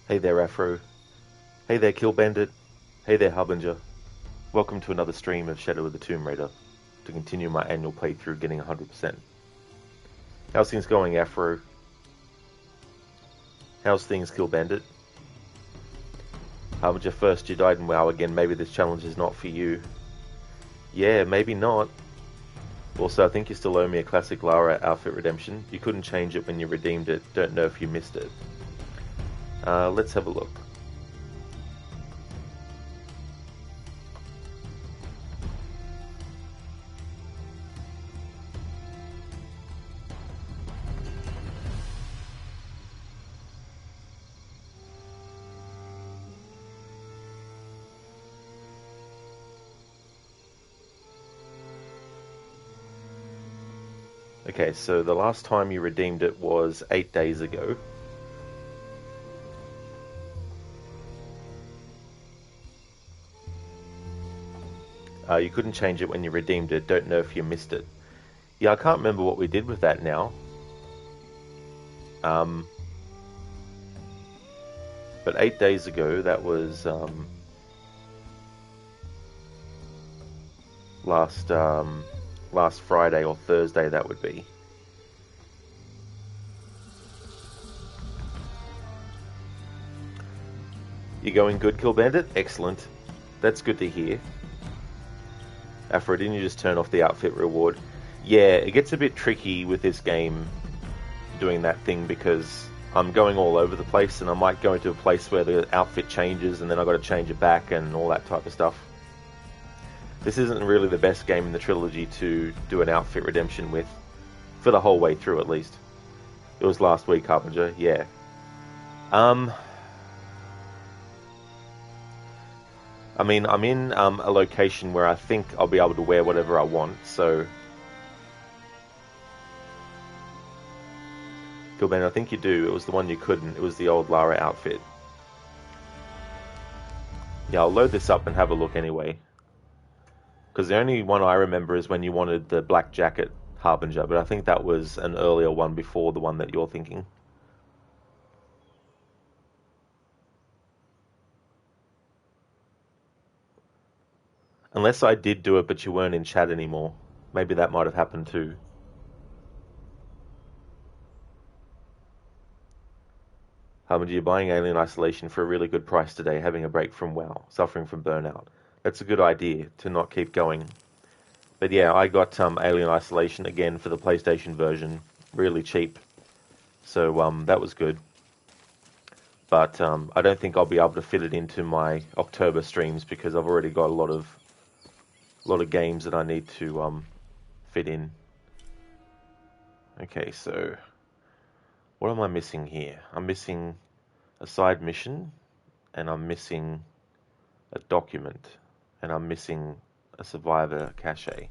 Hey there, Afro. Hey there, Kill Bandit. Hey there, Harbinger. Welcome to another stream of Shadow of the Tomb Raider to continue my annual playthrough getting 100%. How's things going, Afro? How's things, Kill Bandit? Harbinger first, you died in WoW again. Maybe this challenge is not for you. Yeah, maybe not. Also, I think you still owe me a classic Lara outfit redemption. You couldn't change it when you redeemed it. Don't know if you missed it. Let's have a look. Okay, so the last time you redeemed it was 8 days ago. You couldn't change it when you redeemed it. Don't know if you missed it. Yeah, I can't remember what we did with that now. But 8 days ago, that was last Friday or Thursday, that would be. You going good, Kill Bandit? Excellent. That's good to hear. Afro, didn't you just turn off the outfit reward? Yeah, it gets a bit tricky with this game doing that thing because I'm going all over the place and I might go into a place where the outfit changes and then I've got to change it back and all that type of stuff. This isn't really the best game in the trilogy to do an outfit redemption with, for the whole way through at least. It was last week, Harbinger, yeah. I mean, I'm in a location where I think I'll be able to wear whatever I want, so... Gilban, I think you do. It was the one you couldn't. It was the old Lara outfit. Yeah, I'll load this up and have a look anyway. Because the only one I remember is when you wanted the black jacket, Harbinger, but I think that was an earlier one before the one that you're thinking. Unless I did do it, but you weren't in chat anymore. Maybe that might have happened too. Harbinger, you're buying Alien Isolation for a really good price today, having a break from WoW, suffering from burnout. That's a good idea, to not keep going. But yeah, I got Alien Isolation again for the PlayStation version, really cheap. So that was good. But I don't think I'll be able to fit it into my October streams because I've already got a lot of games that I need to fit in. Okay, so what am I missing here? I'm missing a side mission, and I'm missing a document, and I'm missing a survivor cache.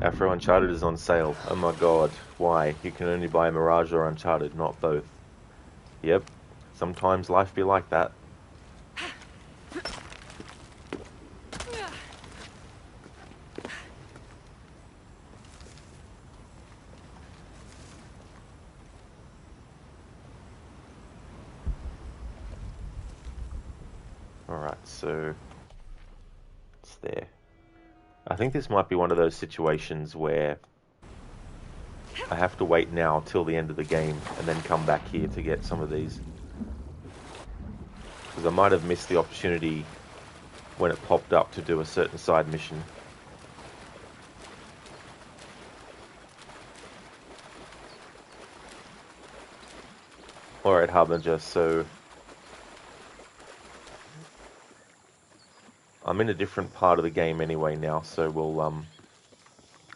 Afro Uncharted is on sale. Oh my god, why? You can only buy Mirage or Uncharted, not both. Yep, sometimes life be like that. Alright, so it's there. I think this might be one of those situations where I have to wait now till the end of the game and then come back here to get some of these. Because I might have missed the opportunity when it popped up to do a certain side mission. Alright, Harbinger, so I'm in a different part of the game anyway now, so we'll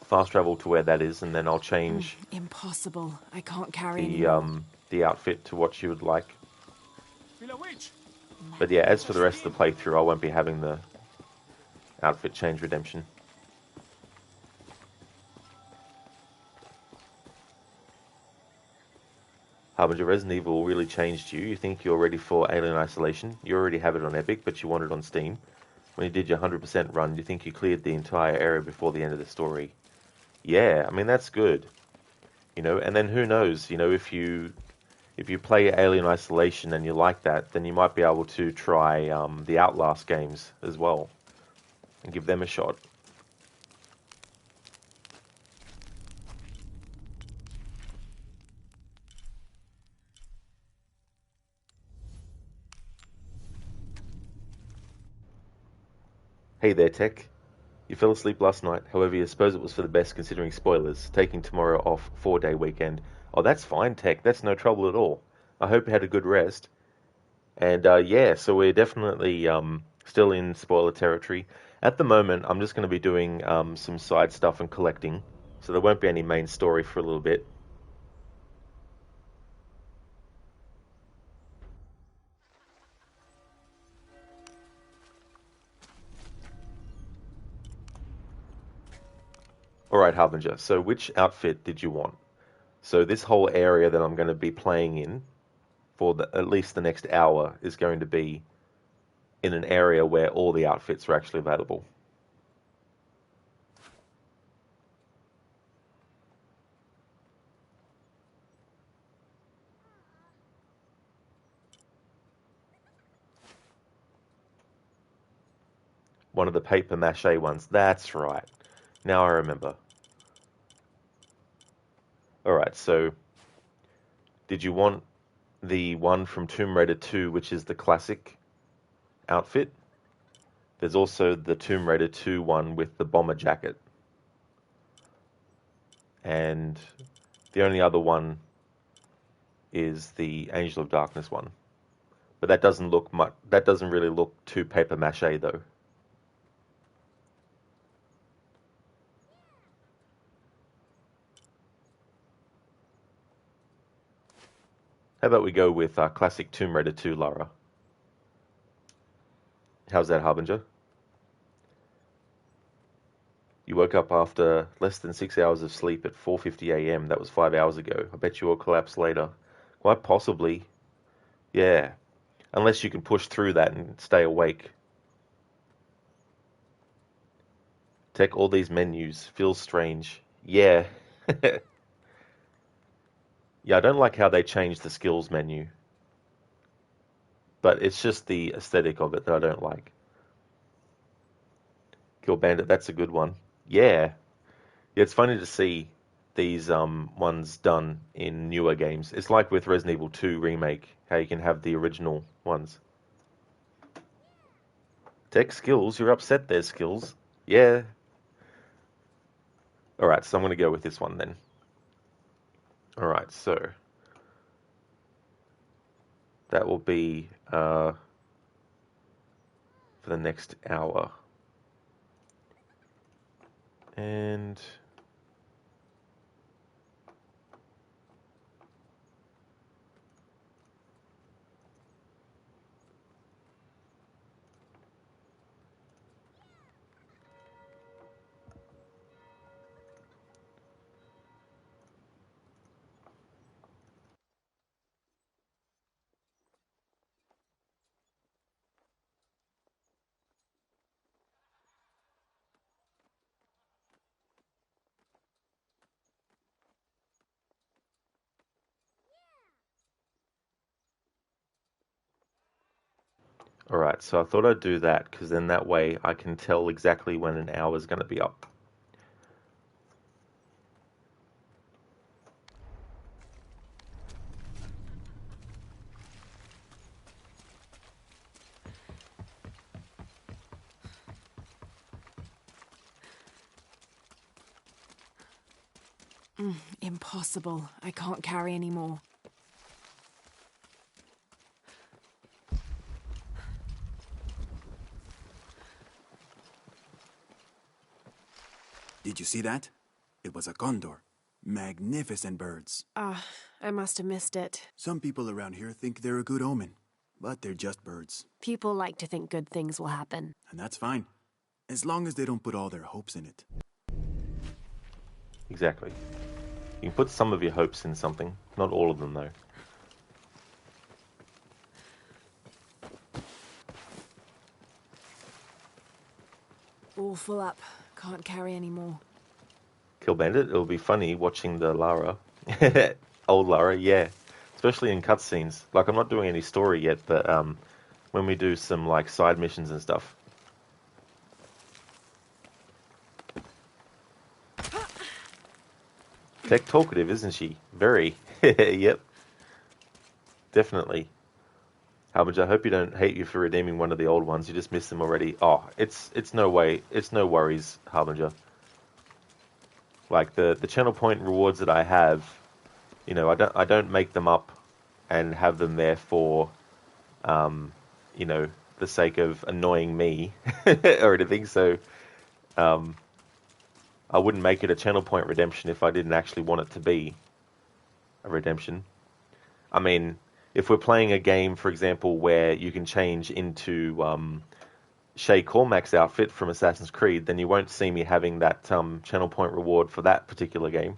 fast travel to where that is, and then I'll change Impossible. I can't carry the anymore. the outfit to what you would like. Feel a witch. But yeah, as for the rest of the playthrough, I won't be having the outfit change redemption. Harbinger, Resident Evil really changed you. You think you're ready for Alien Isolation. You already have it on Epic, but you want it on Steam. When you did your 100% run, you think you cleared the entire area before the end of the story. Yeah, I mean, that's good. You know, and then who knows, you know, if you play Alien Isolation and you like that, then you might be able to try the Outlast games as well and give them a shot. Hey there, Tech. You fell asleep last night. However, you suppose it was for the best considering spoilers. Taking tomorrow off 4-day weekend. Oh, that's fine, Tech. That's no trouble at all. I hope you had a good rest. And yeah, so we're definitely still in spoiler territory. At the moment, I'm just going to be doing some side stuff and collecting. So there won't be any main story for a little bit. Alright, Harbinger, so which outfit did you want? So this whole area that I'm going to be playing in for at least the next hour is going to be in an area where all the outfits are actually available. One of the paper mache ones. That's right. Now I remember. Alright, so did you want the one from Tomb Raider 2, which is the classic outfit? There's also the Tomb Raider 2 one with the bomber jacket. And the only other one is the Angel of Darkness one. But that doesn't look much. That doesn't really look too paper mache though. How about we go with classic Tomb Raider 2, Lara? How's that, Harbinger? You woke up after less than 6 hours of sleep at 4:50 a.m. That was 5 hours ago. I bet you will collapse later. Quite possibly. Yeah. Unless you can push through that and stay awake. Tech all these menus. Feels strange. Yeah. Yeah, I don't like how they changed the skills menu. But it's just the aesthetic of it that I don't like. Kill Bandit, that's a good one. Yeah. Yeah, it's funny to see these ones done in newer games. It's like with Resident Evil 2 Remake, how you can have the original ones. Tech skills, you're upset there, skills. Yeah. Alright, so I'm going to go with this one then. Alright, so that will be for the next hour. And alright, so I thought I'd do that because then that way I can tell exactly when an hour is going to be up. Impossible. I can't carry anymore. Did you see that? It was a condor. Magnificent birds. I must have missed it. Some people around here think they're a good omen, but they're just birds. People like to think good things will happen. And that's fine, as long as they don't put all their hopes in it. Exactly. You can put some of your hopes in something, not all of them though. All full up. Can't carry any more. Kill Bandit, it'll be funny watching the Lara. Old Lara, yeah. Especially in cutscenes. Like, I'm not doing any story yet, but when we do some, like, side missions and stuff. Tech talkative, isn't she? Very. Yep. Definitely. Harbinger, I hope you don't hate you for redeeming one of the old ones. You just missed them already. Oh, it's no way. It's no worries, Harbinger. Like the channel point rewards that I have, you know, I don't make them up and have them there for, you know, the sake of annoying me or anything. So, I wouldn't make it a channel point redemption if I didn't actually want it to be a redemption. I mean, if we're playing a game, for example, where you can change into Shay Cormac's outfit from Assassin's Creed, then you won't see me having that channel point reward for that particular game.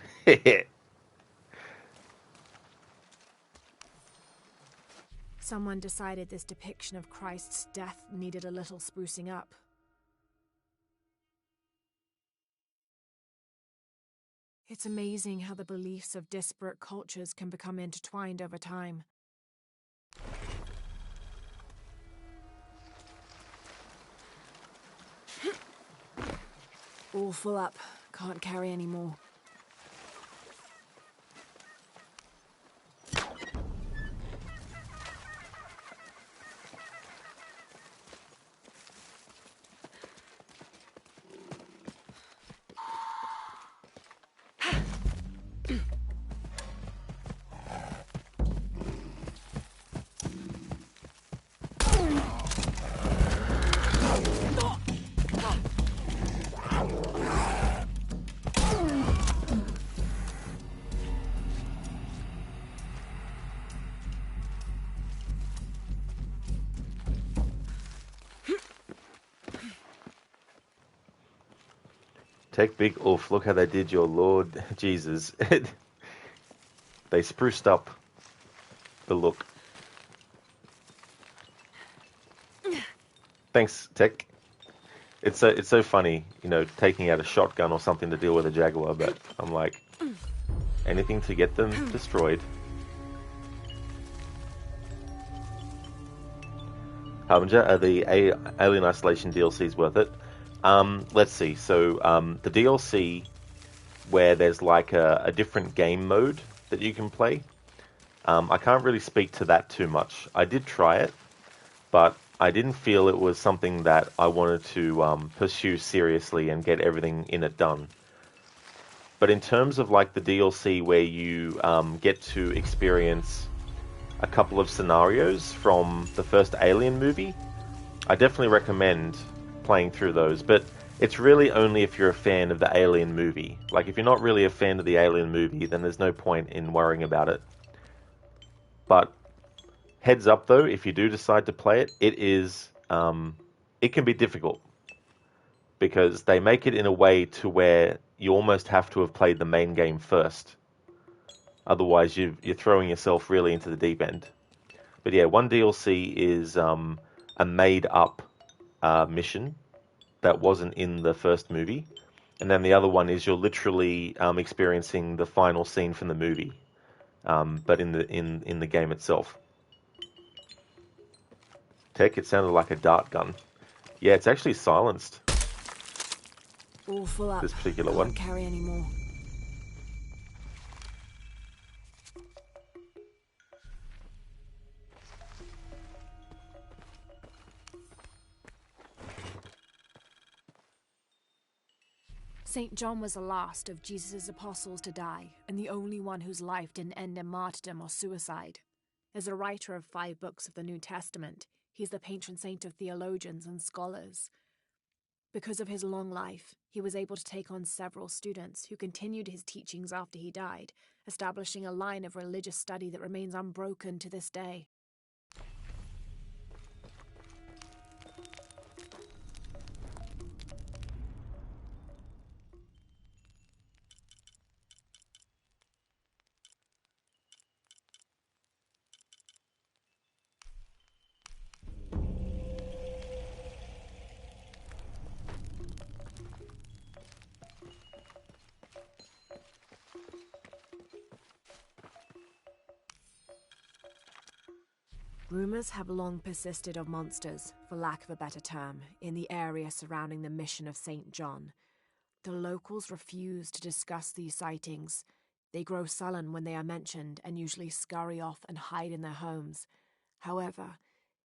Someone decided this depiction of Christ's death needed a little sprucing up. It's amazing how the beliefs of disparate cultures can become intertwined over time. All full up. Can't carry any more. Take big oof, look how they did your Lord Jesus. They spruced up the look. Thanks, Tech. It's so funny, you know, taking out a shotgun or something to deal with a Jaguar, but I'm like, anything to get them destroyed. Harbinger, are the Alien Isolation DLCs worth it? Let's see. So the DLC where there's like a different game mode that you can play, I can't really speak to that too much. I did try it, but I didn't feel it was something that I wanted to pursue seriously and get everything in it done. But in terms of like the DLC where you get to experience a couple of scenarios from the first Alien movie, I definitely recommend playing through those, but it's really only if you're a fan of the Alien movie. Like, if you're not really a fan of the Alien movie, then there's no point in worrying about it. But heads up though, if you do decide to play it, it can be difficult, because they make it in a way to where you almost have to have played the main game first. Otherwise, you're throwing yourself really into the deep end. But yeah, one DLC is a made-up mission that wasn't in the first movie, and then the other one is you're literally experiencing the final scene from the movie, but in the game itself. Tech, it sounded like a dart gun. Yeah, it's actually silenced. All full up. This particular Can't one. carry any more. St. John was the last of Jesus' apostles to die, and the only one whose life didn't end in martyrdom or suicide. As a writer of 5 books of the New Testament, he's the patron saint of theologians and scholars. Because of his long life, he was able to take on several students who continued his teachings after he died, establishing a line of religious study that remains unbroken to this day. Rumors have long persisted of monsters, for lack of a better term, in the area surrounding the mission of St. John. The locals refuse to discuss these sightings. They grow sullen when they are mentioned and usually scurry off and hide in their homes. However,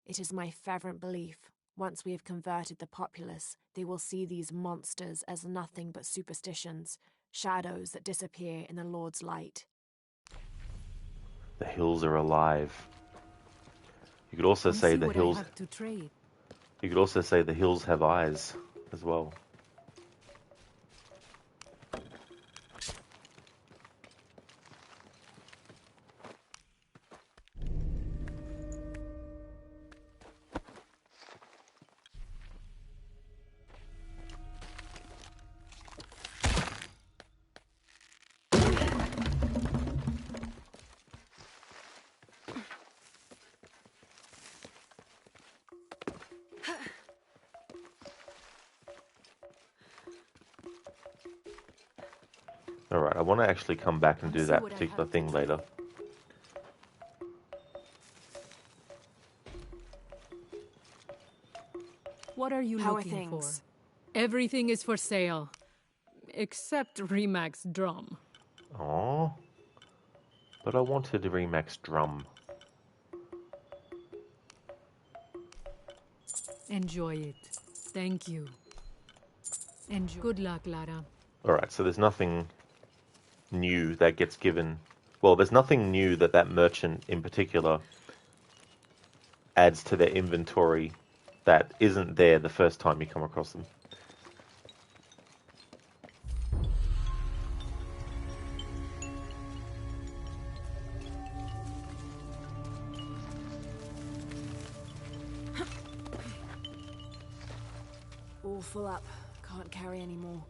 it is my fervent belief, once we have converted the populace, they will see these monsters as nothing but superstitions, shadows that disappear in the Lord's light. The hills are alive. You could also say the hills. You could also say the hills have eyes as well. Alright, I want to actually come back and do that particular thing later. What are you looking for? Everything is for sale, except Remac's drum. Oh, but I wanted a Remax drum. Enjoy it. Thank you. Enjoy. Good luck, Lara. Alright, so there's nothing new that gets given. Well, there's nothing new that that merchant in particular adds to their inventory that isn't there the first time you come across them. All full up. Can't carry any more.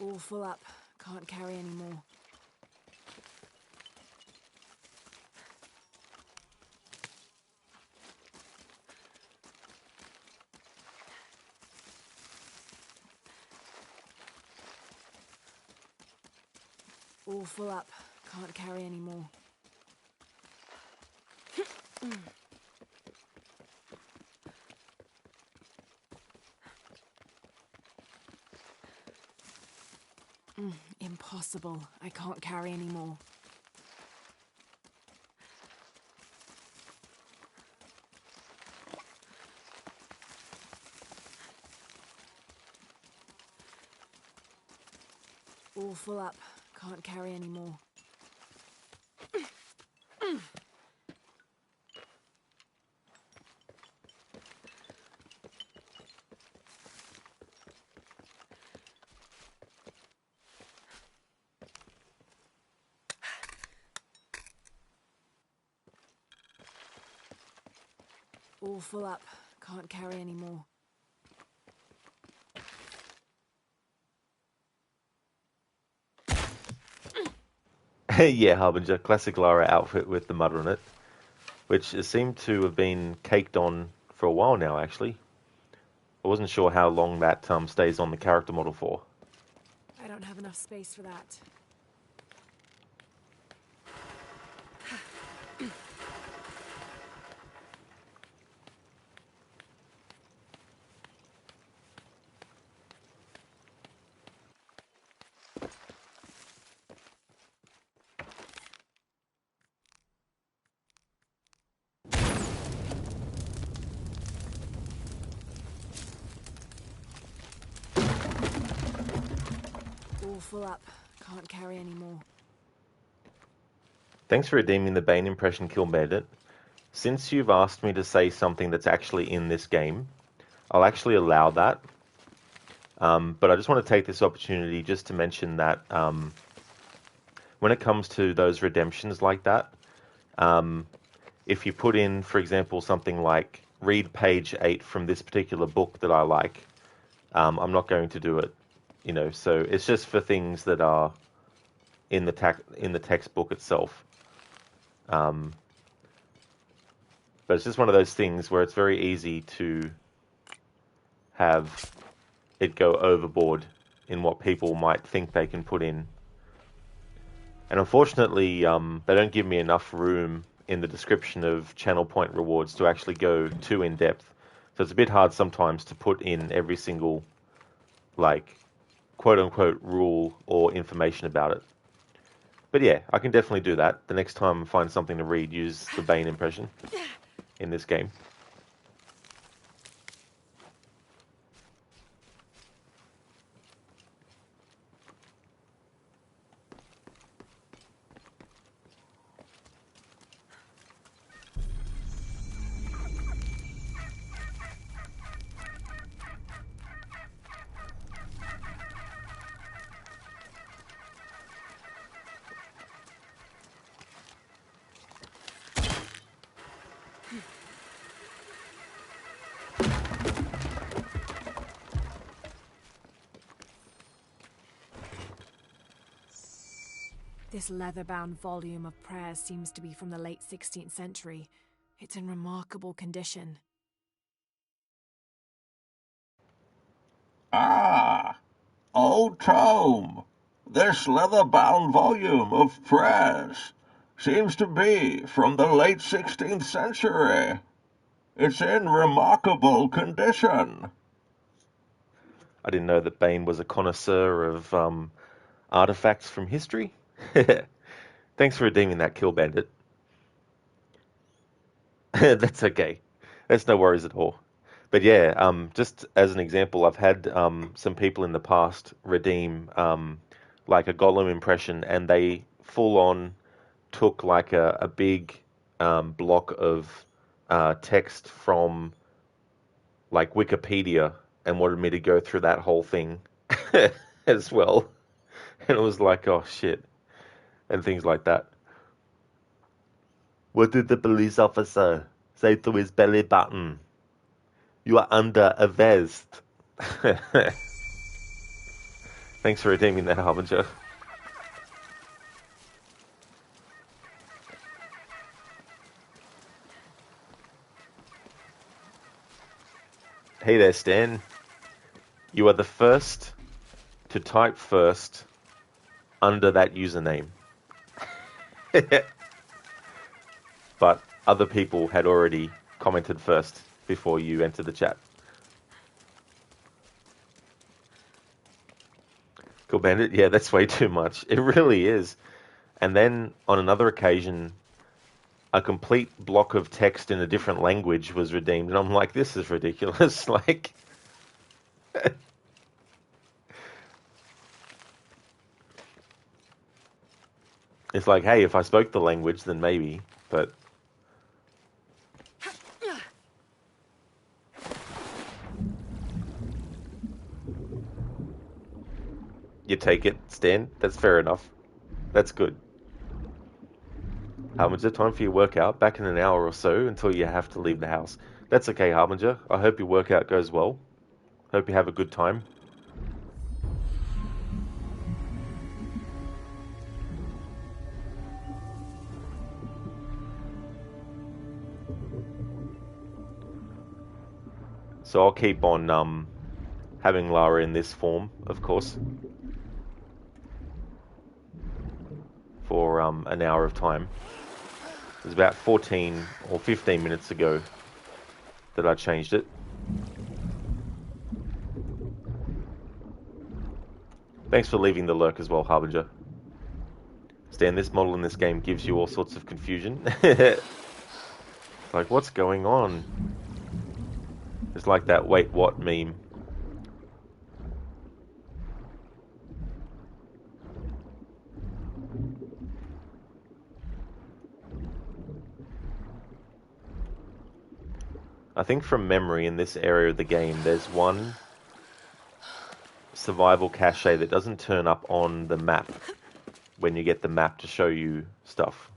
All full up. Can't carry any more. All full up. Can't carry any more. Impossible. I can't carry any more. All full up. Can't carry any more. All full up. Can't carry any more. Yeah, Harbinger, classic Lara outfit with the mud on it, which seemed to have been caked on for a while now, actually. I wasn't sure how long that stays on the character model for. I don't have enough space for that. All full up. Can't carry any more. Thanks for redeeming the Bane impression, Kill Bandit. Since you've asked me to say something that's actually in this game, I'll actually allow that. But I just want to take this opportunity just to mention that when it comes to those redemptions like that, if you put in, for example, something like read page 8 from this particular book that I like, I'm not going to do it. So it's just for things that are in the textbook itself. But it's just one of those things where it's very easy to have it go overboard in what people might think they can put in. And unfortunately, they don't give me enough room in the description of channel point rewards to actually go too in depth. So it's a bit hard sometimes to put in every single, quote unquote, rule or information about it. But yeah, I can definitely do that. The next time I find something to read, use the Bane impression in this game. This leather-bound volume of prayers seems to be from the late 16th century. It's in remarkable condition. Ah, old tome. This leather-bound volume of prayers seems to be from the late 16th century. It's in remarkable condition. I didn't know that Bane was a connoisseur of artifacts from history. Thanks for redeeming that, Kill Bandit. That's okay. That's no worries at all. But yeah, just as an example, I've had some people in the past redeem like a Gollum impression, and they full on took like a big block of text from like Wikipedia and wanted me to go through that whole thing as well. And it was like, oh shit, and things like that. What did the police officer say to his belly button? You are under arrest. Thanks for redeeming that, Harbinger. Hey there, Stan. You are the first to type first under that username. But other people had already commented first before you entered the chat. Cool Bandit, yeah, that's way too much. It really is. And then on another occasion, a complete block of text in a different language was redeemed, and I'm like, this is ridiculous. Like, it's like, hey, if I spoke the language, then maybe, but you take it, Stan. That's fair enough. That's good. Harbinger, time for your workout. Back in an hour or so until you have to leave the house. That's okay, Harbinger. I hope your workout goes well. Hope you have a good time. So I'll keep on having Lara in this form, of course, for an hour of time. It was about 14 or 15 minutes ago that I changed it. Thanks for leaving the lurk as well, Harbinger. Stan, this model in this game gives you all sorts of confusion. Like, what's going on? It's like that wait what meme. I think from memory in this area of the game, there's one survival cache that doesn't turn up on the map when you get the map to show you stuff.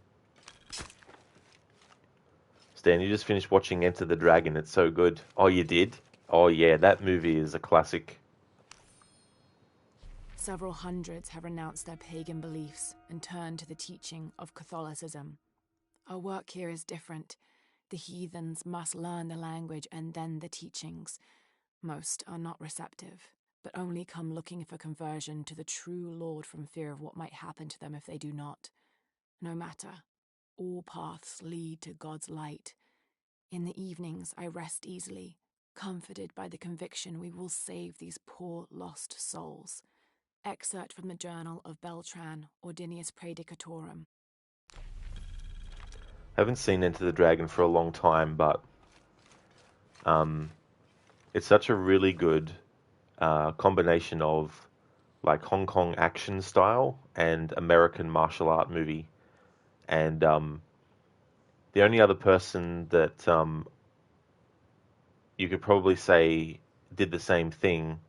Stan, you just finished watching Enter the Dragon. It's so good. Oh, you did? Oh, yeah, that movie is a classic. Several hundreds have renounced their pagan beliefs and turned to the teaching of Catholicism. Our work here is different. The heathens must learn the language and then the teachings. Most are not receptive, but only come looking for conversion to the true Lord from fear of what might happen to them if they do not. No matter. All paths lead to God's light. In the evenings, I rest easily, comforted by the conviction we will save these poor lost souls. Excerpt from the journal of Beltran, Ordinius Praedicatorum. Haven't seen Enter the Dragon for a long time, but it's such a really good combination of like Hong Kong action style and American martial art movie. And the only other person that you could probably say did the same thing,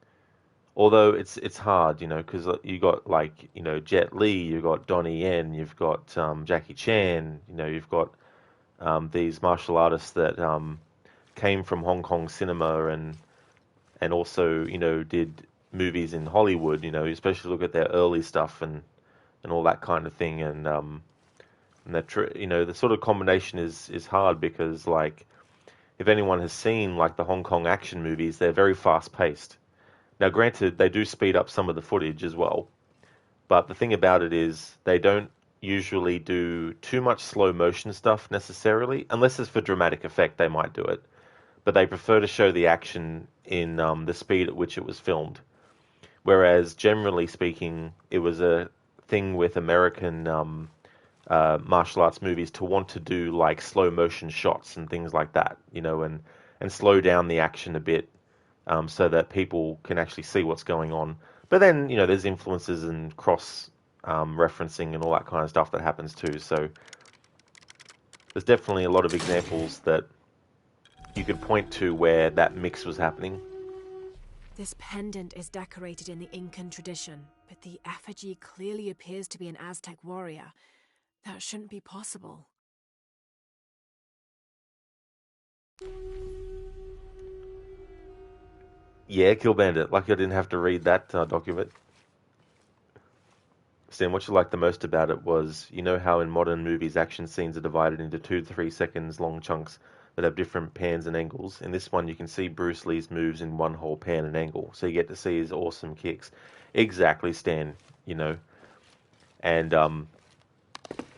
although it's hard, because you got like Jet Li, you got Donnie Yen, you've got Jackie Chan, you've got these martial artists that came from Hong Kong cinema and also did movies in Hollywood. Especially look at their early stuff and all that kind of thing. And the sort of combination is hard because like if anyone has seen like the Hong Kong action movies, they're very fast paced. Now, granted, they do speed up some of the footage as well, but the thing about it is they don't usually do too much slow motion stuff necessarily, unless it's for dramatic effect. They might do it, but they prefer to show the action in the speed at which it was filmed. Whereas, generally speaking, it was a thing with American martial arts movies to want to do like slow motion shots and things like that, and slow down the action a bit so that people can actually see what's going on. But then, there's influences and cross referencing and all that kind of stuff that happens too. So there's definitely a lot of examples that you could point to where that mix was happening. This pendant is decorated in the Incan tradition, but the effigy clearly appears to be an Aztec warrior. That shouldn't be possible. Yeah, Kill Bandit. Lucky I didn't have to read that document. Stan, what you liked the most about it was, how in modern movies action scenes are divided into 2 to 3 seconds long chunks that have different pans and angles. In this one, you can see Bruce Lee's moves in one whole pan and angle, so you get to see his awesome kicks. Exactly, Stan, And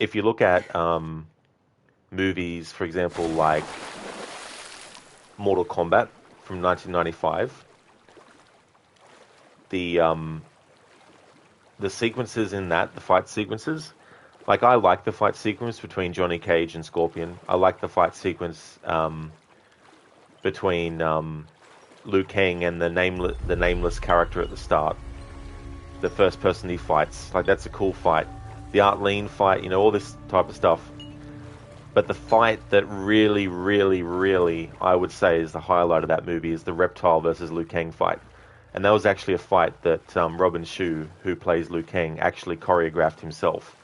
if you look at movies, for example, like Mortal Kombat from 1995, the sequences in that, the fight sequences, like I like the fight sequence between Johnny Cage and Scorpion. I like the fight sequence between Liu Kang and the nameless character at the start. The first person he fights, like that's a cool fight. The Art Lean fight, all this type of stuff. But the fight that really, really, really, I would say is the highlight of that movie is the Reptile versus Liu Kang fight. And that was actually a fight that Robin Shou, who plays Liu Kang, actually choreographed himself.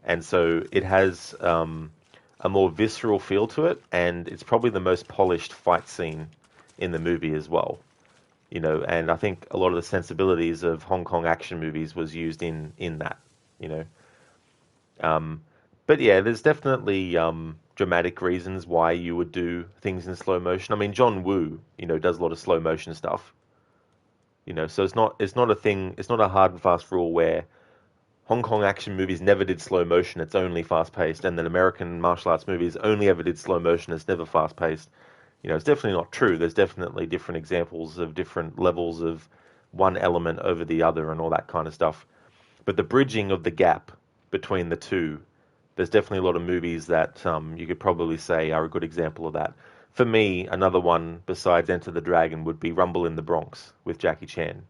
And so it has a more visceral feel to it, and it's probably the most polished fight scene in the movie as well. And I think a lot of the sensibilities of Hong Kong action movies was used in that, But yeah, there's definitely dramatic reasons why you would do things in slow motion. I mean, John Woo, does a lot of slow motion stuff. So it's not a thing. It's not a hard and fast rule where Hong Kong action movies never did slow motion. It's only fast paced, and then American martial arts movies only ever did slow motion. It's never fast paced. It's definitely not true. There's definitely different examples of different levels of one element over the other and all that kind of stuff. But the bridging of the gap between the two, there's definitely a lot of movies that you could probably say are a good example of that. For me, another one besides Enter the Dragon would be Rumble in the Bronx with Jackie Chan.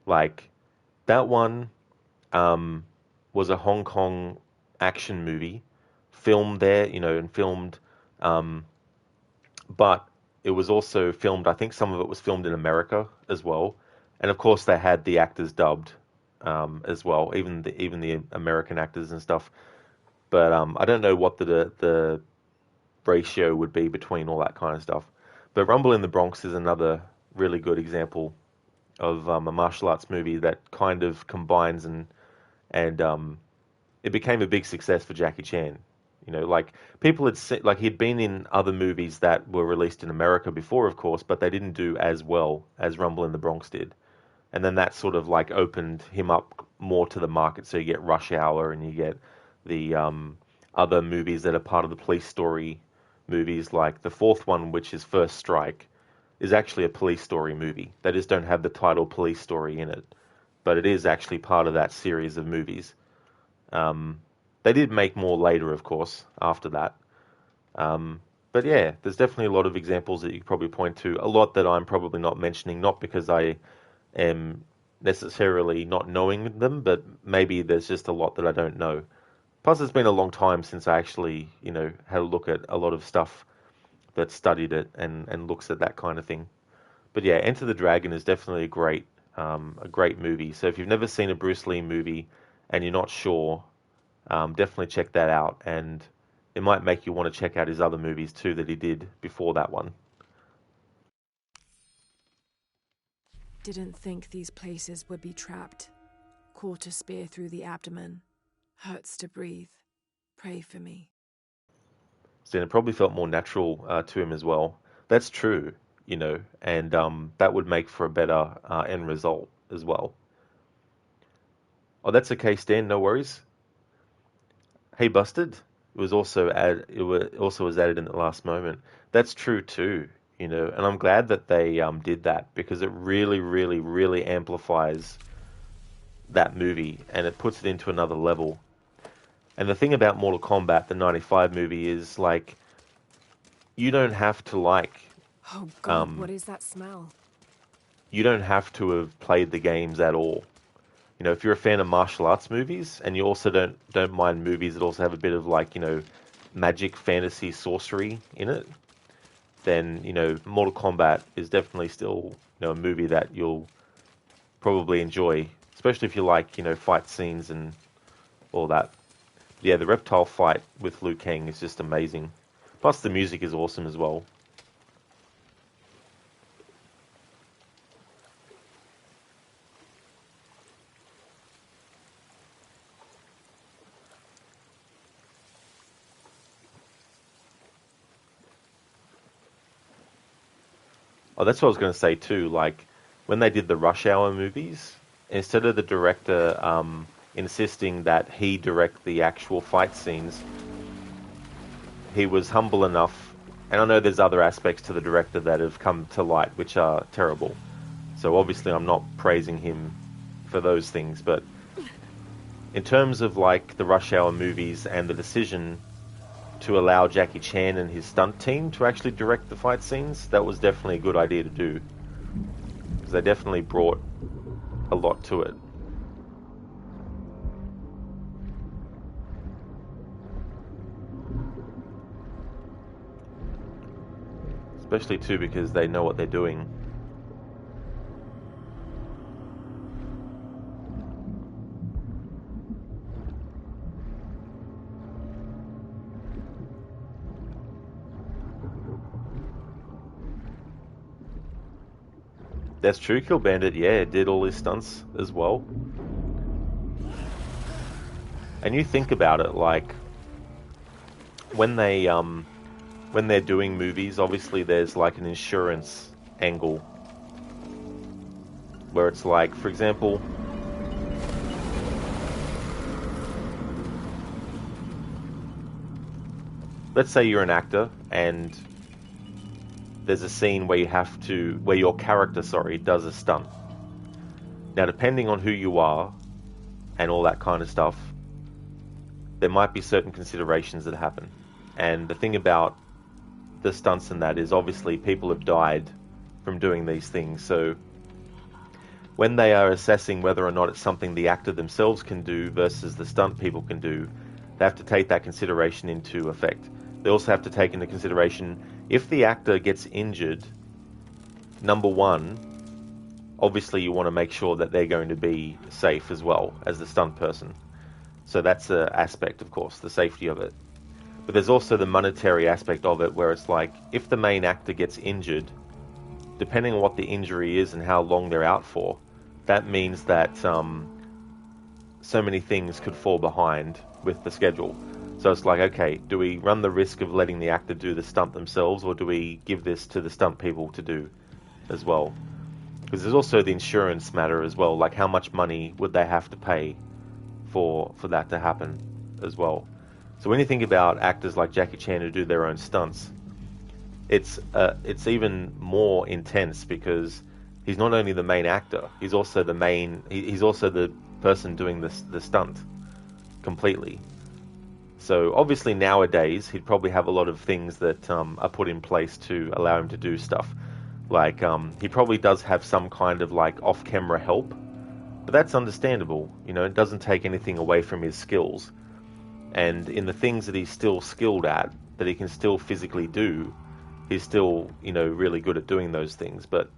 Like, that one was a Hong Kong action movie, filmed there, and filmed, but it was also filmed, I think some of it was filmed in America as well. And of course they had the actors dubbed as well, even the American actors and stuff. But I don't know what the ratio would be between all that kind of stuff. But Rumble in the Bronx is another really good example of a martial arts movie that kind of combines and it became a big success for Jackie Chan. You know, like people had seen, like he'd been in other movies that were released in America before, of course, but they didn't do as well as Rumble in the Bronx did. And then that sort of like opened him up more to the market. So you get Rush Hour and you get the other movies that are part of the police story movies, like the fourth one, which is First Strike, is actually a police story movie. They just don't have the title Police Story in it, but it is actually part of that series of movies. They did make more later, of course, after that. But yeah, there's definitely a lot of examples that you could probably point to. A lot that I'm probably not mentioning, not because I am necessarily not knowing them, but maybe there's just a lot that I don't know. Plus, it's been a long time since I actually, had a look at a lot of stuff that studied it and looks at that kind of thing. But yeah, Enter the Dragon is definitely a great movie. So if you've never seen a Bruce Lee movie and you're not sure, definitely check that out. And it might make you want to check out his other movies too that he did before that one. Didn't think these places would be trapped. Caught a spear through the abdomen. Hurts to breathe. Pray for me. So it probably felt more natural to him as well. That's true, and that would make for a better end result as well. Oh, that's okay, Stan. No worries. Hey, Busted. It was also was added in the last moment. That's true too, and I'm glad that they did that because it really, really, really amplifies that movie and it puts it into another level. And the thing about Mortal Kombat, the 95 movie, is like you don't have to like. Oh God, what is that smell? You don't have to have played the games at all. If you're a fan of martial arts movies and you also don't mind movies that also have a bit of like, magic, fantasy, sorcery in it, then, Mortal Kombat is definitely still, a movie that you'll probably enjoy, especially if you like, fight scenes and all that. Yeah, the reptile fight with Liu Kang is just amazing. Plus the music is awesome as well. Oh, that's what I was going to say too. Like, when they did the Rush Hour movies, instead of the director insisting that he direct the actual fight scenes, he was humble enough, and I know there's other aspects to the director that have come to light, which are terrible. So obviously I'm not praising him for those things, but in terms of like the Rush Hour movies and the decision to allow Jackie Chan and his stunt team to actually direct the fight scenes, that was definitely a good idea to do. Because they definitely brought a lot to it. Especially too because they know what they're doing. That's true, Kill Bandit, yeah, did all his stunts as well. And you think about it, like, when they're doing movies, obviously there's like an insurance angle. Where it's like, for example, let's say you're an actor and there's a scene where where your character, does a stunt. Now, depending on who you are and all that kind of stuff, there might be certain considerations that happen. And the thing about the stunts and that is obviously people have died from doing these things. So when they are assessing whether or not it's something the actor themselves can do versus the stunt people can do, they have to take that consideration into effect. They also have to take into consideration If the actor gets injured, number one, obviously you want to make sure that they're going to be safe as well as the stunt person. So that's an aspect, of course, the safety of it. But there's also the monetary aspect of it, where it's like, if the main actor gets injured, depending on what the injury is and how long they're out for, that means that so many things could fall behind with the schedule. So it's like, okay, do we run the risk of letting the actor do the stunt themselves, or do we give this to the stunt people to do as well? Because there's also the insurance matter as well, like how much money would they have to pay for that to happen as well. So when you think about actors like Jackie Chan who do their own stunts, it's even more intense, because he's not only the main actor, he's also he's also the person doing the stunt completely. So obviously nowadays he'd probably have a lot of things that are put in place to allow him to do stuff. Like he probably does have some kind of like off-camera help, but that's understandable. You know, it doesn't take anything away from his skills. And in the things that he's still skilled at, that he can still physically do, he's still, you know, really good at doing those things. But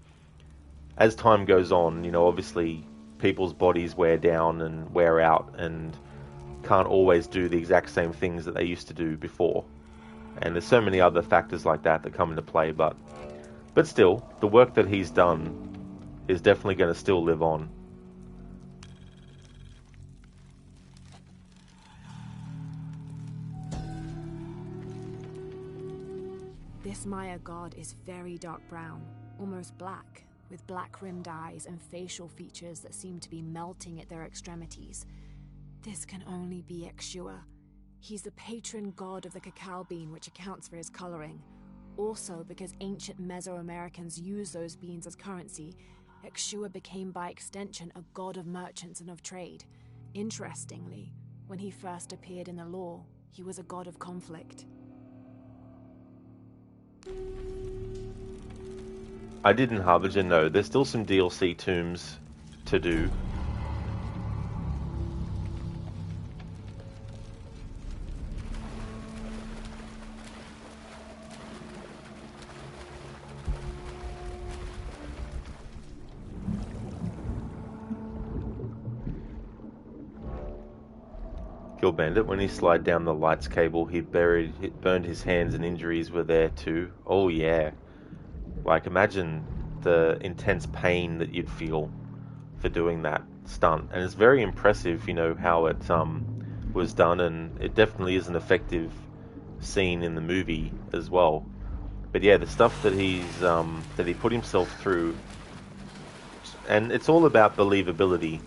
as time goes on, you know, obviously people's bodies wear down and wear out and can't always do the exact same things that they used to do before. And there's so many other factors like that that come into play. But still, the work that he's done is definitely going to still live on. This Maya god is very dark brown, almost black, with black-rimmed eyes and facial features that seem to be melting at their extremities. This can only be Exua. He's the patron god of the cacao bean, which accounts for his coloring. Also, because ancient Mesoamericans used those beans as currency, Exua became by extension a god of merchants and of trade. Interestingly, when he first appeared in the lore, he was a god of conflict. I didn't Harbinger know. There's still some DLC tombs to do. Kill Bandit, when he slid down the lights cable, he burned his hands, and injuries were there too. Oh yeah. Like, imagine the intense pain that you'd feel for doing that stunt. And it's very impressive, you know, how it was done, and it definitely is an effective scene in the movie as well. But yeah, the stuff that he put himself through, and it's all about believability,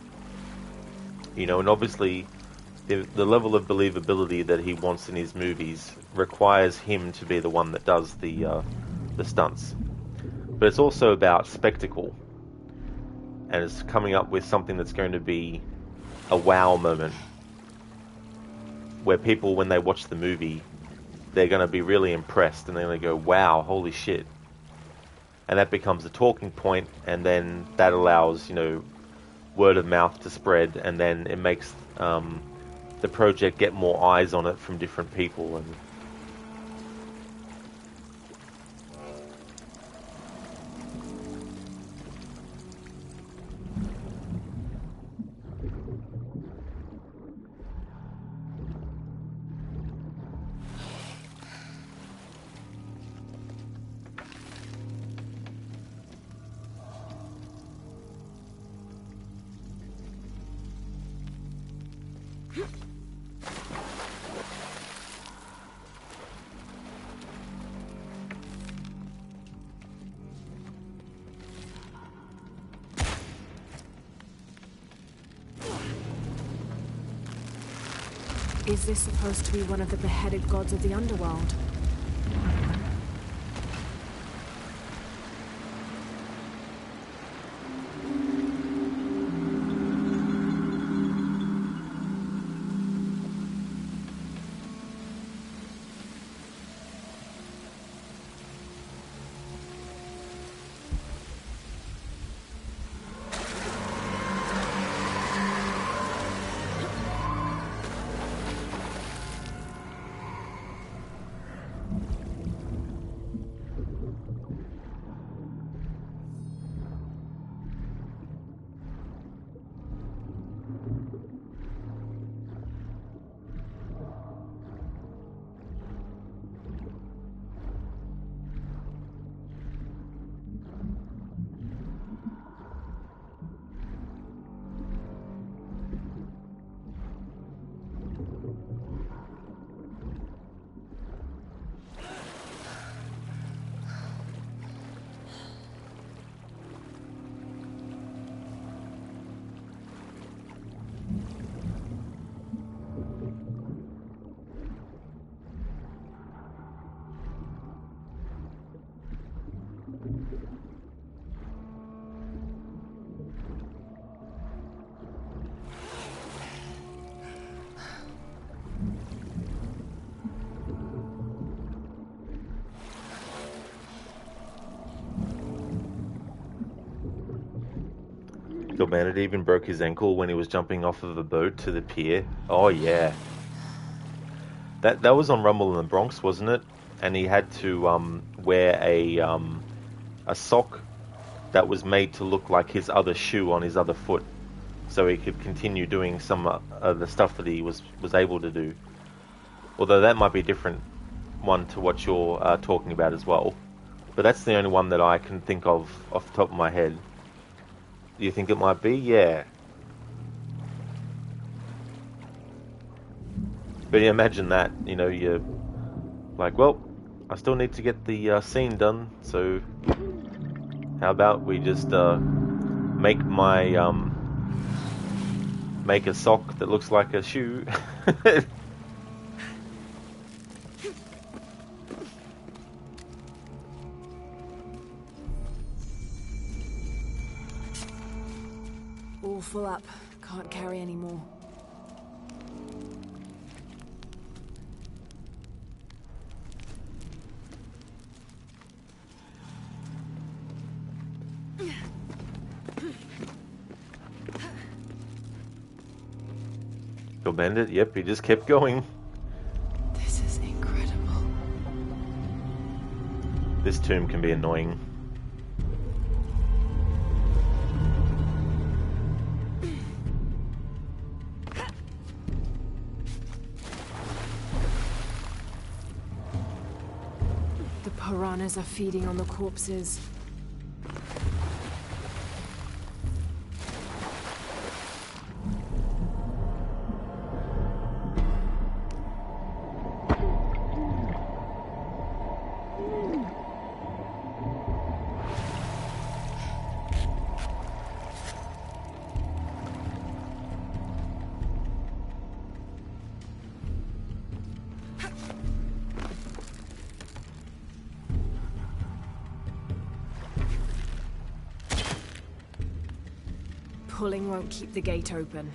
you know, and obviously the level of believability that he wants in his movies requires him to be the one that does the stunts. But it's also about spectacle, and it's coming up with something that's going to be a wow moment, where people, when they watch the movie, they're going to be really impressed, and they're going to go, wow, holy shit. And that becomes a talking point, and then that allows, you know, word of mouth to spread, and then it makes the project get more eyes on it from different people. And Is this supposed to be one of the beheaded gods of the underworld? Bandit even broke his ankle when he was jumping off of a boat to the pier. Oh yeah. That was on Rumble in the Bronx, wasn't it? And he had to wear a sock that was made to look like his other shoe on his other foot, so he could continue doing some of the stuff that he was able to do. Although that might be a different one to what you're talking about as well. But that's the only one that I can think of off the top of my head. Do you think it might be? Yeah. But yeah, imagine that. You know, you're like, well, I still need to get the scene done, so how about we just make a sock that looks like a shoe. All full up. Can't carry any more. Go Bandit, yep, he just kept going. This is incredible. This tomb can be annoying. The piranhas are feeding on the corpses. Pulling won't keep the gate open.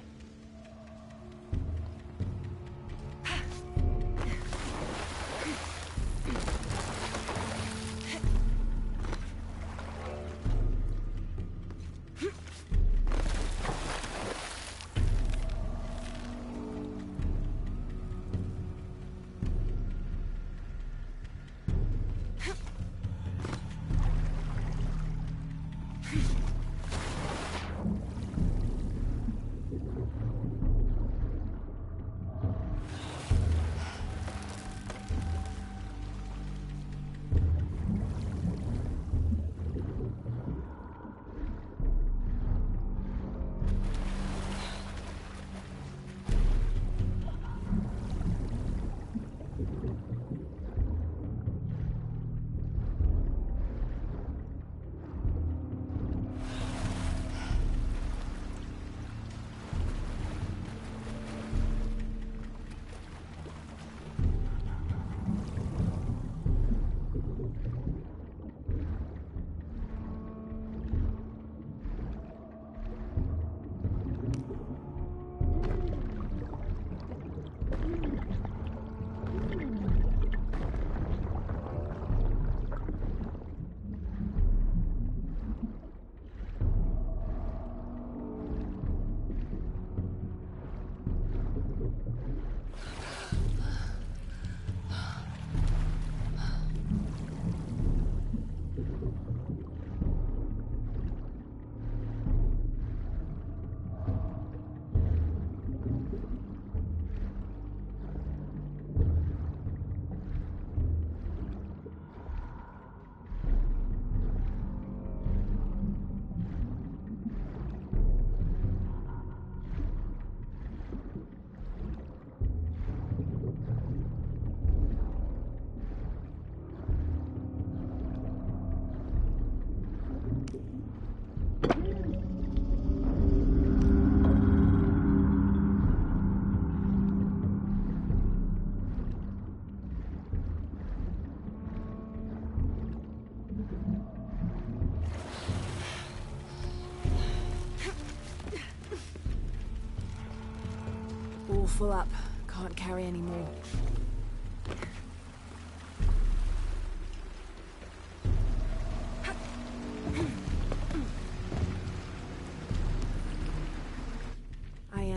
All full up. Can't carry any more.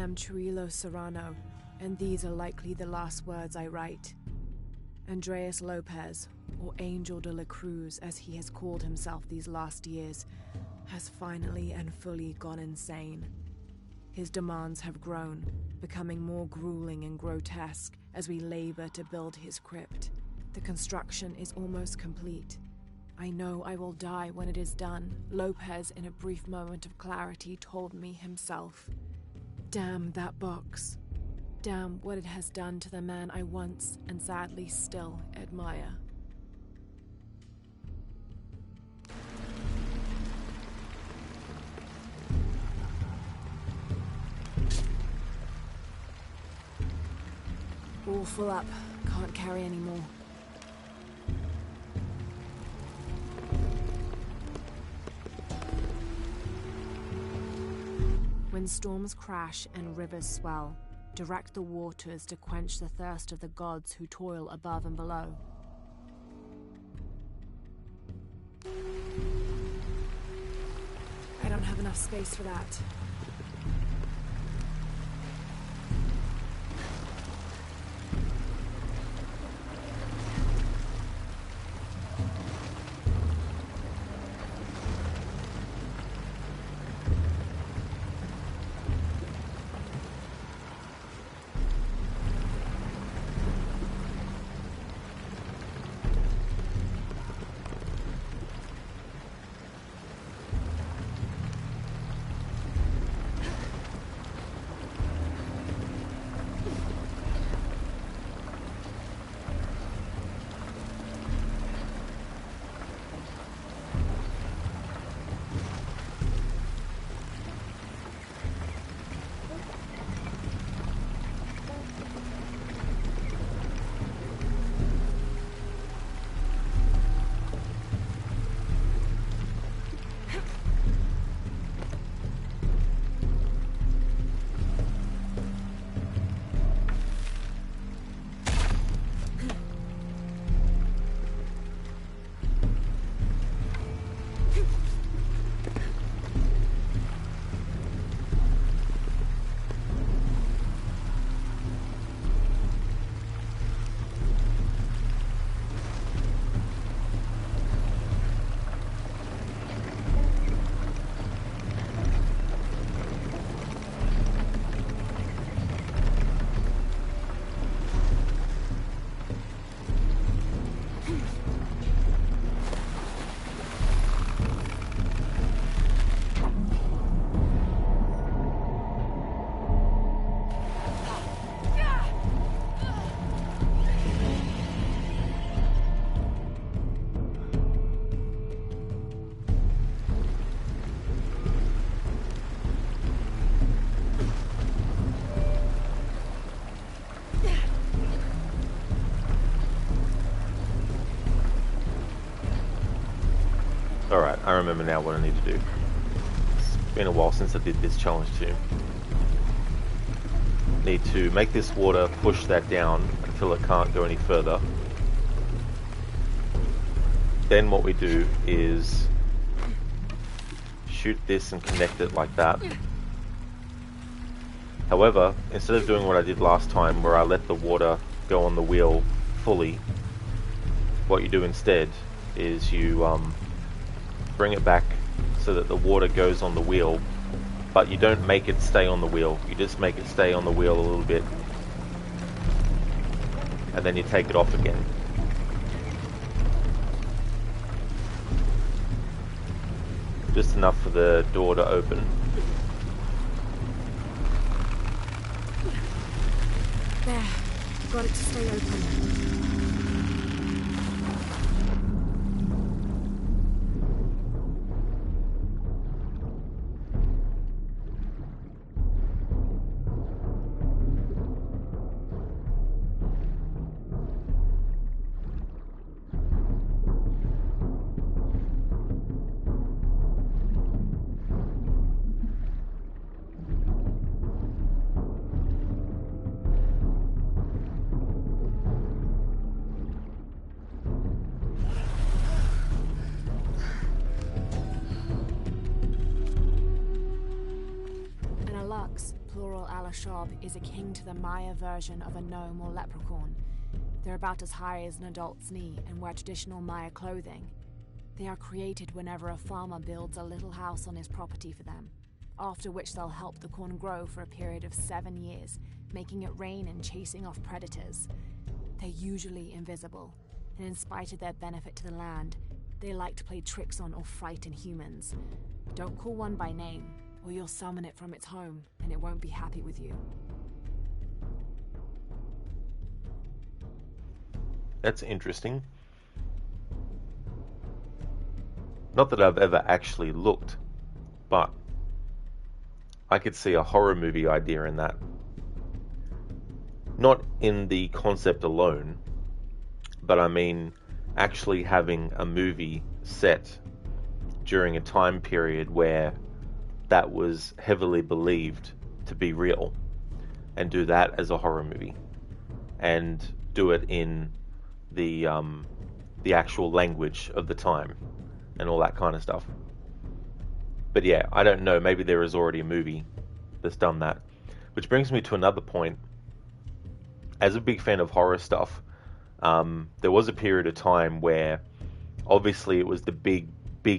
am Chirilo Serrano, and these are likely the last words I write. Andreas Lopez, or Angel de la Cruz as he has called himself these last years, has finally and fully gone insane. His demands have grown, becoming more grueling and grotesque as we labor to build his crypt. The construction is almost complete. I know I will die when it is done, Lopez, in a brief moment of clarity, told me himself. Damn that box. Damn what it has done to the man I once, and sadly still, admire. All full up. Can't carry any more. When storms crash and rivers swell, direct the waters to quench the thirst of the gods who toil above and below. I don't have enough space for that. Alright, I remember now what I need to do. It's been a while since I did this challenge too. Need to make this water push that down until it can't go any further. Then what we do is shoot this and connect it like that. However, instead of doing what I did last time where I let the water go on the wheel fully, what you do instead is you bring it back so that the water goes on the wheel, but you don't make it stay on the wheel, you just make it stay on the wheel a little bit, and then you take it off again. Just enough for the door to open. There, got it to stay open. Alux, plural Alashab, is akin to the Maya version of a gnome or leprechaun. They're about as high as an adult's knee and wear traditional Maya clothing. They are created whenever a farmer builds a little house on his property for them, after which they'll help the corn grow for a period of 7 years, making it rain and chasing off predators. They're usually invisible, and in spite of their benefit to the land, they like to play tricks on or frighten humans. Don't call one by name, or you'll summon it from its home, and it won't be happy with you. That's interesting. Not that I've ever actually looked, but I could see a horror movie idea in that. Not in the concept alone, but I mean actually having a movie set during a time period where that was heavily believed to be real, and do that as a horror movie, and do it in the actual language of the time and all that kind of stuff. But yeah, I don't know, maybe there is already a movie that's done that. Which brings me to another point. As a big fan of horror stuff, there was a period of time where obviously it was the big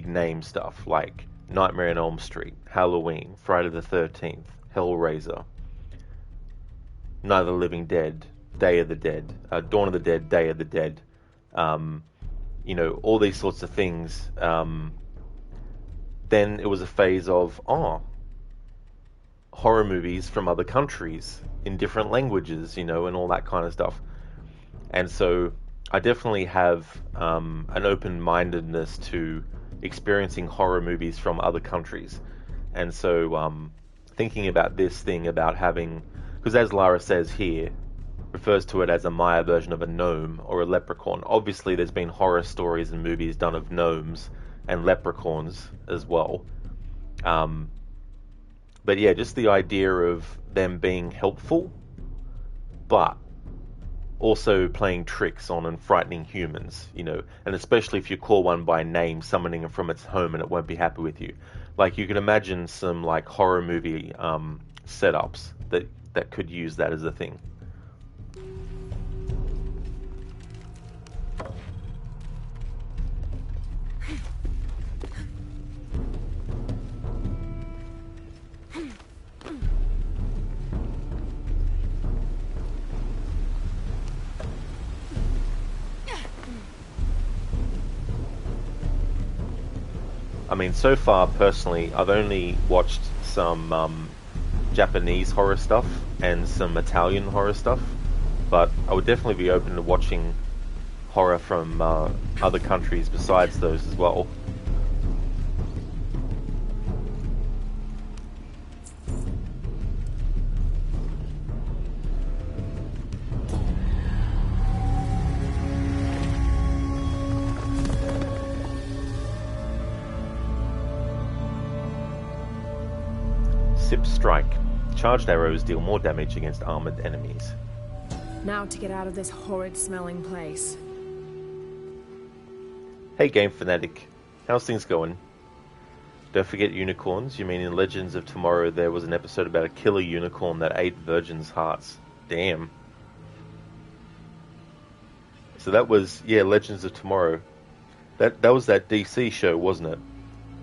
name stuff like Nightmare on Elm Street, Halloween, Friday the 13th, Hellraiser, Night of the Living Dead, Day of the Dead, Dawn of the Dead, Day of the Dead, all these sorts of things. Then it was a phase of, horror movies from other countries in different languages, and all that kind of stuff. And so I definitely have an open-mindedness to experiencing horror movies from other countries. And so thinking about this thing about having, because as Lara says here, refers to it as a Maya version of a gnome or a leprechaun. Obviously there's been horror stories and movies done of gnomes and leprechauns as well. But yeah, just the idea of them being helpful, but also playing tricks on and frightening humans, and especially if you call one by name, summoning it from its home and it won't be happy with you. Like, you can imagine some like horror movie setups that could use that as a thing. I mean, so far, personally, I've only watched some Japanese horror stuff and some Italian horror stuff, but I would definitely be open to watching horror from other countries besides those as well. Sip Strike. Charged arrows deal more damage against armored enemies. Now to get out of this horrid smelling place. Hey Game Fanatic, how's things going? Don't forget unicorns. You mean in Legends of Tomorrow there was an episode about a killer unicorn that ate virgins' hearts. Damn. So that was, Legends of Tomorrow. That was that DC show, wasn't it?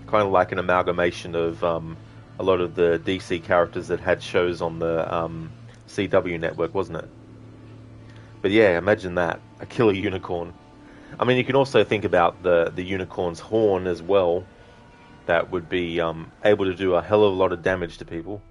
Kind of like an amalgamation of a lot of the DC characters that had shows on the CW network, wasn't it? But yeah, imagine that. A killer unicorn. I mean, you can also think about the unicorn's horn as well. That would be able to do a hell of a lot of damage to people.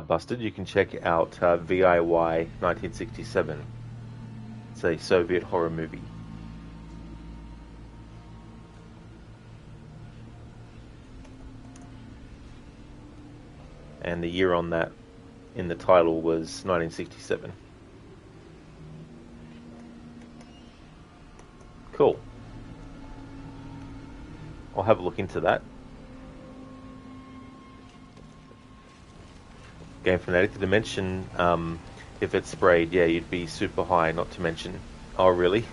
busted, you can check out VIY 1967. It's a Soviet horror movie. And the year on that in the title was 1967. Cool. I'll have a look into that. Game Fanatic, the dimension, if it's sprayed, yeah, you'd be super high, not to mention... Oh, really?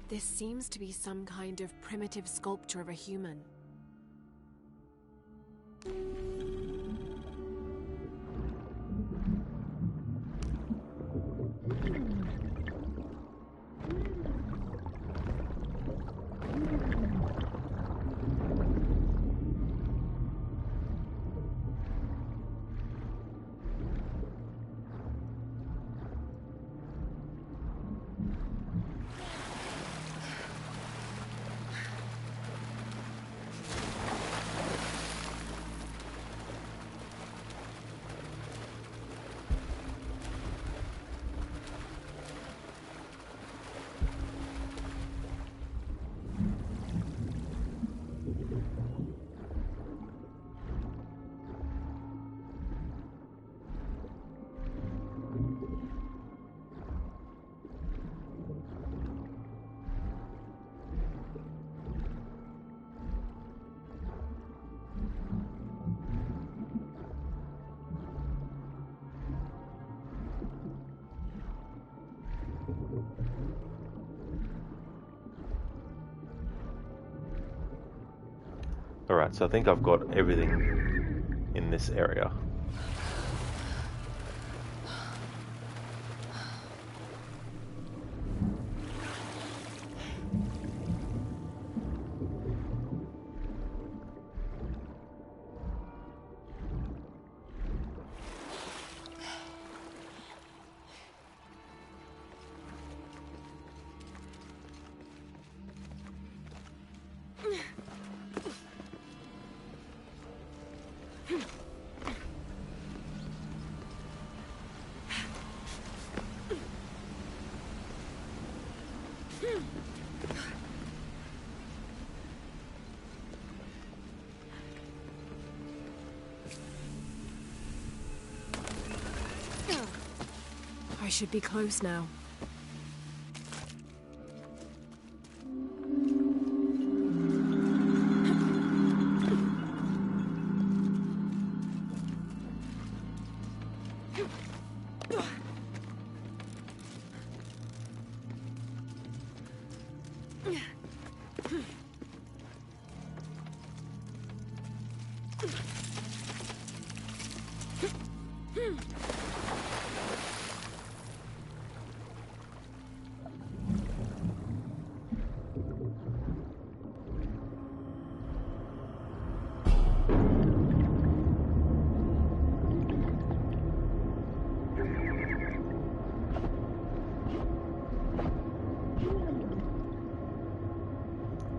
This seems to be some kind of primitive sculpture of a human. Alright, so I think I've got everything in this area. I should be close now.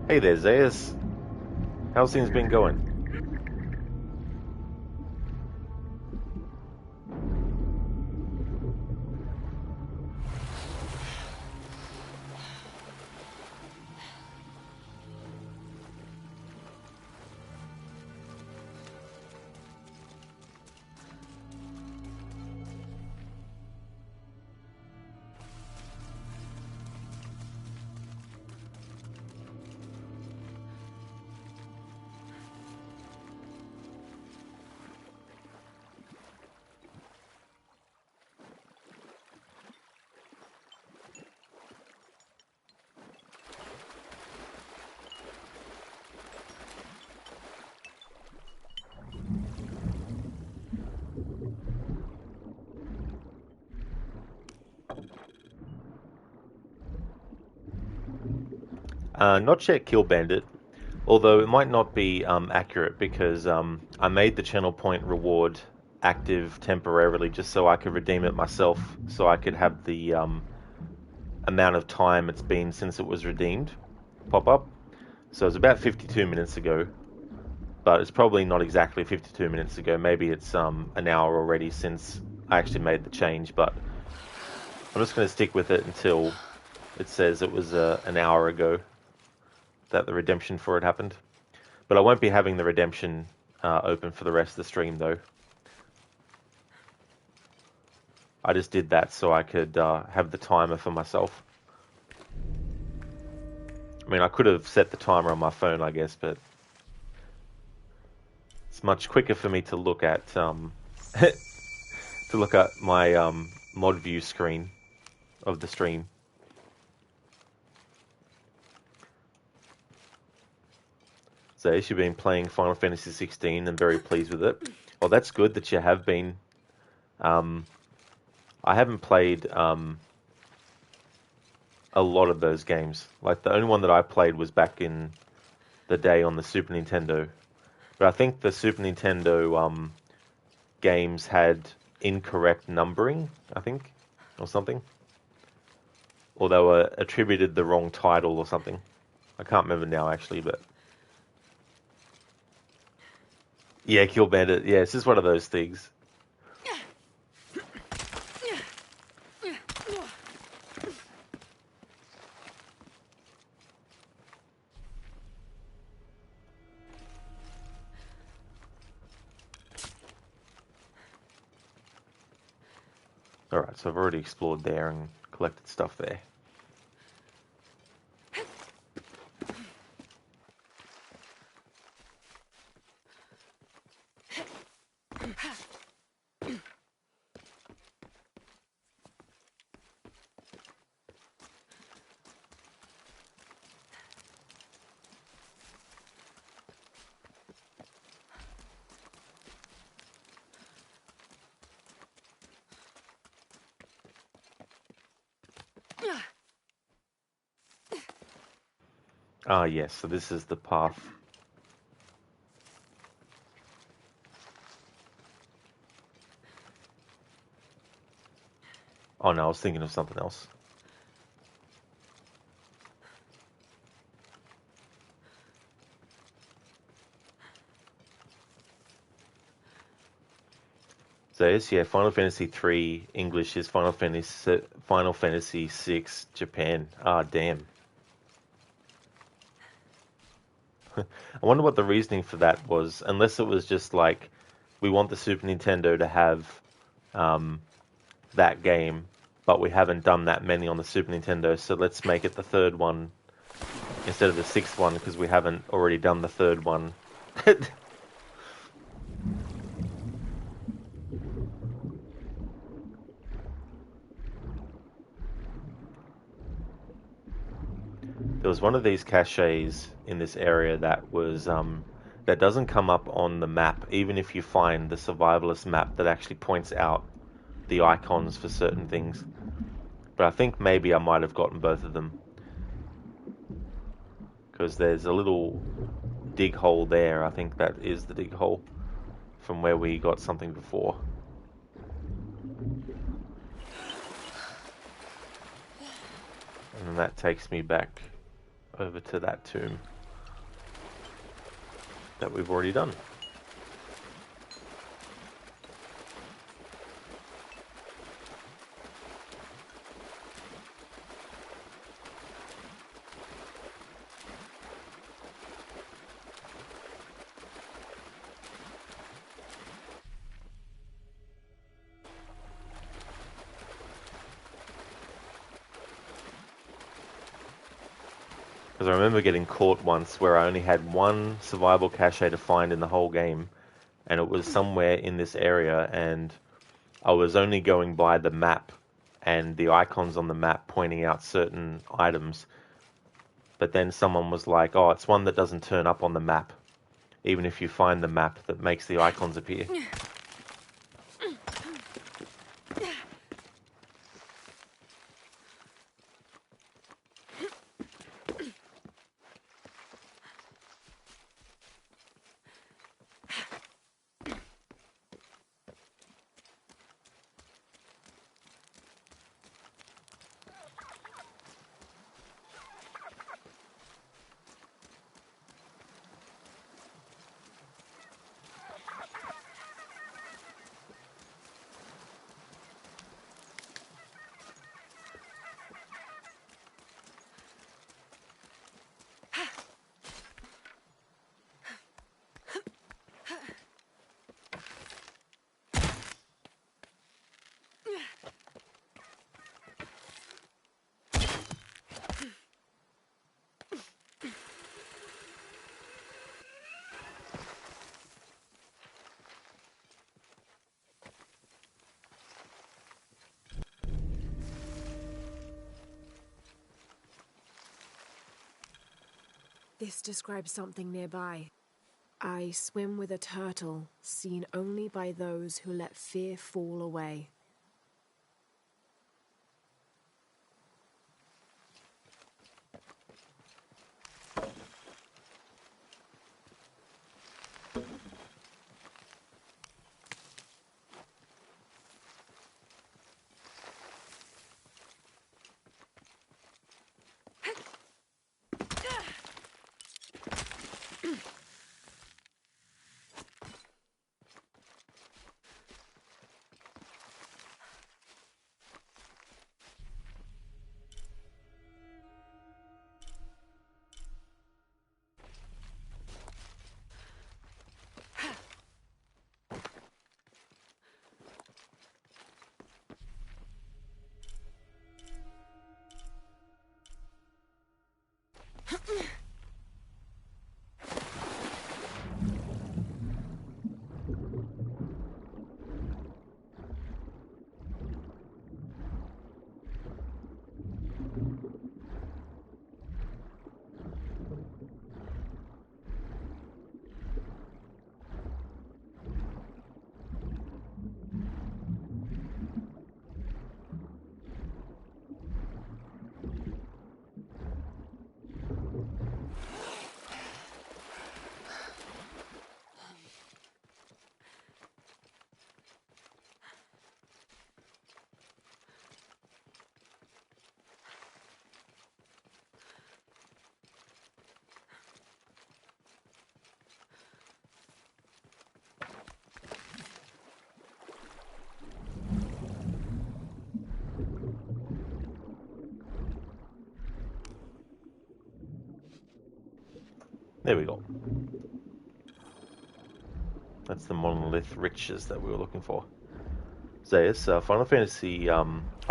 Hey there, Zayas. How's things been going? Not yet Kill Bandit, although it might not be accurate because I made the channel point reward active temporarily just so I could redeem it myself, so I could have the amount of time it's been since it was redeemed pop up. So it was about 52 minutes ago, but it's probably not exactly 52 minutes ago. Maybe it's an hour already since I actually made the change, but I'm just going to stick with it until it says it was an hour ago that the redemption for it happened. But I won't be having the redemption open for the rest of the stream, though. I just did that so I could have the timer for myself. I mean, I could have set the timer on my phone, I guess, but it's much quicker for me to look at my mod view screen of the stream. So you've been playing Final Fantasy 16 and very pleased with it. Well, that's good that you have been. I haven't played a lot of those games. Like, the only one that I played was back in the day on the Super Nintendo. But I think the Super Nintendo games had incorrect numbering, I think, or something. Or they were attributed the wrong title or something. I can't remember now, actually, but... Yeah, Kill Bandit. Yeah, it's just one of those things. Alright, so I've already explored there and collected stuff there. Ah, yes, so this is the path. Oh no, I was thinking of something else. So yes, yeah, Final Fantasy 3 English is Final Fantasy 6 Japan. Ah, damn. I wonder what the reasoning for that was, unless it was just like, we want the Super Nintendo to have that game, but we haven't done that many on the Super Nintendo, so let's make it the third one instead of the sixth one, because we haven't already done the third one. There was one of these caches in this area that was that doesn't come up on the map, even if you find the survivalist map that actually points out the icons for certain things. But I think maybe I might have gotten both of them, because there's a little dig hole there. I think that is the dig hole from where we got something before. And then that takes me back over to that tomb that we've already done. Because I remember getting caught once where I only had one survival cache to find in the whole game, and it was somewhere in this area, and I was only going by the map and the icons on the map pointing out certain items. But then someone was like, oh, it's one that doesn't turn up on the map, even if you find the map that makes the icons appear. This describes something nearby. I swim with a turtle, seen only by those who let fear fall away. There we go. That's the monolith riches that we were looking for. Zaius, Final Fantasy, are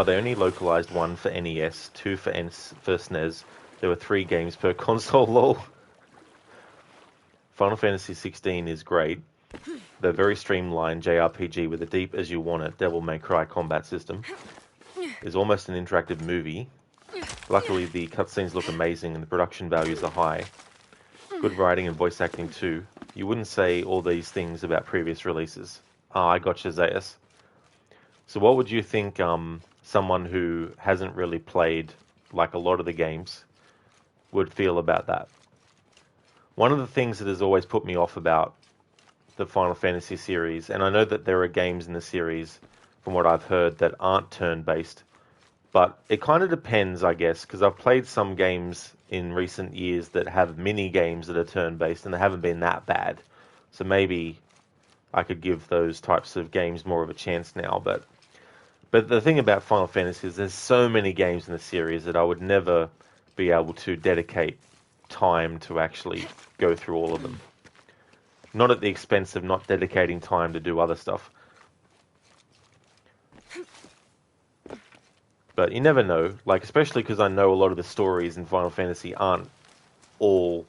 they only localized? One for NES, two for SNES. There were 3 games per console, lol. Final Fantasy 16 is great. The very streamlined JRPG with a deep as you want it Devil May Cry combat system is almost an interactive movie. Luckily, the cutscenes look amazing and the production values are high. Good writing and voice acting too. You wouldn't say all these things about previous releases. Ah, I gotcha, Zaius. So what would you think someone who hasn't really played like a lot of the games would feel about that? One of the things that has always put me off about the Final Fantasy series, and I know that there are games in the series, from what I've heard, that aren't turn-based, but it kind of depends, I guess, because I've played some games in recent years that have mini-games that are turn-based, and they haven't been that bad. So maybe I could give those types of games more of a chance now. But the thing about Final Fantasy is there's so many games in the series that I would never be able to dedicate time to actually go through all of them. Not at the expense of not dedicating time to do other stuff. But you never know, like, especially because I know a lot of the stories in Final Fantasy aren't all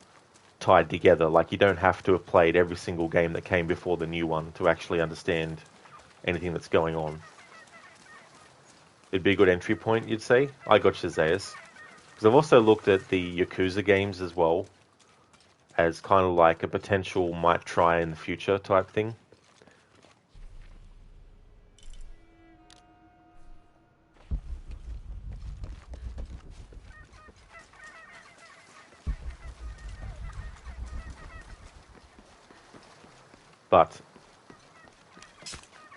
tied together. Like, you don't have to have played every single game that came before the new one to actually understand anything that's going on. It'd be a good entry point, you'd say? I got Zaius. Because I've also looked at the Yakuza games as well, as kind of like a potential might try in the future type thing. But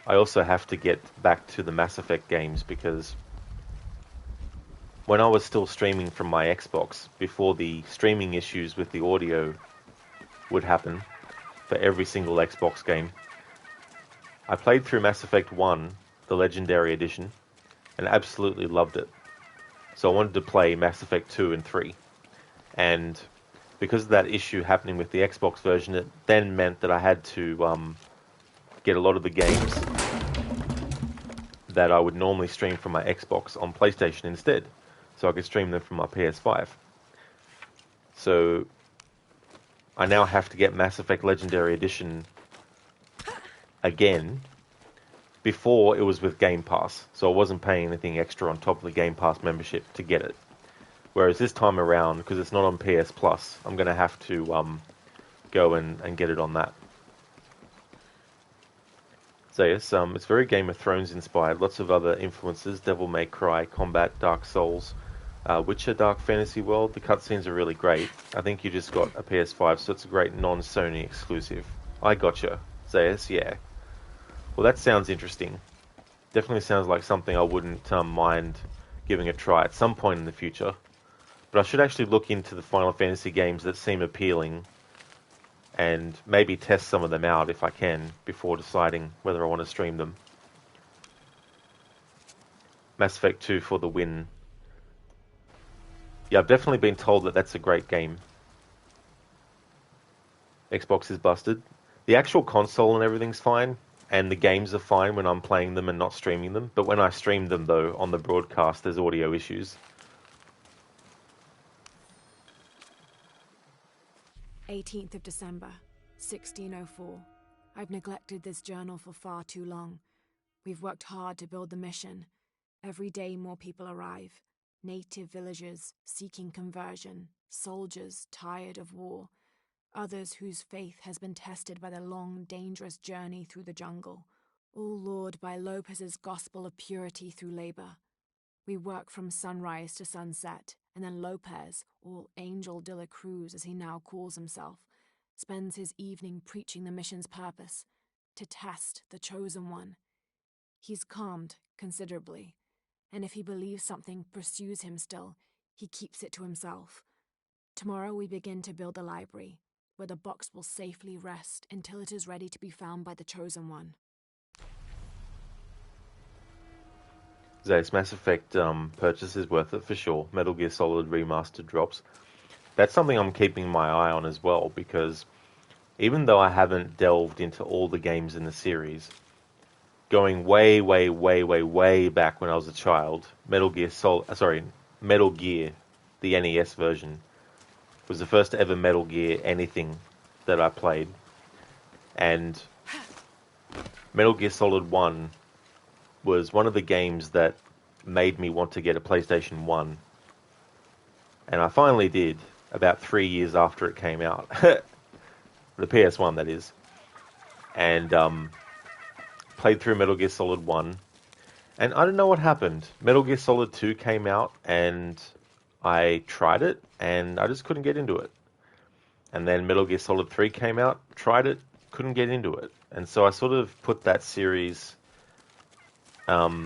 I also have to get back to the Mass Effect games because when I was still streaming from my Xbox, before the streaming issues with the audio would happen for every single Xbox game, I played through Mass Effect 1, the Legendary Edition, and absolutely loved it. So I wanted to play Mass Effect 2 and 3. And because of that issue happening with the Xbox version, it then meant that I had to get a lot of the games that I would normally stream from my Xbox on PlayStation instead, so I could stream them from my PS5. So I now have to get Mass Effect Legendary Edition again. Before, it was with Game Pass, so I wasn't paying anything extra on top of the Game Pass membership to get it. Whereas this time around, because it's not on PS Plus, I'm going to have to go and get it on that. So yes, it's very Game of Thrones inspired. Lots of other influences: Devil May Cry, Combat, Dark Souls, Witcher, Dark Fantasy World. The cutscenes are really great. I think you just got a PS5, so it's a great non-Sony exclusive. I gotcha, Zayas, yeah. Well, that sounds interesting. Definitely sounds like something I wouldn't mind giving a try at some point in the future. But I should actually look into the Final Fantasy games that seem appealing and maybe test some of them out if I can before deciding whether I want to stream them. Mass Effect 2 for the win. Yeah, I've definitely been told that that's a great game. Xbox is busted. The actual console and everything's fine, and the games are fine when I'm playing them and not streaming them. But when I stream them, though, on the broadcast, there's audio issues. 18th of December, 1604. I've neglected this journal for far too long. We've worked hard to build the mission. Every day more people arrive. Native villagers seeking conversion, soldiers tired of war, others whose faith has been tested by the long, dangerous journey through the jungle, all lured by Lopez's gospel of purity through labor. We work from sunrise to sunset, and then Lopez, or Angel de la Cruz as he now calls himself, spends his evening preaching the mission's purpose, to test the chosen one. He's calmed considerably, and if he believes something pursues him still, he keeps it to himself. Tomorrow we begin to build the library, where the box will safely rest until it is ready to be found by the chosen one. Zay's Mass Effect purchase is worth it for sure. Metal Gear Solid Remastered drops. That's something I'm keeping my eye on as well, because even though I haven't delved into all the games in the series, going way, way, way, way, way back when I was a child, Metal Gear, the NES version, was the first ever Metal Gear anything that I played. And Metal Gear Solid 1 was one of the games that made me want to get a PlayStation 1. And I finally did, about 3 years after it came out. The PS1, that is. And played through Metal Gear Solid 1. And I don't know what happened. Metal Gear Solid 2 came out, and I tried it, and I just couldn't get into it. And then Metal Gear Solid 3 came out, tried it, couldn't get into it. And so I sort of put that series out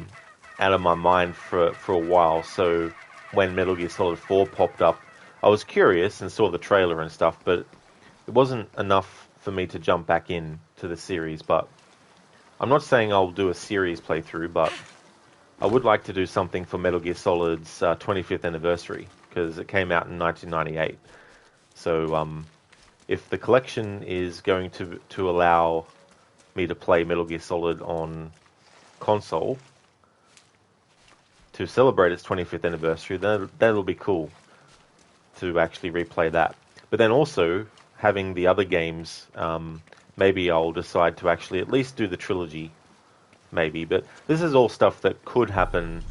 of my mind for a while. So when Metal Gear Solid 4 popped up, I was curious and saw the trailer and stuff, but it wasn't enough for me to jump back in to the series. But I'm not saying I'll do a series playthrough, but I would like to do something for Metal Gear Solid's 25th anniversary, because it came out in 1998. So if the collection is going to allow me to play Metal Gear Solid on console to celebrate its 25th anniversary, that'll be cool to actually replay that. But then also, having the other games, maybe I'll decide to actually at least do the trilogy, maybe. But this is all stuff that could happen.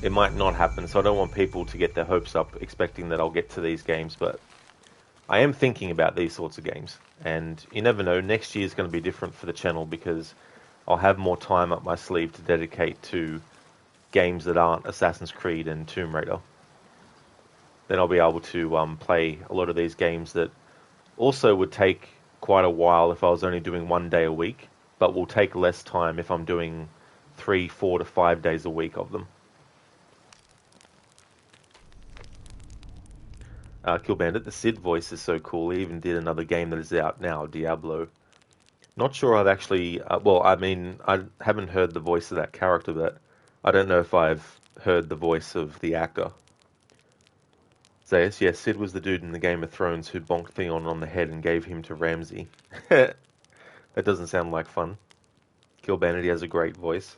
It might not happen, so I don't want people to get their hopes up expecting that I'll get to these games, but I am thinking about these sorts of games. And you never know, next year is going to be different for the channel, because I'll have more time up my sleeve to dedicate to games that aren't Assassin's Creed and Tomb Raider. Then I'll be able to play a lot of these games that also would take quite a while if I was only doing 1 day a week, but will take less time if I'm doing 3, 4 to 5 days a week of them. Kill Bandit, the Sid voice is so cool. He even did another game that is out now, Diablo. Not sure I've actually... I haven't heard the voice of that character, but I don't know if I've heard the voice of the actor. Zayas, yes, Sid was the dude in the Game of Thrones who bonked Theon on the head and gave him to Ramsay. That doesn't sound like fun. Kill Bandit, he has a great voice.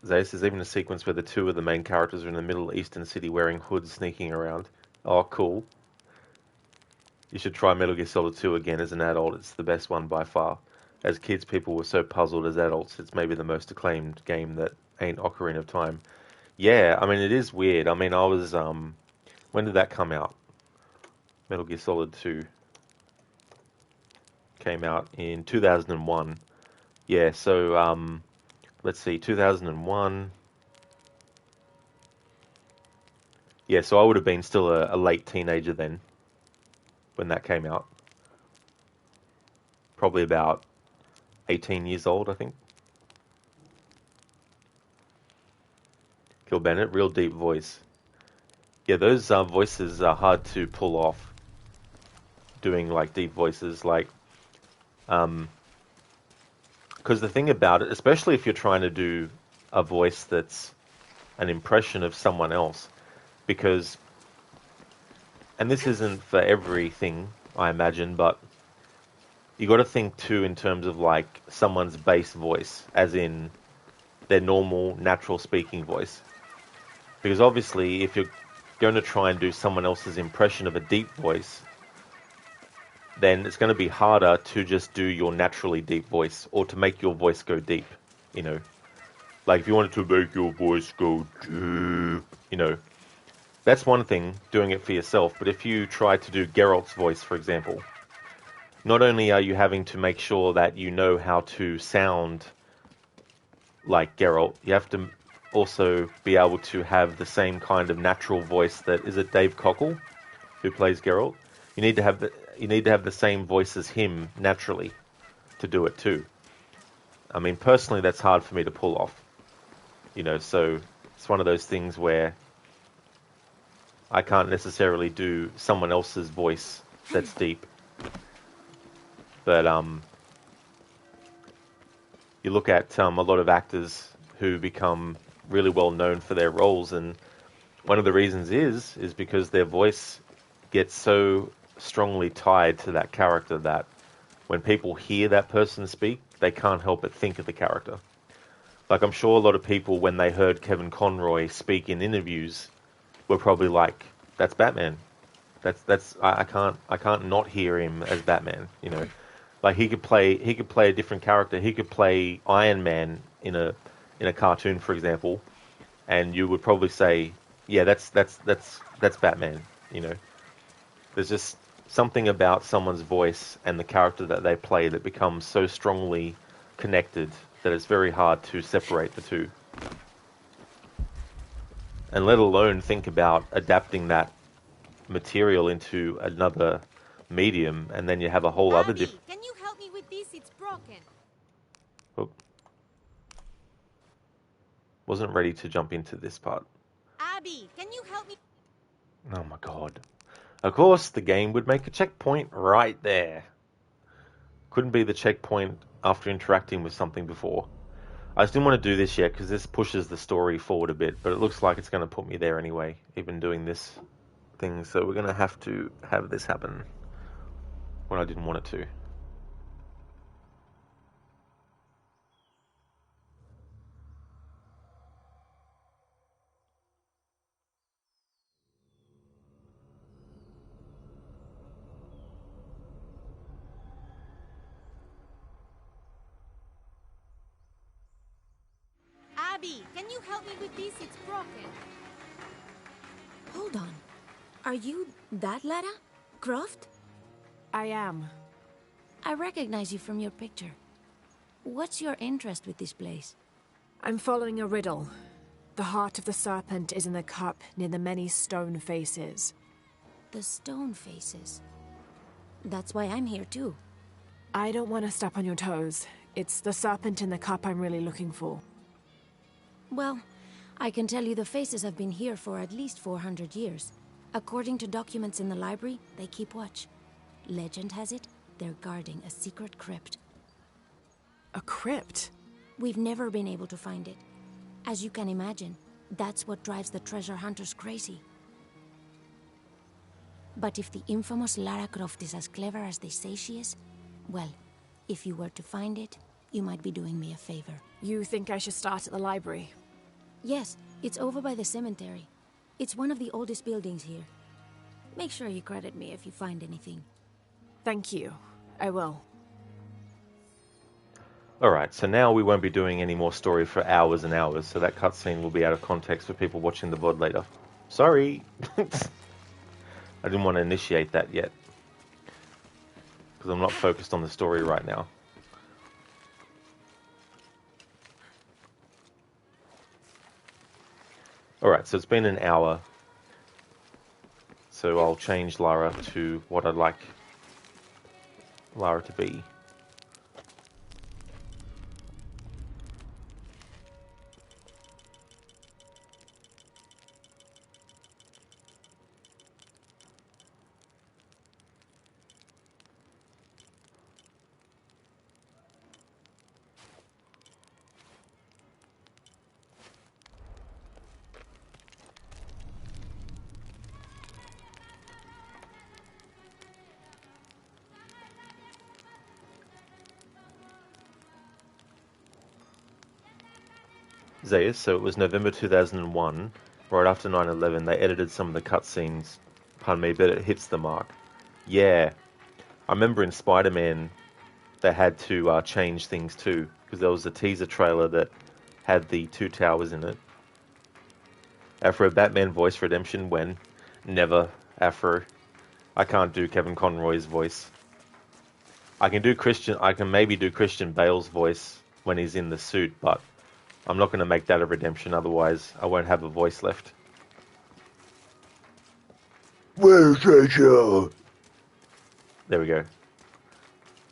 Zayas, there's even a sequence where the two of the main characters are in the Middle Eastern city wearing hoods sneaking around. Oh, cool. You should try Metal Gear Solid 2 again as an adult. It's the best one by far. As kids, people were so puzzled. As adults, it's maybe the most acclaimed game that ain't Ocarina of Time. Yeah, I mean, it is weird. I mean, I was, when did that come out? Metal Gear Solid 2 came out in 2001. Yeah, so, let's see, 2001. Yeah, so I would have been still a late teenager then when that came out. Probably about 18 years old, I think. Kill Bennett, real deep voice. Yeah, those voices are hard to pull off. Doing like deep voices, like, because the thing about it, especially if you're trying to do a voice that's an impression of someone else, because, and this isn't for everything, I imagine, but you got to think too in terms of like someone's bass voice, as in their normal, natural speaking voice. Because obviously, if you're going to try and do someone else's impression of a deep voice, then it's going to be harder to just do your naturally deep voice or to make your voice go deep, you know. Like if you wanted to make your voice go deep, you know, that's one thing, doing it for yourself. But if you try to do Geralt's voice, for example, not only are you having to make sure that you know how to sound like Geralt, you have to also be able to have the same kind of natural voice that, is it Dave Cockle who plays Geralt? You need to have the same voice as him naturally to do it too. I mean, personally, that's hard for me to pull off. You know, so it's one of those things where I can't necessarily do someone else's voice that's deep. But you look at a lot of actors who become really well known for their roles, and one of the reasons is because their voice gets so strongly tied to that character that when people hear that person speak, they can't help but think of the character. Like, I'm sure a lot of people, when they heard Kevin Conroy speak in interviews, were probably like, "That's Batman. I can't not hear him as Batman." You know, like he could play a different character. He could play Iron Man in a cartoon, for example, and you would probably say, "Yeah, that's Batman." You know, there's just something about someone's voice and the character that they play that becomes so strongly connected that it's very hard to separate the two. And let alone think about adapting that material into another medium, and then you have a whole other can you help me with this? It's broken. Oh, wasn't ready to jump into this part. Abby, can you help me? Oh my god. Of course, the game would make a checkpoint right there. Couldn't be the checkpoint after interacting with something before. I just didn't want to do this yet because this pushes the story forward a bit, but it looks like it's going to put me there anyway, even doing this thing. So we're going to have this happen when I didn't want it to. Abby, can you help me with this? It's broken. Hold on. Are you that Lara? Croft? I am. I recognize you from your picture. What's your interest with this place? I'm following a riddle. The heart of the serpent is in the cup near the many stone faces. The stone faces. That's why I'm here too. I don't want to step on your toes. It's the serpent in the cup I'm really looking for. Well, I can tell you the faces have been here for at least 400 years. According to documents in the library, they keep watch. Legend has it, they're guarding a secret crypt. A crypt? We've never been able to find it. As you can imagine, that's what drives the treasure hunters crazy. But if the infamous Lara Croft is as clever as they say she is, well, if you were to find it, you might be doing me a favor. You think I should start at the library? Yes, it's over by the cemetery. It's one of the oldest buildings here. Make sure you credit me if you find anything. Thank you. I will. Alright, so now we won't be doing any more story for hours and hours, so that cutscene will be out of context for people watching the VOD later. Sorry! I didn't want to initiate that yet. Because I'm not focused on the story right now. Alright, so it's been an hour. So I'll change Lara to what I'd like Lara to be. Zayas, so it was November 2001, right after 9/11, they edited some of the cutscenes, pardon me, but it hits the mark. Yeah, I remember in Spider-Man, they had to change things too, because there was a teaser trailer that had the 2 towers in it. Afro Batman voice redemption when? Never, Afro. I can't do Kevin Conroy's voice. I can maybe do Christian Bale's voice when he's in the suit, but I'm not going to make that a redemption, otherwise I won't have a voice left. Where's Rachel? There we go.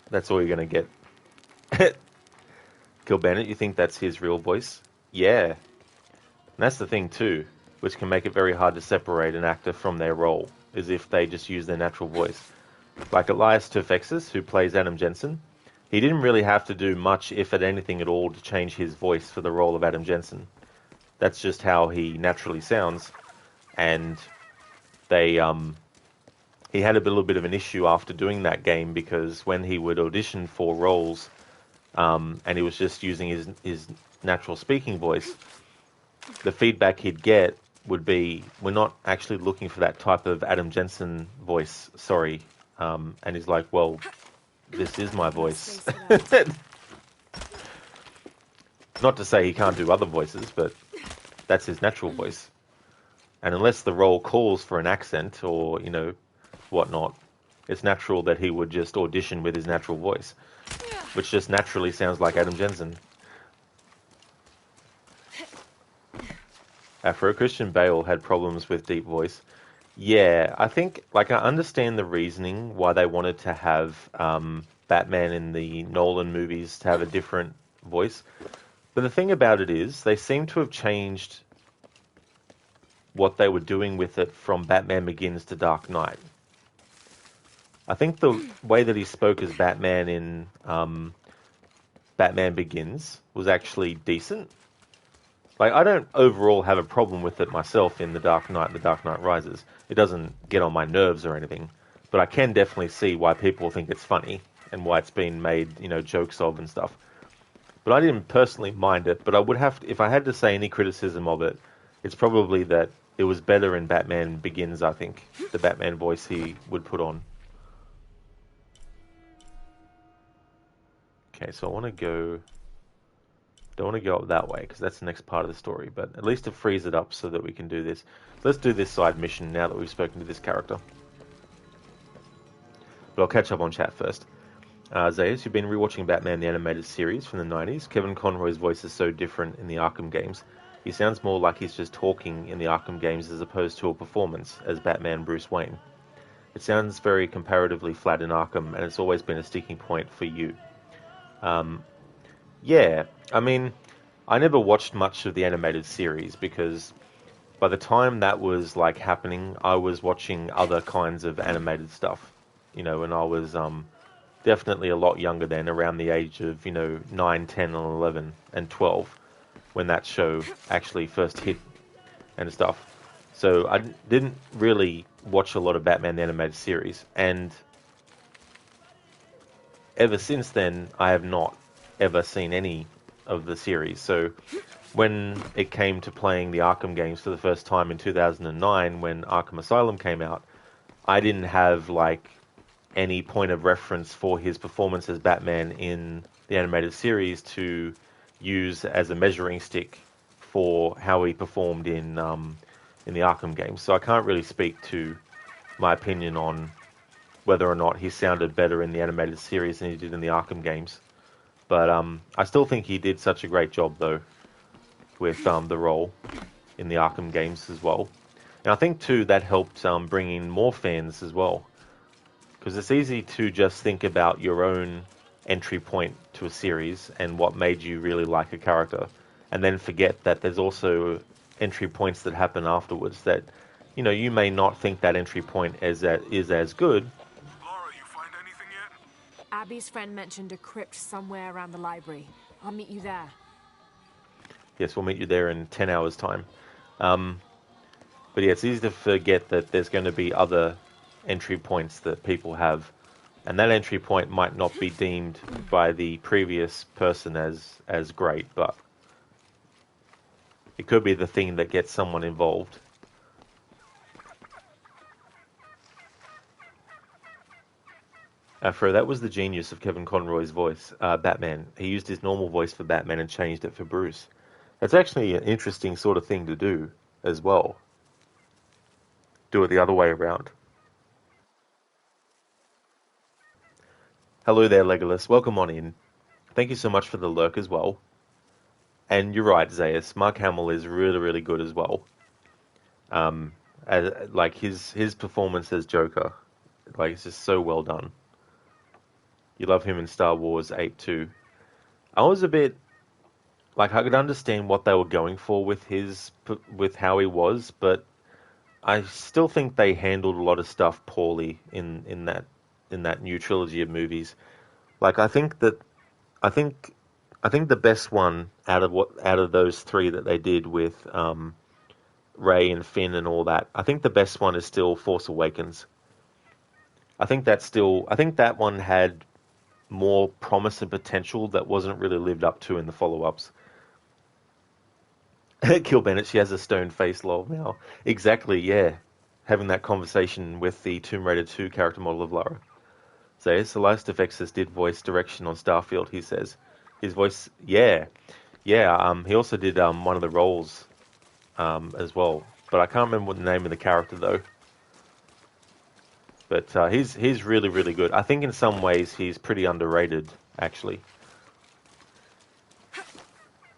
That's all you're going to get. Kill Bandit, you think that's his real voice? Yeah. And that's the thing too, which can make it very hard to separate an actor from their role, is if they just use their natural voice. Like Elias Tufexis, who plays Adam Jensen, he didn't really have to do much, if at anything at all, to change his voice for the role of Adam Jensen. That's just how he naturally sounds. And he had a little bit of an issue after doing that game, because when he would audition for roles, and he was just using his natural speaking voice, the feedback he'd get would be, we're not actually looking for that type of Adam Jensen voice, sorry. And he's like, well, this is my voice. Not to say he can't do other voices, but that's his natural voice. And unless the role calls for an accent or, whatnot, it's natural that he would just audition with his natural voice, which just naturally sounds like Adam Jensen. Afro Christian Bale had problems with deep voice. Yeah, I think, I understand the reasoning why they wanted to have Batman in the Nolan movies to have a different voice. But the thing about it is, they seem to have changed what they were doing with it from Batman Begins to Dark Knight. I think the way that he spoke as Batman in Batman Begins was actually decent. I don't overall have a problem with it myself in The Dark Knight and The Dark Knight Rises. It doesn't get on my nerves or anything. But I can definitely see why people think it's funny and why it's been made, jokes of and stuff. But I didn't personally mind it. But I would have to, if I had to say any criticism of it, it's probably that it was better in Batman Begins, I think. The Batman voice he would put on. Okay, so I want to go... Don't want to go up that way, because that's the next part of the story, but at least to freeze it up so that we can do this. So let's do this side mission now that we've spoken to this character. But I'll catch up on chat first. Zayas, you've been rewatching Batman the Animated Series from the 90s. Kevin Conroy's voice is so different in the Arkham games. He sounds more like he's just talking in the Arkham games as opposed to a performance as Batman Bruce Wayne. It sounds very comparatively flat in Arkham, and it's always been a sticking point for you. Yeah, I mean, I never watched much of the animated series because by the time that was happening, I was watching other kinds of animated stuff, and I was definitely a lot younger then, around the age of 9, 10, and 11 and 12 when that show actually first hit and stuff. So I didn't really watch a lot of Batman the Animated Series, and ever since then I have not ever seen any of the series. So when it came to playing the Arkham games for the first time in 2009, when Arkham Asylum came out, I didn't have any point of reference for his performance as Batman in the animated series to use as a measuring stick for how he performed in the Arkham games. So I can't really speak to my opinion on whether or not he sounded better in the animated series than he did in the Arkham games. But I still think he did such a great job, though, with the role in the Arkham games as well. And I think, too, that helped bring in more fans as well. Because it's easy to just think about your own entry point to a series and what made you really like a character, and then forget that there's also entry points that happen afterwards that, you know, you may not think that entry point is as good. Laura, you find anything yet? Abby's friend mentioned a crypt somewhere around the library. I'll meet you there. Yes, we'll meet you there in 10 hours' time. But yeah, it's easy to forget that there's going to be other entry points that people have. And that entry point might not be deemed by the previous person as great, but it could be the thing that gets someone involved. Afro, that was the genius of Kevin Conroy's voice, Batman. He used his normal voice for Batman and changed it for Bruce. That's actually an interesting sort of thing to do as well. Do it the other way around. Hello there, Legolas. Welcome on in. Thank you so much for the lurk as well. And you're right, Zaius. Mark Hamill is really, really good as well. Like his performance as Joker, like it's just so well done. You love him in Star Wars 8 too. I was a bit like I could understand what they were going for with how he was, but I still think they handled a lot of stuff poorly in that new trilogy of movies. Like I think the best one out of those three that they did with Rey and Finn and all that, I think the best one is still Force Awakens. I think that one had more promise and potential that wasn't really lived up to in the follow-ups. Kill Bennett, she has a stone face, lol, now. Exactly, yeah. Having that conversation with the Tomb Raider 2 character model of Lara. So, Celeste FXs did voice direction on Starfield, he says. His voice, yeah. Yeah, he also did one of the roles as well. But I can't remember what the name of the character, though. But he's really, really good. I think in some ways he's pretty underrated, actually.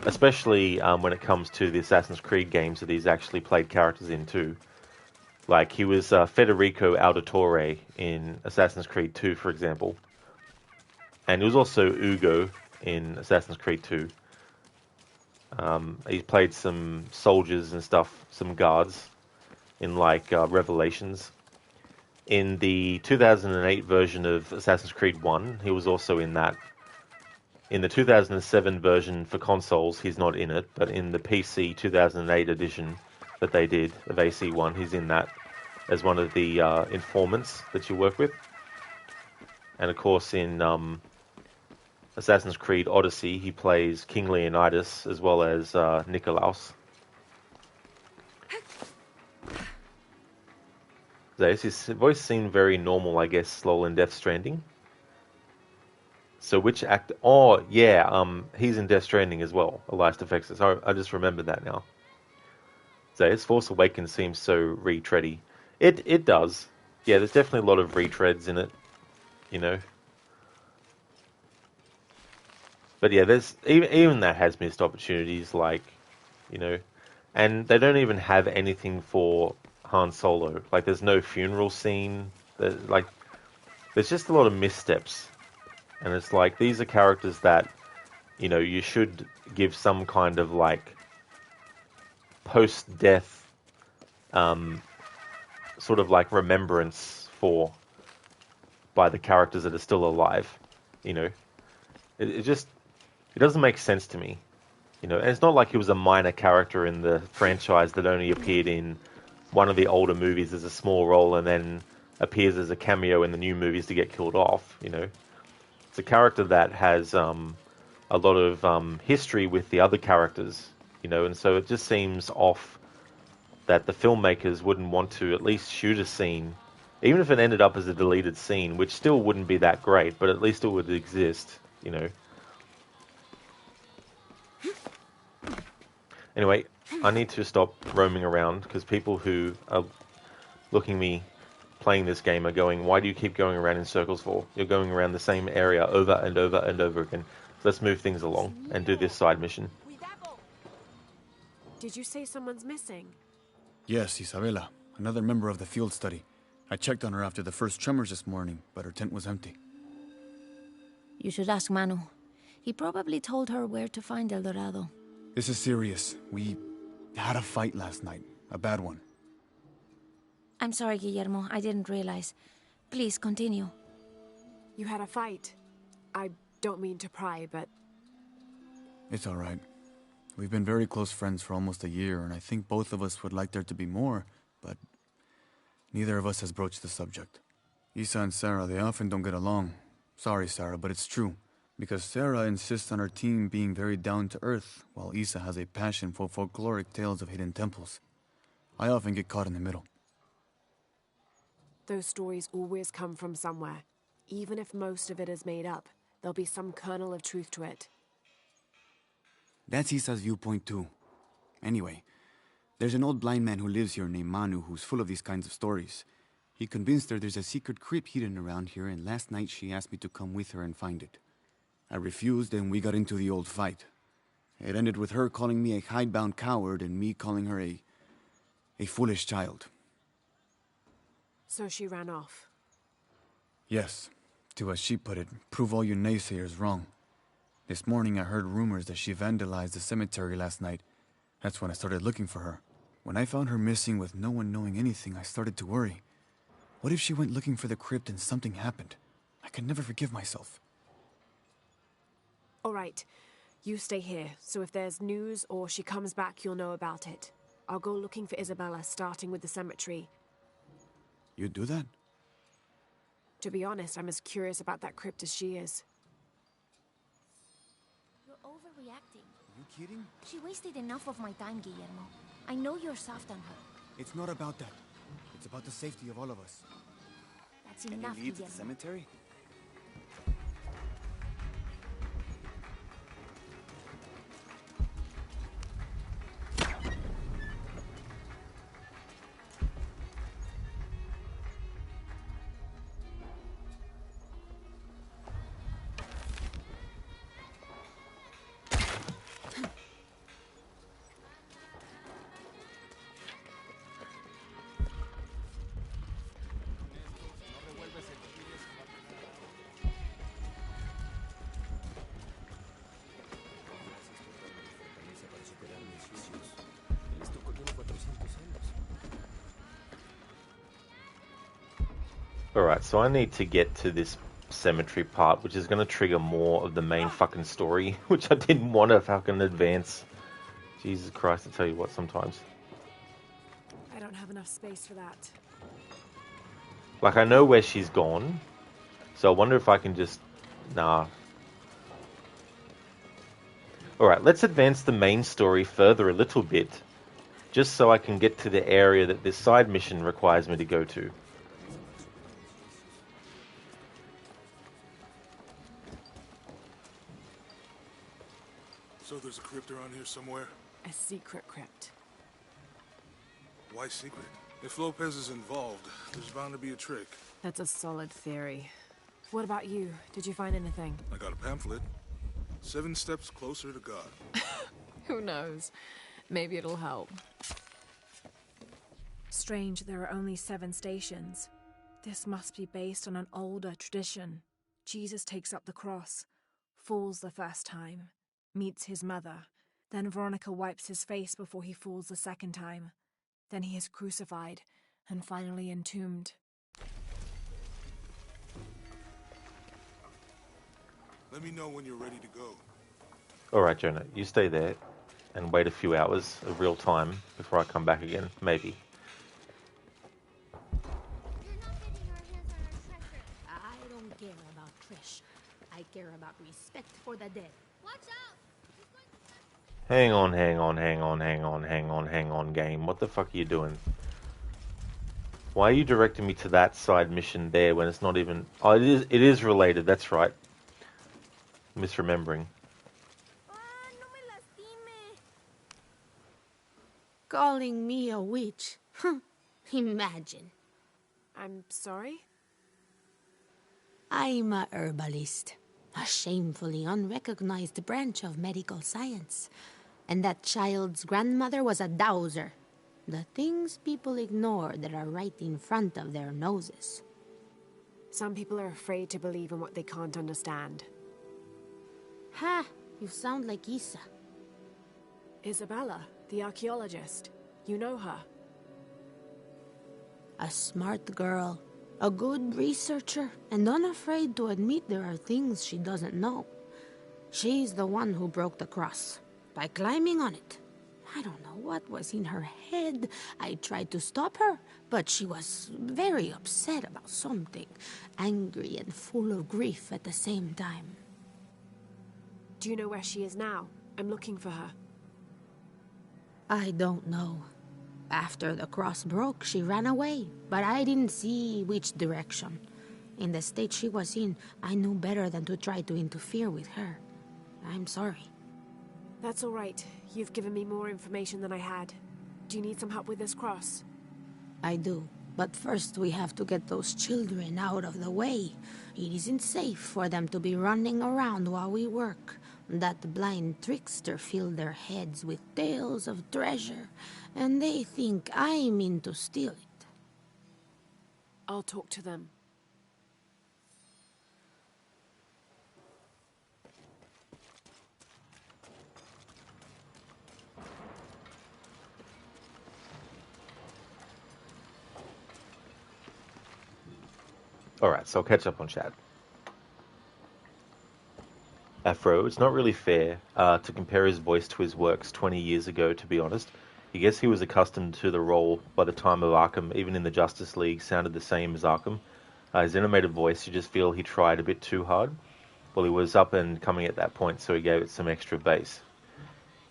Especially when it comes to the Assassin's Creed games that he's actually played characters in too. Like he was Federico Auditore in Assassin's Creed 2, for example. And he was also Ugo in Assassin's Creed 2. He played some soldiers and stuff, some guards in like Revelations. In the 2008 version of Assassin's Creed 1, he was also in that. In the 2007 version for consoles, he's not in it, but in the PC 2008 edition that they did of AC1, he's in that as one of the informants that you work with. And of course in Assassin's Creed Odyssey, he plays King Leonidas as well as Nikolaos. His voice seemed very normal, I guess, lol in Death Stranding. So which actor? Oh, yeah, he's in Death Stranding as well, Elias Defexis. I just remembered that now. So his Force Awakens seems so retready. It does. Yeah, there's definitely a lot of retreads in it, you know. But yeah, there's even that has missed opportunities, like, you know, and they don't even have anything for Han Solo. Like, there's no funeral scene. There's just a lot of missteps. And it's like, these are characters that, you know, you should give some kind of, like, post-death, sort of, like, remembrance for, by the characters that are still alive, you know. It doesn't make sense to me, you know. And it's not like he was a minor character in the franchise that only appeared in one of the older movies as a small role and then appears as a cameo in the new movies to get killed off, you know. It's a character that has a lot of history with the other characters, you know, and so it just seems off that the filmmakers wouldn't want to at least shoot a scene Even if it ended up as a deleted scene, which still wouldn't be that great, but at least it would exist, you know. Anyway, I need to stop roaming around, because people who are looking me playing this game are going, why do you keep going around in circles for? You're going around the same area over and over and over again. So let's move things along and do this side mission. Did you say someone's missing? Yes, Isabela, another member of the field study. I checked on her after the first tremors this morning, but her tent was empty. You should ask Manu. He probably told her where to find El Dorado. This is serious. We had a fight last night. A bad one. I'm sorry, Guillermo. I didn't realize. Please, continue. You had a fight. I don't mean to pry, but... It's all right. We've been very close friends for almost a year, and I think both of us would like there to be more, but neither of us has broached the subject. Isa and Sarah, they often don't get along. Sorry, Sarah, but it's true. Because Sarah insists on her team being very down-to-earth, while Isa has a passion for folkloric tales of hidden temples. I often get caught in the middle. Those stories always come from somewhere. Even if most of it is made up, there'll be some kernel of truth to it. That's Isa's viewpoint too. Anyway, there's an old blind man who lives here named Manu who's full of these kinds of stories. He convinced her there's a secret crypt hidden around here, and last night she asked me to come with her and find it. I refused, and we got into the old fight. It ended with her calling me a hidebound coward and me calling her a foolish child. So she ran off? Yes. To, as she put it, prove all you naysayers wrong. This morning I heard rumors that she vandalized the cemetery last night. That's when I started looking for her. When I found her missing with no one knowing anything, I started to worry. What if she went looking for the crypt and something happened? I could never forgive myself. All right. You stay here, so if there's news or she comes back, you'll know about it. I'll go looking for Isabella, starting with the cemetery. You'd do that? To be honest, I'm as curious about that crypt as she is. You're overreacting. Are you kidding? She wasted enough of my time, Guillermo. I know you're soft on her. It's not about that. It's about the safety of all of us. That's enough, Any leads at Guillermo. the cemetery? Alright, so I need to get to this cemetery part, which is going to trigger more of the main fucking story, which I didn't want to fucking advance. Jesus Christ, I tell you what, sometimes. I don't have enough space for that. Like, I know where she's gone, so I wonder if I can just... Nah. Alright, let's advance the main story further a little bit, just so I can get to the area that this side mission requires me to go to. So there's a crypt around here somewhere? A secret crypt. Why secret? If Lopez is involved, there's bound to be a trick. That's a solid theory. What about you? Did you find anything? I got a pamphlet. 7 steps closer to God. Who knows? Maybe it'll help. Strange, there are only 7 stations. This must be based on an older tradition. Jesus takes up the cross, falls the first time, meets his mother. Then Veronica wipes his face before he falls the second time. Then he is crucified, and finally entombed. Let me know when you're ready to go. Alright, Jonah, you stay there and wait a few hours of real time before I come back again. Maybe. I don't care about Trish. I care about respect for the dead. Watch out! Hang on, game. What the fuck are you doing? Why are you directing me to that side mission there when it's not even... Oh, it is related, that's right. Misremembering. Calling me a witch. Imagine. I'm sorry? I'm a herbalist. A shamefully unrecognized branch of medical science. And that child's grandmother was a dowser. The things people ignore that are right in front of their noses. Some people are afraid to believe in what they can't understand. Ha! You sound like Isa. Isabella, the archaeologist. You know her. A smart girl. A good researcher. And unafraid to admit there are things she doesn't know. She's the one who broke the cross. By climbing on it. I don't know what was in her head. I tried to stop her, but she was very upset about something. Angry and full of grief at the same time. Do you know where she is now? I'm looking for her. I don't know. After the cross broke, she ran away, but I didn't see which direction. In the state she was in, I knew better than to try to interfere with her. I'm sorry. That's all right. You've given me more information than I had. Do you need some help with this cross? I do. But first we have to get those children out of the way. It isn't safe for them to be running around while we work. That blind trickster filled their heads with tales of treasure, and they think I mean to steal it. I'll talk to them. Alright, so I'll catch up on chat. Afro, it's not really fair to compare his voice to his works 20 years ago, to be honest. I guess he was accustomed to the role by the time of Arkham. Even in the Justice League, sounded the same as Arkham. His animated voice, you just feel he tried a bit too hard. Well, he was up and coming at that point, so he gave it some extra bass.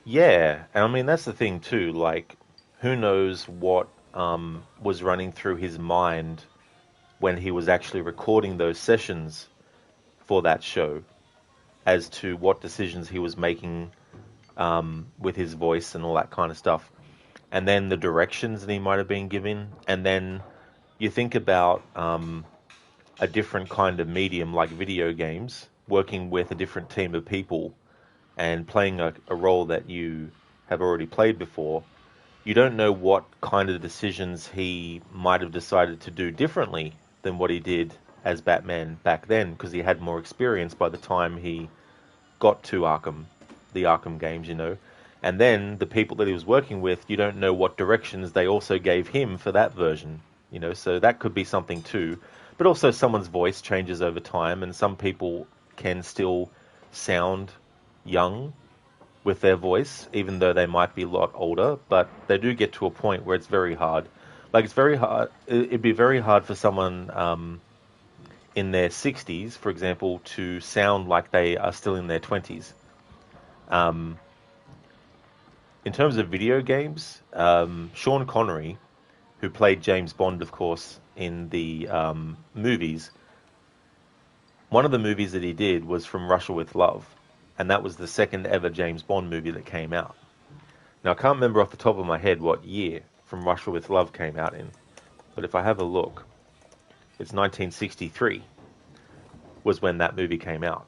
Yeah, and I mean, that's the thing too, like, who knows what was running through his mind when he was actually recording those sessions for that show, as to what decisions he was making with his voice and all that kind of stuff. And then the directions that he might have been given. And then you think about a different kind of medium like video games, working with a different team of people and playing a role that you have already played before. You don't know what kind of decisions he might have decided to do differently than what he did as Batman back then, because he had more experience by the time he got to Arkham, the Arkham games, you know. And then the people that he was working with, you don't know what directions they also gave him for that version, you know, so that could be something too. But also someone's voice changes over time, and some people can still sound young with their voice, even though they might be a lot older, but they do get to a point where it's very hard. Like, it's very hard, it'd be very hard for someone in their 60s, for example, to sound like they are still in their 20s. In terms of video games, Sean Connery, who played James Bond, of course, in the movies, one of the movies that he did was From Russia with Love, and that was the second ever James Bond movie that came out. Now, I can't remember off the top of my head what year From Russia with Love came out in, but if I have a look, it's 1963 was when that movie came out.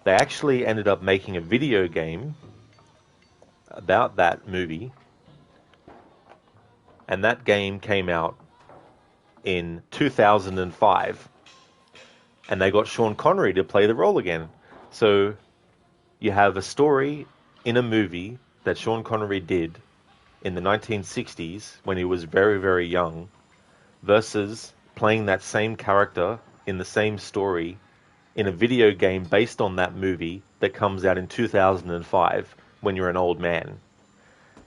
They actually ended up making a video game about that movie, and that game came out in 2005, and they got Sean Connery to play the role again. So you have a story in a movie that Sean Connery did in the 1960s when he was very, very young, versus playing that same character in the same story in a video game based on that movie that comes out in 2005 when you're an old man.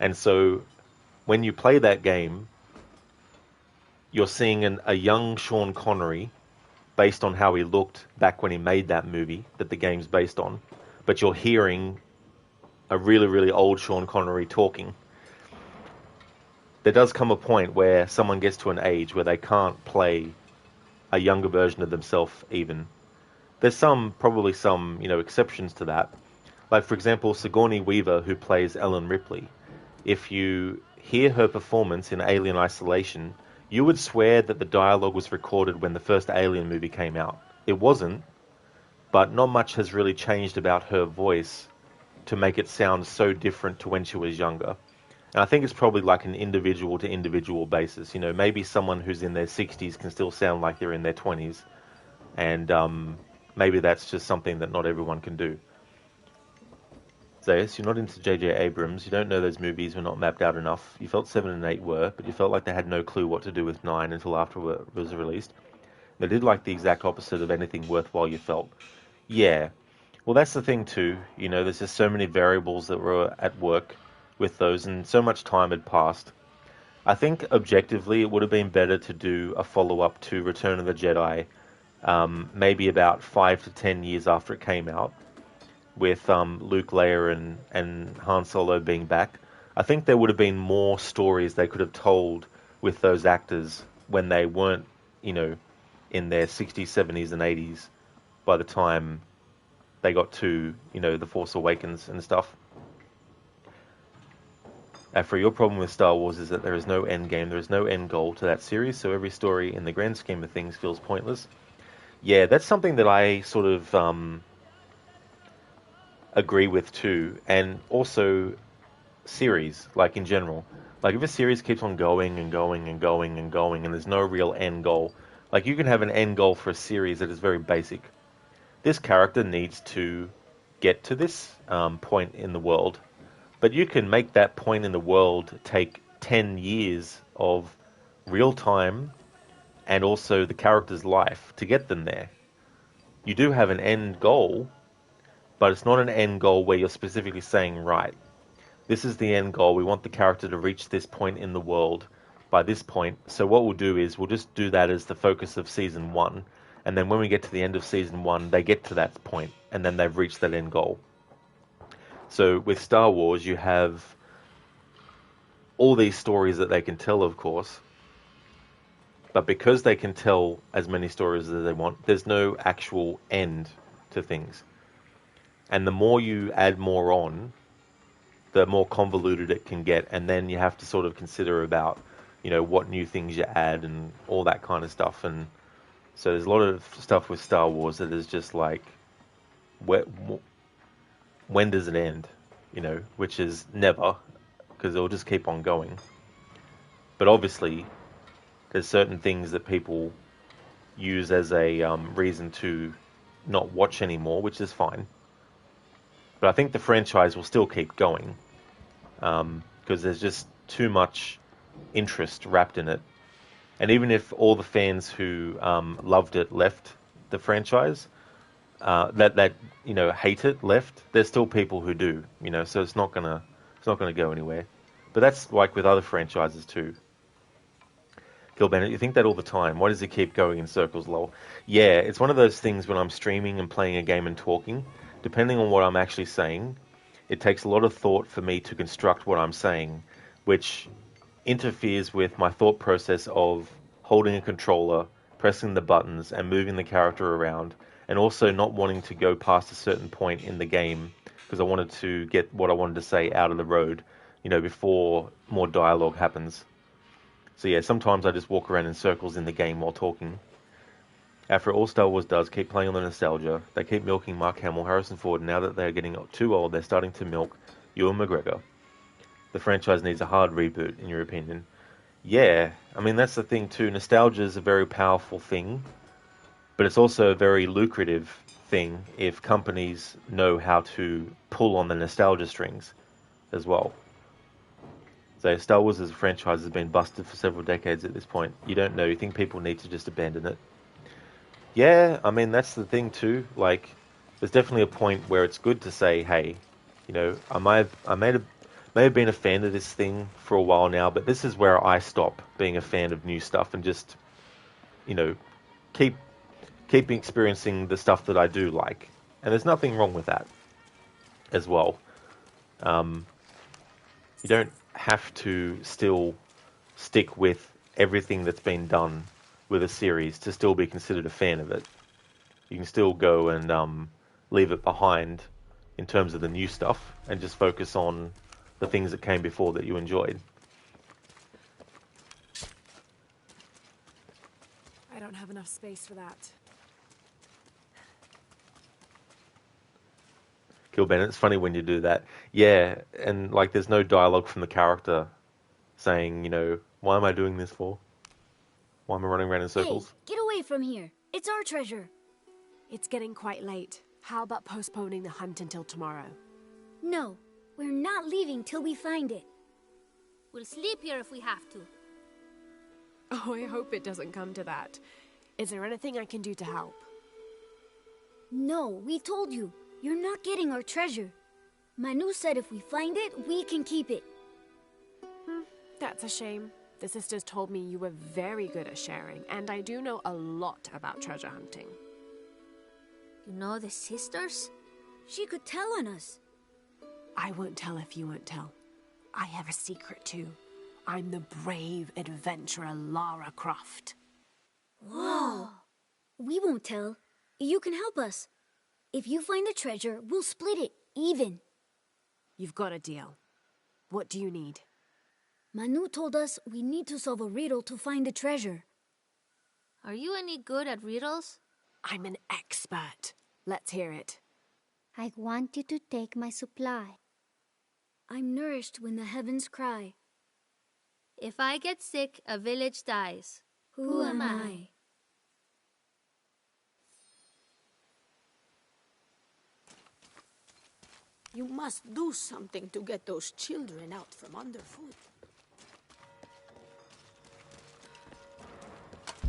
And so when you play that game, you're seeing a young Sean Connery based on how he looked back when he made that movie that the game's based on, but you're hearing a really, really old Sean Connery talking. there does come a point where someone gets to an age where they can't play a younger version of themselves even. There's probably some, exceptions to that. Like, for example, Sigourney Weaver, who plays Ellen Ripley. If you hear her performance in Alien Isolation, you would swear that the dialogue was recorded when the first Alien movie came out. It wasn't, but not much has really changed about her voice to make it sound so different to when she was younger. And I think it's probably like an individual to individual basis. Maybe someone who's in their 60s can still sound like they're in their 20s. And maybe that's just something that not everyone can do. Zayas, you're not into J.J. Abrams. You don't know those movies were not mapped out enough. You felt 7 and 8 were, but you felt like they had no clue what to do with 9 until after it was released. They did like the exact opposite of anything worthwhile you felt. Yeah. Well, that's the thing too. There's just so many variables that were at work with those, and so much time had passed. I think objectively it would have been better to do a follow-up to Return of the Jedi, maybe about 5 to 10 years after it came out, with Luke, Leia, and Han Solo being back. I think there would have been more stories they could have told with those actors when they weren't, in their 60s, 70s, and 80s by the time they got to, The Force Awakens and stuff. Afra, your problem with Star Wars is that there is no end game, there is no end goal to that series, so every story in the grand scheme of things feels pointless. Yeah, that's something that I sort of agree with too, and also series, like in general. Like if a series keeps on going and going and going and going and there's no real end goal, like you can have an end goal for a series that is very basic. This character needs to get to this point in the world, but you can make that point in the world take 10 years of real time and also the character's life to get them there. You do have an end goal, but it's not an end goal where you're specifically saying, right, this is the end goal. We want the character to reach this point in the world by this point. So what we'll do is we'll just do that as the focus of Season 1. And then when we get to the end of Season 1, they get to that point, and then they've reached that end goal. So with Star Wars, you have all these stories that they can tell, of course. But because they can tell as many stories as they want, there's no actual end to things. And the more you add more on, the more convoluted it can get. And then you have to sort of consider about, what new things you add and all that kind of stuff. And so there's a lot of stuff with Star Wars that is just like, when does it end? Which is never, because it'll just keep on going. But obviously, there's certain things that people use as a reason to not watch anymore, which is fine. But I think the franchise will still keep going, because there's just too much interest wrapped in it. And even if all the fans who loved it left the franchise, that hate it left, there's still people who do, so it's not gonna go anywhere. But that's like with other franchises too. Gil Bennett, you think that all the time. Why does it keep going in circles, lol? Yeah, it's one of those things when I'm streaming and playing a game and talking, depending on what I'm actually saying, it takes a lot of thought for me to construct what I'm saying, which interferes with my thought process of holding a controller, pressing the buttons, and moving the character around, and also not wanting to go past a certain point in the game, because I wanted to get what I wanted to say out of the road, before more dialogue happens. So yeah, sometimes I just walk around in circles in the game while talking. After all Star Wars does, keep playing on the nostalgia. They keep milking Mark Hamill, Harrison Ford, and now that they're getting too old, they're starting to milk Ewan McGregor. The franchise needs a hard reboot, in your opinion. Yeah, I mean, that's the thing too. Nostalgia is a very powerful thing, but it's also a very lucrative thing if companies know how to pull on the nostalgia strings as well. So Star Wars as a franchise has been busted for several decades at this point. You don't know. You think people need to just abandon it. Yeah, I mean, that's the thing too. Like, there's definitely a point where it's good to say, hey, I may have been a fan of this thing for a while now, but this is where I stop being a fan of new stuff and just, keep experiencing the stuff that I do like. And there's nothing wrong with that as well. You don't have to still stick with everything that's been done with a series to still be considered a fan of it. You can still go and leave it behind in terms of the new stuff and just focus on the things that came before that you enjoyed. I don't have enough space for that. Kill Bennett, it's funny when you do that. Yeah, and like there's no dialogue from the character saying, you know, why am I doing this for? Why am I running around in circles? Hey, get away from here. It's our treasure. It's getting quite late. How about postponing the hunt until tomorrow? No, we're not leaving till we find it. We'll sleep here if we have to. Oh, I hope it doesn't come to that. Is there anything I can do to help? No, we told you. You're not getting our treasure. Manu said if we find it, we can keep it. That's a shame. The sisters told me you were very good at sharing, and I do know a lot about treasure hunting. You know the sisters? She could tell on us. I won't tell if you won't tell. I have a secret too. I'm the brave adventurer Lara Croft. Whoa! We won't tell. You can help us. If you find the treasure, we'll split it, even. You've got a deal. What do you need? Manu told us we need to solve a riddle to find the treasure. Are you any good at riddles? I'm an expert. Let's hear it. I want you to take my supply. I'm nourished when the heavens cry. If I get sick, a village dies. Who am I? You must do something to get those children out from underfoot.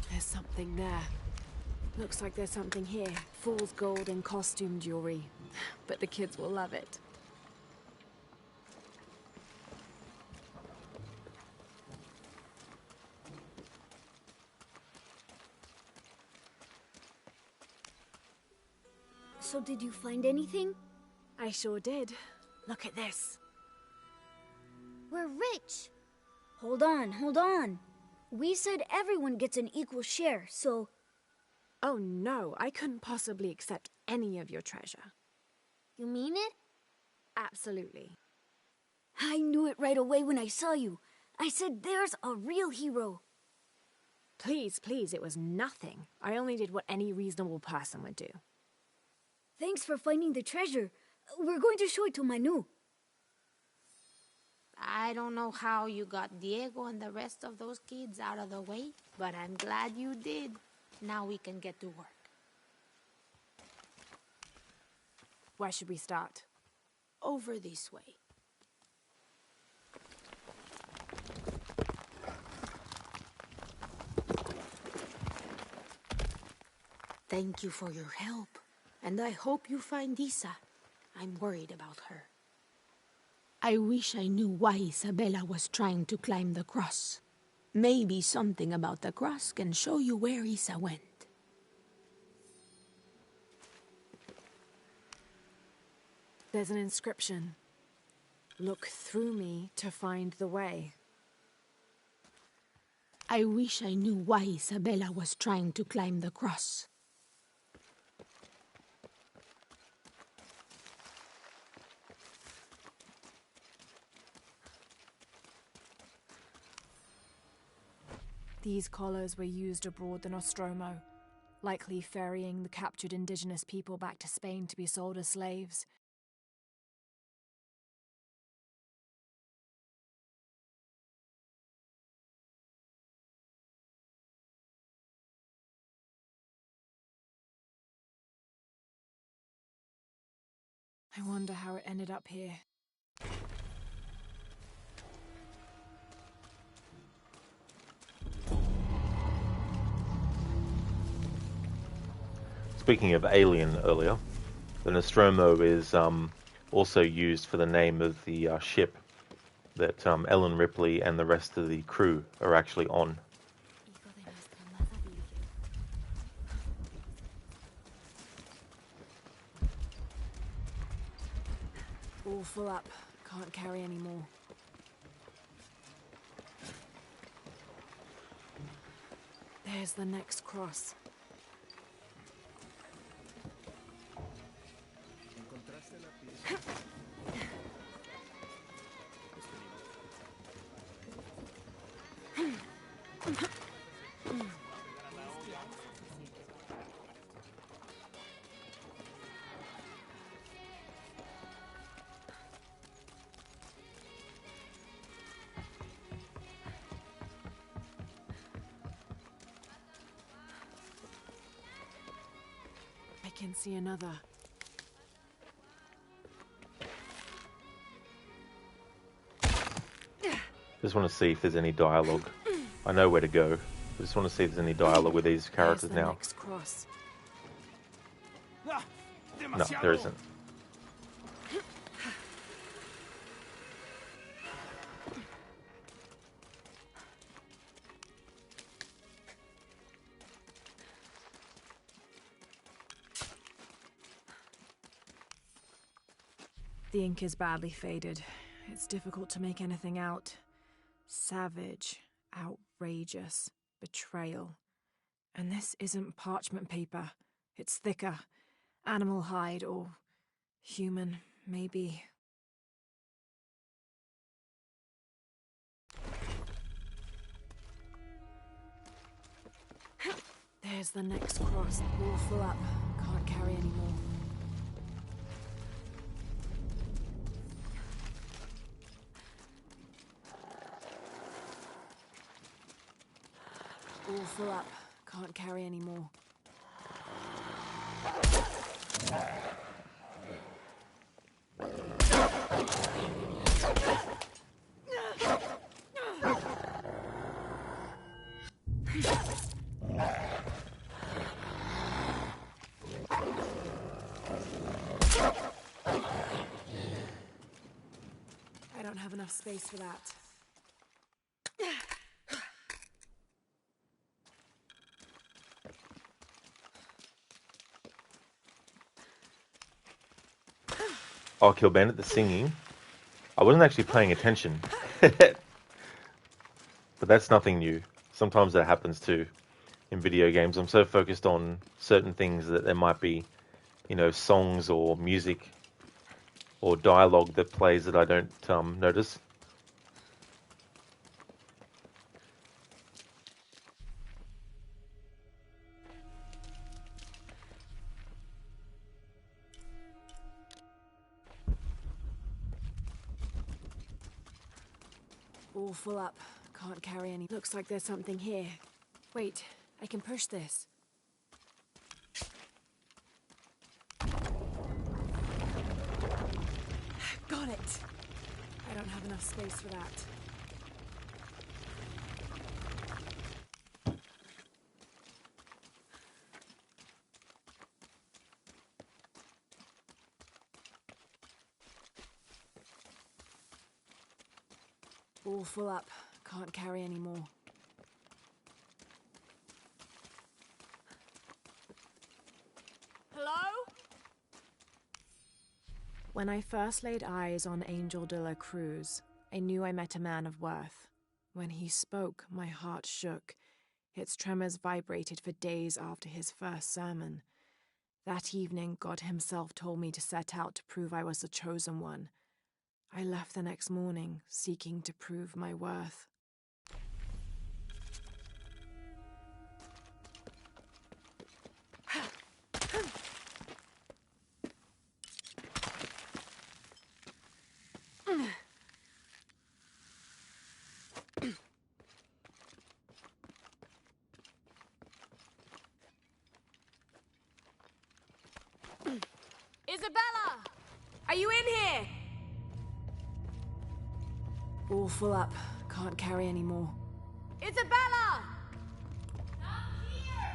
There's something there. Looks like there's something here. Fool's gold and costume jewelry. But the kids will love it. So did you find anything? I sure did. Look at this. We're rich. Hold on, hold on. We said everyone gets an equal share, so... Oh no, I couldn't possibly accept any of your treasure. You mean it? Absolutely. I knew it right away when I saw you. I said there's a real hero. Please, please, it was nothing. I only did what any reasonable person would do. Thanks for finding the treasure. We're going to show it to Manu. I don't know how you got Diego and the rest of those kids out of the way, but I'm glad you did. Now we can get to work. Where should we start? Over this way. Thank you for your help, and I hope you find Isa. I'm worried about her. I wish I knew why Isabella was trying to climb the cross. Maybe something about the cross can show you where Isa went. There's an inscription. Look through me to find the way. I wish I knew why Isabella was trying to climb the cross. These collars were used abroad the Nostromo, likely ferrying the captured indigenous people back to Spain to be sold as slaves. I wonder how it ended up here. Speaking of Alien earlier, the Nostromo is also used for the name of the ship that Ellen Ripley and the rest of the crew are actually on. All full up. Can't carry any more. There's the next cross. I can see another. Just want to see if there's any dialogue. I know where to go. I just want to see if there's any dialogue with these characters now. Next cross. No, there isn't. The ink is badly faded. It's difficult to make anything out. Savage, outrageous, betrayal. And this isn't parchment paper. It's thicker. Animal hide or human, maybe. There's the next cross. All full up. Can't carry anymore. All full up. Can't carry anymore. I don't have enough space for that. Oh, Kill Bandit, the singing. I wasn't actually paying attention. But that's nothing new. Sometimes that happens too in video games. I'm so focused on certain things that there might be, you know, songs or music or dialogue that plays that I don't notice. All full up. Can't carry any. Looks like there's something here. Wait, I can push this. Got it! I don't have enough space for that. All full up. Can't carry any more. Hello? When I first laid eyes on Angel de la Cruz, I knew I met a man of worth. When he spoke, my heart shook. Its tremors vibrated for days after his first sermon. That evening, God himself told me to set out to prove I was the chosen one. I left the next morning, seeking to prove my worth. Isabella! Are you in here? All full up. Can't carry any more. Isabella! Not here!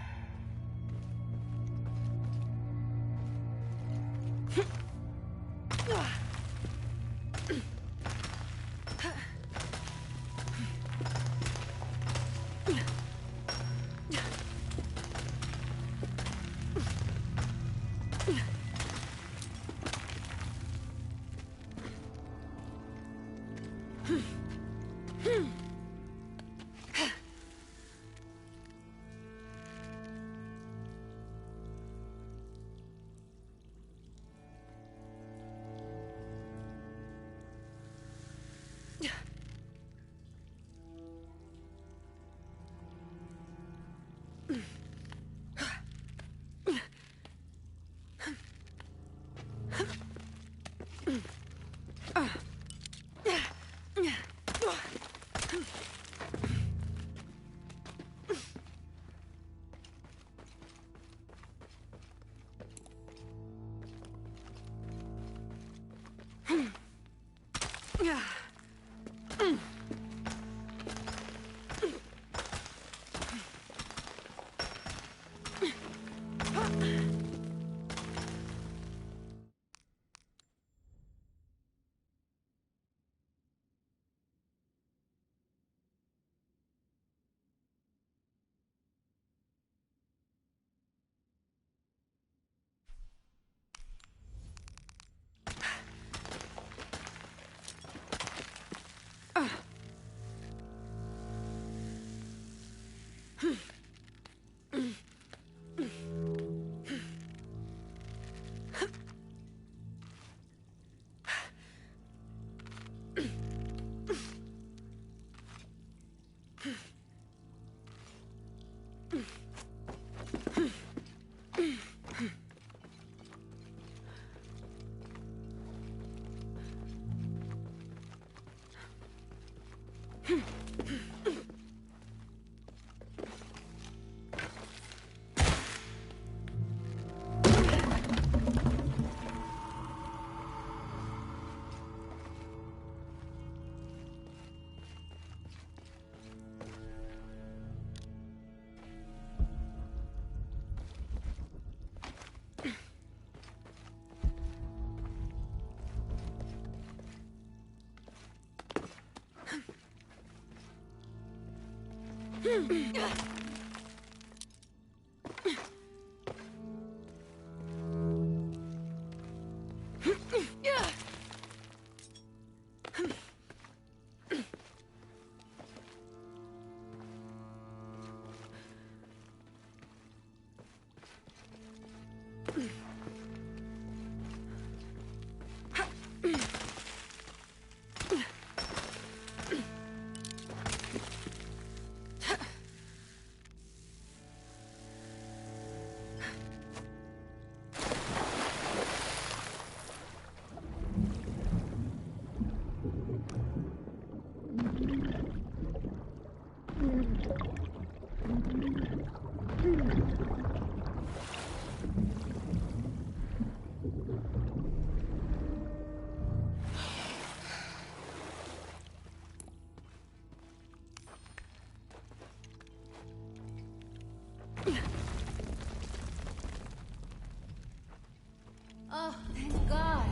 Oh, thank God.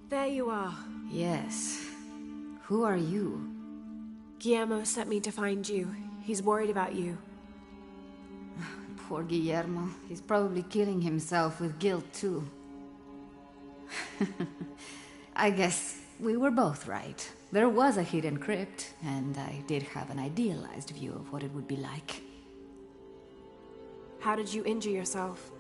There you are. Yes. Who are you? Guillermo sent me to find you. He's worried about you. Poor Guillermo. He's probably killing himself with guilt, too. I guess we were both right. There was a hidden crypt, and I did have an idealized view of what it would be like. How did you injure yourself?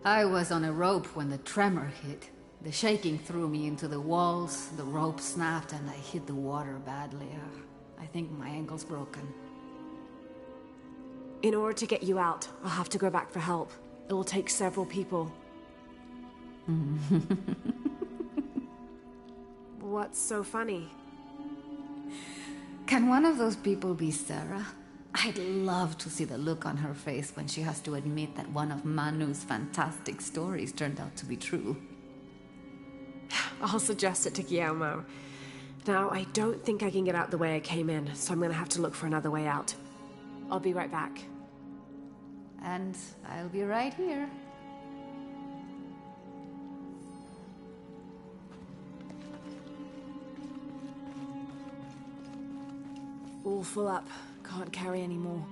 I was on a rope when the tremor hit. The shaking threw me into the walls, the rope snapped, and I hit the water badly. I think my ankle's broken. In order to get you out, I'll have to go back for help. It will take several people. What's so funny? Can one of those people be Sarah? I'd love to see the look on her face when she has to admit that one of Manu's fantastic stories turned out to be true. I'll suggest it to Guillermo. Now, I don't think I can get out the way I came in, so I'm gonna have to look for another way out. I'll be right back. And I'll be right here. All full up. Can't carry any more.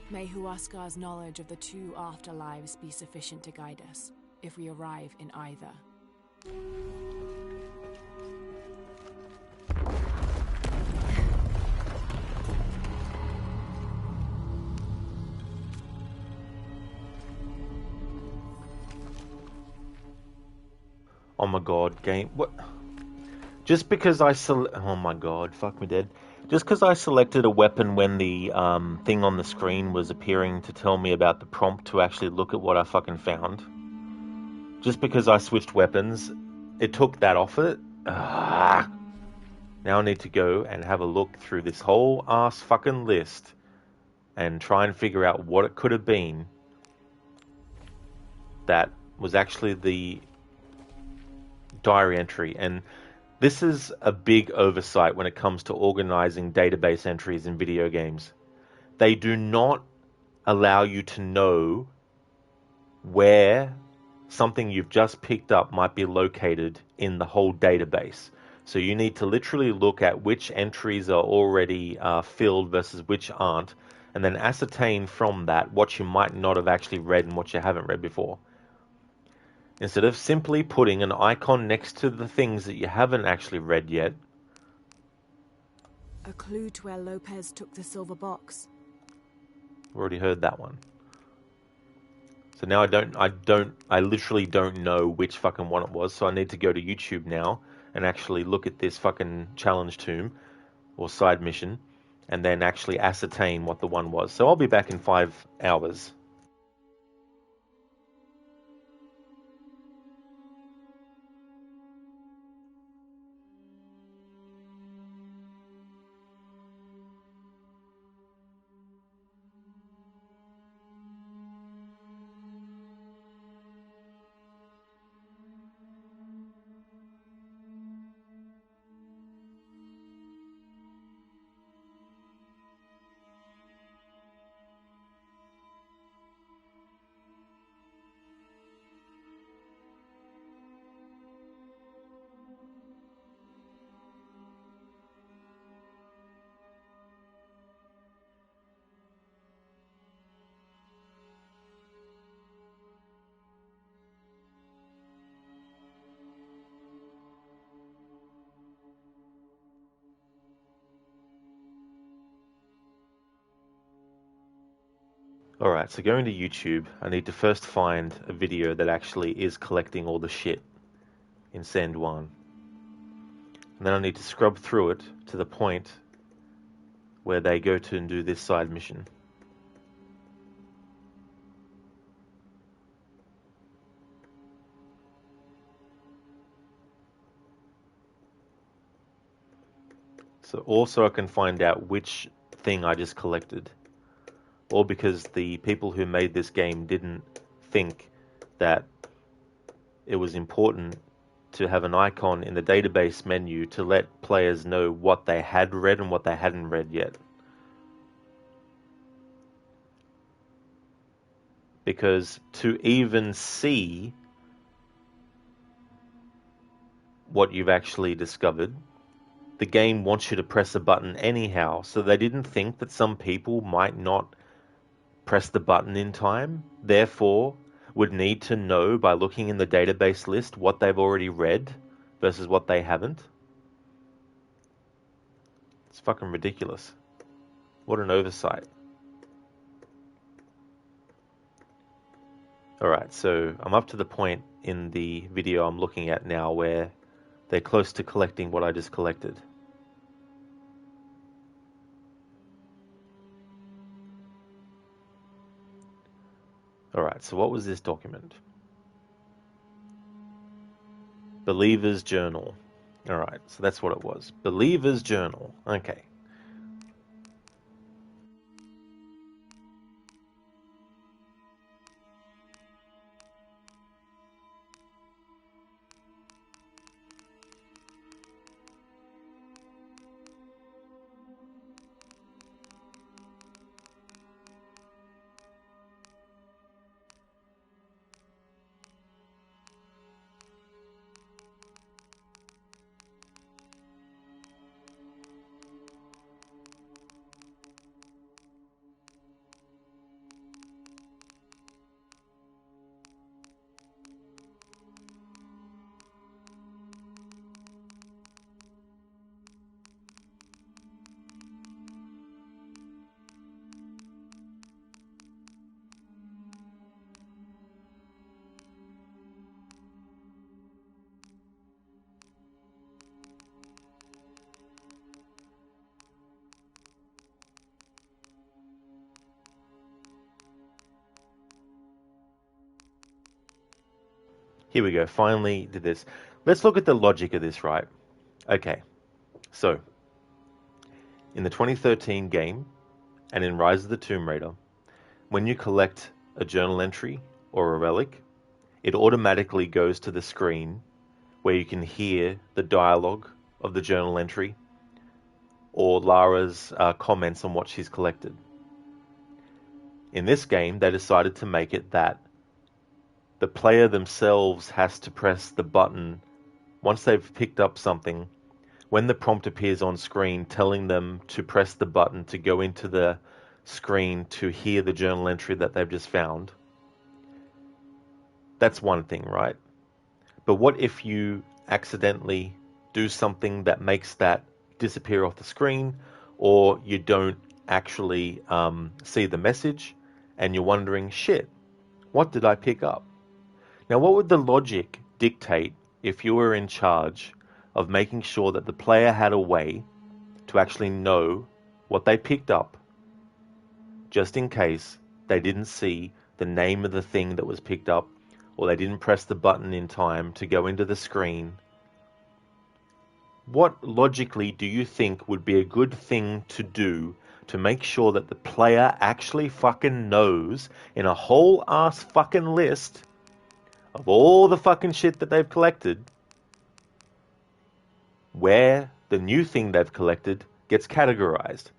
May Huascar's knowledge of the two afterlives be sufficient to guide us, if we arrive in either. Oh my god, game. What? Just because oh my god, fuck me dead. Just because I selected a weapon when the thing on the screen was appearing to tell me about the prompt to actually look at what I fucking found. Just because I switched weapons, it took that off it. Ah. Now I need to go and have a look through this whole ass fucking list and try and figure out what it could have been that was actually the diary entry. And this is a big oversight when it comes to organizing database entries in video games. They do not allow you to know where something you've just picked up might be located in the whole database. So you need to literally look at which entries are already filled versus which aren't, and then ascertain from that what you might not have actually read and what you haven't read before. Instead of simply putting an icon next to the things that you haven't actually read yet. A clue to where Lopez took the silver box. We already heard that one. So now I literally don't know which fucking one it was, so I need to go to YouTube now and actually look at this fucking challenge tomb or side mission and then actually ascertain what the one was. So I'll be back in 5 hours. Alright, so going to YouTube, I need to first find a video that actually is collecting all the shit in San Juan. And then I need to scrub through it to the point where they go to and do this side mission. So also I can find out which thing I just collected. Or because the people who made this game didn't think that it was important to have an icon in the database menu to let players know what they had read and what they hadn't read yet. Because to even see what you've actually discovered, the game wants you to press a button anyhow. So they didn't think that some people might not press the button in time, therefore would need to know by looking in the database list what they've already read versus what they haven't. It's fucking ridiculous. What an oversight. Alright, so I'm up to the point in the video I'm looking at now where they're close to collecting what I just collected. Alright, so what was this document? Believer's Journal. Alright, so that's what it was. Believer's Journal. Okay. Here we go. Finally did this. Let's look at the logic of this, right? Okay. So, in the 2013 game, and in Rise of the Tomb Raider, when you collect a journal entry or a relic, it automatically goes to the screen where you can hear the dialogue of the journal entry or Lara's comments on what she's collected. In this game, they decided to make it that the player themselves has to press the button once they've picked up something. When the prompt appears on screen telling them to press the button to go into the screen to hear the journal entry that they've just found, that's one thing, right? But what if you accidentally do something that makes that disappear off the screen, or you don't actually see the message and you're wondering, shit, what did I pick up? Now, what would the logic dictate if you were in charge of making sure that the player had a way to actually know what they picked up, just in case they didn't see the name of the thing that was picked up, or they didn't press the button in time to go into the screen? What logically do you think would be a good thing to do to make sure that the player actually fucking knows in a whole ass fucking list of all the fucking shit that they've collected where the new thing they've collected gets categorized?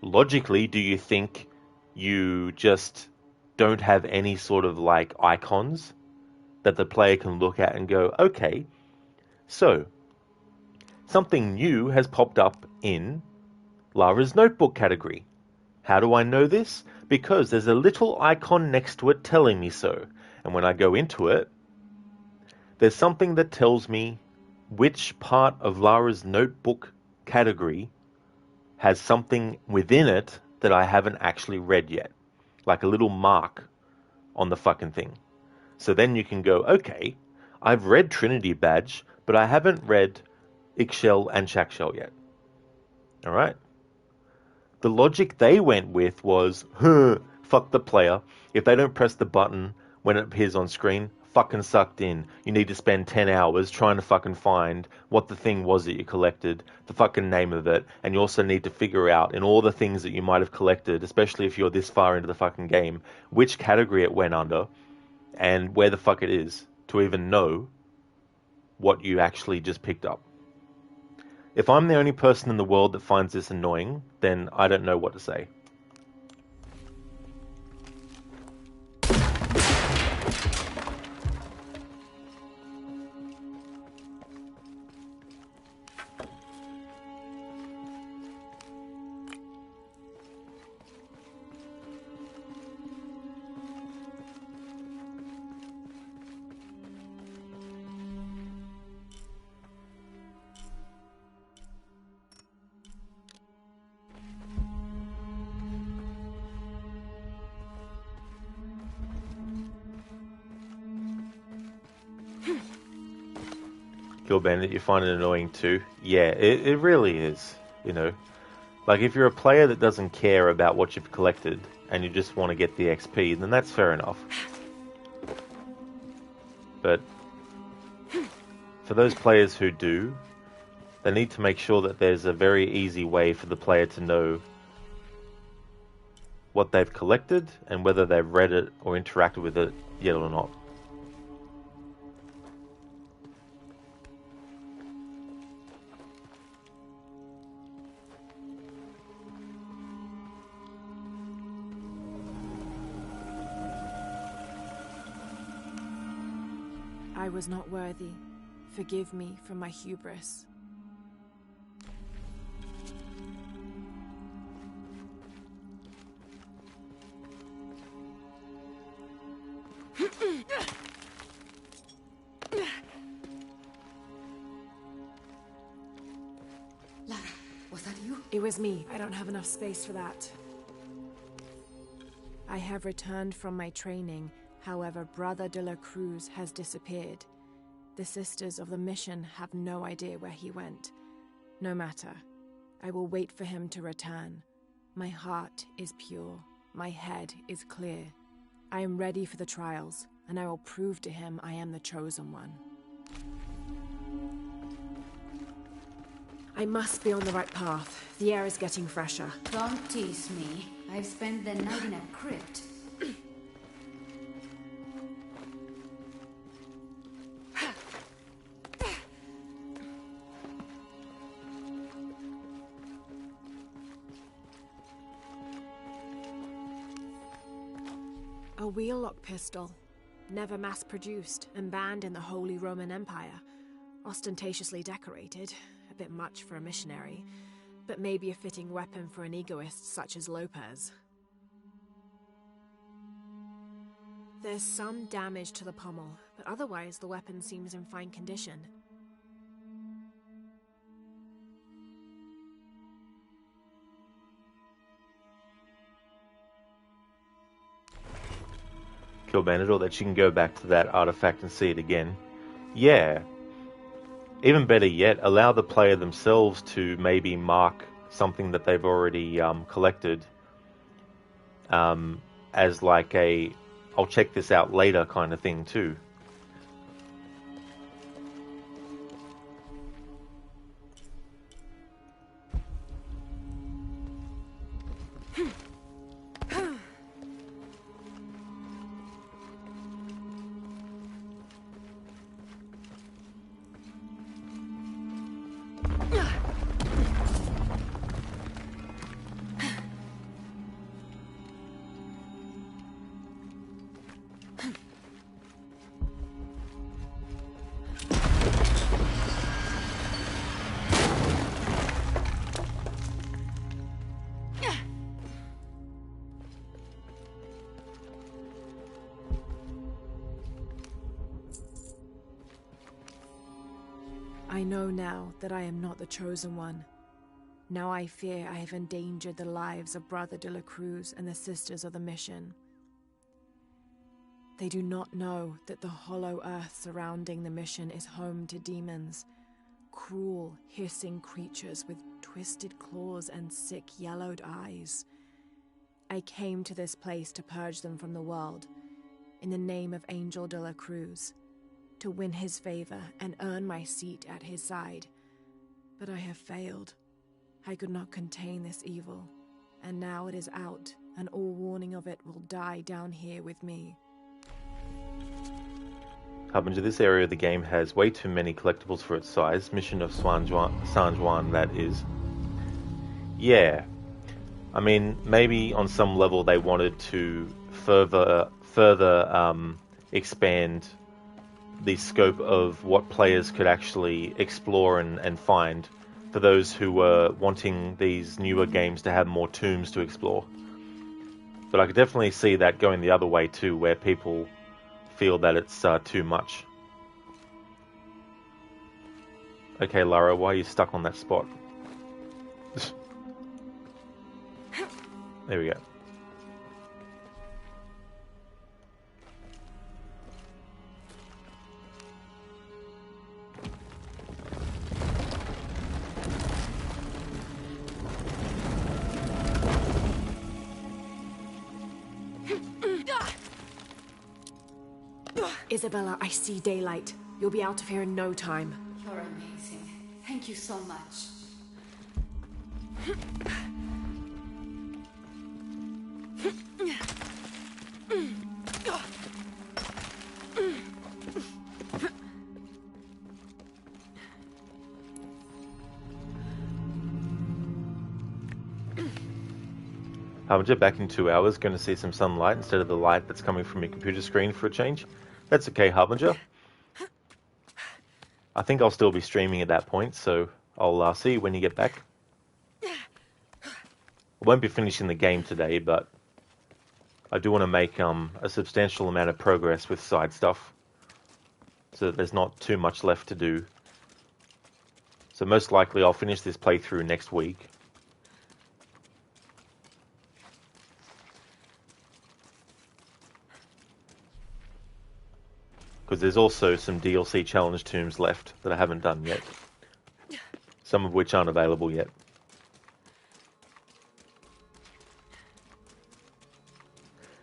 Logically, do you think you just don't have any sort of like icons that the player can look at and go, okay, so something new has popped up in Lara's notebook category. How do I know this? Because there's a little icon next to it telling me so. And when I go into it, there's something that tells me which part of Lara's notebook category has something within it that I haven't actually read yet. Like a little mark on the fucking thing. So then you can go, okay, I've read Trinity Badge, but I haven't read Ixchel and Shackshell yet. Alright? The logic they went with was, fuck the player. If they don't press the button when it appears on screen, fucking sucked in. You need to spend 10 hours trying to fucking find what the thing was that you collected, the fucking name of it, and you also need to figure out in all the things that you might have collected, especially if you're this far into the fucking game, which category it went under and where the fuck it is to even know what you actually just picked up. If I'm the only person in the world that finds this annoying, then I don't know what to say. Kill Bandit, you find it annoying too? Yeah, it really is, you know. Like, if you're a player that doesn't care about what you've collected and you just want to get the XP, then that's fair enough. But for those players who do, they need to make sure that there's a very easy way for the player to know what they've collected and whether they've read it or interacted with it yet or not. I was not worthy. Forgive me for my hubris. Lara, was that you? It was me. I don't have enough space for that. I have returned from my training. However, Brother de la Cruz has disappeared. The Sisters of the Mission have no idea where he went. No matter. I will wait for him to return. My heart is pure. My head is clear. I am ready for the trials, and I will prove to him I am the chosen one. I must be on the right path. The air is getting fresher. Don't tease me. I've spent the night in a crypt. A wheel-lock pistol, never mass-produced and banned in the Holy Roman Empire. Ostentatiously decorated, a bit much for a missionary, but maybe a fitting weapon for an egoist such as Lopez. There's some damage to the pommel, but otherwise the weapon seems in fine condition. Kill Bandit, or that you can go back to that artifact and see it again. Yeah. Even better yet, allow the player themselves to maybe mark something that they've already collected as like a, I'll check this out later kind of thing too. I know now that I am not the chosen one. Now I fear I have endangered the lives of Brother de la Cruz and the Sisters of the Mission. They do not know that the hollow earth surrounding the mission is home to demons, cruel, hissing creatures with twisted claws and sick, yellowed eyes. I came to this place to purge them from the world, in the name of Angel de la Cruz, to win his favor and earn my seat at his side. But I have failed. I could not contain this evil, and now it is out, and all warning of it will die down here with me. Harbinger, this area of the game has way too many collectibles for its size. Mission of San Juan, that is. Yeah. I mean, maybe on some level they wanted to further expand the scope of what players could actually explore and find for those who were wanting these newer games to have more tombs to explore. But I could definitely see that going the other way too, where people feel that it's too much. Okay, Lara, why are you stuck on that spot? There we go. Isabella, I see daylight. You'll be out of here in no time. You're amazing. Thank you so much. Harbinger, back in 2 hours, going to see some sunlight instead of the light that's coming from your computer screen for a change. That's okay, Harbinger. I think I'll still be streaming at that point, so I'll see you when you get back. I won't be finishing the game today, but I do want to make a substantial amount of progress with side stuff, so that there's not too much left to do. So most likely I'll finish this playthrough next week. Because there's also some DLC challenge tombs left that I haven't done yet. Some of which aren't available yet.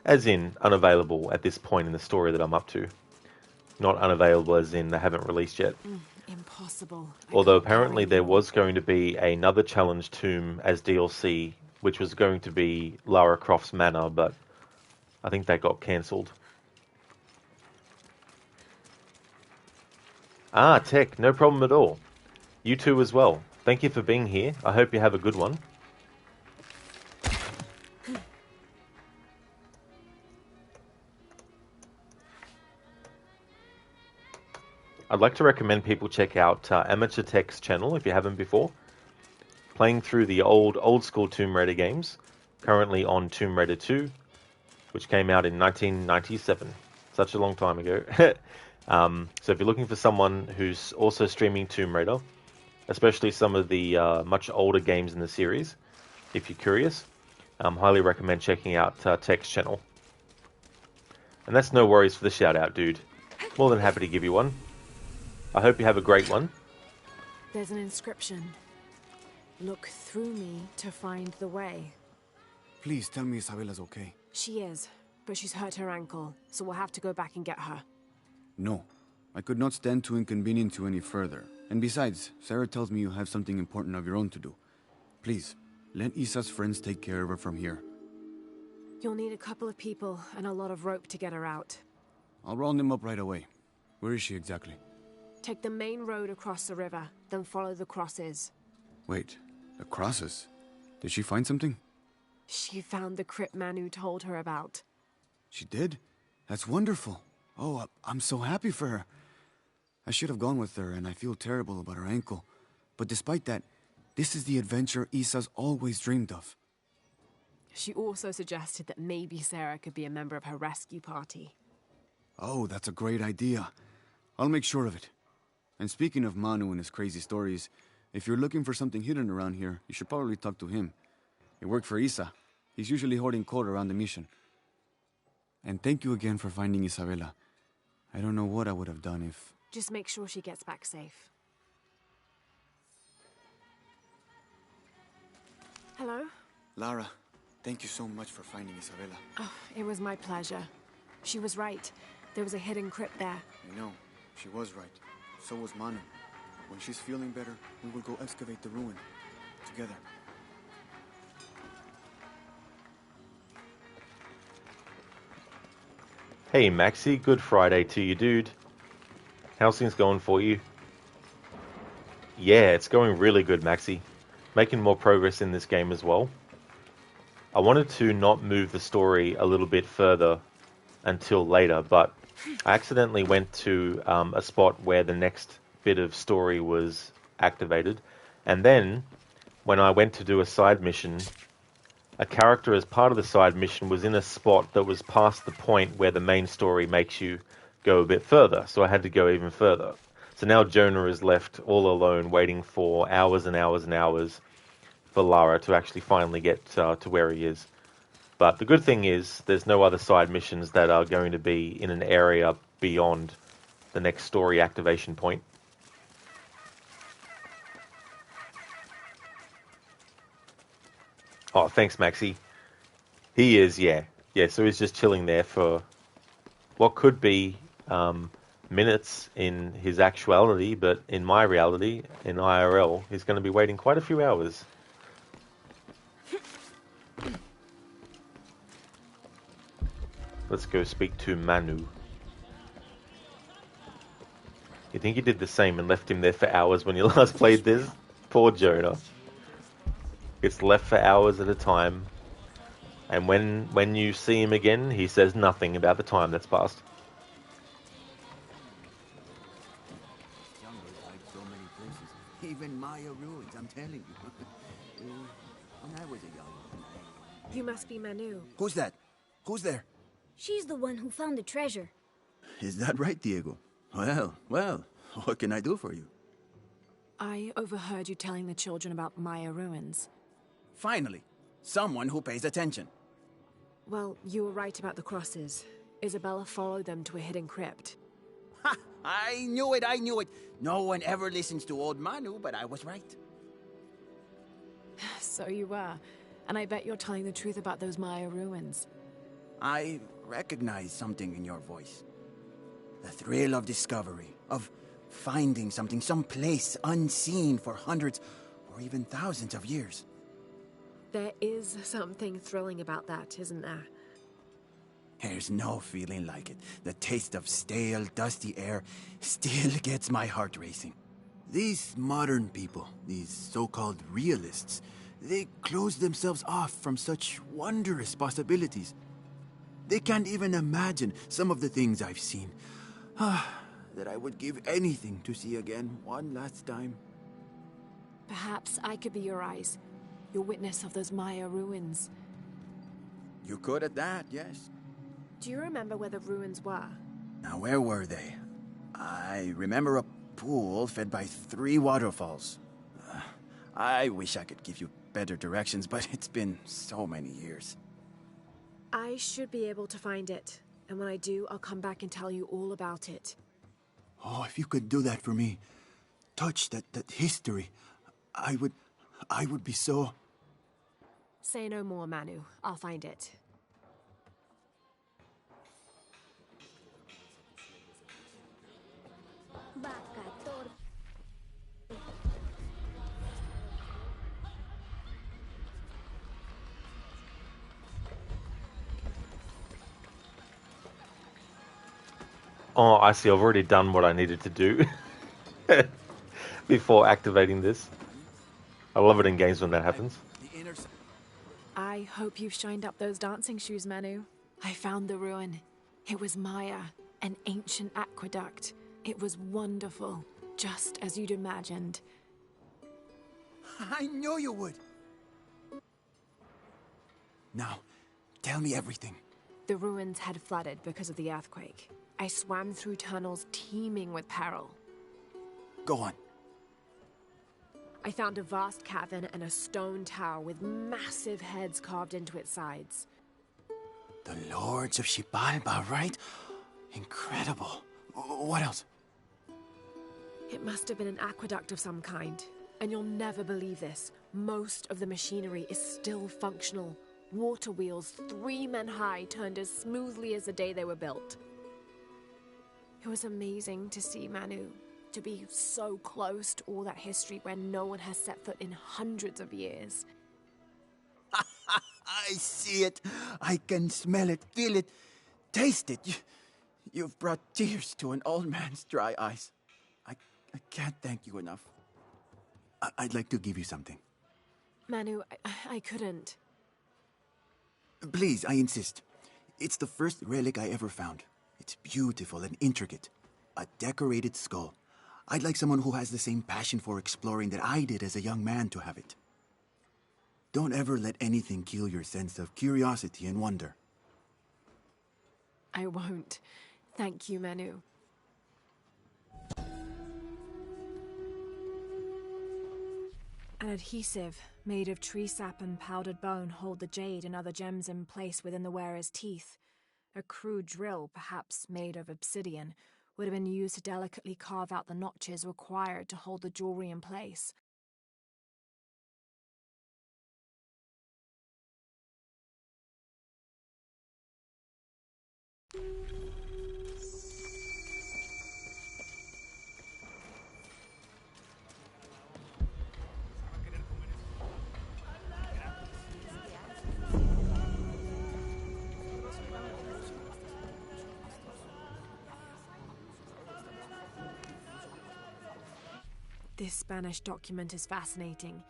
As in, unavailable at this point in the story that I'm up to. Not unavailable as in they haven't released yet. Impossible. Although apparently there was going to be another challenge tomb as DLC, which was going to be Lara Croft's Manor, but I think that got cancelled. Ah, Tech, no problem at all. You too as well. Thank you for being here. I hope you have a good one. I'd like to recommend people check out Amateur Tech's channel if you haven't before. Playing through the old school Tomb Raider games, currently on Tomb Raider 2, which came out in 1997. Such a long time ago. So if you're looking for someone who's also streaming Tomb Raider, especially some of the much older games in the series, if you're curious, highly recommend checking out Tech's channel. And that's no worries for the shout out, dude. More than happy to give you one. I hope you have a great one. There's an inscription. Look through me to find the way. Please tell me Isabella's okay. She is, but she's hurt her ankle, so we'll have to go back and get her. No. I could not stand to inconvenience you any further. And besides, Sarah tells me you have something important of your own to do. Please, let Isa's friends take care of her from here. You'll need a couple of people and a lot of rope to get her out. I'll round them up right away. Where is she exactly? Take the main road across the river, then follow the crosses. Wait, the crosses? Did she find something? She found the crypt Manu told her about. She did? That's wonderful. Oh, I'm so happy for her. I should have gone with her, and I feel terrible about her ankle. But despite that, this is the adventure Isa's always dreamed of. She also suggested that maybe Sarah could be a member of her rescue party. Oh, that's a great idea. I'll make sure of it. And speaking of Manu and his crazy stories, if you're looking for something hidden around here, you should probably talk to him. He worked for Isa. He's usually holding court around the mission. And thank you again for finding Isabella. I don't know what I would have done if... Just make sure she gets back safe. Hello? Lara, thank you so much for finding Isabella. Oh, it was my pleasure. She was right. There was a hidden crypt there. I know. She was right. So was Manu. When she's feeling better, we will go excavate the ruin. Together. Hey Maxi, good Friday to you, dude. How's things going for you? Yeah, it's going really good, Maxi. Making more progress in this game as well. I wanted to not move the story a little bit further until later, but I accidentally went to a spot where the next bit of story was activated, and then when I went to do a side mission, a character as part of the side mission was in a spot that was past the point where the main story makes you go a bit further, so I had to go even further. So now Jonah is left all alone waiting for hours and hours and hours for Lara to actually finally get to where he is. But the good thing is there's no other side missions that are going to be in an area beyond the next story activation point. Oh, thanks, Maxi. He is, yeah. Yeah, so he's just chilling there for what could be minutes in his actuality, but in my reality, in IRL, he's going to be waiting quite a few hours. Let's go speak to Manu. You think you did the same and left him there for hours when you last played this? Poor Jonah. Gets left for hours at a time, and when you see him again, he says nothing about the time that's passed. Even Maya ruins, I'm telling you. When I was a young one, You must be Manu. Who's that? Who's there? She's the one who found the treasure. Is that right, Diego? Well, what can I do for you? I overheard you telling the children about Maya ruins. Finally, someone who pays attention. Well, you were right about the crosses. Isabella followed them to a hidden crypt. Ha! I knew it! No one ever listens to old Manu, but I was right. So you were. And I bet you're telling the truth about those Maya ruins. I recognize something in your voice. The thrill of discovery, of finding something someplace unseen for hundreds or even thousands of years. There is something thrilling about that, isn't there? There's no feeling like it. The taste of stale, dusty air still gets my heart racing. These modern people, these so-called realists, they close themselves off from such wondrous possibilities. They can't even imagine some of the things I've seen. That I would give anything to see again one last time. Perhaps I could be your eyes, your witness of those Maya ruins. You could at that, yes. Do you remember where the ruins were? Now, where were they? I remember a pool fed by 3 waterfalls. I wish I could give you better directions, but it's been so many years. I should be able to find it, and when I do, I'll come back and tell you all about it. Oh, if you could do that for me, touch that history, I would be so... Say no more, Manu. I'll find it. Oh, I see. I've already done what I needed to do before activating this. I love it in games when that happens. I hope you've shined up those dancing shoes, Manu. I found the ruin. It was Maya, an ancient aqueduct. It was wonderful, just as you'd imagined. I knew you would. Now, tell me everything. The ruins had flooded because of the earthquake. I swam through tunnels teeming with peril. Go on. I found a vast cavern and a stone tower with massive heads carved into its sides. The Lords of Xibalba, right? Incredible. What else? It must have been an aqueduct of some kind. And you'll never believe this. Most of the machinery is still functional. Water wheels 3 men high turned as smoothly as the day they were built. It was amazing to see, Manu. To be so close to all that history where no one has set foot in hundreds of years. I see it. I can smell it, feel it, taste it. You've brought tears to an old man's dry eyes. I can't thank you enough. I'd like to give you something. Manu, I couldn't. Please, I insist. It's the first relic I ever found. It's beautiful and intricate. A decorated skull. I'd like someone who has the same passion for exploring that I did as a young man to have it. Don't ever let anything kill your sense of curiosity and wonder. I won't. Thank you, Manu. An adhesive made of tree sap and powdered bone hold the jade and other gems in place within the wearer's teeth. A crude drill, perhaps made of obsidian, would have been used to delicately carve out the notches required to hold the jewelry in place. This Spanish document is fascinating.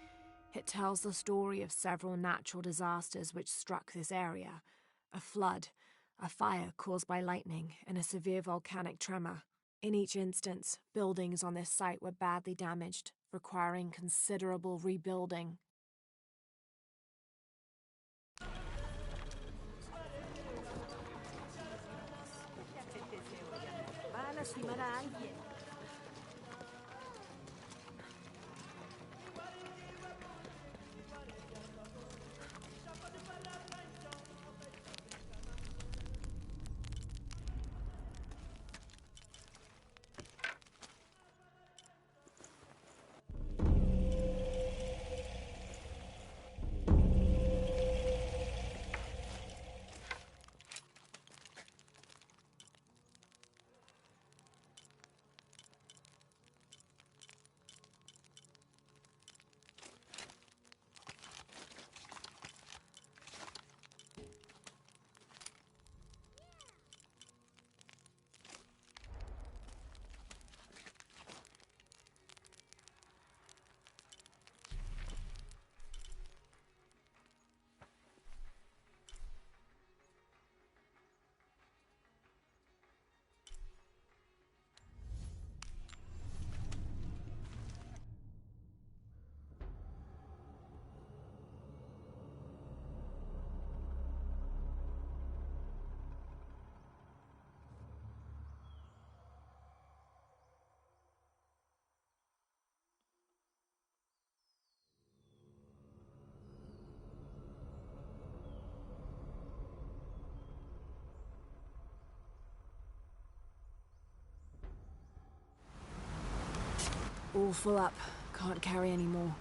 It tells the story of several natural disasters which struck this area. A flood, a fire caused by lightning, and a severe volcanic tremor. In each instance, buildings on this site were badly damaged, requiring considerable rebuilding. All full up. Can't carry any more.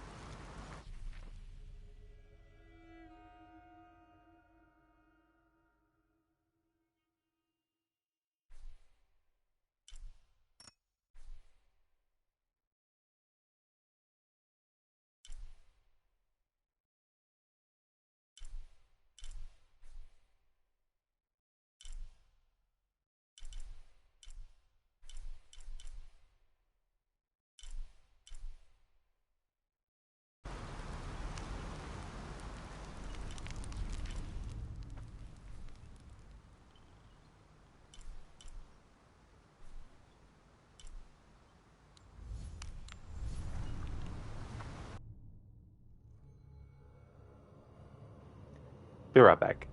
Be right back.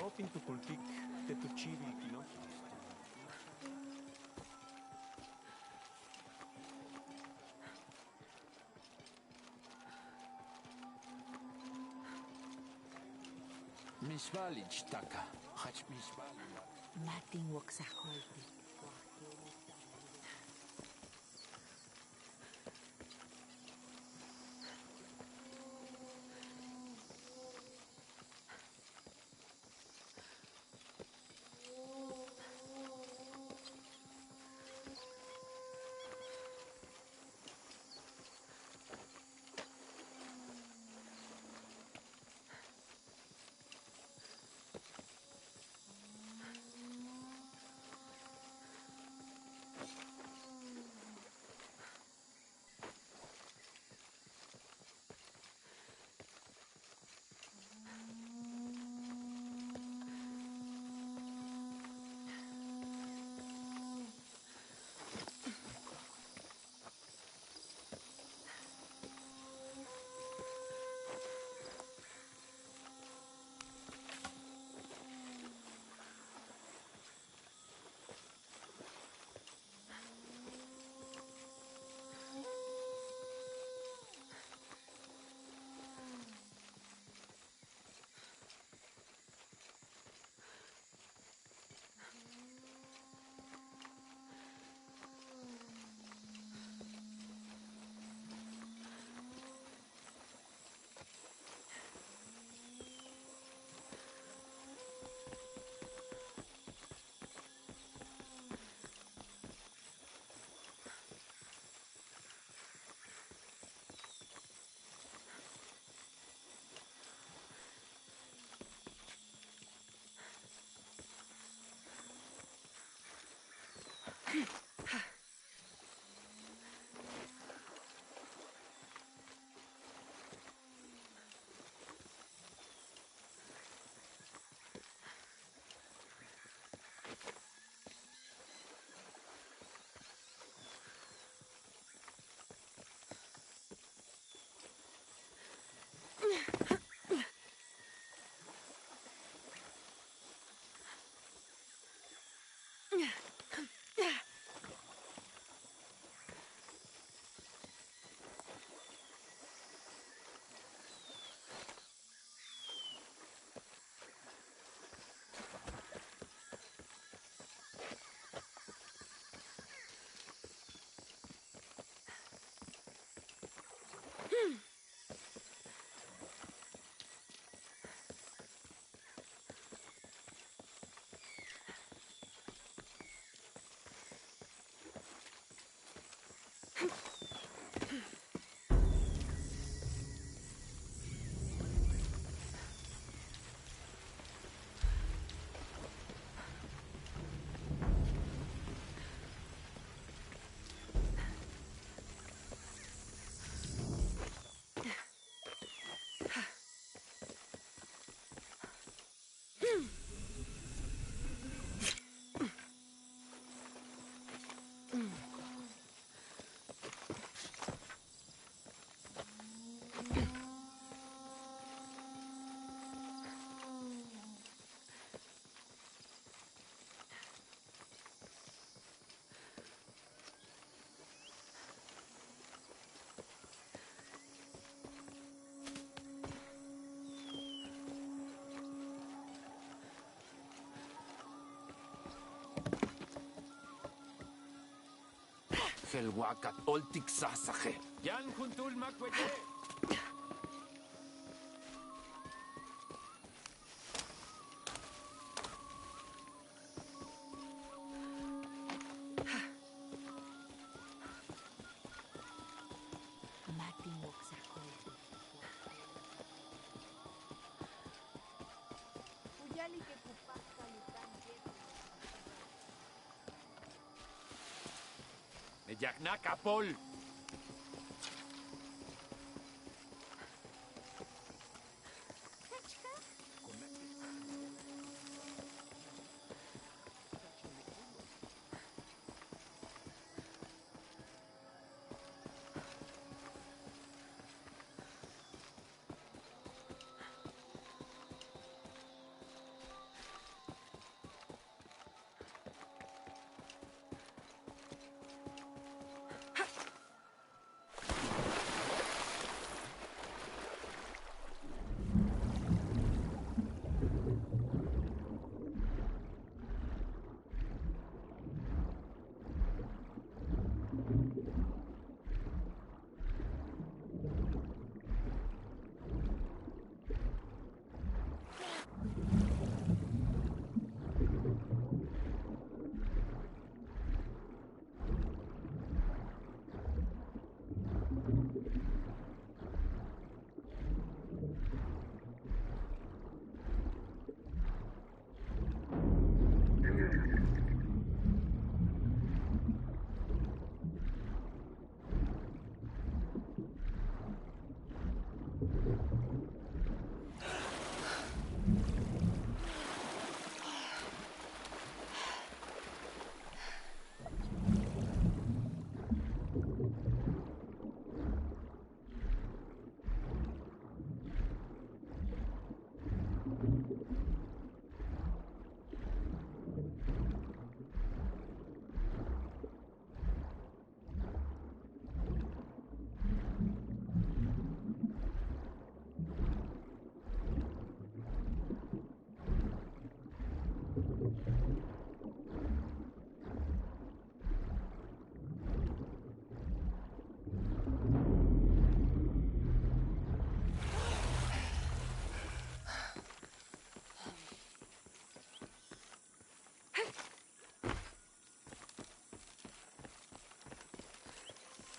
Hoping to cultic te tu chibi, no? Misvalij taka, hach misvalij. Mating wak sa holti. Helwakat oltik sasaje. Yan kuntul makwete. Yaknaka Pol.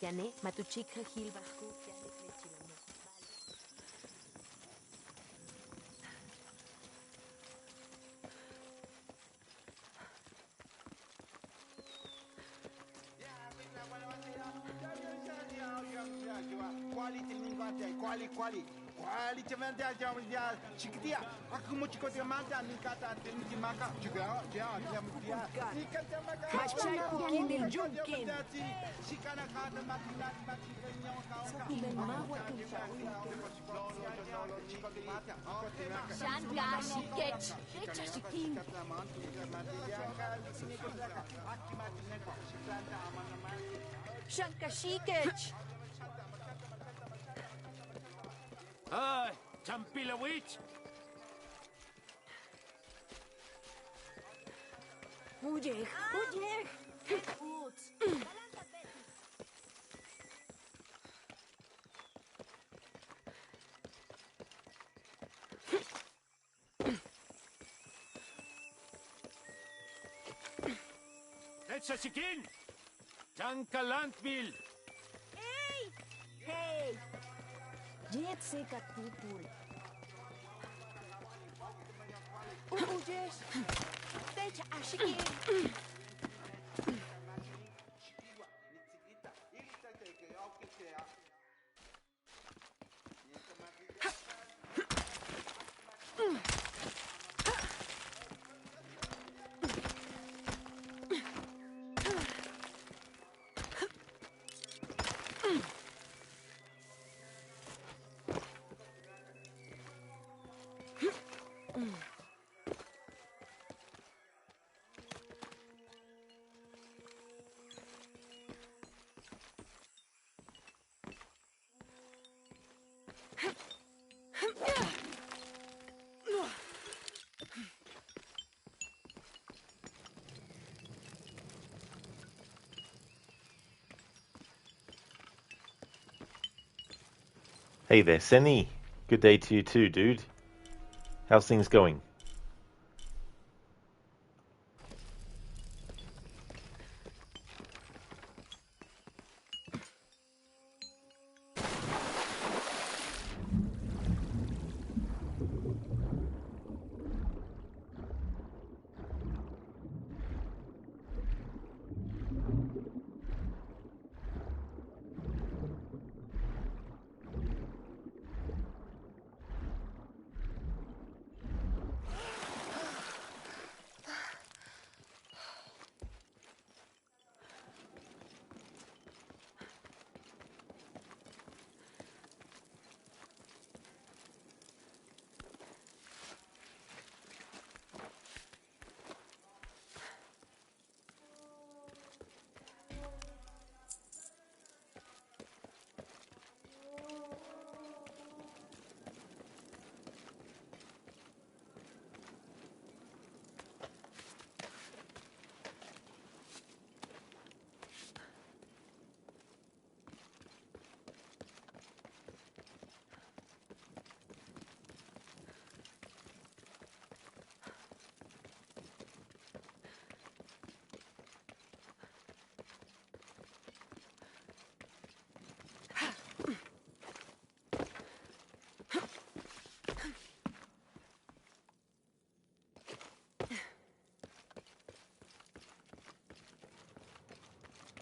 Yane, matuchika hilbasku, yane klechilamo. Quali cementa ya chiquitia. Aku chico de manta ni kata ni maka juga ya dia. Ni kata maka. Machai kukin del junkin. Shikana kata makina makina nyong kau. Sabihin mawa Shanka shikech. Echa shikin. Shanka shikech. Ay, Champila Witch! Ujek, ujek. Let's a chicken! Chanka Landville! Hey! Hey! Jet se katupul. Ujes. Techa ashiki. Hey there, Senny. Good day to you too, dude. How's things going?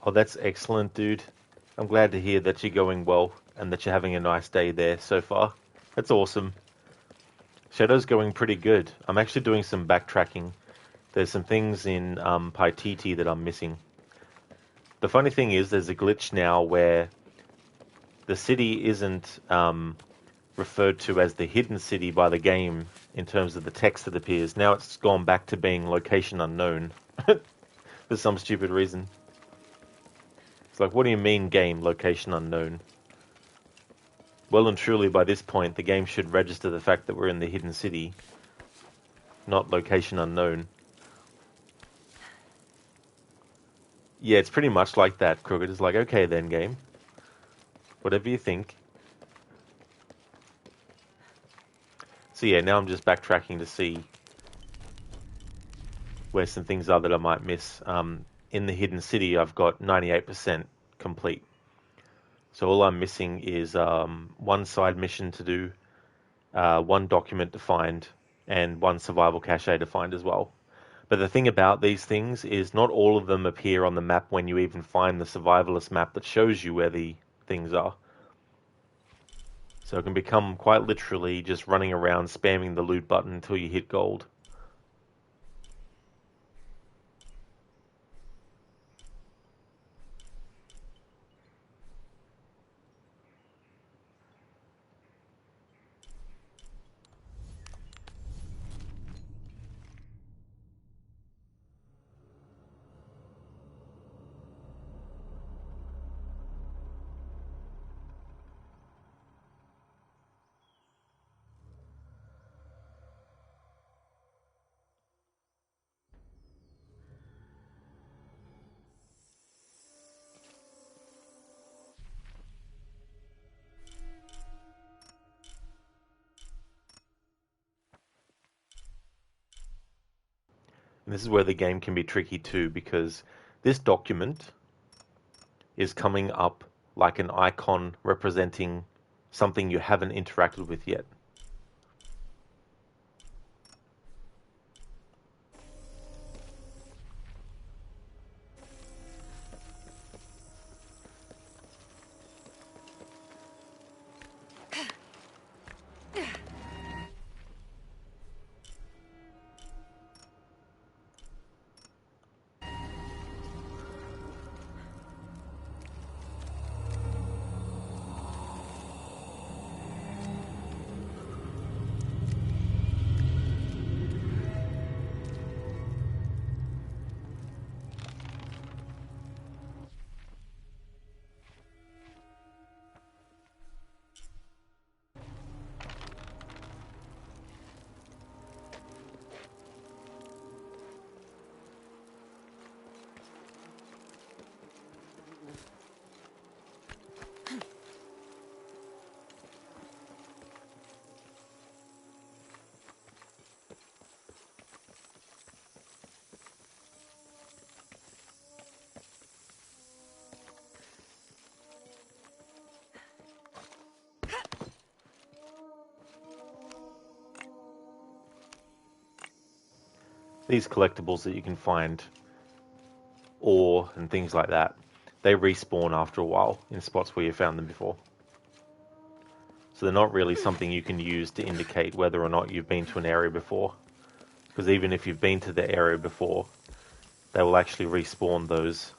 Oh, that's excellent, dude. I'm glad to hear that you're going well and that you're having a nice day there so far. That's awesome. Shadow's going pretty good. I'm actually doing some backtracking. There's some things in Paititi that I'm missing. The funny thing is, there's a glitch now where the city isn't referred to as the hidden city by the game in terms of the text that appears. Now it's gone back to being location unknown for some stupid reason. It's like, what do you mean, game, location unknown? Well and truly, by this point, the game should register the fact that we're in the hidden city, not location unknown. Yeah, it's pretty much like that, Crooked. It's like, okay then, game. Whatever you think. So yeah, now I'm just backtracking to see where some things are that I might miss. In the hidden city, I've got 98% complete. So all I'm missing is one side mission to do, one document to find, and one survival cache to find as well. But the thing about these things is not all of them appear on the map when you even find the survivalist map that shows you where the things are. So it can become quite literally just running around spamming the loot button until you hit gold. And this is where the game can be tricky too, because this document is coming up like an icon representing something you haven't interacted with yet. these collectibles that you can find, ore and things like that, they respawn after a while in spots where you found them before. So they're not really something you can use to indicate whether or not you've been to an area before. Because even if you've been to the area before, they will actually respawn those.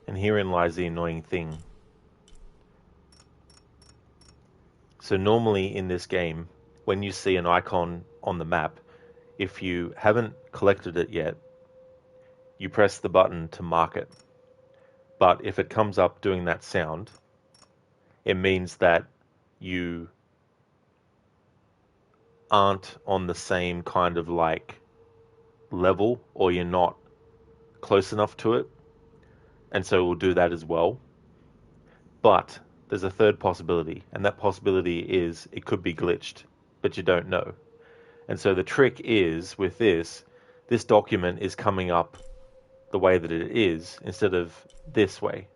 And herein lies the annoying thing. So normally in this game, when you see an icon on the map, if you haven't collected it yet, you press the button to mark it. But if it comes up doing that sound, it means that you aren't on the same kind of like level, or you're not close enough to it. And so we'll do that as well. But there's a third possibility, and that possibility is it could be glitched, but you don't know. And so the trick is, with this document is coming up the way that it is instead of this way.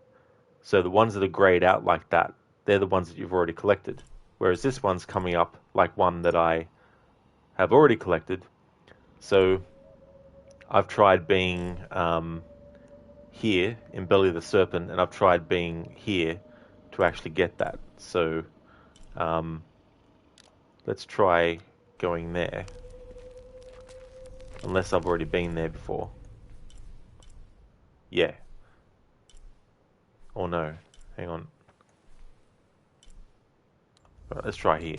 So the ones that are grayed out like that, they're the ones that you've already collected. Whereas this one's coming up like one that I have already collected. So I've tried being here in Belly of the Serpent, and I've tried being here to actually get that. So let's try going there. Unless I've already been there before. Yeah. Or no. Hang on. Right, let's try here.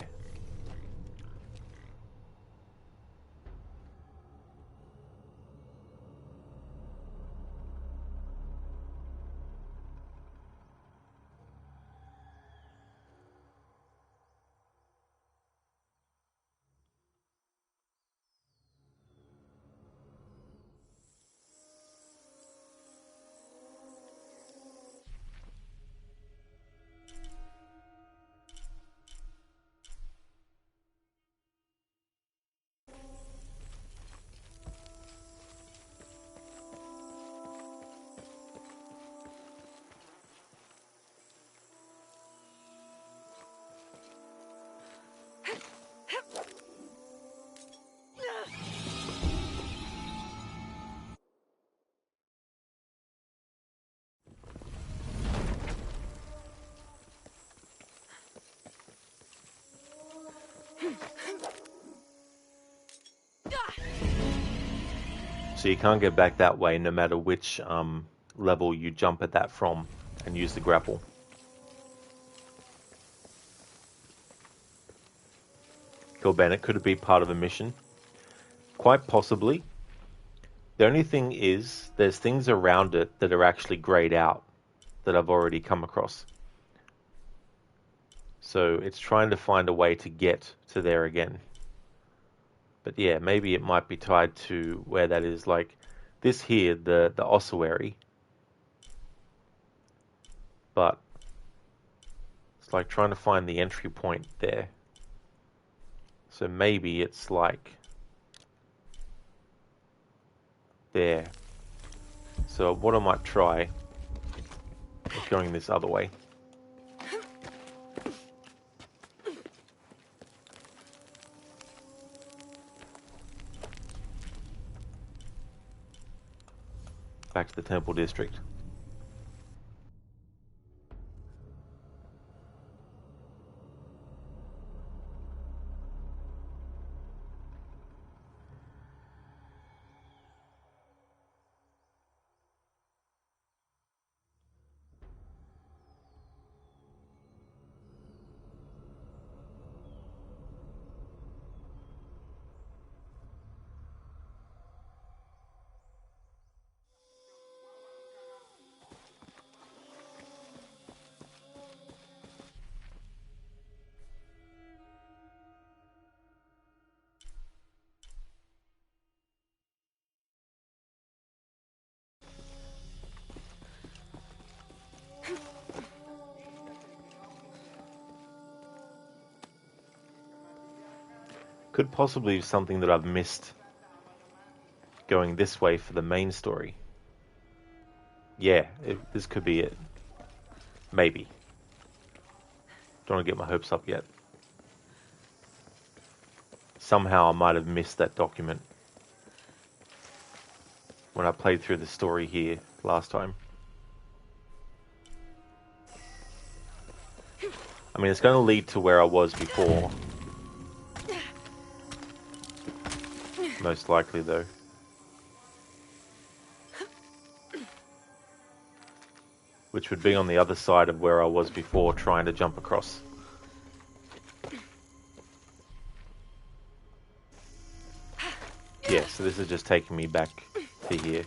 So you can't get back that way no matter which level you jump at that from and use the grapple. Kill Bandit, could it be part of a mission? Quite possibly. The only thing is, there's things around it that are actually grayed out that I've already come across. So it's trying to find a way to get to there again. But yeah, maybe it might be tied to where that is. Like this here, the ossuary. But it's like trying to find the entry point there. So maybe it's like there. So what I might try is going this other way. Back to the temple district. Could possibly be something that I've missed going this way for the main story. Yeah, this could be it. Maybe. Don't want to get my hopes up yet. Somehow I might have missed that document when I played through the story here last time. I mean, it's going to lead to where I was before. Most likely, though. Which would be on the other side of where I was before, trying to jump across. Yeah, so this is just taking me back to here.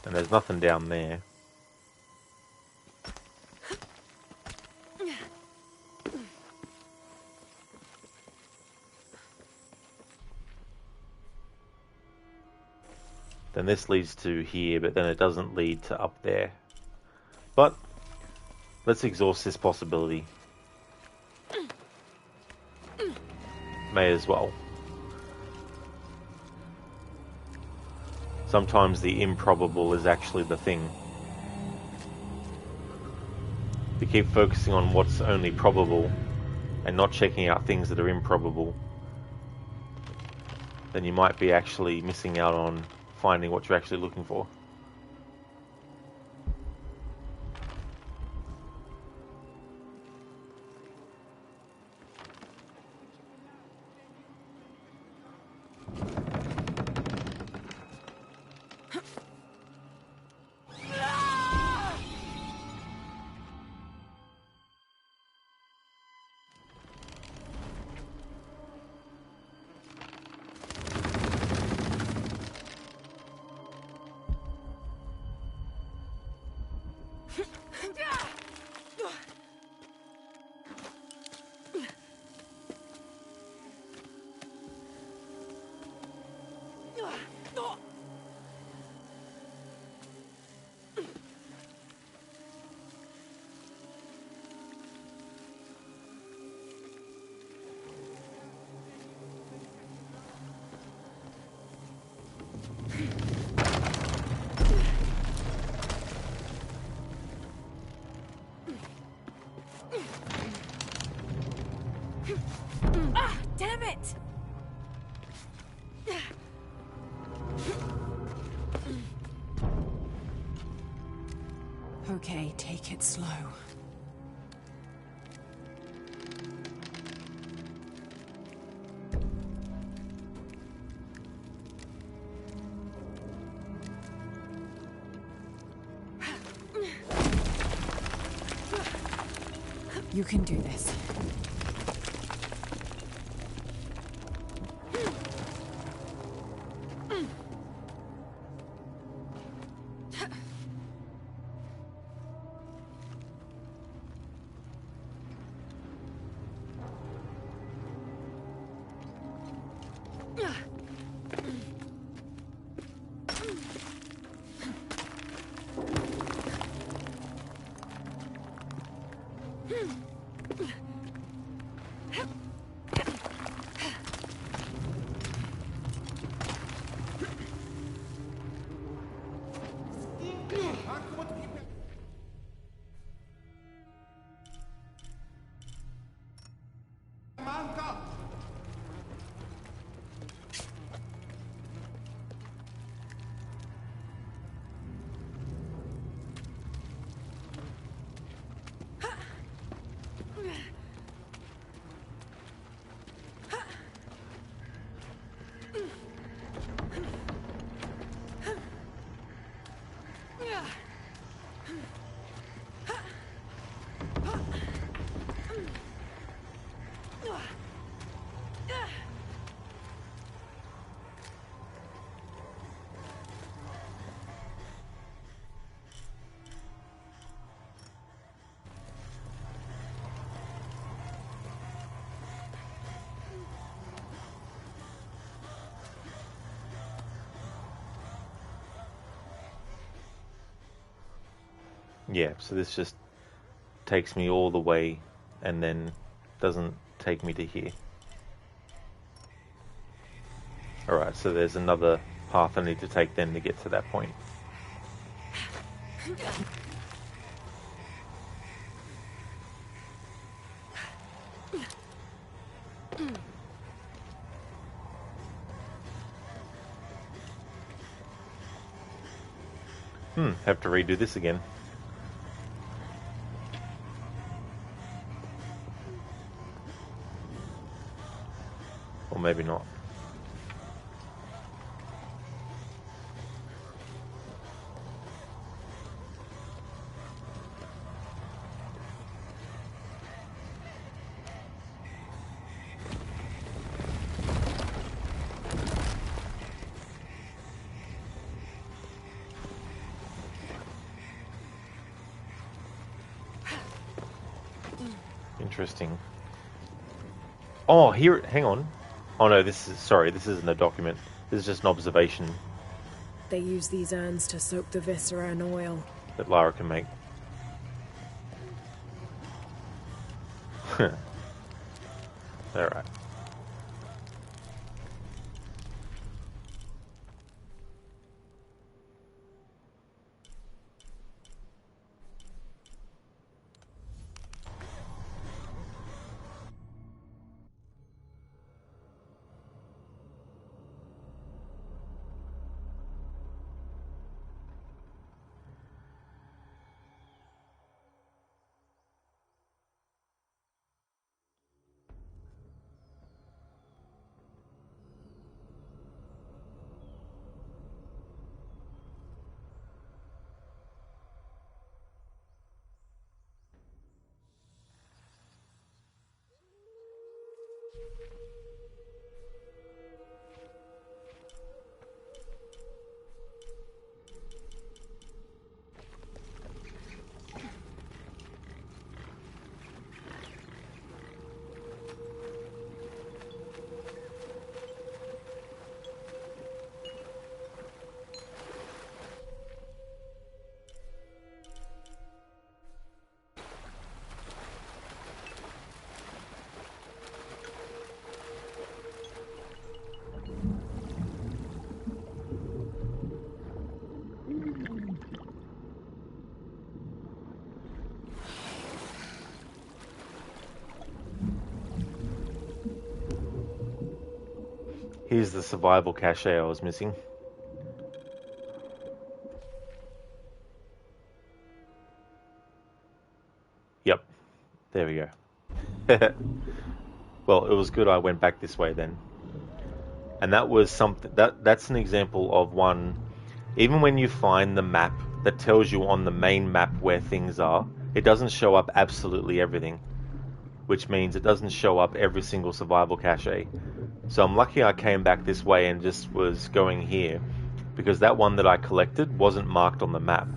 And there's nothing down there. Then this leads to here, but then it doesn't lead to up there. But let's exhaust this possibility. May as well. Sometimes the improbable is actually the thing. If you keep focusing on what's only probable and not checking out things that are improbable, then you might be actually missing out on finding what you're actually looking for. Ah, damn it! Okay, take it slow. You can do this. Yeah, so this just takes me all the way and then doesn't take me to here. Alright, so there's another path I need to take then to get to that point. Have to redo this again. Or maybe not. Interesting. Oh, here, hang on. Oh no, this isn't a document. This is just an observation They use these urns to soak the viscera in oil. that Lara can make. Alright. Here's the survival cache I was missing. Yep. There we go. Well, it was good I went back this way then. And that was something that's an example of one, even when you find the map that tells you on the main map where things are, it doesn't show up absolutely everything. which means it doesn't show up every single survival cache. So I'm lucky I came back this way and just was going here, because that one that I collected wasn't marked on the map.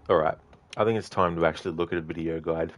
Alright, I think it's time to actually look at a video guide.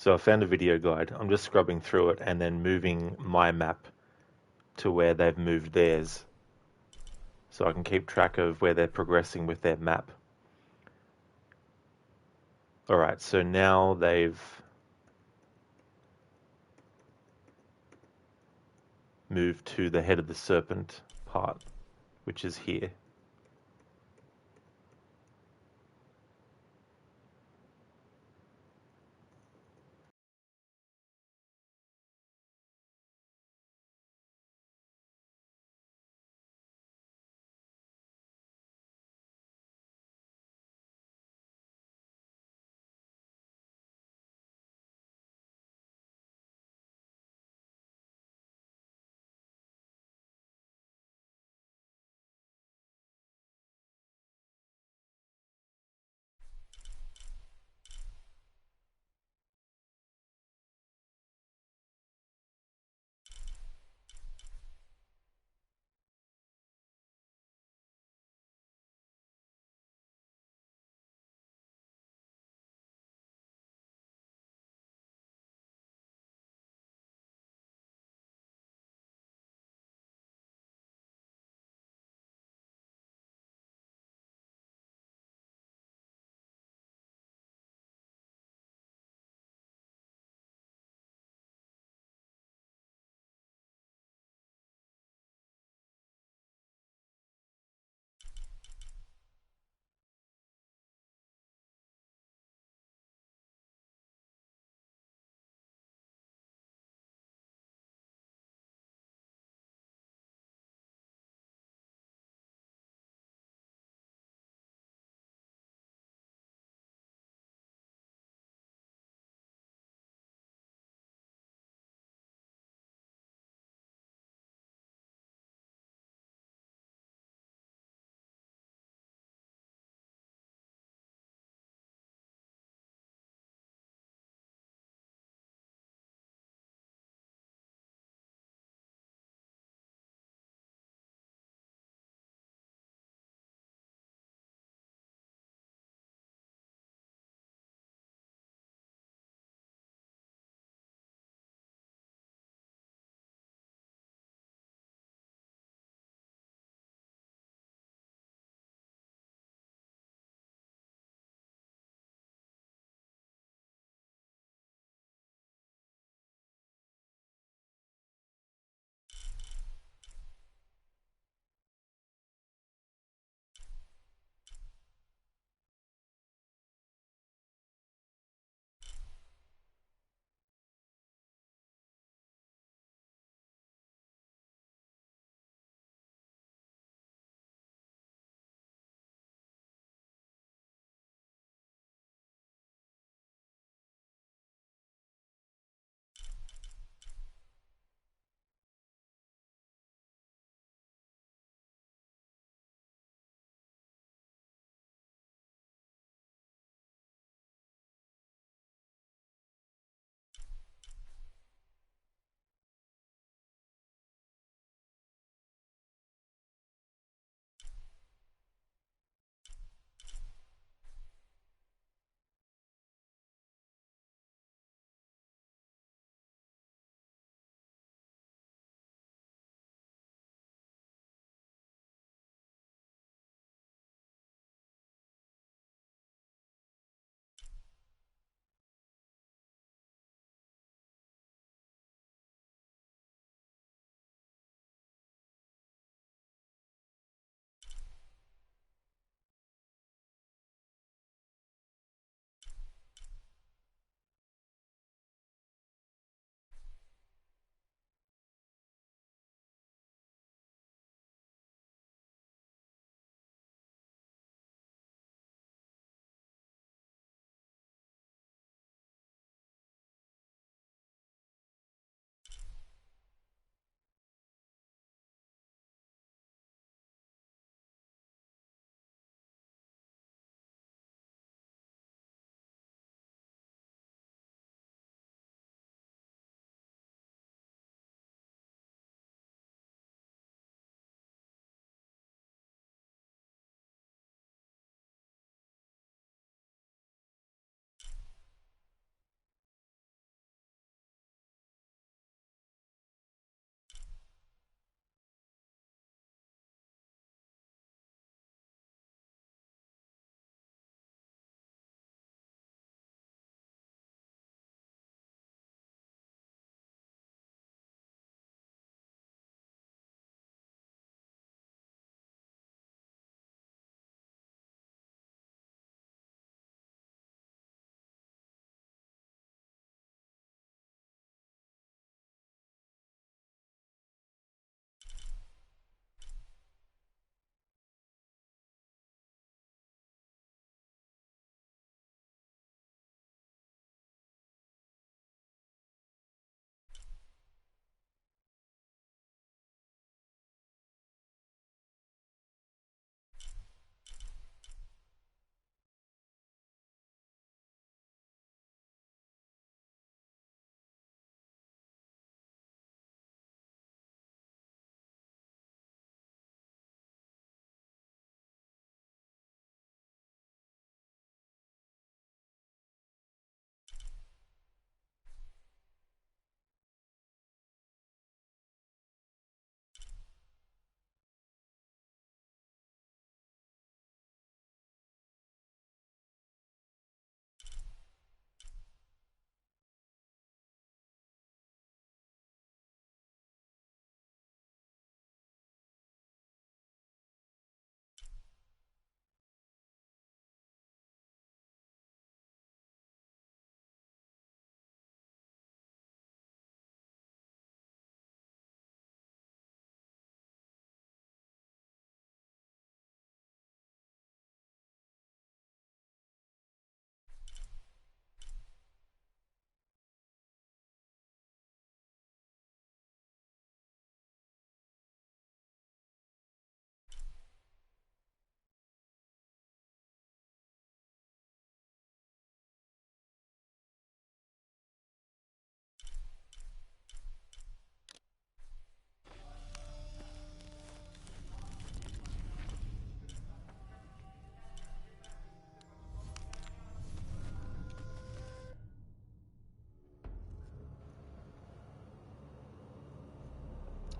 So I found a video guide. I'm just scrubbing through it and then moving my map to where they've moved theirs, so I can keep track of where they're progressing with their map. Alright, so now they've moved to the head of the serpent part, which is here.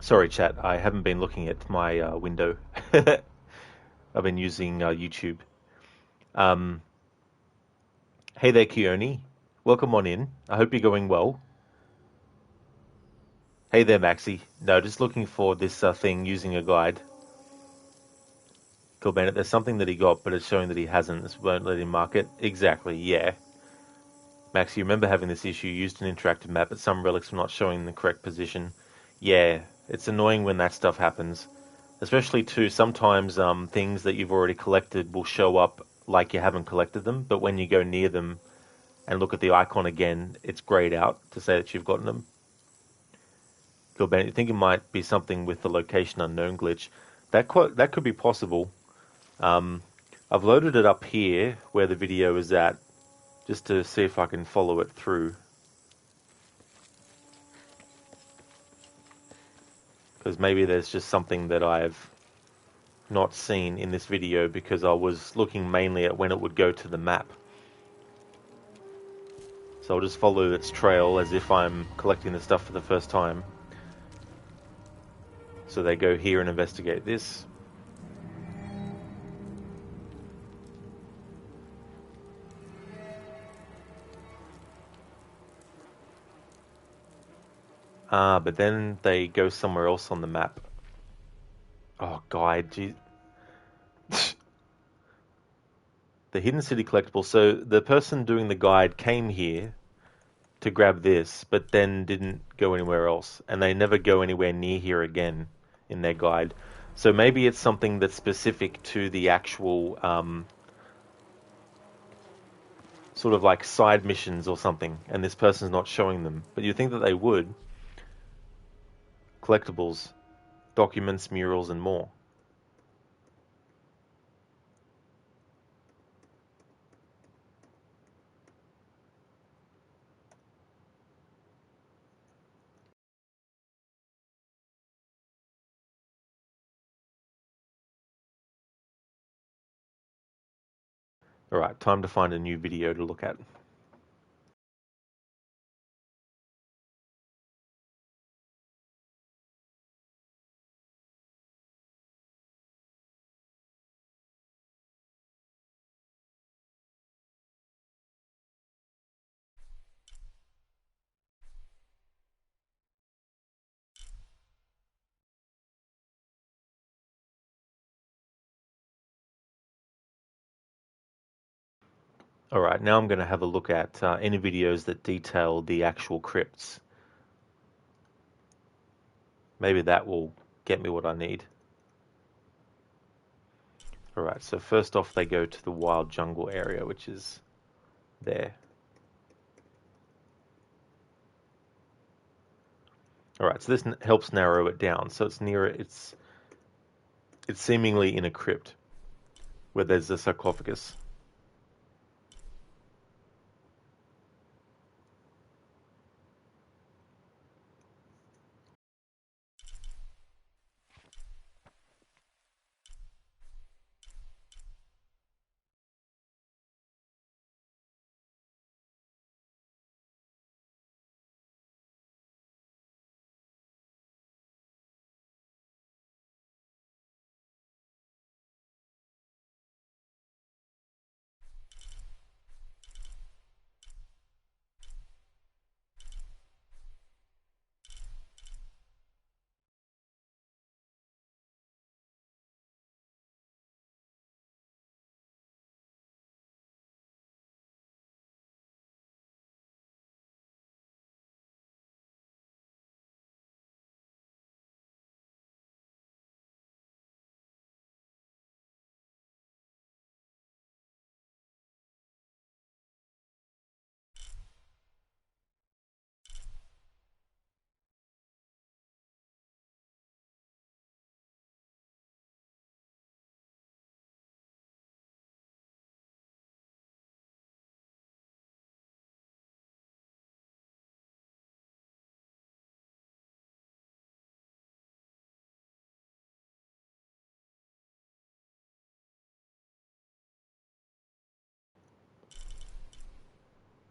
Sorry, chat. I haven't been looking at my window. I've been using YouTube. Hey there, Keone. Welcome on in. I hope you're going well. Hey there, Maxi. No, just looking for this thing using a guide. Cool, Bennett. There's something that he got, but it's showing that he hasn't. This won't let him mark it. Exactly, yeah. Max, you remember having this issue, used an interactive map, but some relics were not showing the correct position. Yeah, it's annoying when that stuff happens. Especially too, sometimes things that you've already collected will show up like you haven't collected them, but when you go near them and look at the icon again, it's grayed out to say that you've gotten them. Cool, Ben. You think it might be something with the location unknown glitch? That could be possible. I've loaded it up here where the video is at, just to see if I can follow it through. Because maybe there's just something that I've not seen in this video because I was looking mainly at when it would go to the map. So I'll just follow its trail as if I'm collecting the stuff for the first time. So they go here and investigate this. But then they go somewhere else on the map. Oh, guide, geez. The Hidden City collectible. So the person doing the guide came here to grab this, but then didn't go anywhere else. And they never go anywhere near here again in their guide. So maybe it's something that's specific to the actual sort of like side missions or something, and this person's not showing them. But you'd think that they would. Collectibles, documents, murals, and more. Alright, time to find a new video to look at. Alright, now I'm going to have a look at any videos that detail the actual crypts. Maybe that will get me what I need. Alright, so first off they go to the wild jungle area, which is there. Alright, so this helps narrow it down. So it's near it's seemingly in a crypt where there's a sarcophagus.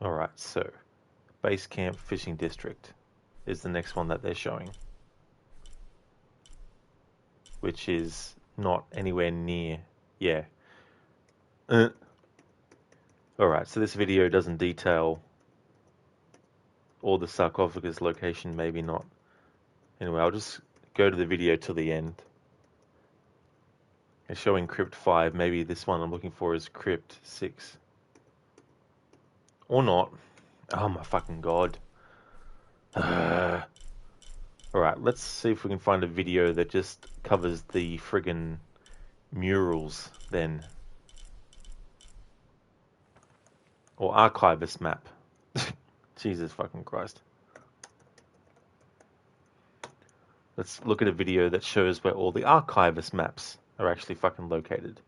Alright, so Base Camp Fishing District is the next one that they're showing. which is not anywhere near. Yeah. Alright, so this video doesn't detail all the sarcophagus location, maybe not. Anyway, I'll just go to the video till the end. It's showing Crypt 5. Maybe this one I'm looking for is Crypt 6. Or not. Oh my fucking god. Alright, let's see if we can find a video that just covers the friggin' murals then. Or archivist map. Jesus fucking Christ. Let's look at a video that shows where all the archivist maps are actually fucking located.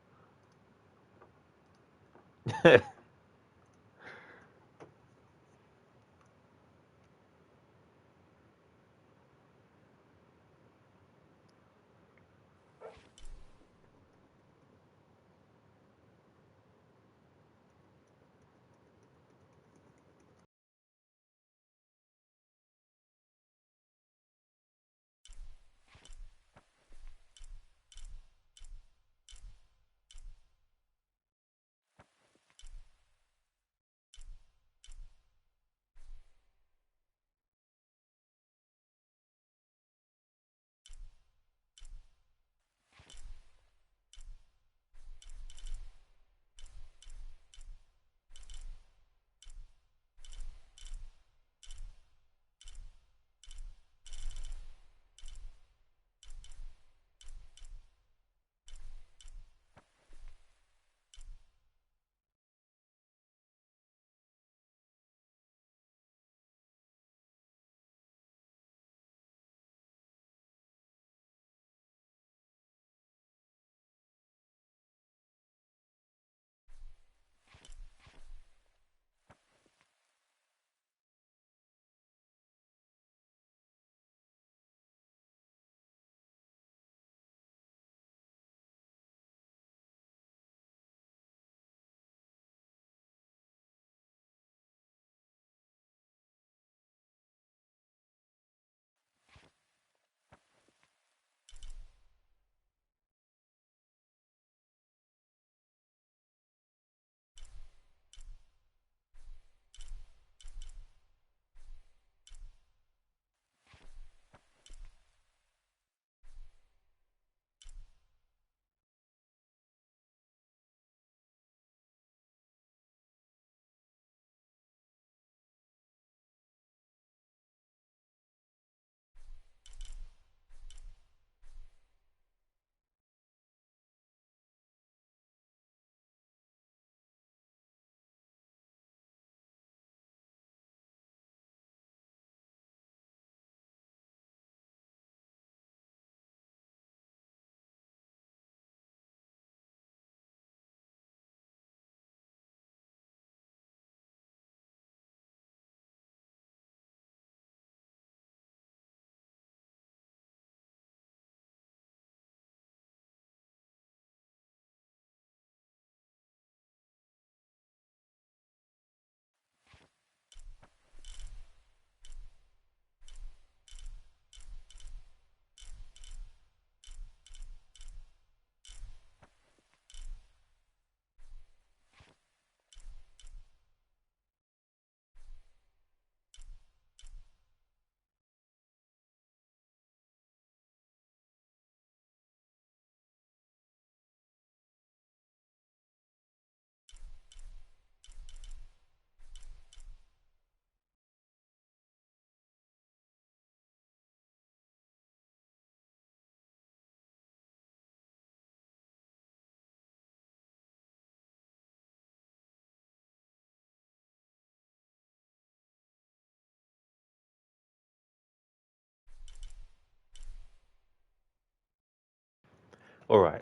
Alright,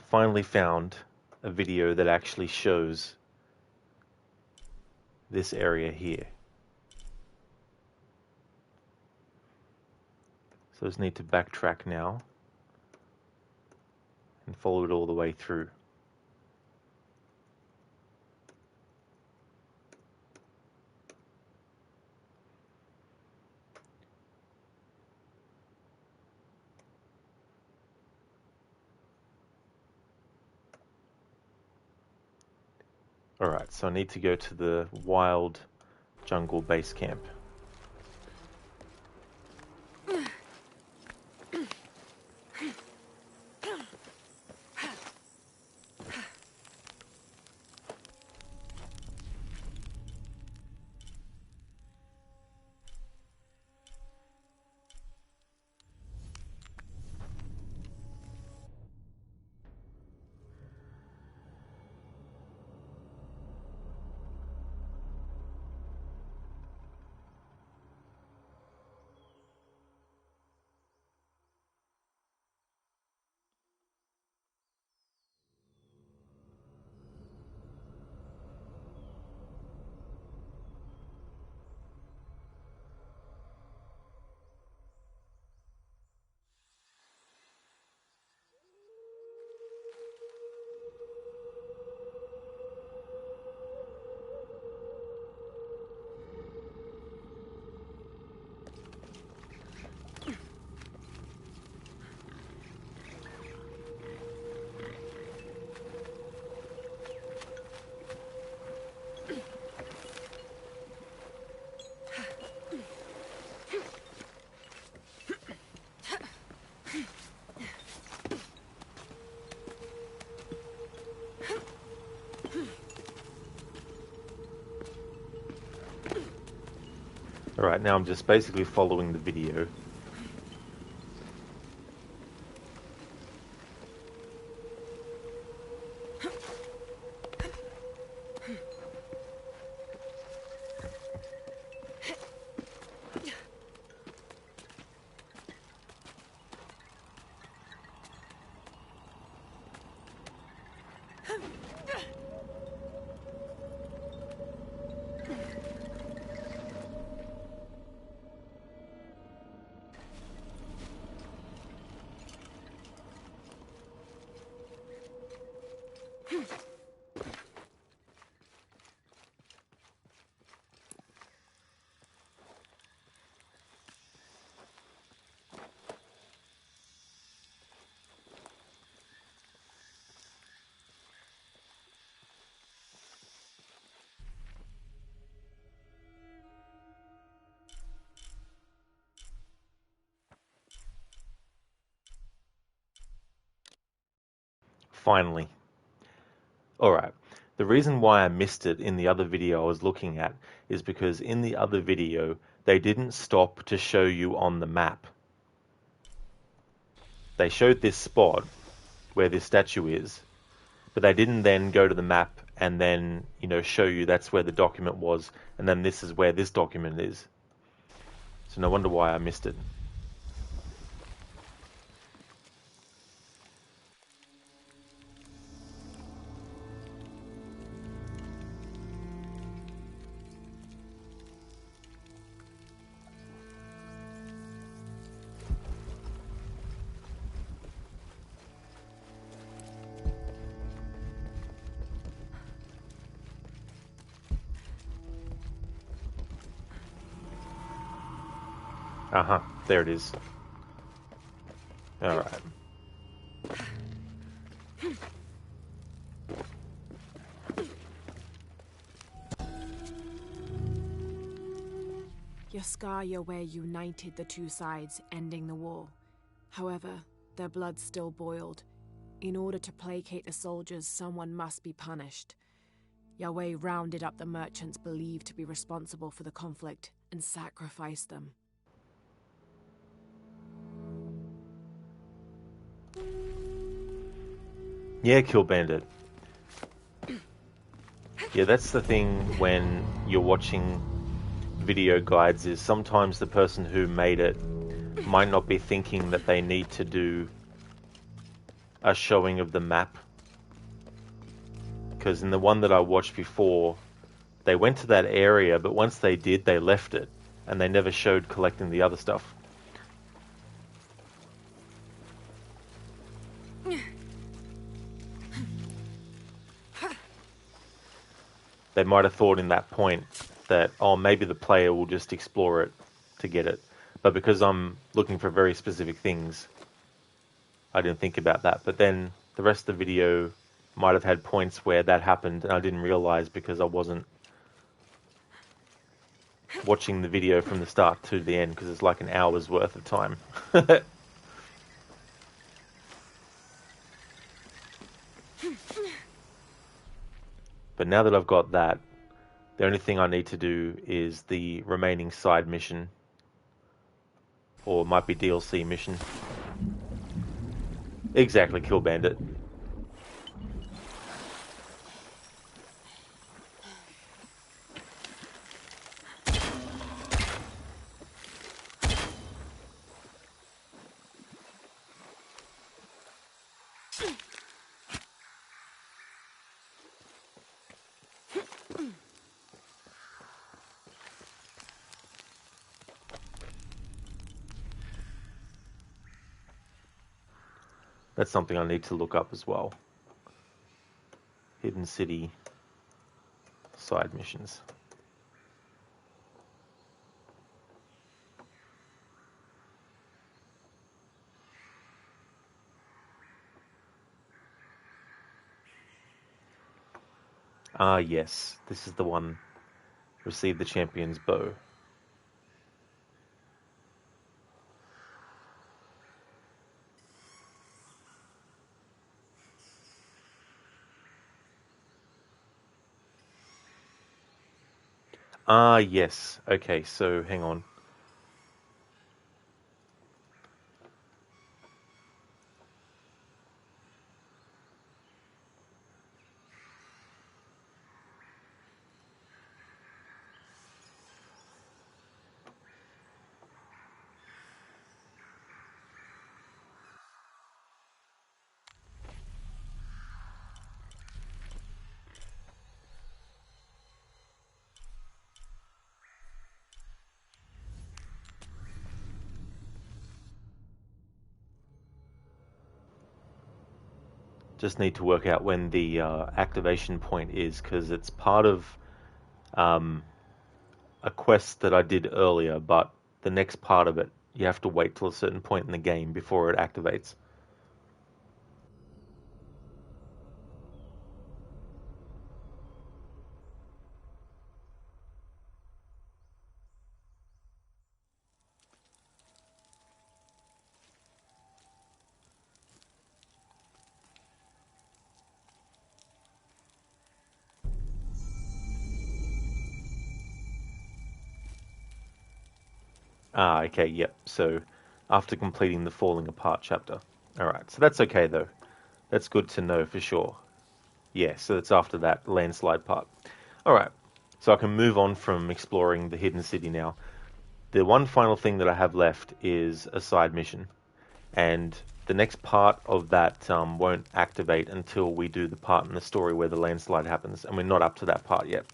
finally found a video that actually shows this area here. So I just need to backtrack now and follow it all the way through. Alright, so I need to go to the wild jungle base camp. Alright, now I'm just basically following the video. Finally. Alright, the reason why I missed it in the other video I was looking at is because in the other video they didn't stop to show you on the map. They showed this spot where this statue is, but they didn't then go to the map and then, show you that's where the document was, and then this is where this document is. So no wonder why I missed it. Uh-huh, there it is. Alright. Yaskar Yahweh united the two sides, ending the war. However, their blood still boiled. In order to placate the soldiers, someone must be punished. Yahweh rounded up the merchants believed to be responsible for the conflict and sacrificed them. Yeah, Kill Bandit. Yeah, that's the thing when you're watching video guides, is sometimes the person who made it might not be thinking that they need to do a showing of the map. Because in the one that I watched before, they went to that area, but once they did, they left it, and they never showed collecting the other stuff. They might have thought in that point that, oh, maybe the player will just explore it to get it. But because I'm looking for very specific things, I didn't think about that. But then the rest of the video might have had points where that happened and I didn't realize because I wasn't watching the video from the start to the end, because it's like an hour's worth of time. But now that I've got that, the only thing I need to do is the remaining side mission, or it might be DLC mission. Exactly, Kill Bandit. That's something I need to look up as well. Hidden City side missions. Ah, yes. This is the one. Receive the champion's bow. Ah, yes. Okay, so hang on. Just need to work out when the activation point is, because it's part of a quest that I did earlier, but the next part of it, you have to wait till a certain point in the game before it activates. Ah, okay, yep. So after completing the falling apart chapter. Alright, so that's okay though. That's good to know for sure. Yeah, so it's after that landslide part. Alright, so I can move on from exploring the hidden city now. The one final thing that I have left is a side mission. And the next part of that won't activate until we do the part in the story where the landslide happens. And we're not up to that part yet.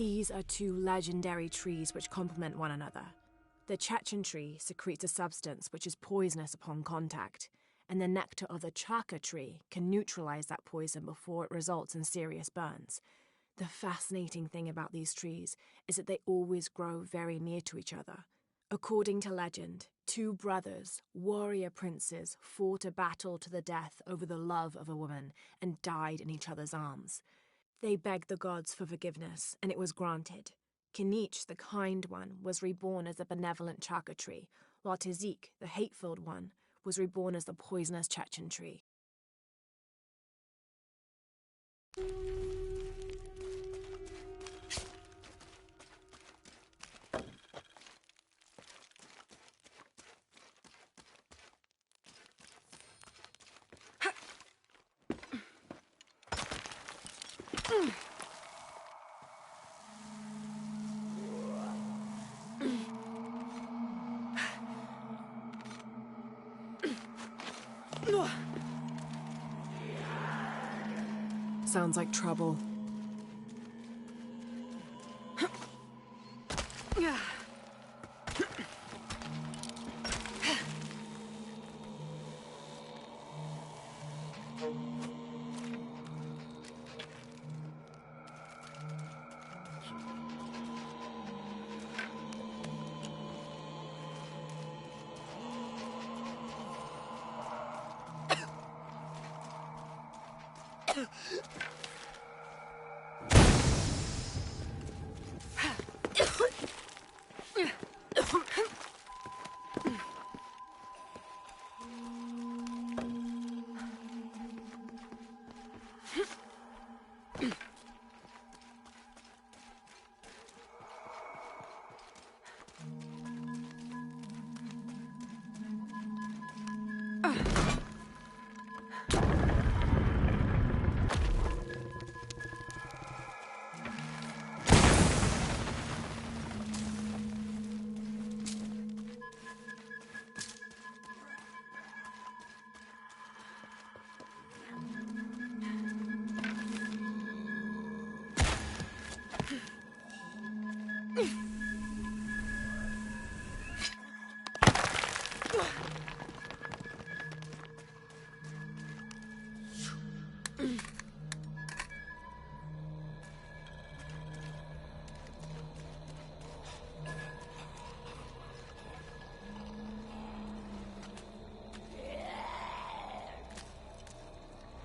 These are two legendary trees which complement one another. The Chechen tree secretes a substance which is poisonous upon contact, and the nectar of the Chaka tree can neutralize that poison before it results in serious burns. The fascinating thing about these trees is that they always grow very near to each other. According to legend, two brothers, warrior princes, fought a battle to the death over the love of a woman and died in each other's arms. They begged the gods for forgiveness, and it was granted. Kinich, the kind one, was reborn as a benevolent Chaka tree, while Tazik, the hate-filled one, was reborn as the poisonous Chechen tree. Sounds like trouble.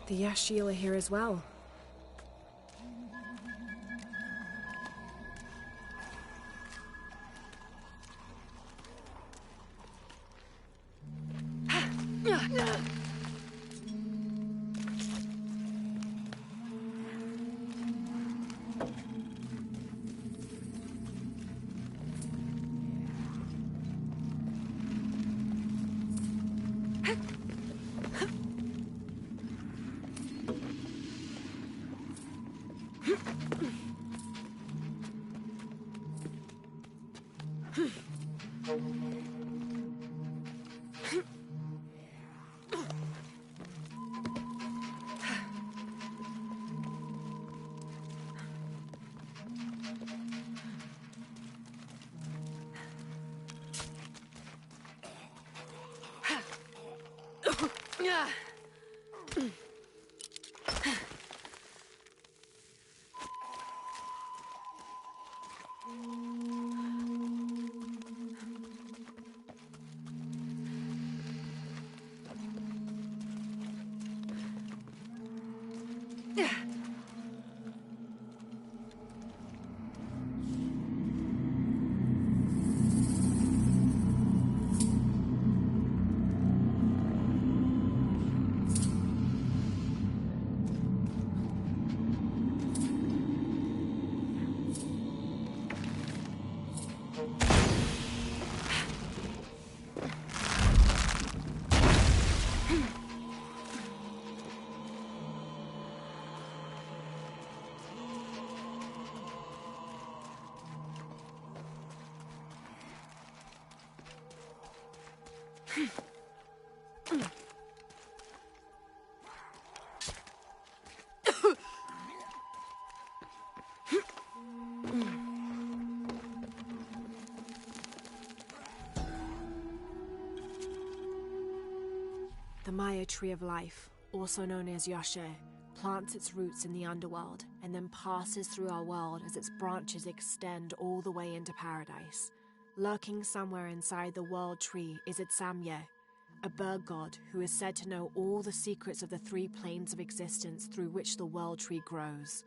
The Yashil are here as well. Samye Tree of Life, also known as Yashe, plants its roots in the underworld and then passes through our world as its branches extend all the way into paradise. Lurking somewhere inside the world tree is its Samye, a bird god who is said to know all the secrets of the 3 planes of existence through which the world tree grows.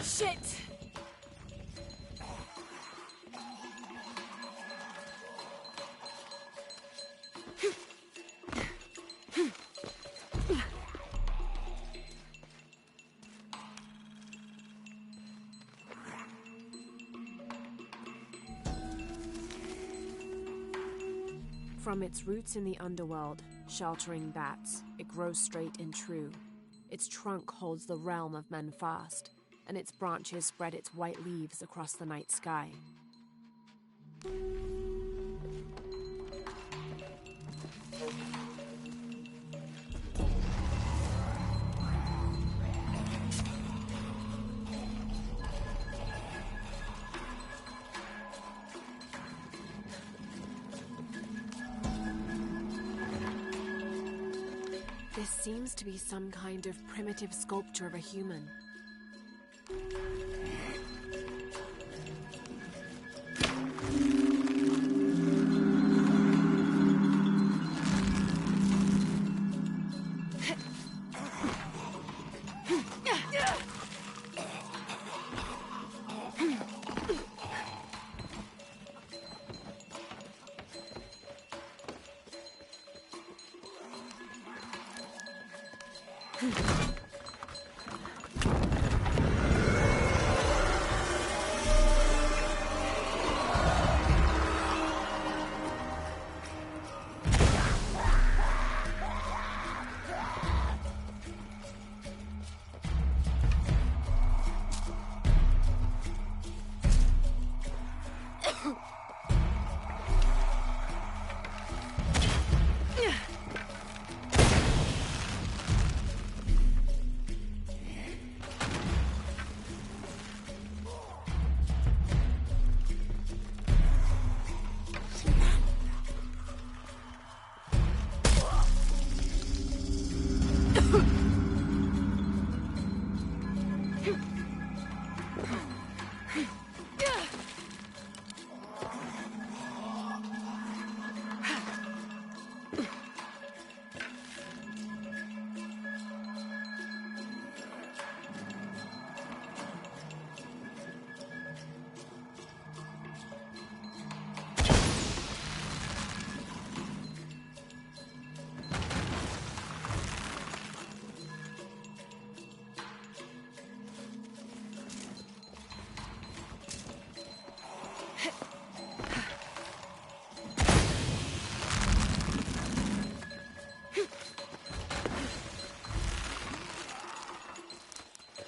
Shit! From its roots in the underworld, sheltering bats, it grows straight and true. Its trunk holds the realm of men fast, and its branches spread its white leaves across the night sky. This seems to be some kind of primitive sculpture of a human.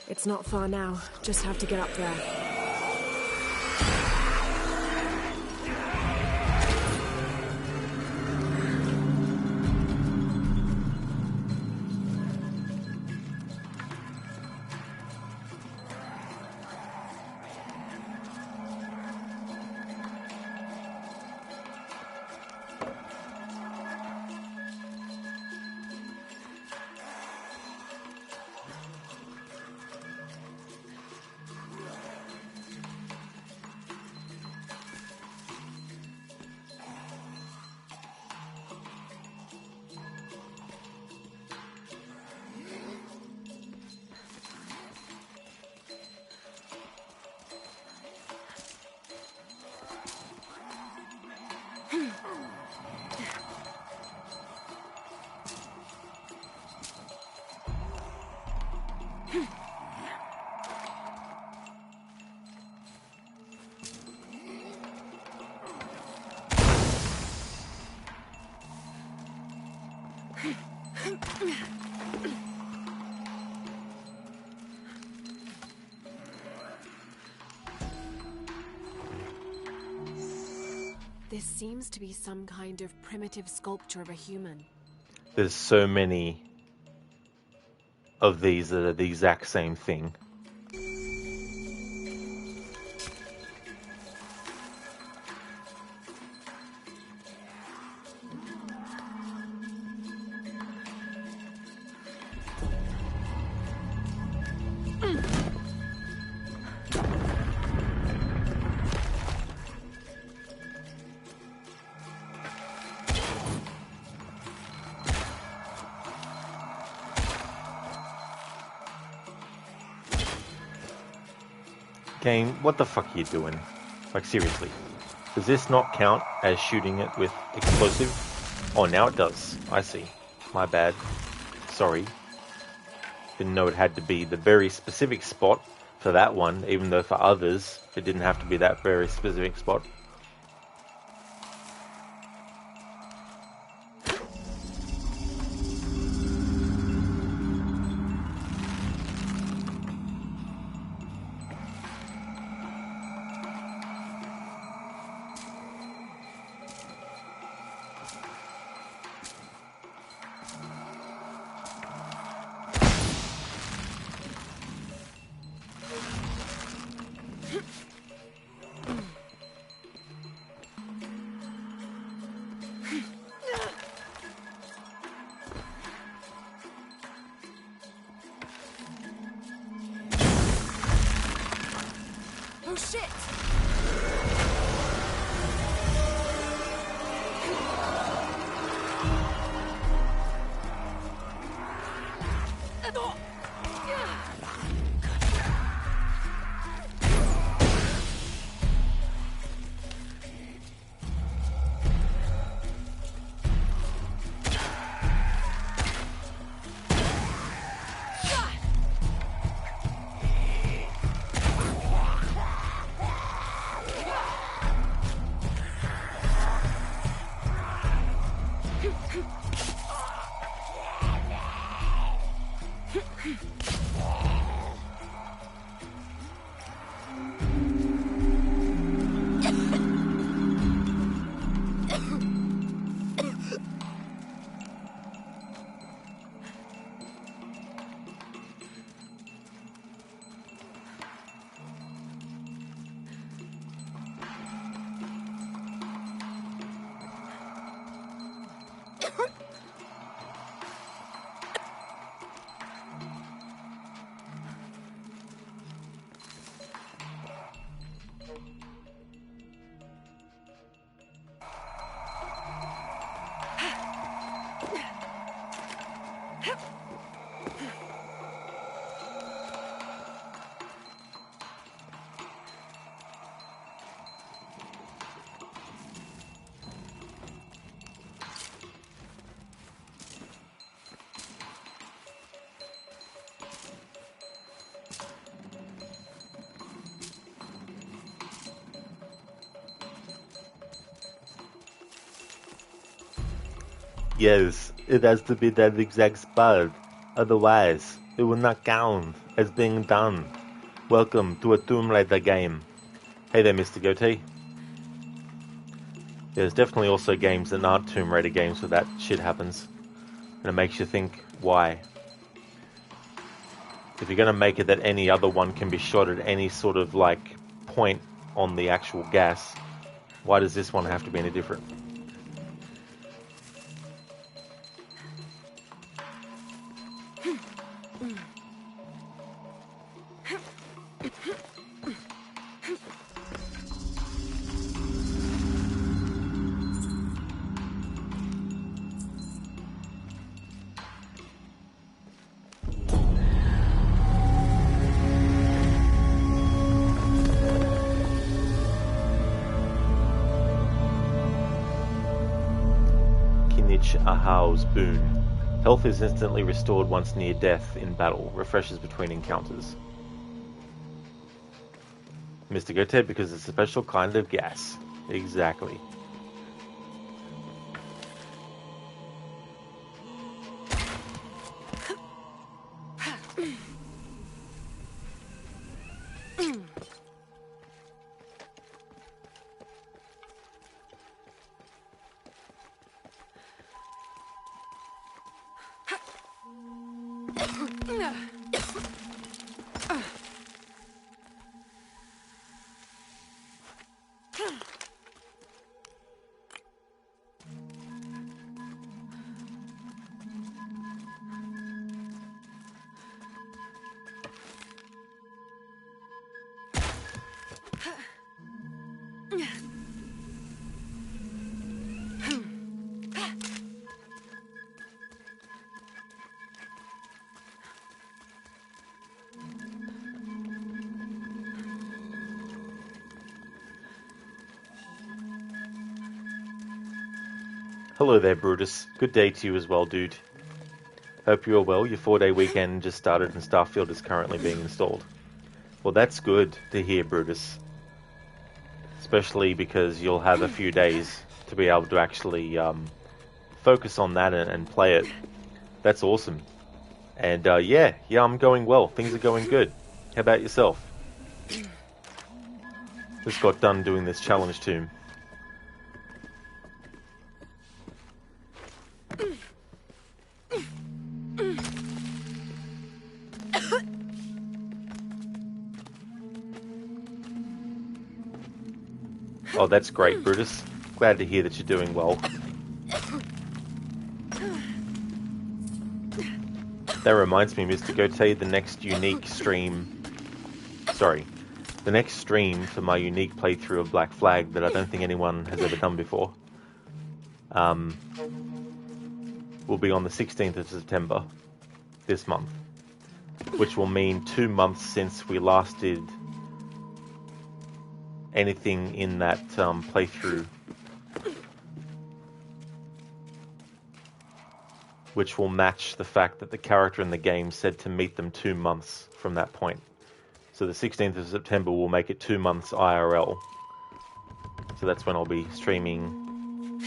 It's not far now. Just have to get up there. This seems to be some kind of primitive sculpture of a human. There's so many of these that are the exact same thing. Game, what the fuck are you doing? Like, seriously. Does this not count as shooting it with explosive? Oh, now it does. I see. My bad. Sorry. Didn't know it had to be the very specific spot for that one, even though for others, it didn't have to be that very specific spot. Oh shit! Yes, it has to be that exact spot. Otherwise, it will not count as being done. Welcome to a Tomb Raider game. Hey there, Mr. Goatee. There's definitely also games that aren't Tomb Raider games where that shit happens. And it makes you think, why? If you're going to make it that any other one can be shot at any sort of, like, point on the actual gas, why does this one have to be any different? Ahao's boon. Health is instantly restored once near death in battle. Refreshes between encounters. Mr. Gote, because it's a special kind of gas. Exactly. Hello there, Brutus. Good day to you as well, dude. Hope you're well. Your 4-day weekend just started and Starfield is currently being installed. Well, that's good to hear, Brutus. Especially because you'll have a few days to be able to actually focus on that and play it. That's awesome. And yeah, I'm going well. Things are going good. How about yourself? Just got done doing this challenge tomb. Oh, that's great, Brutus. Glad to hear that you're doing well. That reminds me, Mr. Gote, the next unique stream... Sorry. The next stream for my unique playthrough of Black Flag that I don't think anyone has ever done before will be on the 16th of September this month, which will mean 2 months since we last did anything in that playthrough, which will match the fact that the character in the game said to meet them 2 months from that point. So the 16th of September will make it 2 months IRL. So that's when I'll be streaming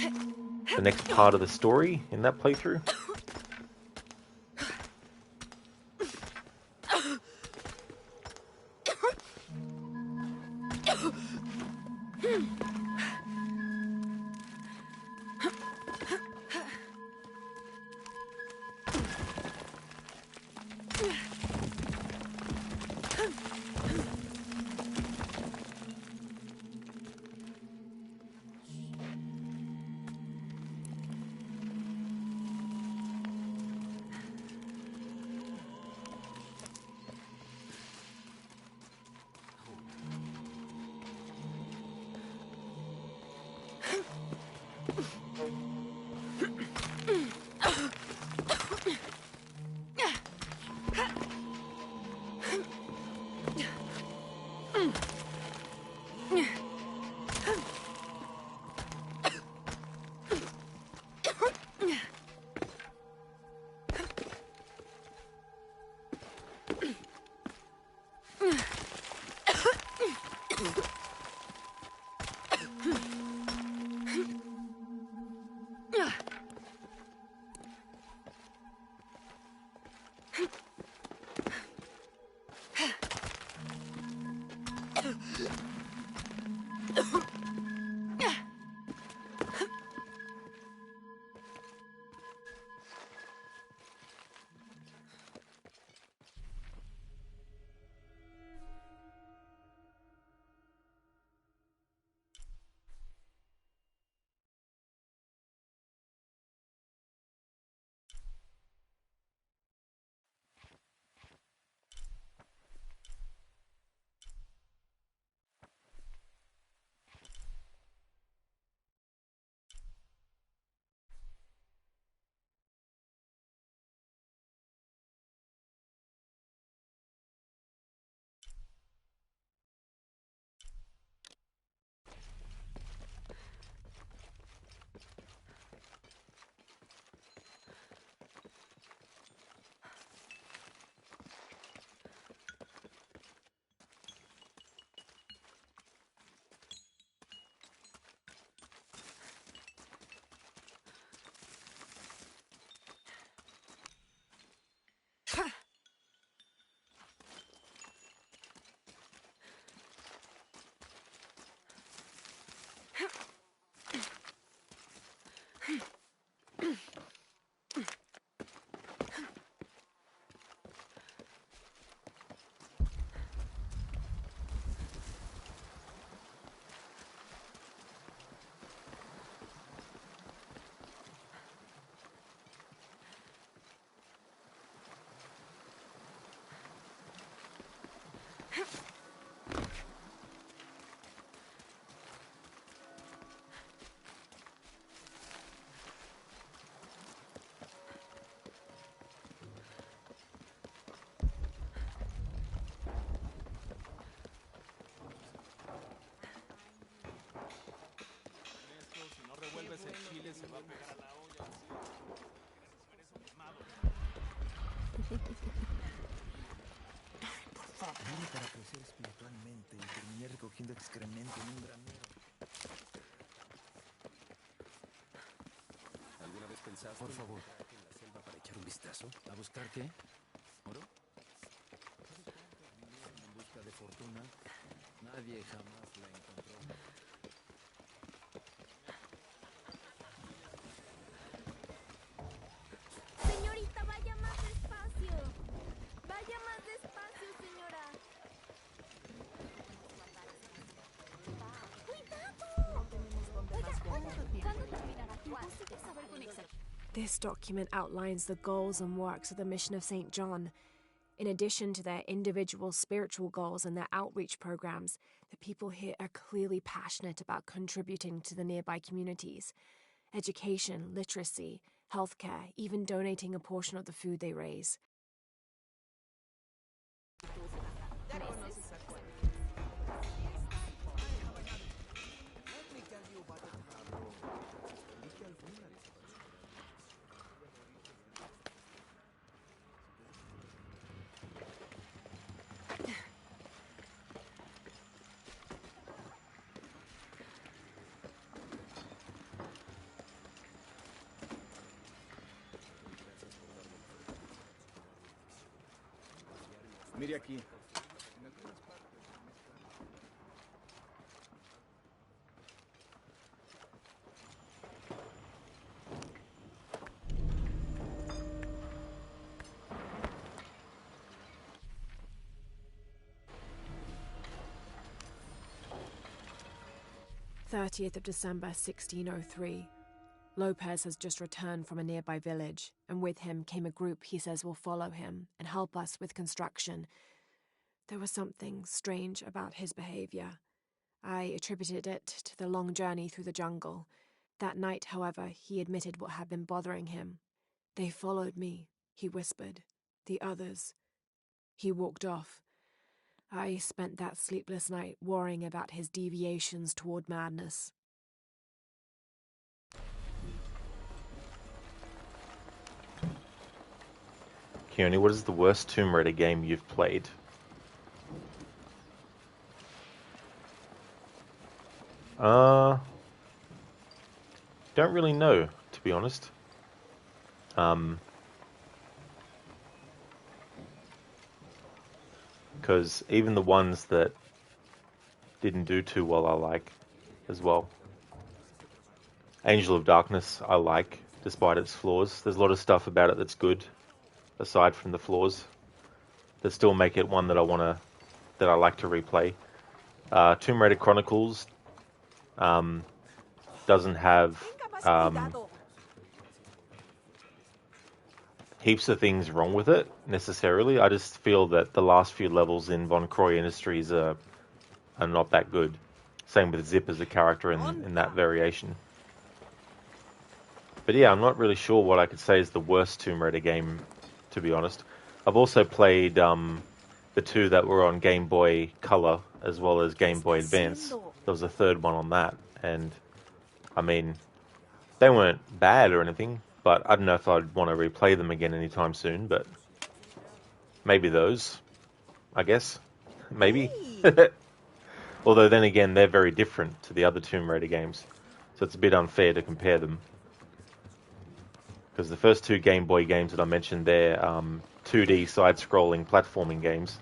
the next part of the story in that playthrough. Por favor. Vine para crecer espiritualmente y terminé recogiendo excremento en un granero. ¿Alguna vez pensaste Por favor. en la selva para echar un vistazo? ¿A buscar qué? ¿Oro? Vinieron en busca de fortuna. Nadie jamás la encontró. Señorita, vaya más despacio. Vaya más despacio, señora. This document outlines the goals and works of the mission of St. John. In addition to their individual spiritual goals and their outreach programs, the people here are clearly passionate about contributing to the nearby communities. Education, literacy, healthcare, even donating a portion of the food they raise. Mire aquí. "30th of December, 1603. Lopez has just returned from a nearby village, and with him came a group he says will follow him and help us with construction. There was something strange about his behavior. I attributed it to the long journey through the jungle. That night, however, he admitted what had been bothering him. They followed me, he whispered. The others. He walked off. I spent that sleepless night worrying about his deviations toward madness." Keone, what is the worst Tomb Raider game you've played? Don't really know, to be honest. Because even the ones that didn't do too well I like as well. Angel of Darkness I like, despite its flaws. There's a lot of stuff about it that's good, aside from the flaws, that still make it one that I like to replay. Tomb Raider Chronicles doesn't have heaps of things wrong with it, necessarily. I just feel that the last few levels in Von Croy Industries are not that good. Same with Zip as a character in that variation. But yeah, I'm not really sure what I could say is the worst Tomb Raider game, to be honest. I've also played the two that were on Game Boy Color as well as Game Boy Advance. There was a third one on that, and I mean, they weren't bad or anything, but I don't know if I'd want to replay them again anytime soon, but maybe those, I guess. Maybe. Although then again, they're very different to the other Tomb Raider games, so it's a bit unfair to compare them. Because the first two Game Boy games that I mentioned, they're 2D side-scrolling platforming games.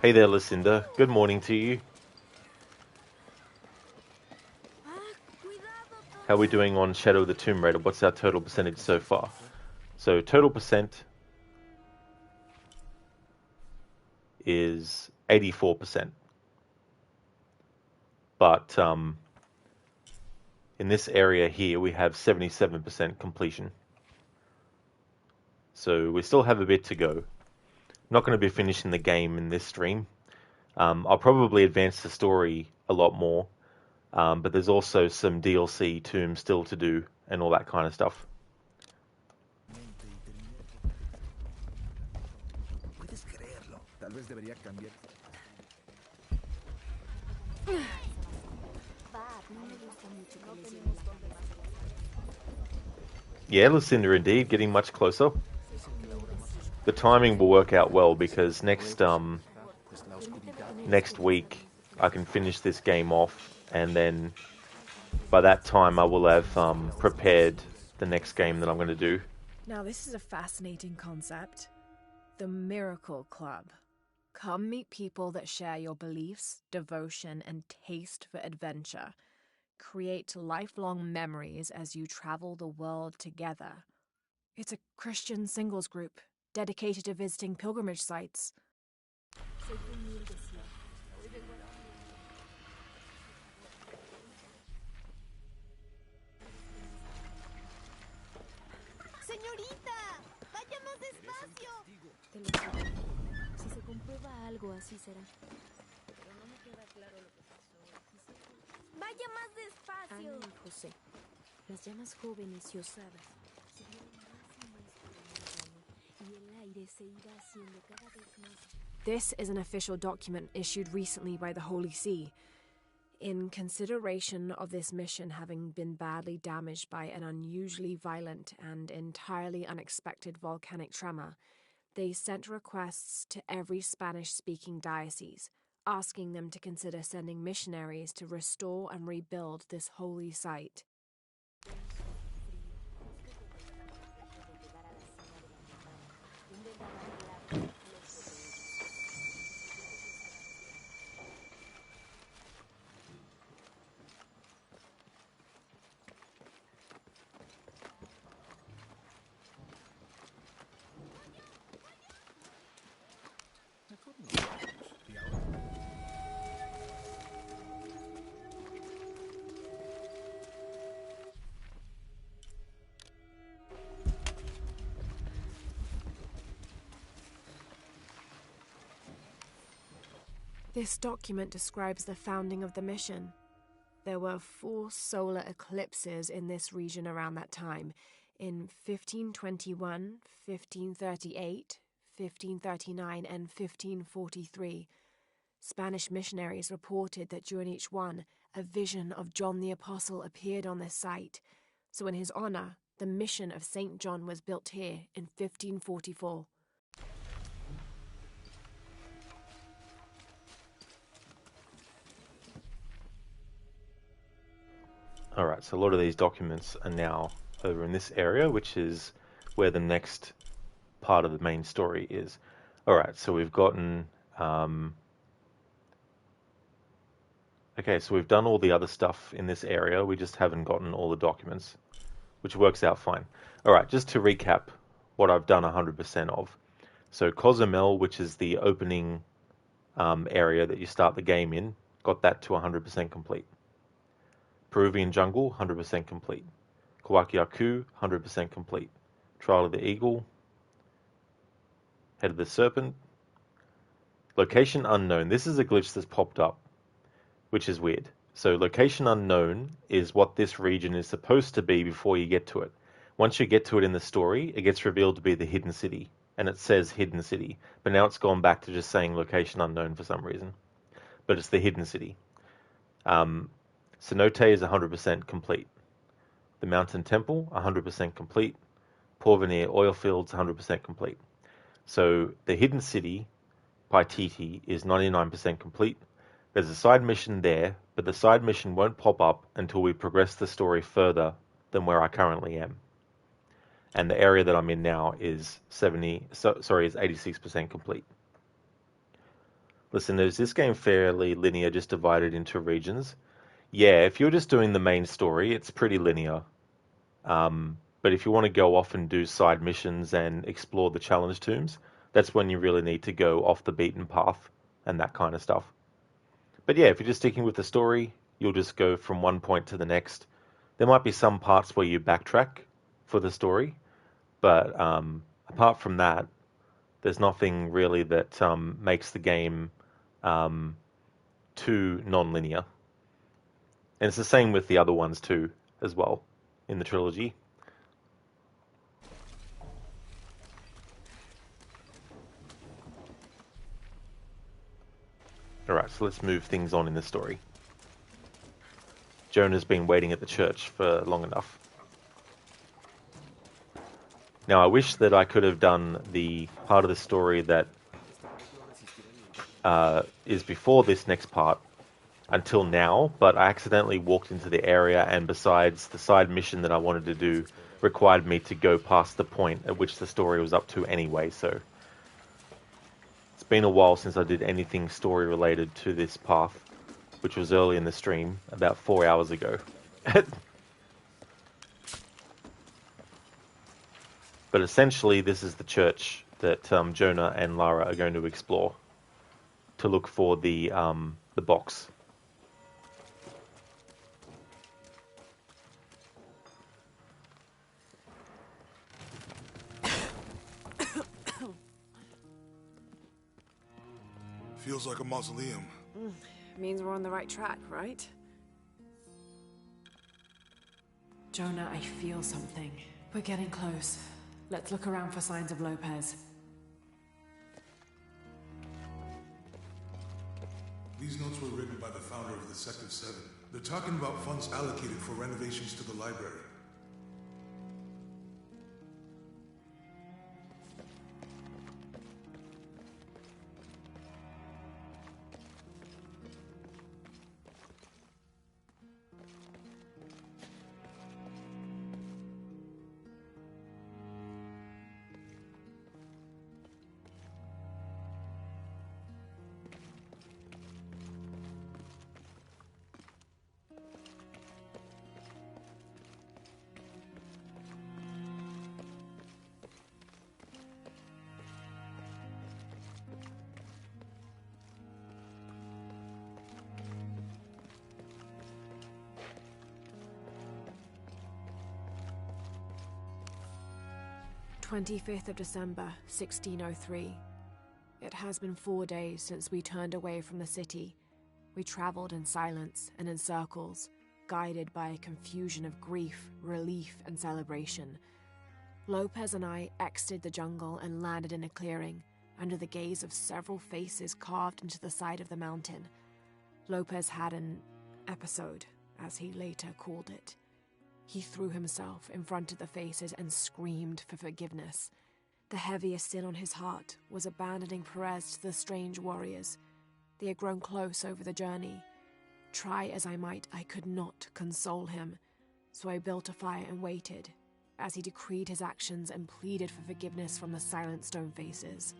Hey there, Lucinda. Good morning to you. How are we doing on Shadow of the Tomb Raider? What's our total percentage so far? So total percent is 84%. But in this area here, we have 77% completion. So we still have a bit to go. Not going to be finishing the game in this stream. I'll probably advance the story a lot more. But there's also some DLC tombs still to do and all that kind of stuff. Yeah, Lucinda, indeed, getting much closer. The timing will work out well because next week I can finish this game off, and then by that time I will have prepared the next game that I'm going to do. Now this is a fascinating concept. The Miracle Club. Come meet people that share your beliefs, devotion, and taste for adventure. Create lifelong memories as you travel the world together. It's a Christian singles group dedicated to visiting pilgrimage sites. ¡Señorita! ¡Vaya más despacio! Te lo juro. Si se comprueba algo, así será. Pero no me queda claro lo que pasó. ¡Vaya más despacio! Ana y José, las llamas jóvenes y osadas, subieron más y más por la montaña, y el aire se iba haciendo cada vez más. This is an official document issued recently by the Holy See. In consideration of this mission having been badly damaged by an unusually violent and entirely unexpected volcanic tremor, they sent requests to every Spanish-speaking diocese, asking them to consider sending missionaries to restore and rebuild this holy site. This document describes the founding of the mission. There were 4 solar eclipses in this region around that time, in 1521, 1538, 1539, and 1543. Spanish missionaries reported that during each one, a vision of John the Apostle appeared on this site. So in his honor, the mission of St. John was built here in 1544. Alright, so a lot of these documents are now over in this area, which is where the next part of the main story is. Alright, so we've gotten... okay, so we've done all the other stuff in this area, we just haven't gotten all the documents, which works out fine. Alright, just to recap what I've done 100% of. So Cozumel, which is the opening area that you start the game in, got that to 100% complete. Peruvian Jungle, 100% complete. Kawakiaku, 100% complete. Trial of the Eagle. Head of the Serpent. Location unknown. This is a glitch that's popped up, which is weird. So location unknown is what this region is supposed to be before you get to it. Once you get to it in the story, it gets revealed to be the hidden city. And it says hidden city. But now it's gone back to just saying location unknown for some reason. But it's the hidden city. Cenote is 100% complete. The Mountain Temple, 100% complete. Porvenir Oil Fields, 100% complete. So the Hidden City, Paititi, is 99% complete. There's a side mission there, but the side mission won't pop up until we progress the story further than where I currently am. And the area that I'm in now is 86% complete. Listen, is this game fairly linear, just divided into regions? Yeah, if you're just doing the main story, it's pretty linear. But if you want to go off and do side missions and explore the challenge tombs, that's when you really need to go off the beaten path and that kind of stuff. But yeah, if you're just sticking with the story, you'll just go from one point to the next. There might be some parts where you backtrack for the story, but apart from that, there's nothing really that makes the game too non-linear. And it's the same with the other ones too, as well, in the trilogy. Alright, so let's move things on in the story. Jonah's been waiting at the church for long enough. Now, I wish that I could have done the part of the story that is before this next part until now, but I accidentally walked into the area, and besides, the side mission that I wanted to do required me to go past the point at which the story was up to anyway, so it's been a while since I did anything story related to this path, which was early in the stream, about 4 hours ago. But essentially, this is the church that Jonah and Lara are going to explore to look for the box. Feels like a mausoleum. Means we're on the right track, right? Jonah, I feel something. We're getting close. Let's look around for signs of Lopez. These notes were written by the founder of the Sect of Seven. They're talking about funds allocated for renovations to the library. "25th of December, 1603. It has been 4 days since we turned away from the city. We traveled in silence and in circles, guided by a confusion of grief, relief, and celebration. Lopez and I exited the jungle and landed in a clearing, under the gaze of several faces carved into the side of the mountain. Lopez had an episode, as he later called it. He threw himself in front of the faces and screamed for forgiveness. The heaviest sin on his heart was abandoning Perez to the strange warriors. They had grown close over the journey. Try as I might, I could not console him, so I built a fire and waited, as he decreed his actions and pleaded for forgiveness from the silent stone faces.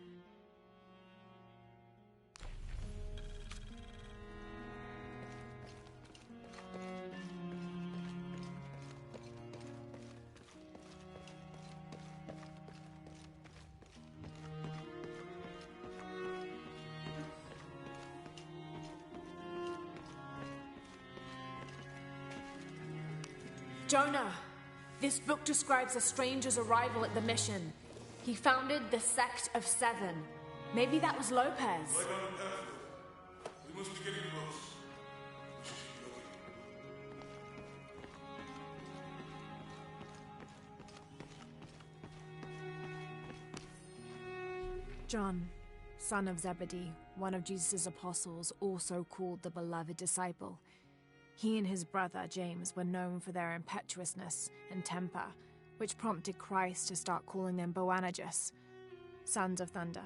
Jonah, this book describes a stranger's arrival at the mission. He founded the Sect of Seven. Maybe that was Lopez. Right on the path. We must be getting close. We should keep looking. John, son of Zebedee, one of Jesus' apostles, also called the beloved disciple. He and his brother, James, were known for their impetuousness and temper, which prompted Christ to start calling them Boanerges, sons of thunder.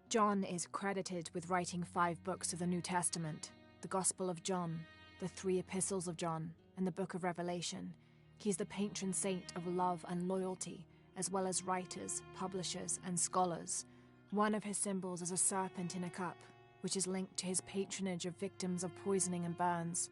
John is credited with writing 5 books of the New Testament, the Gospel of John, the 3 epistles of John, and the Book of Revelation. He's the patron saint of love and loyalty, as well as writers, publishers, and scholars. One of his symbols is a serpent in a cup, which is linked to his patronage of victims of poisoning and burns.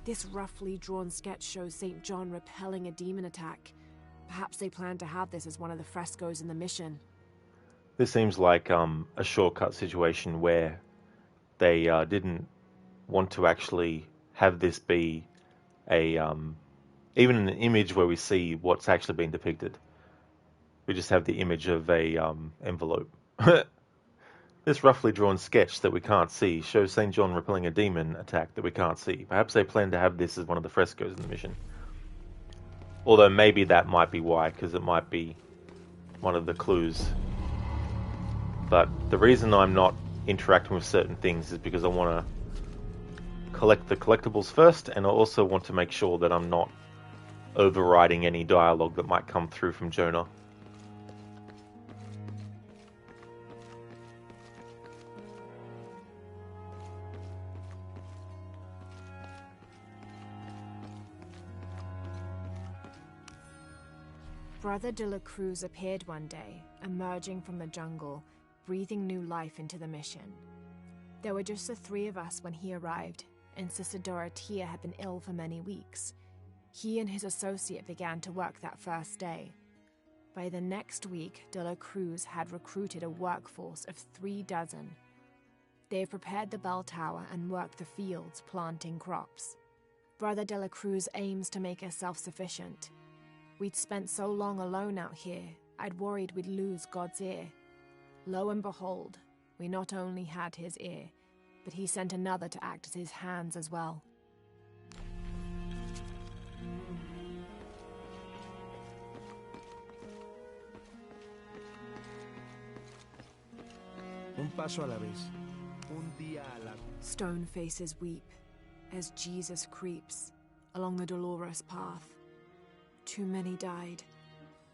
This roughly drawn sketch shows St. John repelling a demon attack. Perhaps they plan to have this as one of the frescoes in the mission. This seems like a shortcut situation where they didn't want to actually have this be a even in an image where we see what's actually being depicted. We just have the image of a envelope. This roughly drawn sketch that we can't see shows St. John repelling a demon attack that we can't see. Perhaps they plan to have this as one of the frescoes in the mission. Although maybe that might be why, because it might be one of the clues. But the reason I'm not interacting with certain things is because I want to collect the collectibles first, and I also want to make sure that I'm not overriding any dialogue that might come through from Jonah. Brother de la Cruz appeared one day, emerging from the jungle, breathing new life into the mission. There were just the three of us when he arrived, and Sister Dorothea had been ill for many weeks. He and his associate began to work that first day. By the next week, de la Cruz had recruited a workforce of 36. They have prepared the bell tower and worked the fields, planting crops. Brother de la Cruz aims to make us self-sufficient. We'd spent so long alone out here, I'd worried we'd lose God's ear. Lo and behold, we not only had his ear, but he sent another to act as his hands as well. Un paso a la vez. Un día a la... Stone faces weep as Jesus creeps along the dolorous path. Too many died.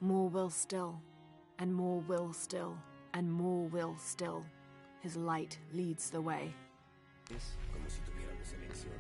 More will still, and more will still, and more will still. His light leads the way. Es como si tuviéramos elección.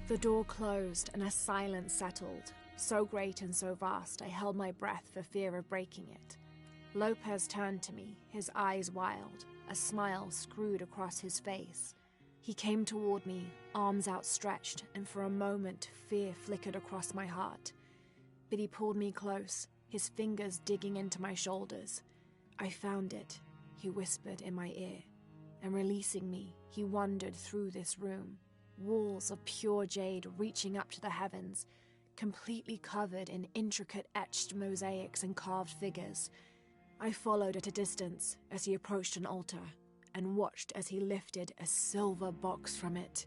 The door closed and a silence settled, so great and so vast I held my breath for fear of breaking it. Lopez turned to me, his eyes wild, a smile screwed across his face. He came toward me, arms outstretched, and for a moment fear flickered across my heart. But he pulled me close, his fingers digging into my shoulders. I found it, he whispered in my ear, and releasing me, he wandered through this room. Walls of pure jade reaching up to the heavens, completely covered in intricate etched mosaics and carved figures. I followed at a distance as he approached an altar, and watched as he lifted a silver box from it.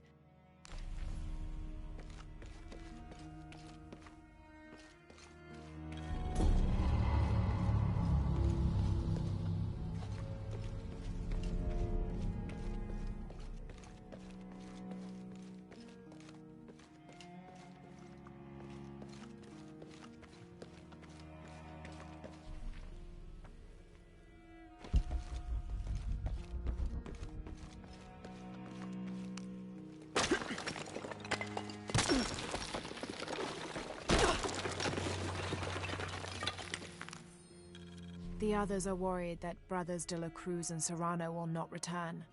The others are worried that Brothers de la Cruz and Serrano will not return.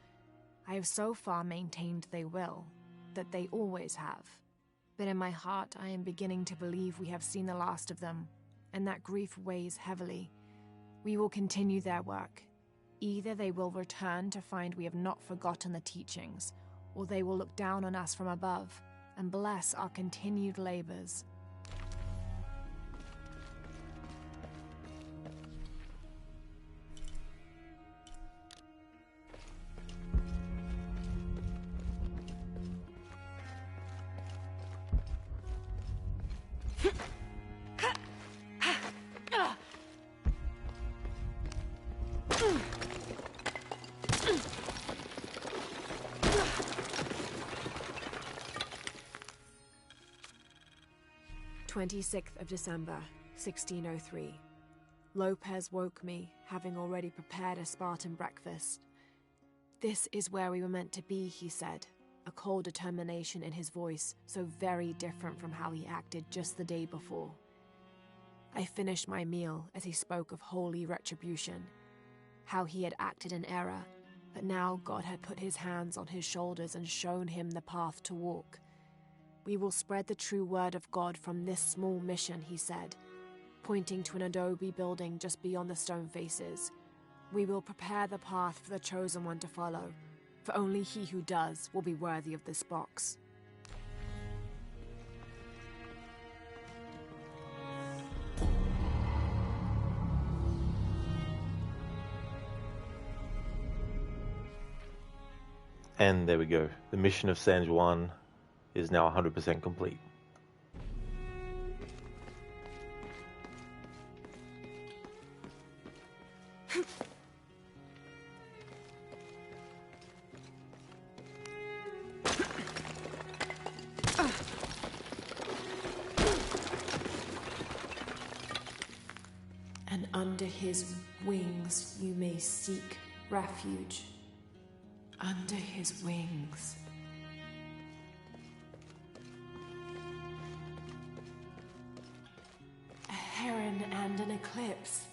I have so far maintained they will, that they always have. But in my heart I am beginning to believe we have seen the last of them, and that grief weighs heavily. We will continue their work. Either they will return to find we have not forgotten the teachings, or they will look down on us from above and bless our continued labors. December 1603. Lopez woke me, having already prepared a Spartan breakfast. This is where we were meant to be, he said, a cold determination in his voice, so very different from how he acted just the day before. I finished my meal as he spoke of holy retribution, how he had acted in error, but now God had put his hands on his shoulders and shown him the path to walk. We will spread the true word of God from this small mission, he said, pointing to an adobe building just beyond the stone faces. We will prepare the path for the chosen one to follow, for only he who does will be worthy of this box. And there we go. The mission of San Juan is now 100% complete. And under his wings you may seek refuge. Under his wings. A heron and an eclipse.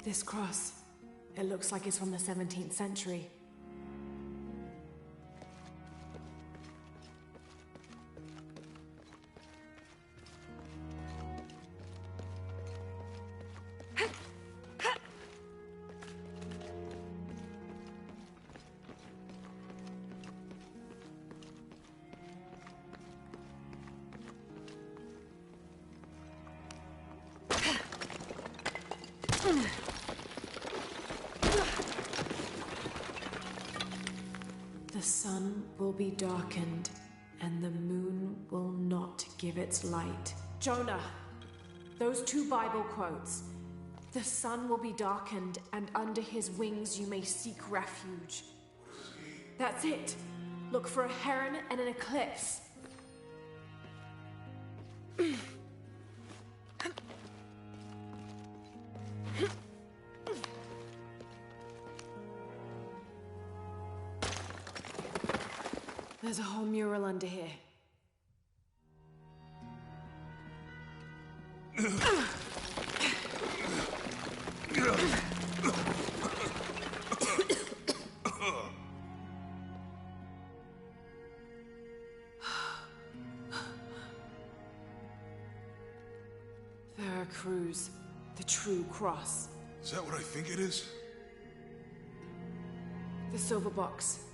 This cross, it looks like it's from the 17th century. The sun will be darkened, and the moon will not give its light. Jonah, those two Bible quotes. The sun will be darkened, and under his wings you may seek refuge. That's it. Look for a heron and an eclipse. There's a whole mural under here. Veracruz, the true cross. Is that what I think it is? The silver box.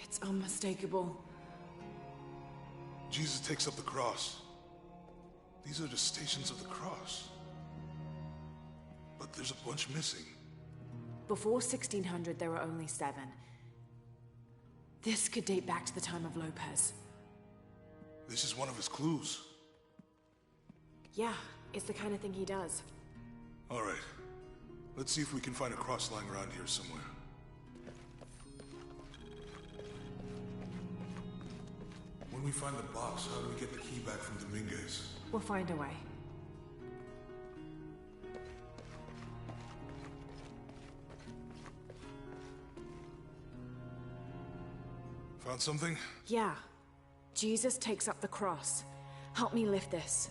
It's unmistakable. Jesus takes up the cross. These are the stations of the cross. But there's a bunch missing. Before 1600, there were only 7. This could date back to the time of Lopez. This is one of his clues. Yeah, it's the kind of thing he does. All right. Let's see if we can find a cross lying around here somewhere. When we find the box, how do we get the key back from Dominguez? We'll find a way. Found something? Yeah. Jesus takes up the cross. Help me lift this.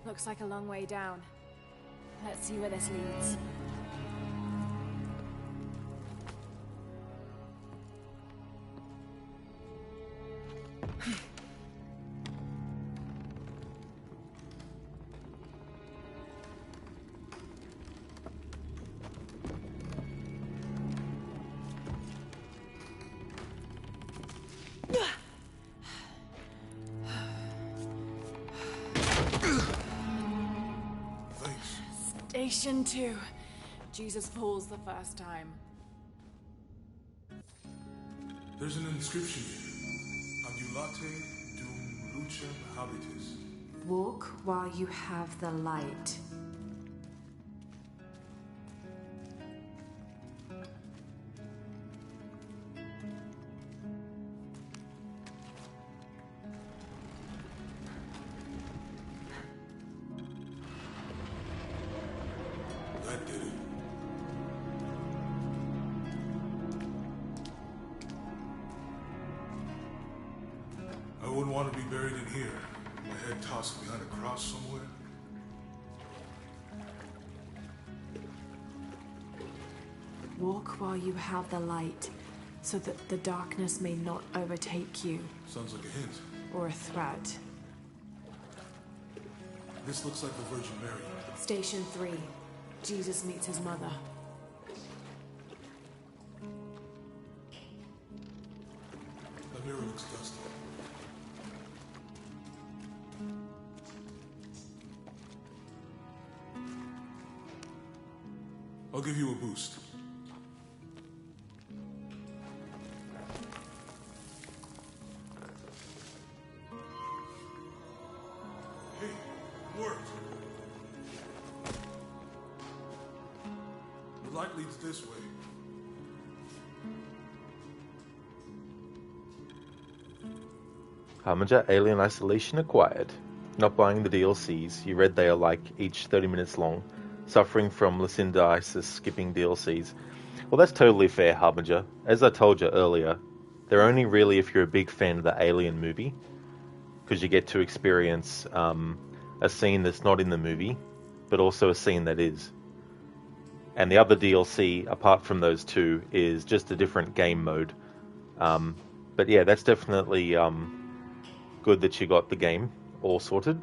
Looks like a long way down. Let's see where this leads. Station 2. Jesus falls the first time. There's an inscription here. Adulate dum lucem habitis. Walk while you have the light. That did it. I wouldn't want to be buried in here. My head tossed behind a cross somewhere. Walk while you have the light, so that the darkness may not overtake you. Sounds like a hint. Or a threat. This looks like the Virgin Mary. Station 3. Jesus meets his mother. The mirror looks dusty. I'll give you a boost. Hey, it worked. The light leads this way. Harbinger Alien Isolation acquired. Not buying the DLCs, you read they are like each 30 minutes long, suffering from Lucindiasis skipping DLCs. Well, that's totally fair, Harbinger. As I told you earlier, they're only really if you're a big fan of the Alien movie, because you get to experience a scene that's not in the movie, but also a scene that is. And the other DLC, apart from those two, is just a different game mode. But yeah, that's definitely good that you got the game all sorted.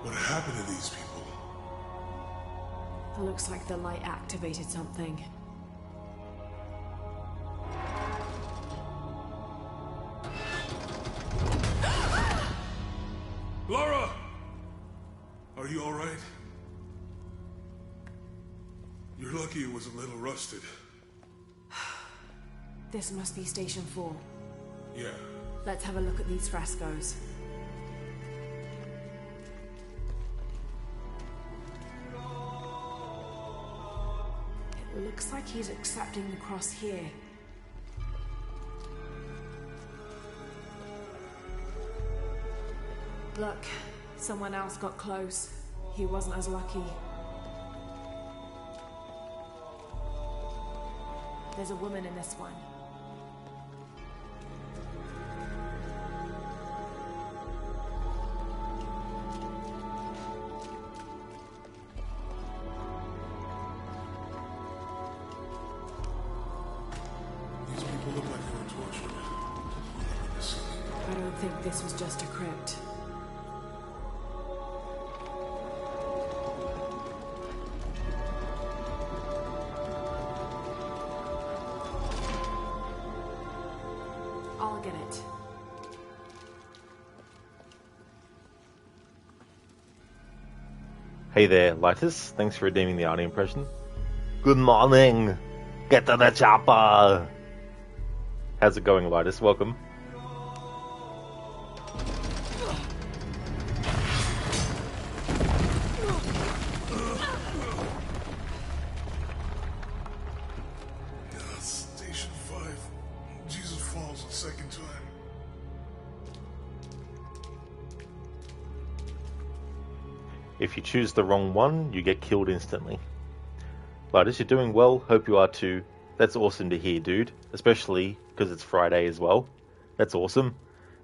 What happened to these people? It looks like the light activated something. Laura! Are you alright? You're lucky it was a little rusted. This must be Station 4. Yeah. Let's have a look at these frescoes. It looks like he's accepting the cross here. Look, someone else got close. He wasn't as lucky. There's a woman in this one. These people look like they were tortured. I don't think this was just a crypt. I'll get it. Hey there, Lightus. Thanks for redeeming the Arnie impression. Good morning! Get to the chopper! How's it going, Lightus? Welcome. Station 5. Jesus falls a second time. If you choose the wrong one, you get killed instantly. Lightus, you're doing well. Hope you are too. That's awesome to hear, dude. Especially because it's Friday as well. That's awesome.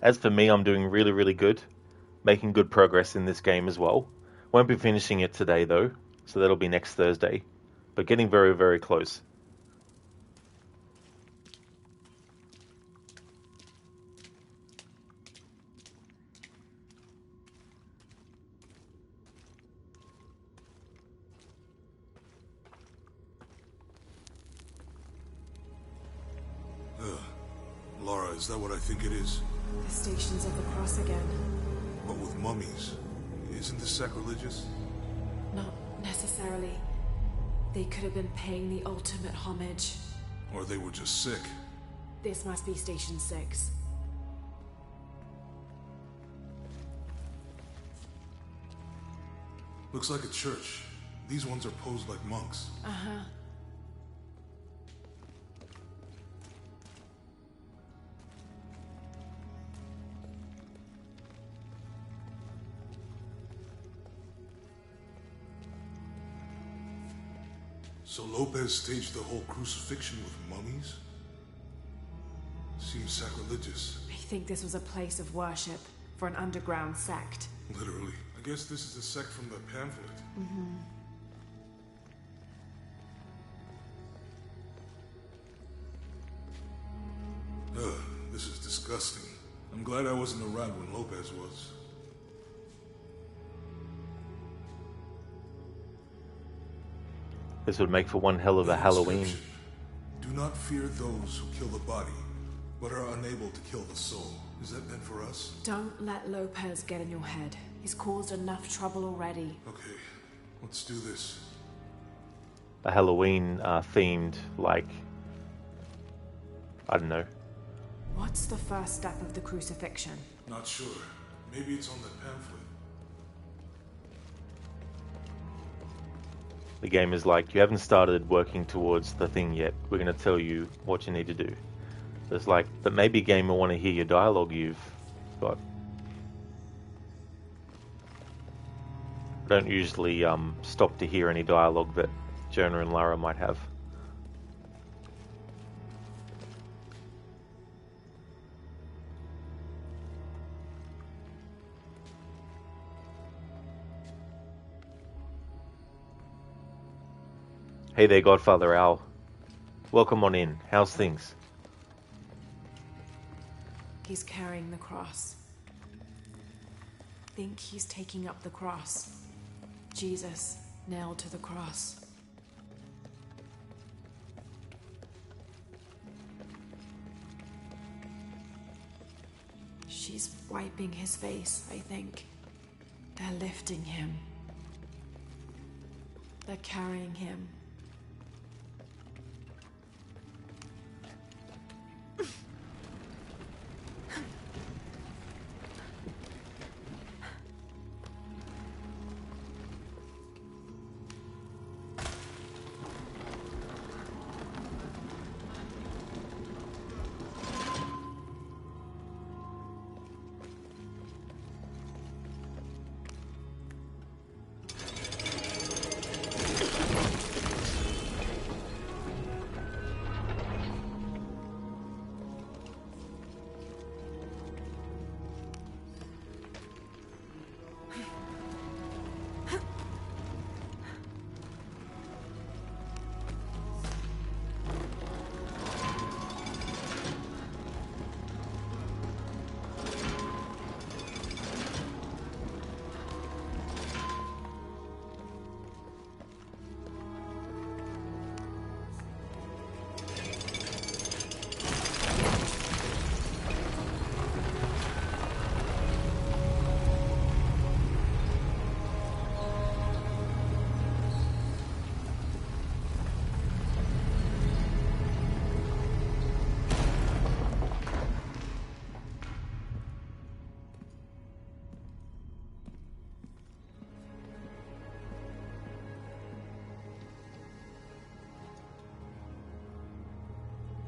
As for me, I'm doing really, really good. Making good progress in this game as well. Won't be finishing it today though, so that'll be next Thursday. But getting very, very close. Laura. Is that what I think it is? The Stations of the Cross again. But with mummies. Isn't this sacrilegious? Not necessarily. They could have been paying the ultimate homage. Or they were just sick. This must be Station 6. Looks like a church. These ones are posed like monks. Uh-huh. So Lopez staged the whole crucifixion with mummies? Seems sacrilegious. I think this was a place of worship for an underground sect. Literally. I guess this is a sect from the pamphlet. Mm-hmm. Ugh, this is disgusting. I'm glad I wasn't around when Lopez was. This would make for one hell of a Halloween. Do not fear those who kill the body, but are unable to kill the soul. Is that meant for us? Don't let Lopez get in your head. He's caused enough trouble already. Okay, let's do this. A Halloween themed, like, I don't know. What's the first step of the crucifixion? Not sure. Maybe it's on the pamphlet. The game is like, you haven't started working towards the thing yet. We're going to tell you what you need to do. It's like, but maybe game will want to hear your dialogue you've got. I don't usually stop to hear any dialogue that Jonah and Lara might have. Hey there, Godfather Al. Welcome on in. How's things? He's carrying the cross. Think he's taking up the cross. Jesus nailed to the cross. She's wiping his face, I think. They're lifting him. They're carrying him.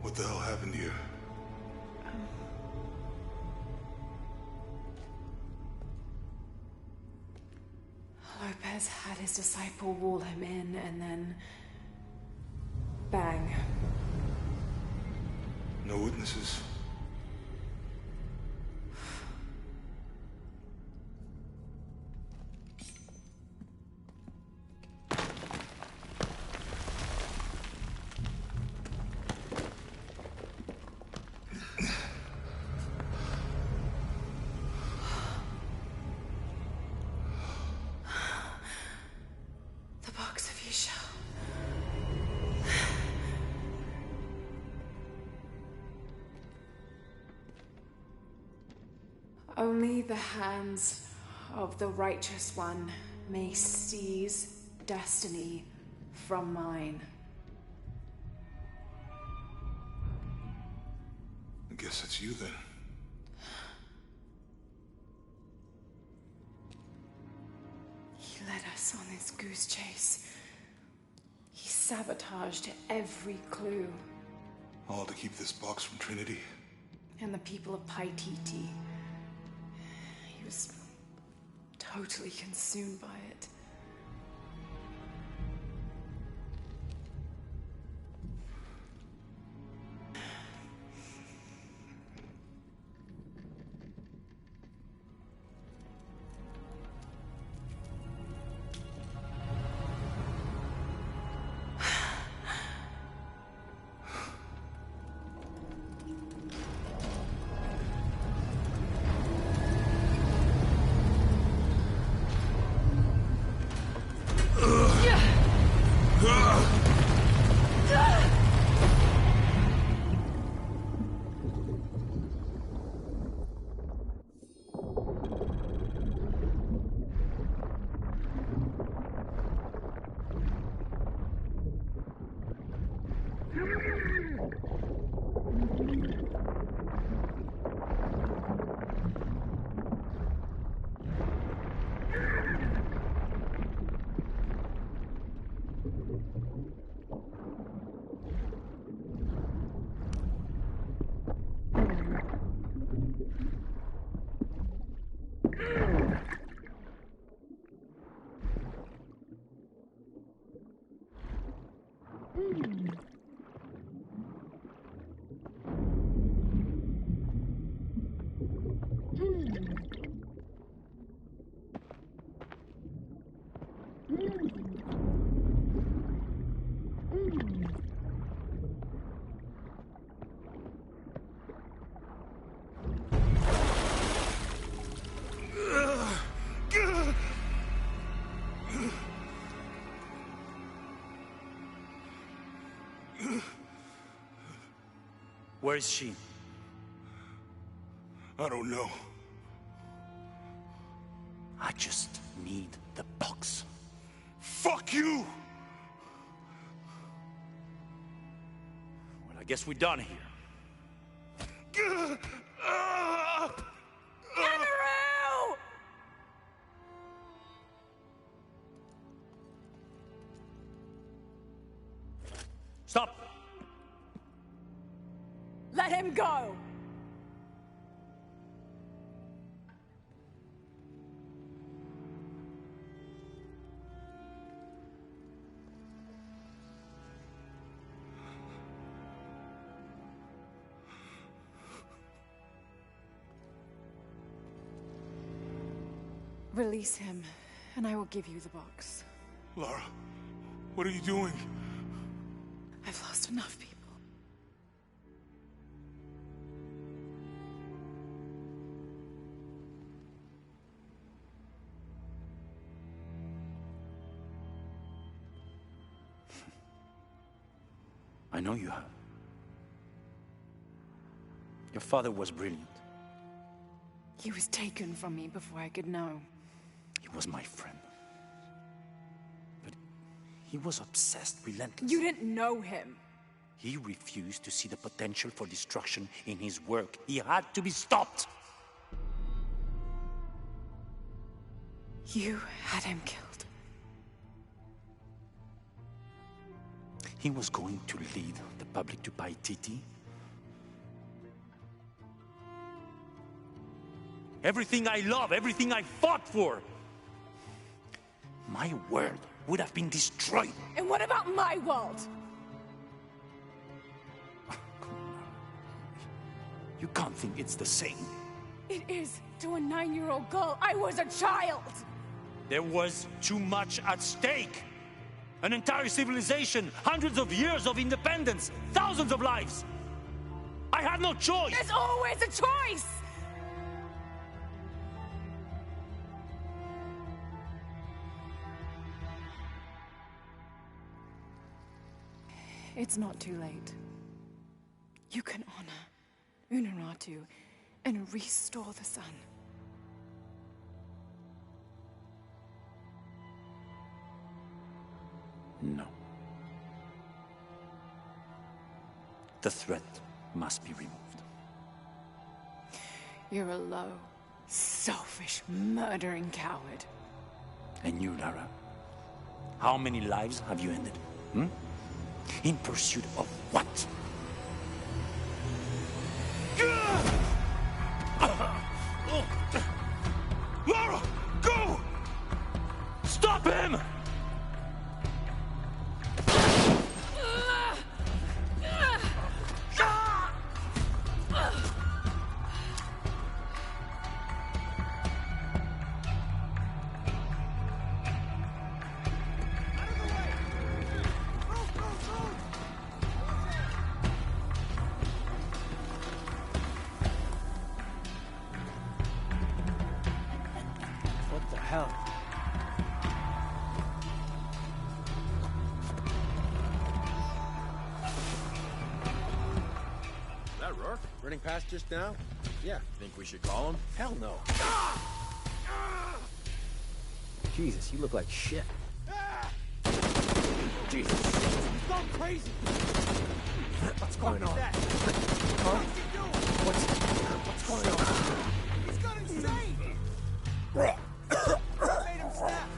What the hell happened here? Lopez had his disciple wall him in, and then... bang. No witnesses? Only the hands of the Righteous One may seize destiny from mine. I guess it's you then. He led us on this goose chase. He sabotaged every clue. All to keep this box from Trinity. And the people of Paititi. He was totally consumed by it. Where is she? I don't know. I just need the box. Fuck you! Well, I guess we're done here. Amaru! Stop! Let him go! Release him, and I will give you the box. Lara, what are you doing? I've lost enough people. I know you have. Your father was brilliant. He was taken from me before I could know. He was my friend. But he was obsessed, relentless. You didn't know him. He refused to see the potential for destruction in his work. He had to be stopped. You had him killed. He was going to lead the public to Paititi. Everything I love, everything I fought for. My world would have been destroyed. And what about my world? You can't think it's the same. It is to a 9-year-old girl. I was a child. There was too much at stake. An entire civilization, hundreds of years of independence, thousands of lives. I had no choice. There's always a choice. It's not too late. You can honor Unuratu and restore the sun. No. The threat must be removed. You're a low, selfish, murdering coward. And you, Lara? How many lives have you ended? In pursuit of what? Lara, go! Stop him! What the hell? That Rourke? Running past just now? Yeah. Think we should call him? Hell no. Jesus, you look like shit. Jesus. He's gone crazy! What's going on? Huh? What's going on? He's gone insane! Made him snap!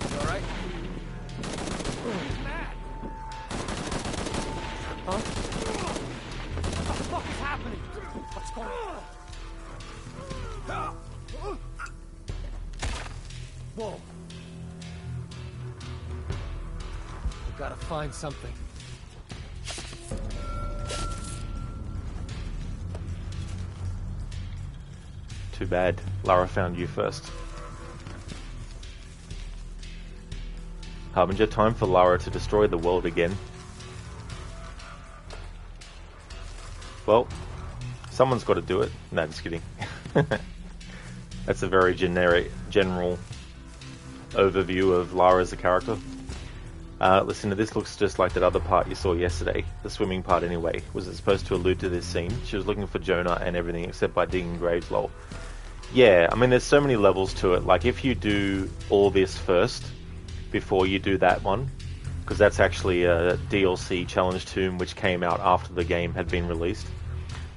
You alright? He's mad! Huh? What the fuck is happening? What's going on? Whoa. We gotta find something. Too bad. Lara found you first. Harbinger, time for Lara to destroy the world again. Well, someone's got to do it. No, just kidding. That's a very general overview of Lara as a character. Listen, to this looks just like that other part you saw yesterday. The swimming part anyway. Was it supposed to allude to this scene? She was looking for Jonah and everything except by digging graves, lol. Yeah, I mean, there's so many levels to it. Like, if you do all this first, before you do that one, because that's actually a DLC challenge tomb which came out after the game had been released.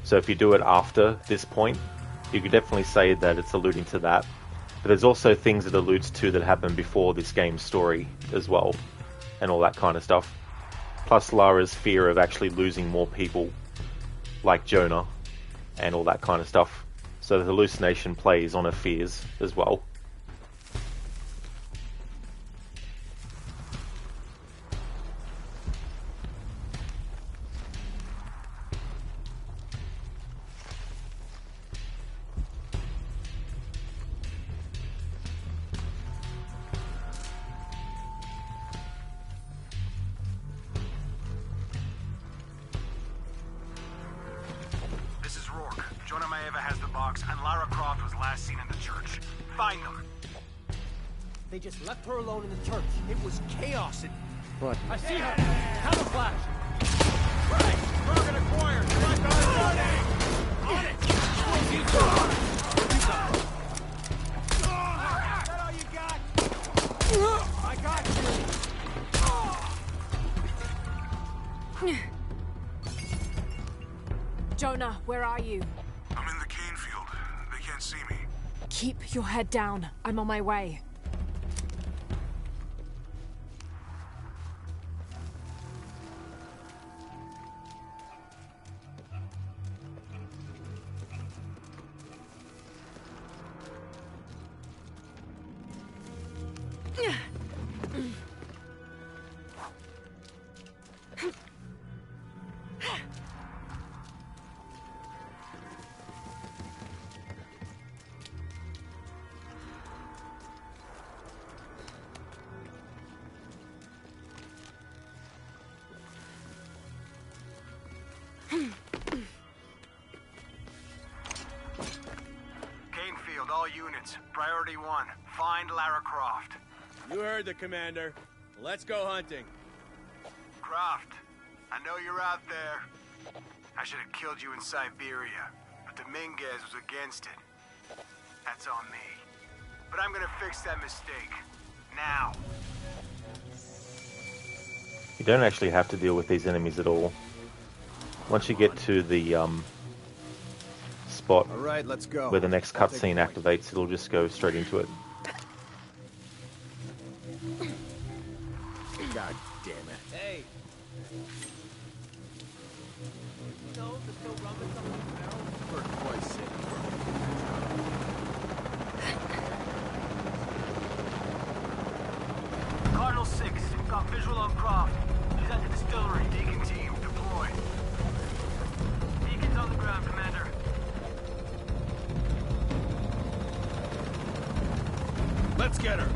So if you do it after this point, you could definitely say that it's alluding to that. But there's also things it alludes to that happen before this game's story as well, and all that kind of stuff. Plus Lara's fear of actually losing more people, like Jonah, and all that kind of stuff. So the hallucination plays on her fears as well. This is Rourke. Jonah Maeva has the box, and Lara Croft was last seen in the church. Find them. They just left her alone in the church. It was chaos. What? I see her. Camouflage. Right! Target acquired! Right behind on it! Is that all you got? I got you. Jonah, where are you? I'm in the cane field. They can't see me. Keep your head down. I'm on my way. Canefield, all units. Priority 1. Find Lara Croft. You heard the commander. Let's go hunting. Croft, I know you're out there. I should have killed you in Siberia. But to Dominguez was against it. That's on me. But I'm gonna fix that mistake. Now. You don't actually have to deal with these enemies at all. Once you get to the spot All right, let's go. where the next cutscene activates, it'll just go straight into it. God damn it. Hey. You know, there's no rum in someone's barrel. For Christ's sake. Cardinal 6, got visual on Croft. He's at the distillery. Deacon team, deploy. Deacon's on the ground, Commander. Let's get her.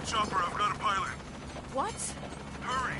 Chopper, I've got a pilot. What? Hurry!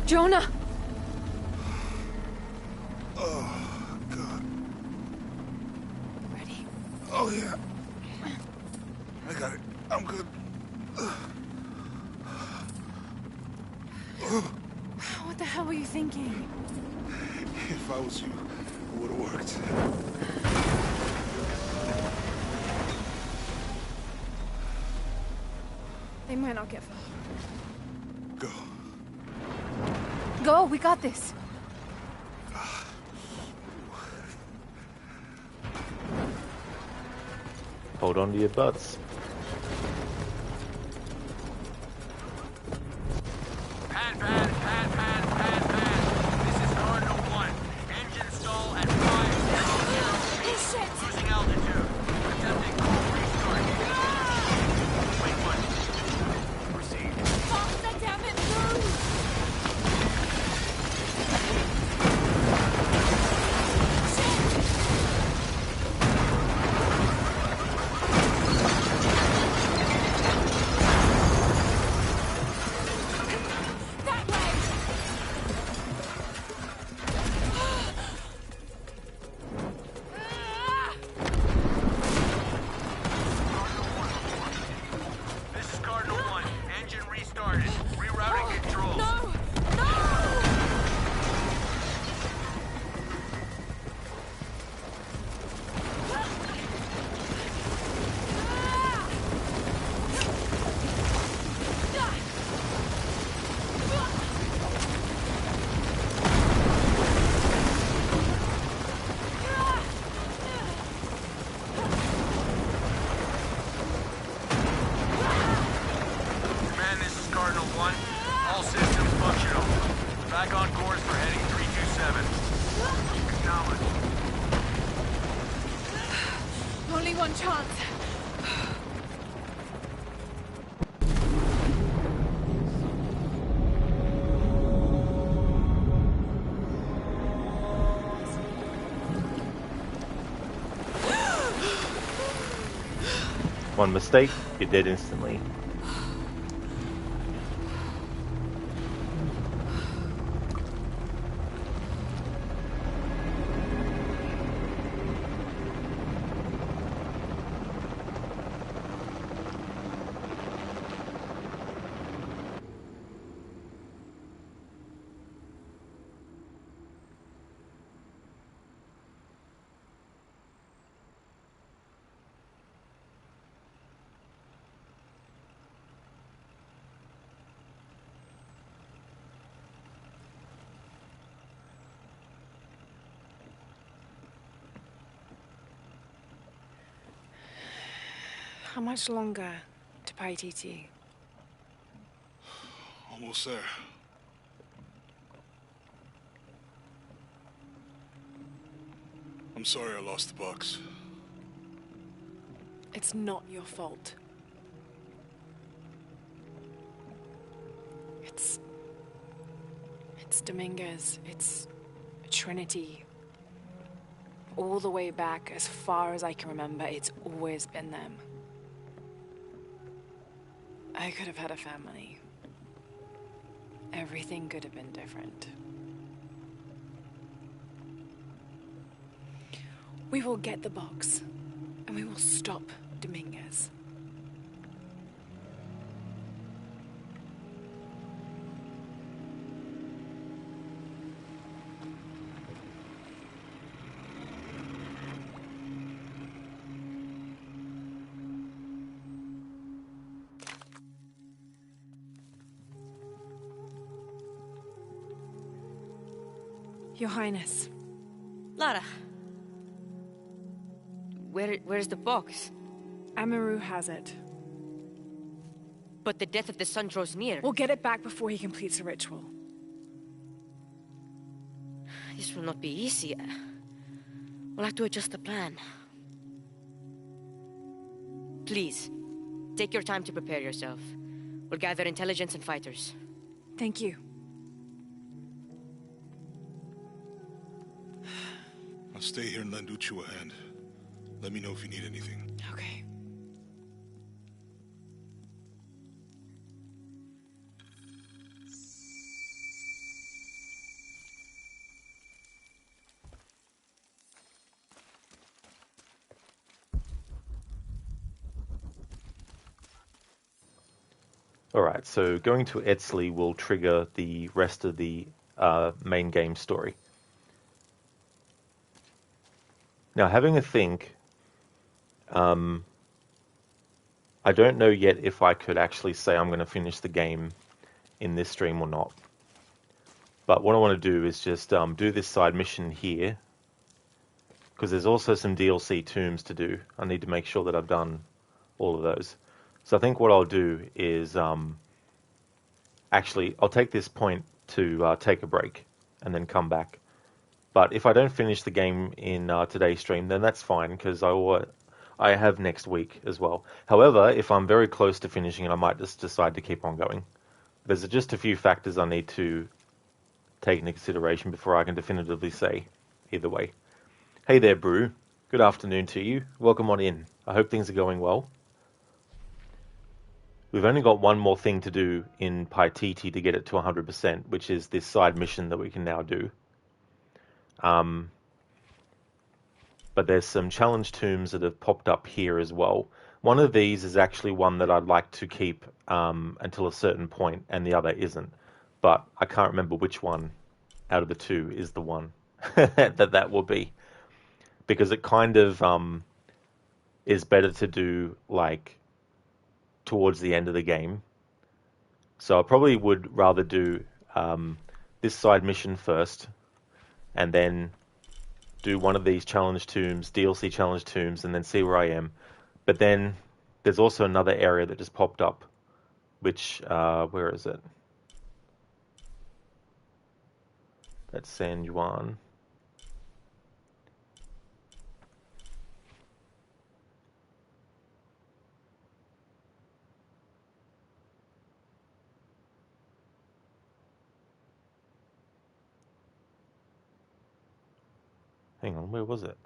Jonah! Oh, God. Ready? Oh, yeah. I got it. I'm good. What the hell were you thinking? If I was you, it would have worked. They might not get far. Go. Go, we got this. Hold on to your butts. Pad. This is Cardinal 1. Engine stall at 500. Losing altitude. Attempting cold restart. Wait one. Proceed. Faster, damn it, move! That way! for heading 327. Acknowledged. Only one chance. One mistake, you're dead instantly. How much longer to Paititi? Almost there. I'm sorry I lost the box. It's not your fault. It's Dominguez. It's Trinity. All the way back, as far as I can remember, it's always been them. I could have had a family. Everything could have been different. We will get the box, and we will stop Dominguez. Your Highness. Lara. Where's the box? Amaru has it. But the death of the sun draws near. We'll get it back before he completes the ritual. This will not be easy. We'll have to adjust the plan. Please, take your time to prepare yourself. We'll gather intelligence and fighters. Thank you. I'll stay here and lend Uchu a hand. Let me know if you need anything. Okay. Alright, so going to Etzli will trigger the rest of the main game story. Now, having a think, I don't know yet if I could actually say I'm going to finish the game in this stream or not. But what I want to do is just do this side mission here, because there's also some DLC tombs to do. I need to make sure that I've done all of those. So I think what I'll do is, actually, I'll take this point to take a break and then come back. But if I don't finish the game in today's stream, then that's fine, because I have next week as well. However, if I'm very close to finishing it, I might just decide to keep on going. There's just a few factors I need to take into consideration before I can definitively say either way. Hey there, Brew. Good afternoon to you. Welcome on in. I hope things are going well. We've only got one more thing to do in Paititi to get it to 100%, which is this side mission that we can now do. But there's some challenge tombs that have popped up here as well. One of these is actually one that I'd like to keep until a certain point, and the other isn't. But I can't remember which one out of the two is the one that will be. Because it kind of is better to do, like, towards the end of the game. So I probably would rather do this side mission first, and then do one of these challenge tombs, DLC challenge tombs, and then see where I am. But then there's also another area that just popped up, which, where is it? That's San Juan. Hang on, where was it?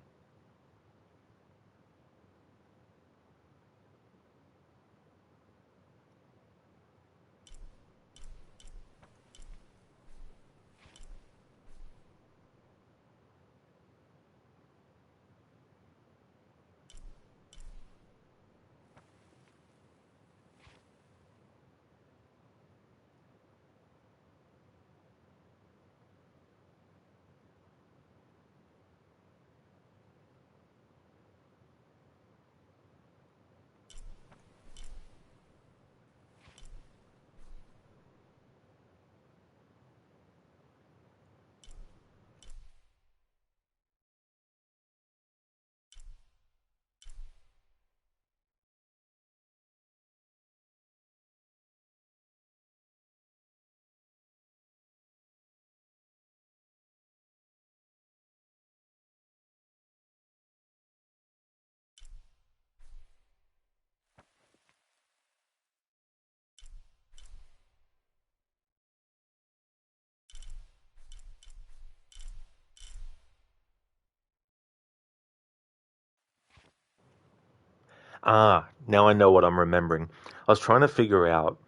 Ah, now I know what I'm remembering. I was trying to figure out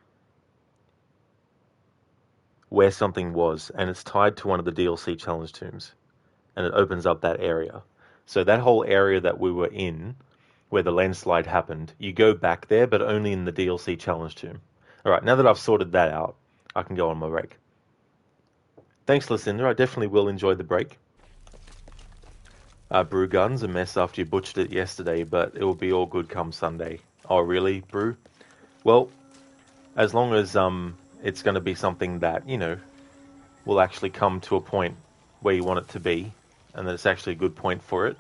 where something was, and it's tied to one of the DLC challenge tombs, and it opens up that area. So that whole area that we were in, where the landslide happened, you go back there, but only in the DLC challenge tomb. All right, now that I've sorted that out, I can go on my break. Thanks, Lucinda. I definitely will enjoy the break. Brew Gun's a mess after you butchered it yesterday, but it will be all good come Sunday. Oh, really, Brew? Well, as long as it's going to be something that, will actually come to a point where you want it to be, and that it's actually a good point for it.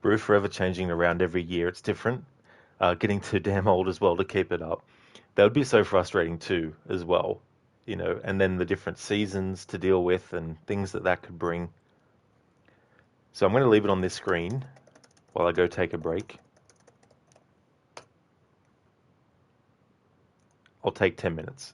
Brew forever changing around every year. It's different. Getting too damn old as well to keep it up. That would be so frustrating too, as well. And then the different seasons to deal with and things that could bring. So I'm going to leave it on this screen while I go take a break. I'll take 10 minutes.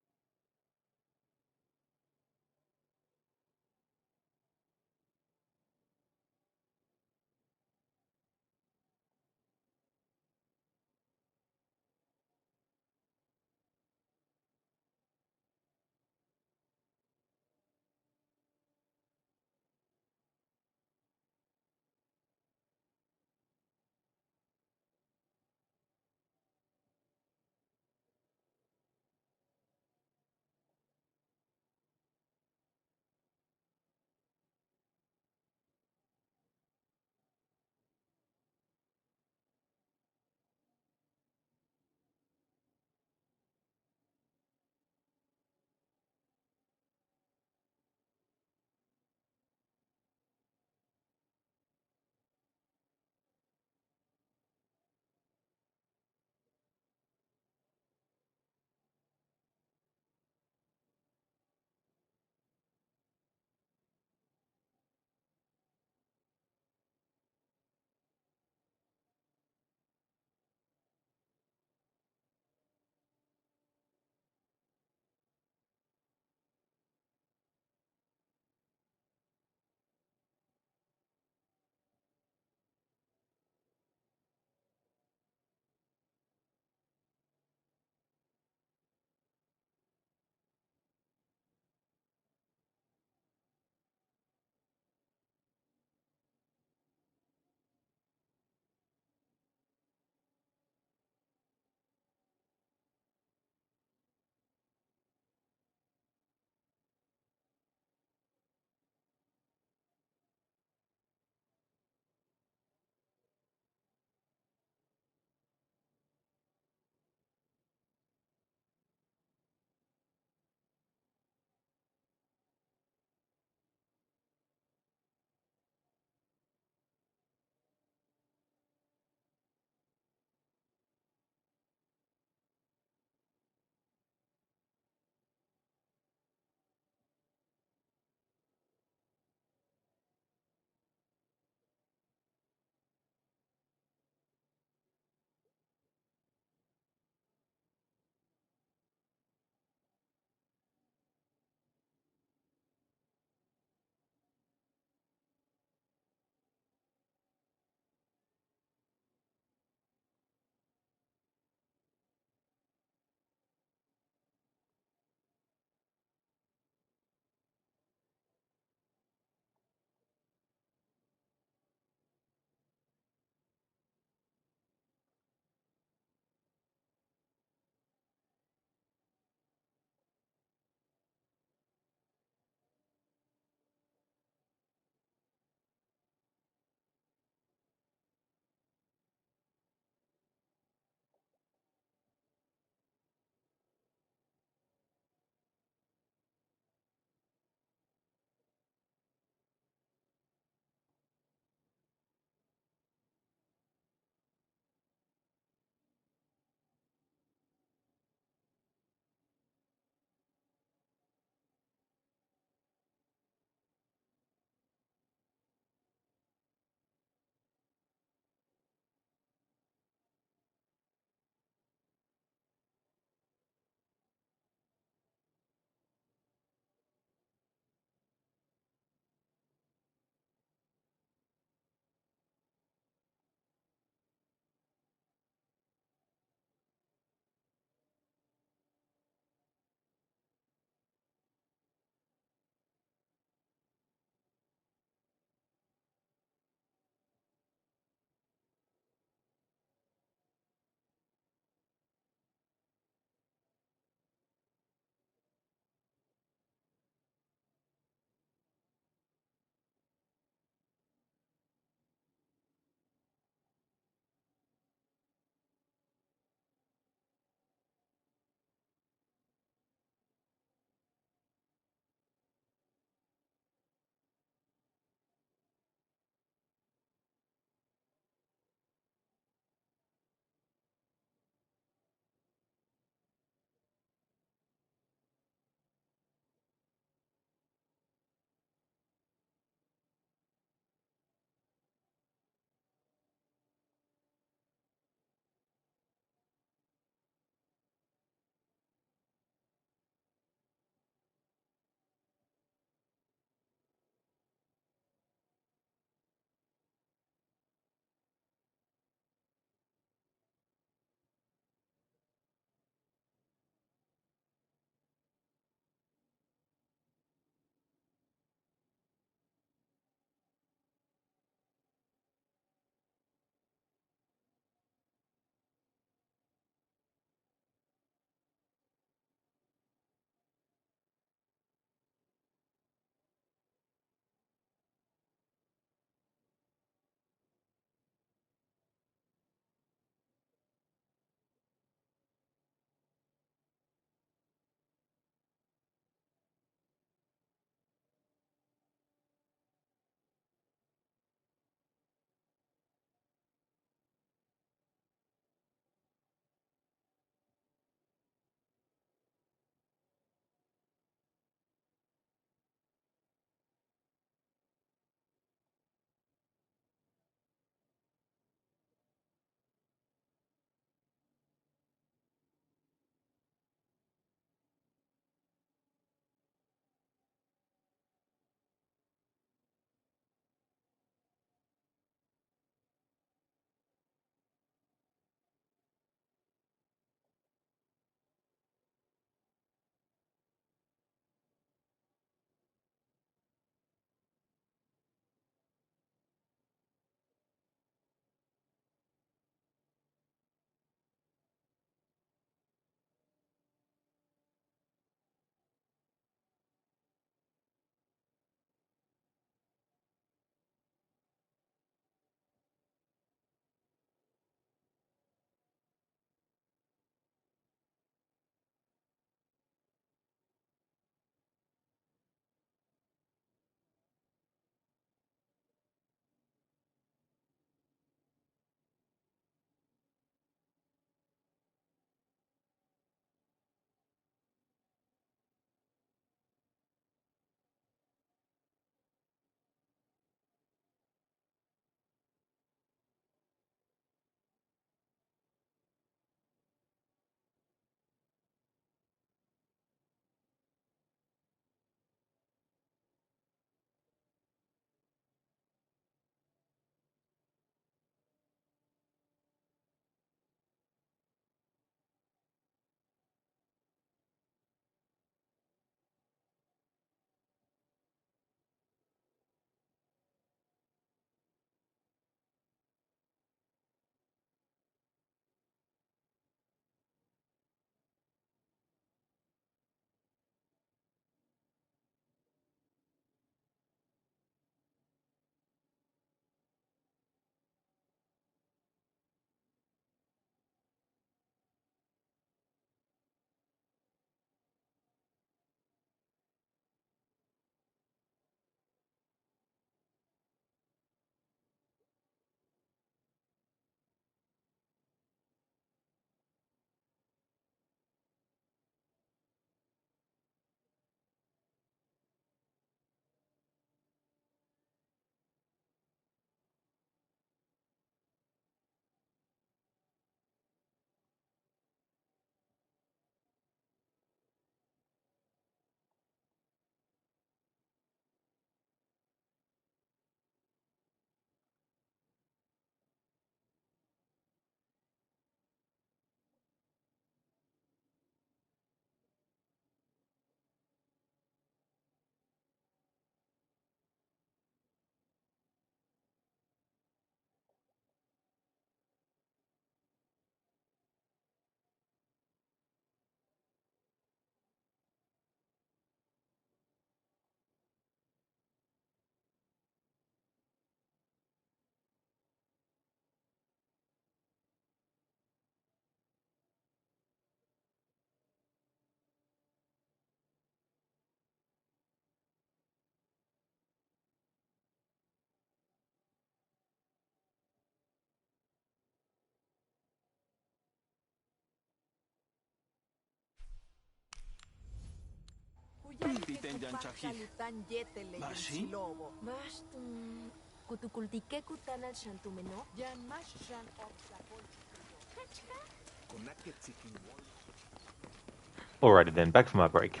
Alrighty then, back from our break.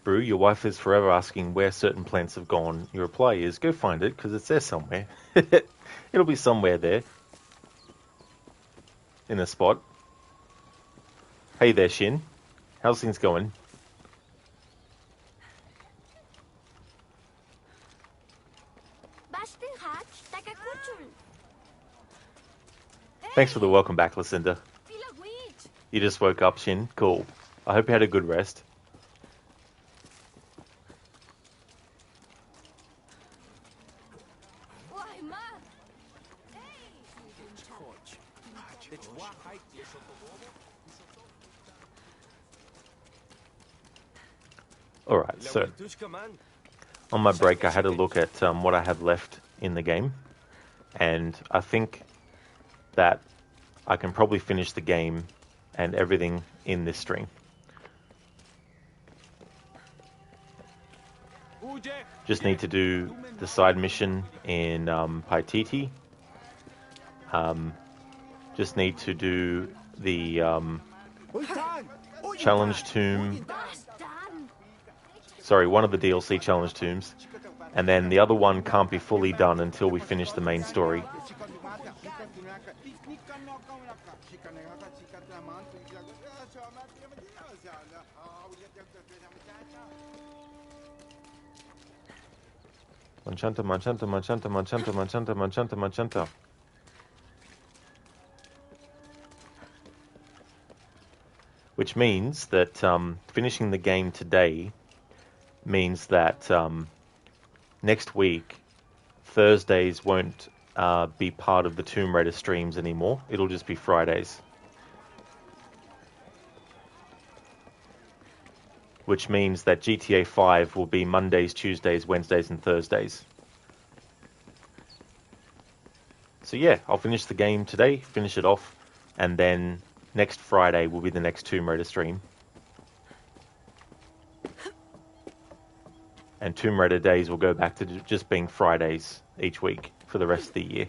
Brew, your wife is forever asking where certain plants have gone. Your reply is, go find it, because it's there somewhere. It'll be somewhere there. In a spot. Hey there, Shin. How's things going? Thanks for the welcome back, Lucinda. You just woke up, Shin. Cool. I hope you had a good rest. Alright, so on my break I had a look at what I have left in the game, and I think that I can probably finish the game and everything in this stream. Just need to do the side mission in Paititi. Just need to do the challenge tomb. Sorry, one of the DLC challenge tombs. And then the other one can't be fully done until we finish the main story. Manchanta, manchanta, manchanta, manchanta, manchanta, manchanta, manchanta. Which means that finishing the game today means that next week, Thursdays won't be part of the Tomb Raider streams anymore. It'll just be Fridays. Which means that GTA 5 will be Mondays, Tuesdays, Wednesdays, and Thursdays. So yeah, I'll finish the game today, finish it off, and then next Friday will be the next Tomb Raider stream. And Tomb Raider days will go back to just being Fridays each week for the rest of the year.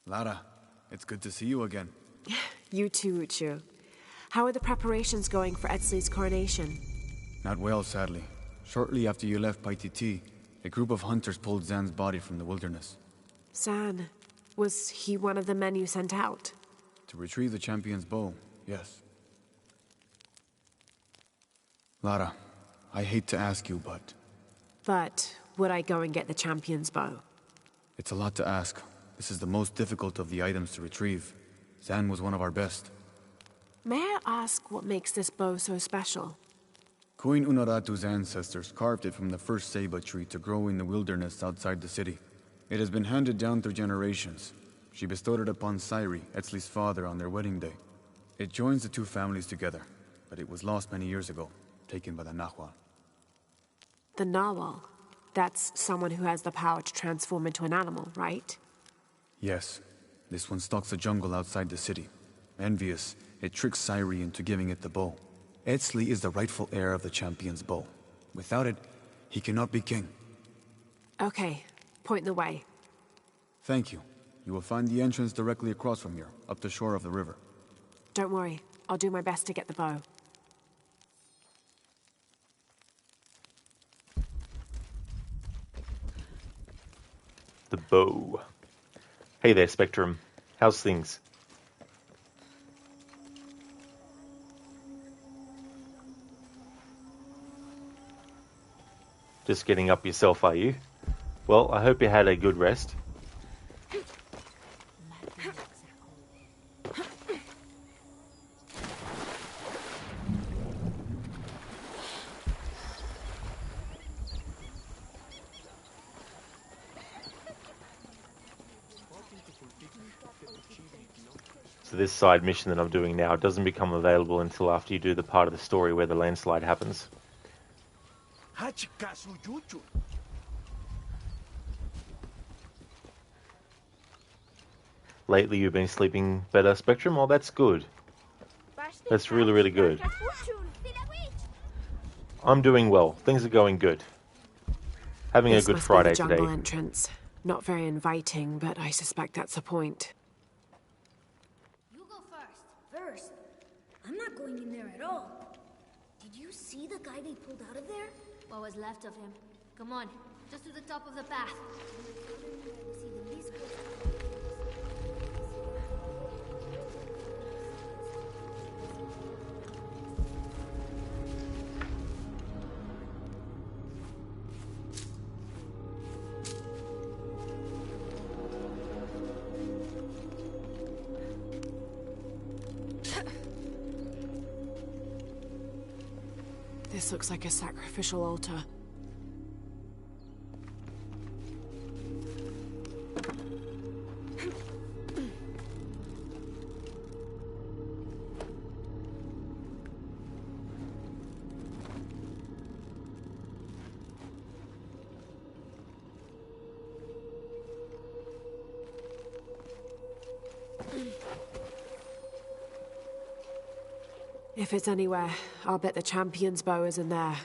Lara, it's good to see you again. You too, Uchu. How are the preparations going for Etzli's coronation? Not well, sadly. Shortly after you left Paititi, a group of hunters pulled Zan's body from the wilderness. Zan, was he one of the men you sent out? To retrieve the champion's bow, yes. Lara, I hate to ask you, but... But would I go and get the champion's bow? It's a lot to ask. This is the most difficult of the items to retrieve. Zan was one of our best. May I ask what makes this bow so special? Queen Unaratu's ancestors carved it from the first ceiba tree to grow in the wilderness outside the city. It has been handed down through generations. She bestowed it upon Sairi, Etzli's father, on their wedding day. It joins the two families together, but it was lost many years ago, taken by the Nahual. The Nawal? That's someone who has the power to transform into an animal, right? Yes. This one stalks the jungle outside the city. Envious, it tricks Sairi into giving it the bow. Etzli is the rightful heir of the champion's bow. Without it, he cannot be king. Okay, point the way. Thank you. You will find the entrance directly across from here, up the shore of the river. Don't worry, I'll do my best to get the bow. The bow. Hey there, Spectrum. How's things? Just getting up yourself, are you? Well, I hope you had a good rest. to this side mission that I'm doing now. It doesn't become available until after you do the part of the story where the landslide happens. Lately you've been sleeping better, Spectrum? Oh, that's good. That's really, really good. I'm doing well. Things are going good. Having a good Friday This must be the jungle today. entrance. Not very inviting, but I suspect that's the point. You go first. I'm not going in there at all. Did you see the guy they pulled out of there? What was left of him? Come on, just to the top of the path. This looks like a sacrificial altar. If it's anywhere, I'll bet the champion's bow is in there.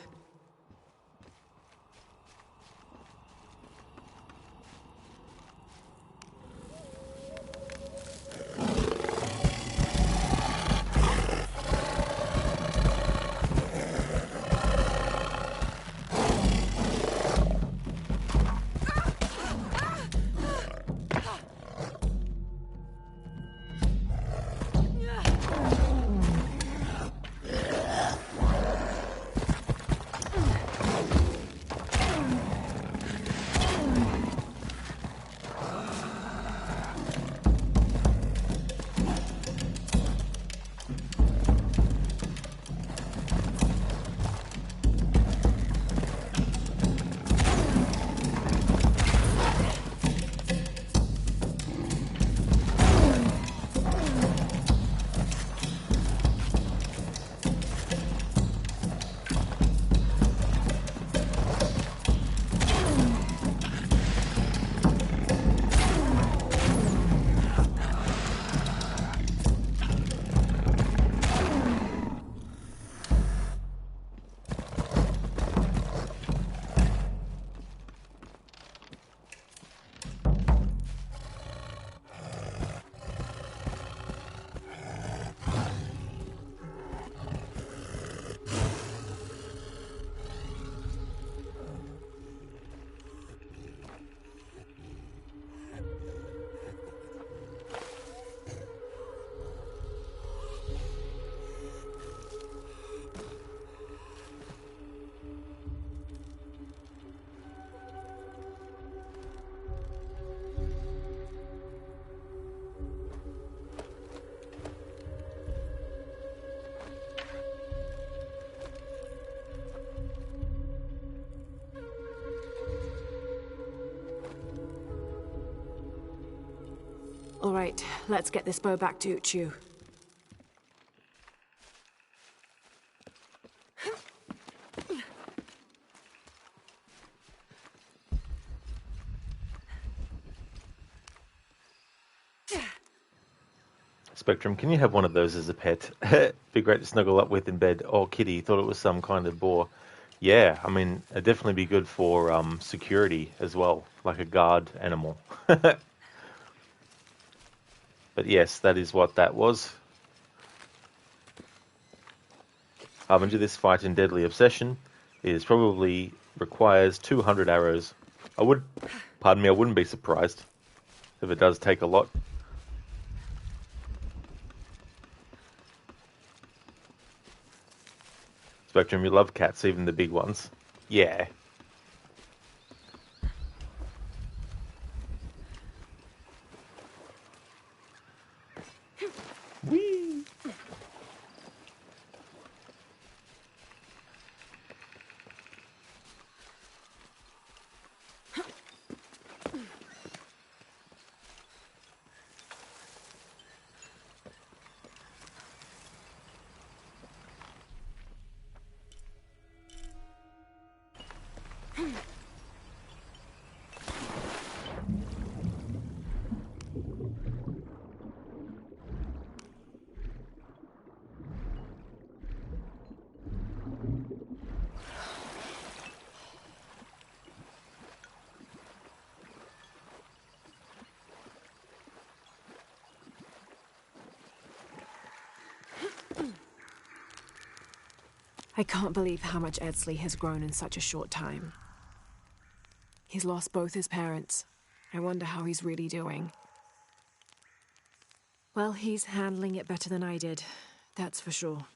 All right, let's get this bow back to Uchu. Spectrum, can you have one of those as a pet? Be great to snuggle up with in bed. Oh, Kitty, thought it was some kind of boar. Yeah, I mean, it'd definitely be good for security as well, like a guard animal. But yes, that is what that was. Harbinger, this fight in Deadly Obsession is probably requires 200 arrows. I wouldn't be surprised if it does take a lot. Spectrum, you love cats, even the big ones. Yeah. Whee! I can't believe how much Edsley has grown in such a short time. He's lost both his parents. I wonder how he's really doing. Well, he's handling it better than I did, that's for sure.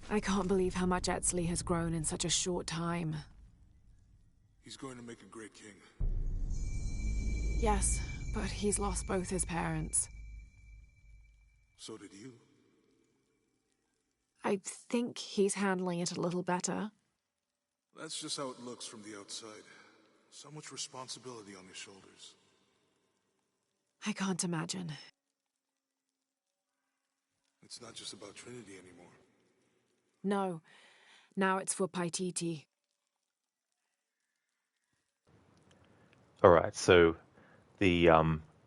I can't believe how much Edsley has grown in such a short time. He's going to make a great king. Yes, but he's lost both his parents. So did you. I think he's handling it a little better. That's just how it looks from the outside. So much responsibility on his shoulders. I can't imagine. It's not just about Trinity anymore. No. Now it's for Paititi. Alright, so the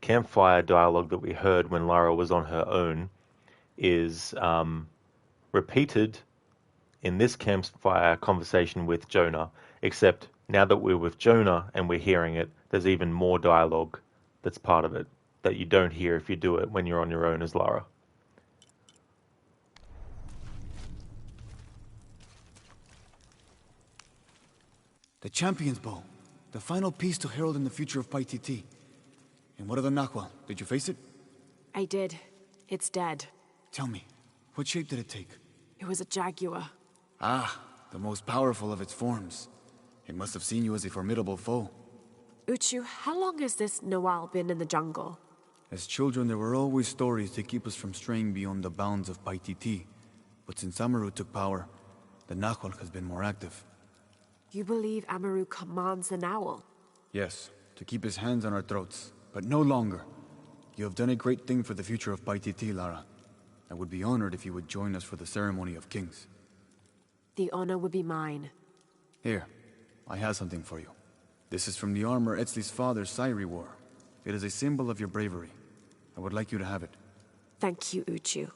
campfire dialogue that we heard when Lara was on her own is repeated in this campfire conversation with Jonah, except now that we're with Jonah and we're hearing it, there's even more dialogue that's part of it that you don't hear if you do it when you're on your own as Lara. The Champion's Bow. The final piece to herald in the future of Paititi. And what of the Nahual? Did you face it? I did. It's dead. Tell me, what shape did it take? It was a jaguar. Ah, the most powerful of its forms. It must have seen you as a formidable foe. Uchu, how long has this Noal been in the jungle? As children, there were always stories to keep us from straying beyond the bounds of Paititi. But since Amaru took power, the Nahual has been more active. You believe Amaru commands the Noal? Yes, to keep his hands on our throats, but no longer. You have done a great thing for the future of Paititi, Lara. I would be honored if you would join us for the ceremony of kings. The honor would be mine. Here, I have something for you. This is from the armor Etzli's father, Sairi, wore. It is a symbol of your bravery. I would like you to have it. Thank you, Uchu.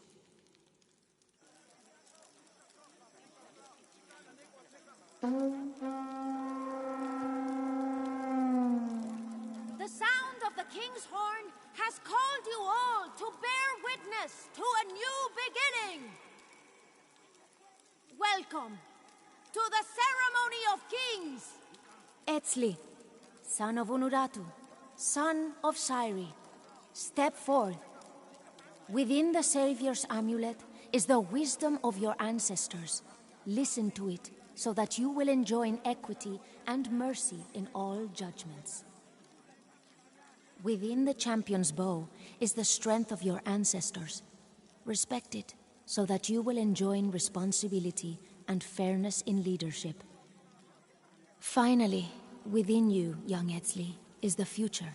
The sound of the king's horn has called you all to bear witness to a new beginning. Welcome to the ceremony of kings. Etzli, son of Unuratu, son of Sairi, step forth. Within the Savior's amulet is the wisdom of your ancestors. Listen to it, so that you will enjoin equity and mercy in all judgments. Within the champion's bow is the strength of your ancestors. Respect it, so that you will enjoin responsibility and fairness in leadership. Finally, within you, young Etzli, is the future.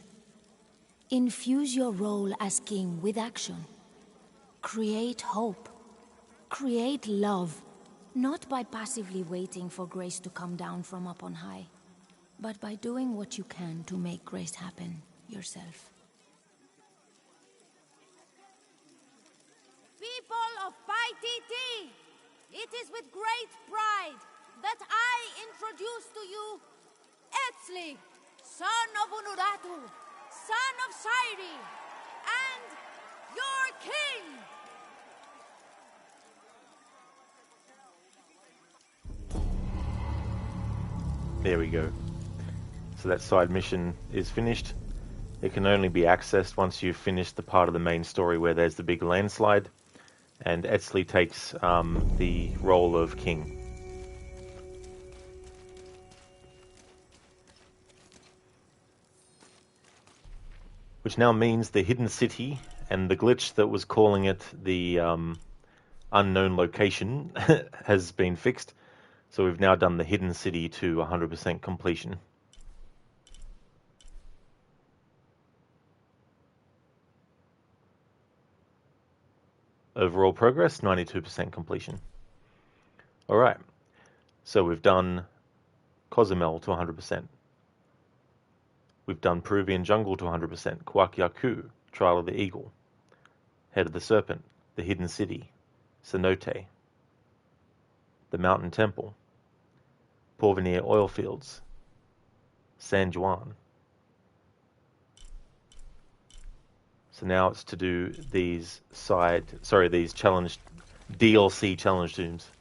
Infuse your role as king with action. Create hope. Create love. Not by passively waiting for grace to come down from up on high, but by doing what you can to make grace happen yourself. People of Paititi, it is with great pride that I introduce to you Etzli, son of Unuratu, son of Sairi, and your king! There we go. So that side mission is finished. It can only be accessed once you've finished the part of the main story where there's the big landslide. And Etzli takes the role of king. Which now means the hidden city and the glitch that was calling it the unknown location has been fixed. So we've now done the hidden city to 100% completion. Overall progress, 92% completion. Alright, so we've done Cozumel to 100%. We've done Peruvian Jungle to 100%, Kuakyaku, Trial of the Eagle, Head of the Serpent, The Hidden City, Cenote, The Mountain Temple, Porvenir Oil Fields, San Juan. So now it's to do these these challenge DLC challenge tombs.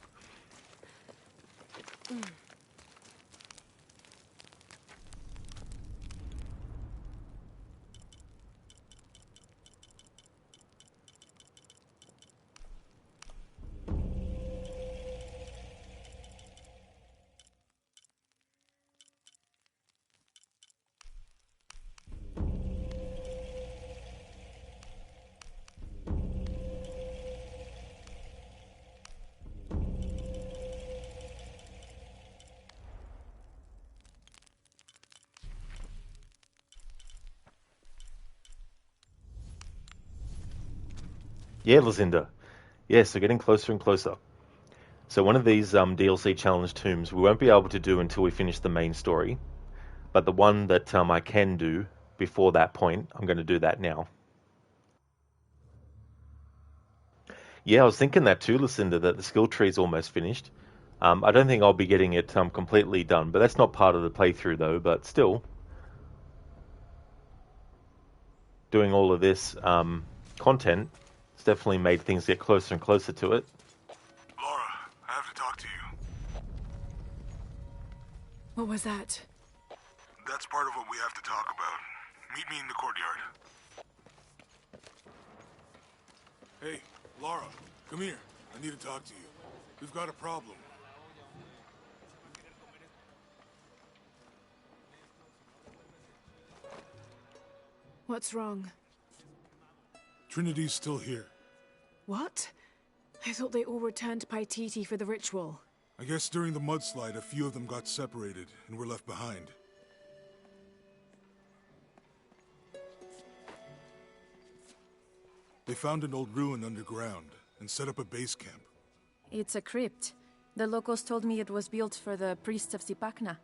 Yeah, Lucinda. Yeah, so getting closer and closer. So one of these DLC challenge tombs we won't be able to do until we finish the main story. But the one that I can do before that point, I'm going to do that now. Yeah, I was thinking that too, Lucinda, that the skill tree's almost finished. I don't think I'll be getting it completely done, but that's not part of the playthrough though, but still. Doing all of this content has definitely made things get closer and closer to it. Laura, I have to talk to you. What was that? That's part of what we have to talk about. Meet me in the courtyard. Hey, Laura, come here. I need to talk to you. We've got a problem. What's wrong? Trinity's still here. What? I thought they all returned to Paititi for the ritual. I guess during the mudslide, a few of them got separated and were left behind. They found an old ruin underground and set up a base camp. It's a crypt. The locals told me it was built for the priests of Sipakna.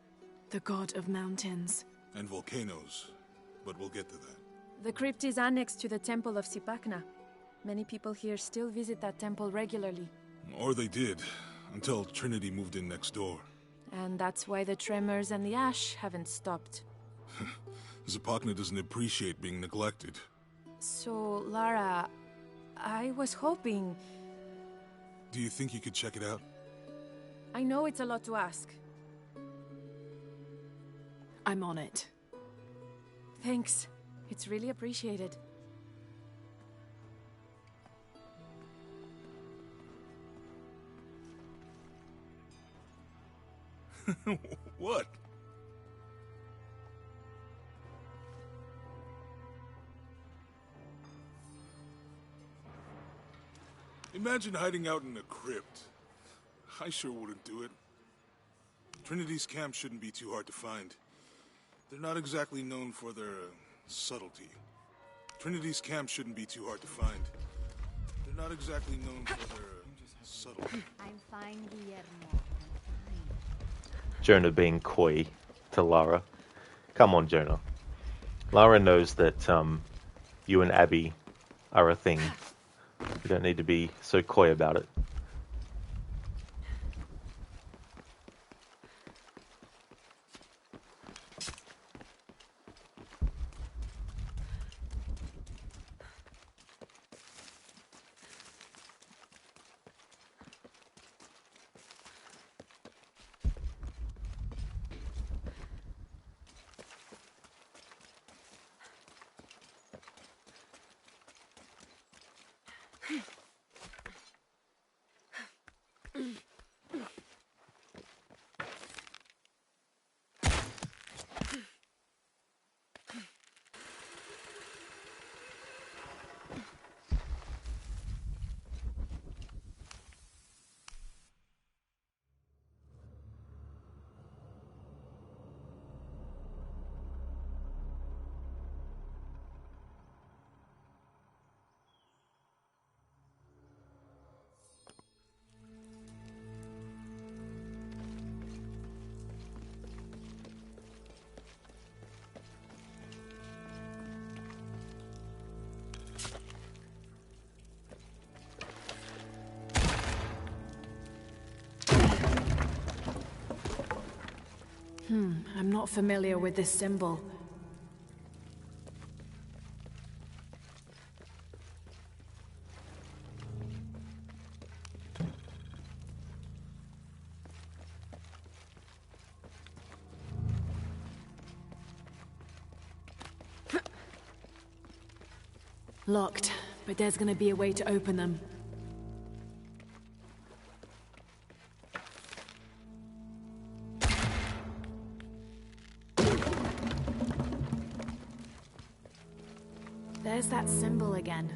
The god of mountains. And volcanoes. But we'll get to that. The crypt is annexed to the temple of Sipakna. Many people here still visit that temple regularly. Or they did, until Trinity moved in next door. And that's why the tremors and the ash haven't stopped. Sipakna doesn't appreciate being neglected. So, Lara, I was hoping... Do you think you could check it out? I know it's a lot to ask. I'm on it. Thanks. It's really appreciated. What? Imagine hiding out in a crypt. I sure wouldn't do it. Trinity's camp shouldn't be too hard to find. They're not exactly known for their subtlety. Trinity's camp shouldn't be too hard to find. They're not exactly known for their subtlety. I'm fine, Guillermo. Jonah being coy to Lara. Come on, Jonah. Lara knows that you and Abby are a thing. You don't need to be so coy about it. I'm not familiar with this symbol. Locked, but there's gonna be a way to open them. There's that symbol again.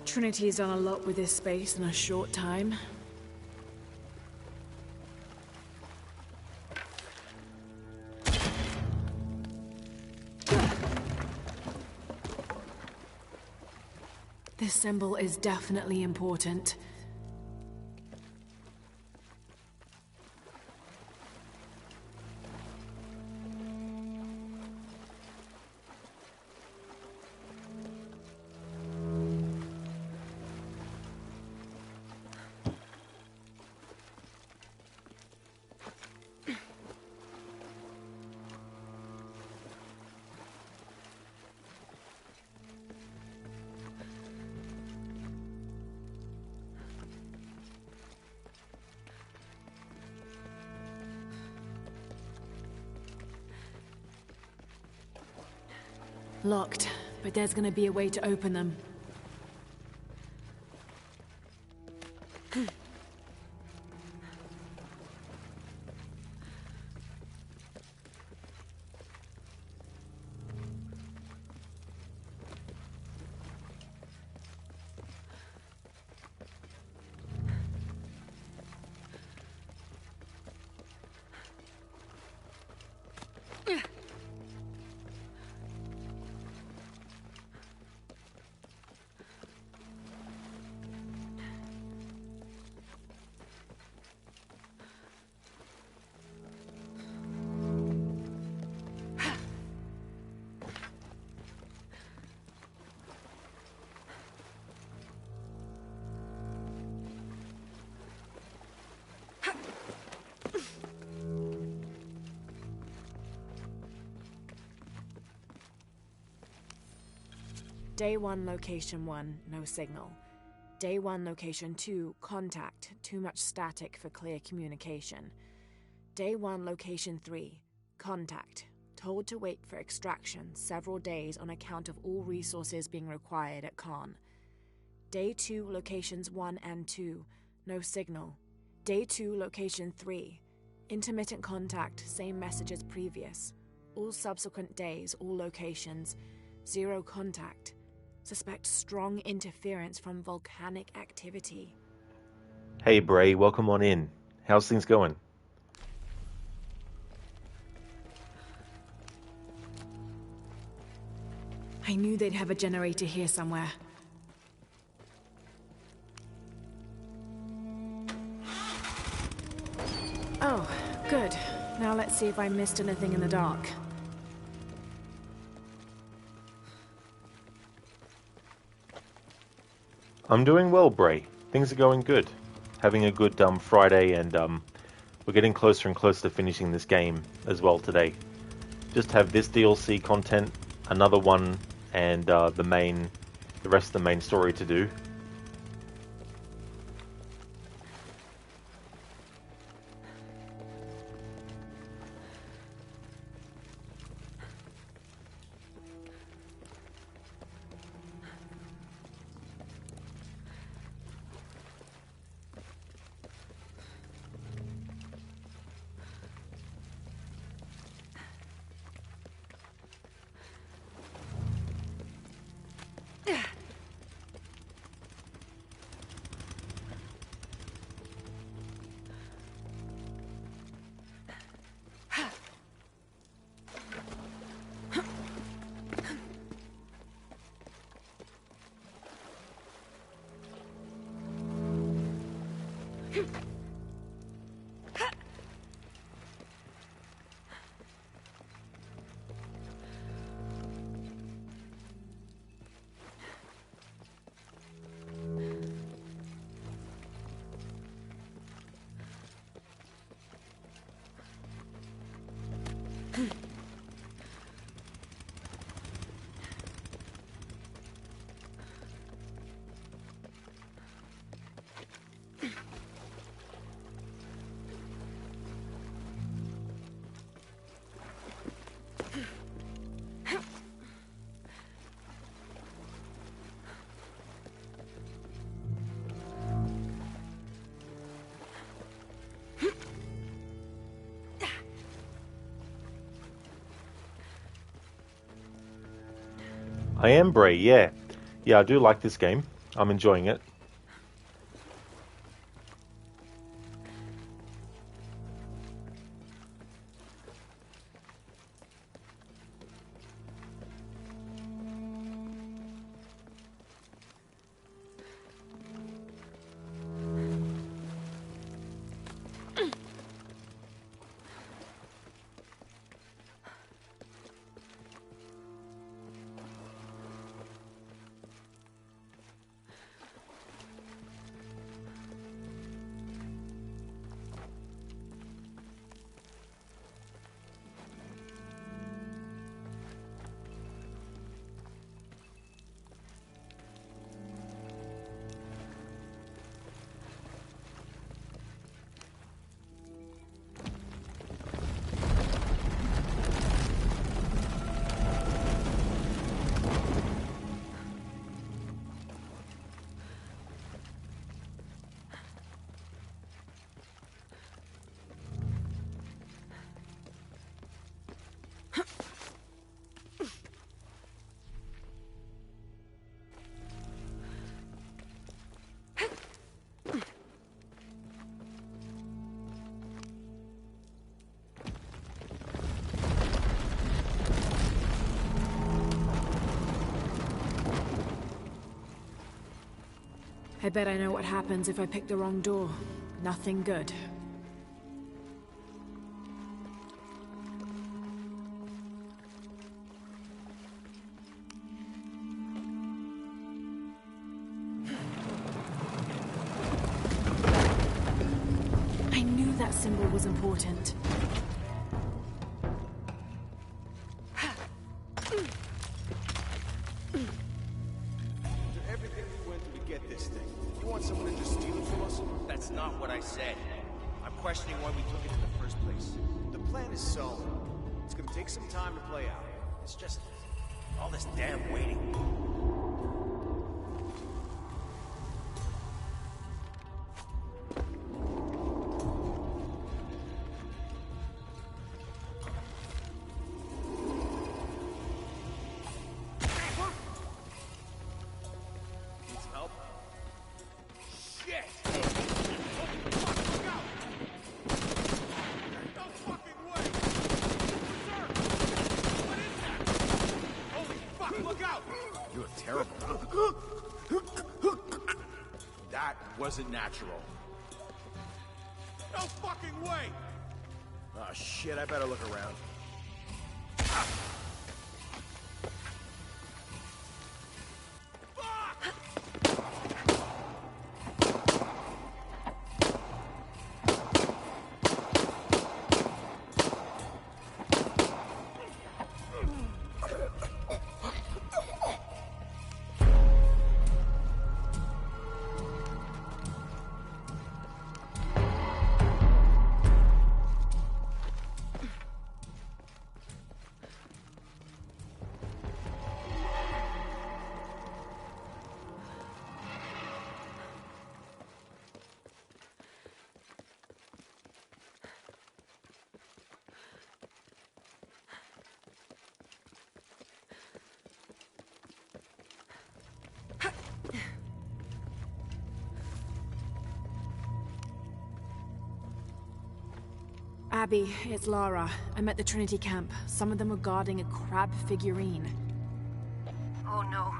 Trinity's done a lot with this space in a short time. This symbol is definitely important. Locked, but there's gonna be a way to open them. Day 1, Location 1, no signal. Day 1, Location 2, contact, too much static for clear communication. Day 1, Location 3, contact, told to wait for extraction several days on account of all resources being required at Khan. Day 2, Locations 1 and 2, no signal. Day 2, Location 3, intermittent contact, same message as previous. All subsequent days, all locations, 0 contact. Suspect strong interference from volcanic activity. Hey Bray, welcome on in. How's things going? I knew they'd have a generator here somewhere. Oh, good. Now let's see if I missed anything in the dark. I'm doing well, Bray. Things are going good. Having a good Friday, and we're getting closer and closer to finishing this game as well today. Just have this DLC content, another one, and the rest of the main story to do. I am Bray, yeah. Yeah, I do like this game. I'm enjoying it. I bet I know what happens if I pick the wrong door. Nothing good. I knew that symbol was important. Everything we went through to get this thing. You want someone to just steal it from us? That's not what I said. I'm questioning why we took it in the first place. The plan is solid. It's gonna take some time to play out. It's just all this damn waiting. Needs help? Shit! You look terrible. That wasn't natural. No fucking way! Oh shit, I better look around. Abby, it's Lara. I'm at the Trinity camp. Some of them were guarding a crab figurine. Oh no.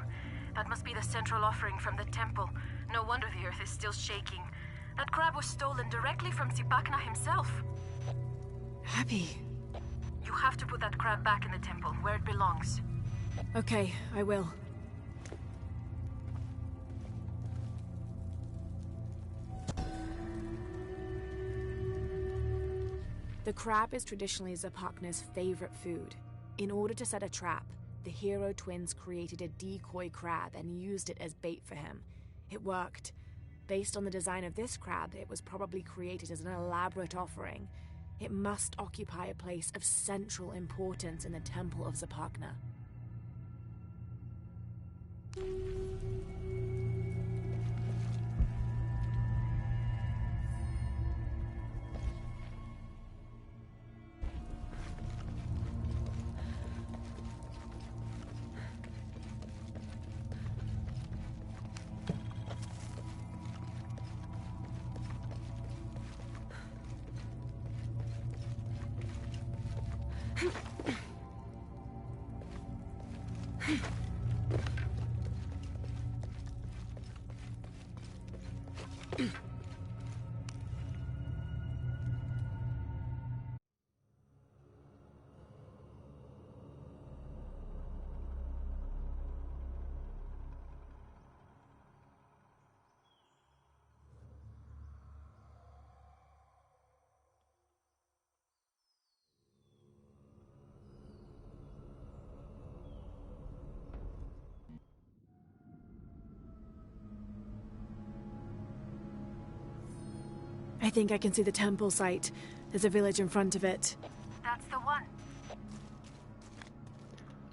That must be the central offering from the temple. No wonder the earth is still shaking. That crab was stolen directly from Zipacna himself. Abby. You have to put that crab back in the temple, where it belongs. Okay, I will. The crab is traditionally Zipacna's favorite food. In order to set a trap, the hero twins created a decoy crab and used it as bait for him. It worked. Based on the design of this crab, it was probably created as an elaborate offering. It must occupy a place of central importance in the Temple of Zipacna. I think I can see the temple site. There's a village in front of it. That's the one.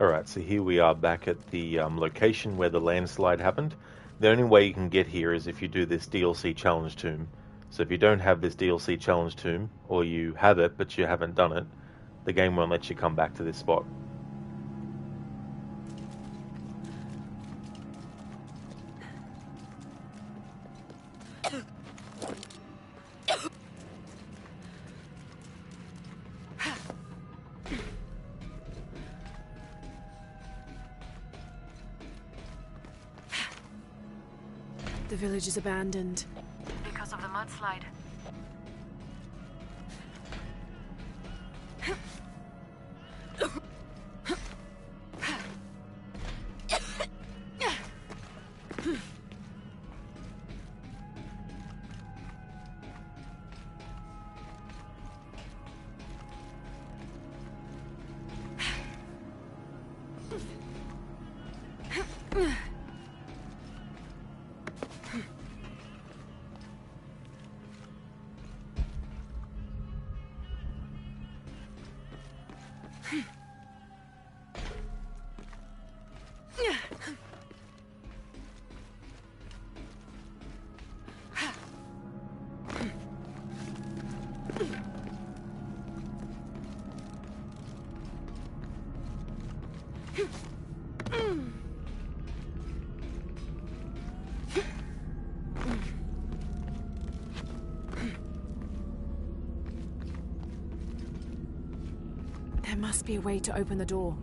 Alright, so here we are back at the location where the landslide happened. The only way you can get here is if you do this DLC challenge tomb. So if you don't have this DLC challenge tomb, or you have it but you haven't done it, the game won't let you come back to this spot. The village is abandoned. Because of the mudslide. There must be a way to open the door.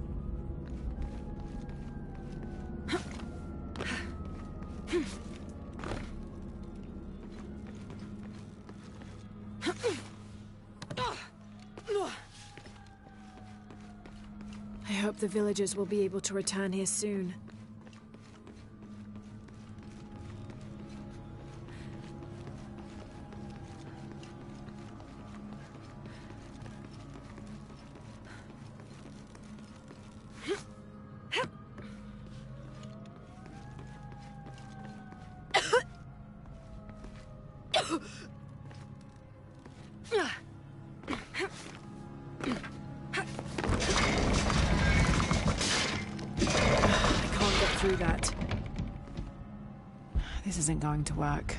I hope the villagers will be able to return here soon. Through that. This isn't going to work.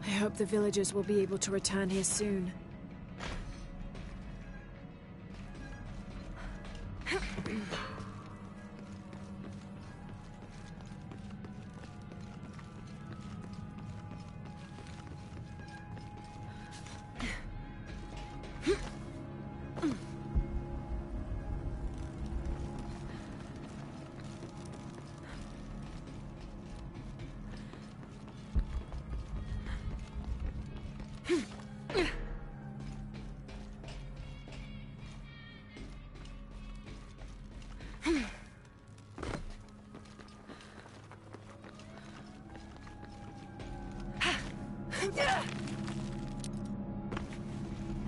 I hope the villagers will be able to return here soon.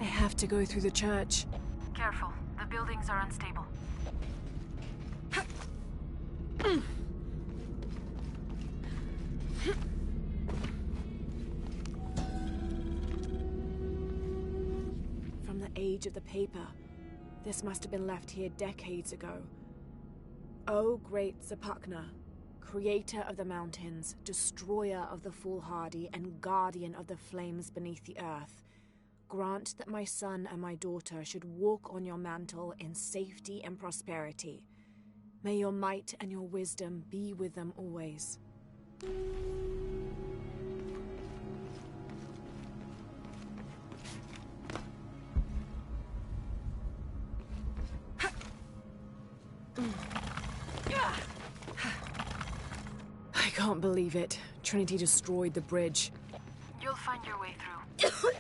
I have to go through the church. Careful, the buildings are unstable. From the age of the paper, this must have been left here decades ago. O great Zapakna, creator of the mountains, destroyer of the foolhardy, and guardian of the flames beneath the earth, grant that my son and my daughter should walk on your mantle in safety and prosperity. May your might and your wisdom be with them always. can't believe it. Trinity destroyed the bridge. You'll find your way through.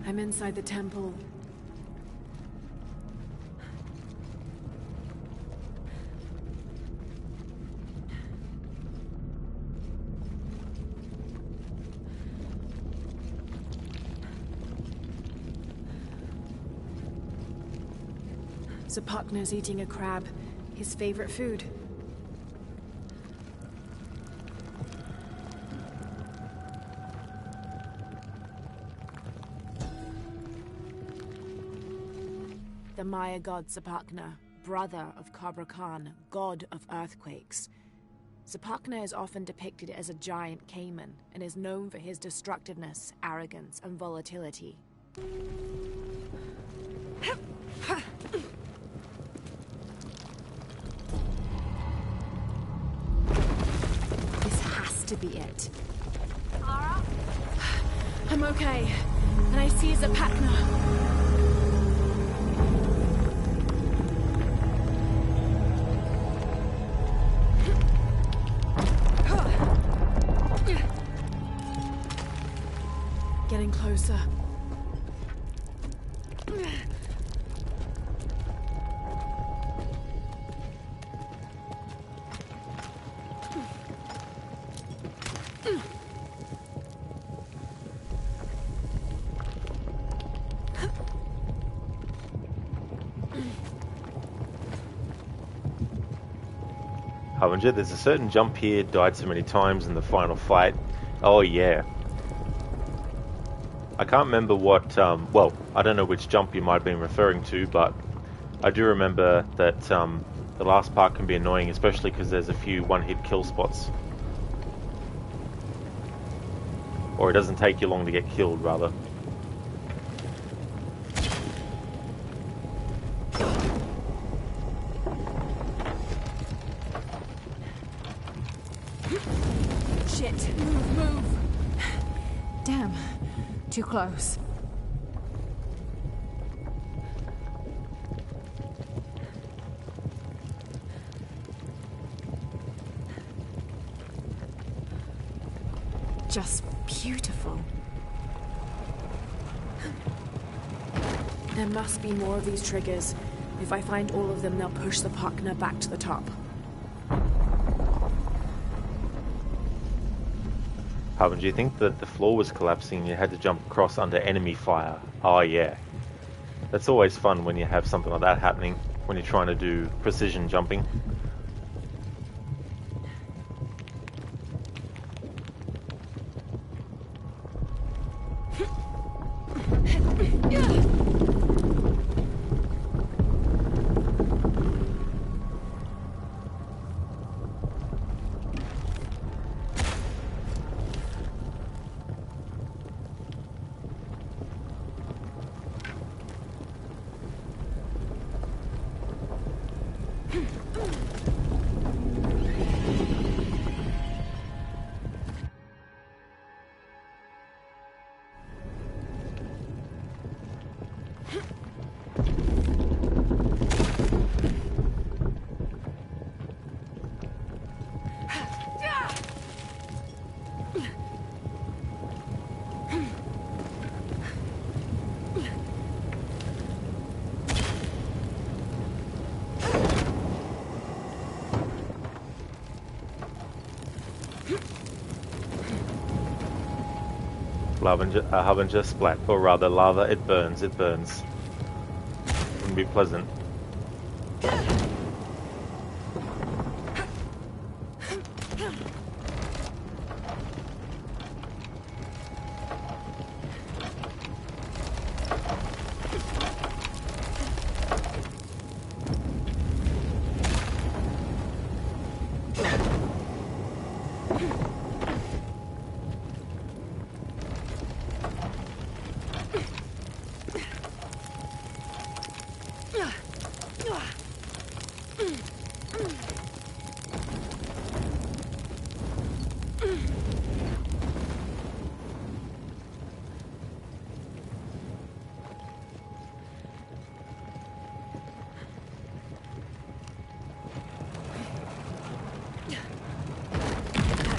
I'm inside the temple. Zapakna's eating a crab, his favorite food. The Maya god Zapakna, brother of Kabra Khan, god of earthquakes. Zapakna is often depicted as a giant caiman and is known for his destructiveness, arrogance, and volatility. This has to be it. Laura? I'm okay, and I see Zapakna. Getting closer. Harbinger, there's a certain jump here, died so many times in the final fight. Oh yeah. I can't remember what, well, I don't know which jump you might have been referring to, but I do remember that the last part can be annoying, especially because there's a few one-hit kill spots. Or it doesn't take you long to get killed, rather. Shit, move. Damn, too close. Just beautiful. There must be more of these triggers. If I find all of them, they'll push the Zapakna back to the top. Harvin, do you think that the floor was collapsing and you had to jump across under enemy fire? Oh yeah. That's always fun when you have something like that happening, when you're trying to do precision jumping. Harbinger splat, or rather lava, it burns, it burns. Wouldn't be pleasant.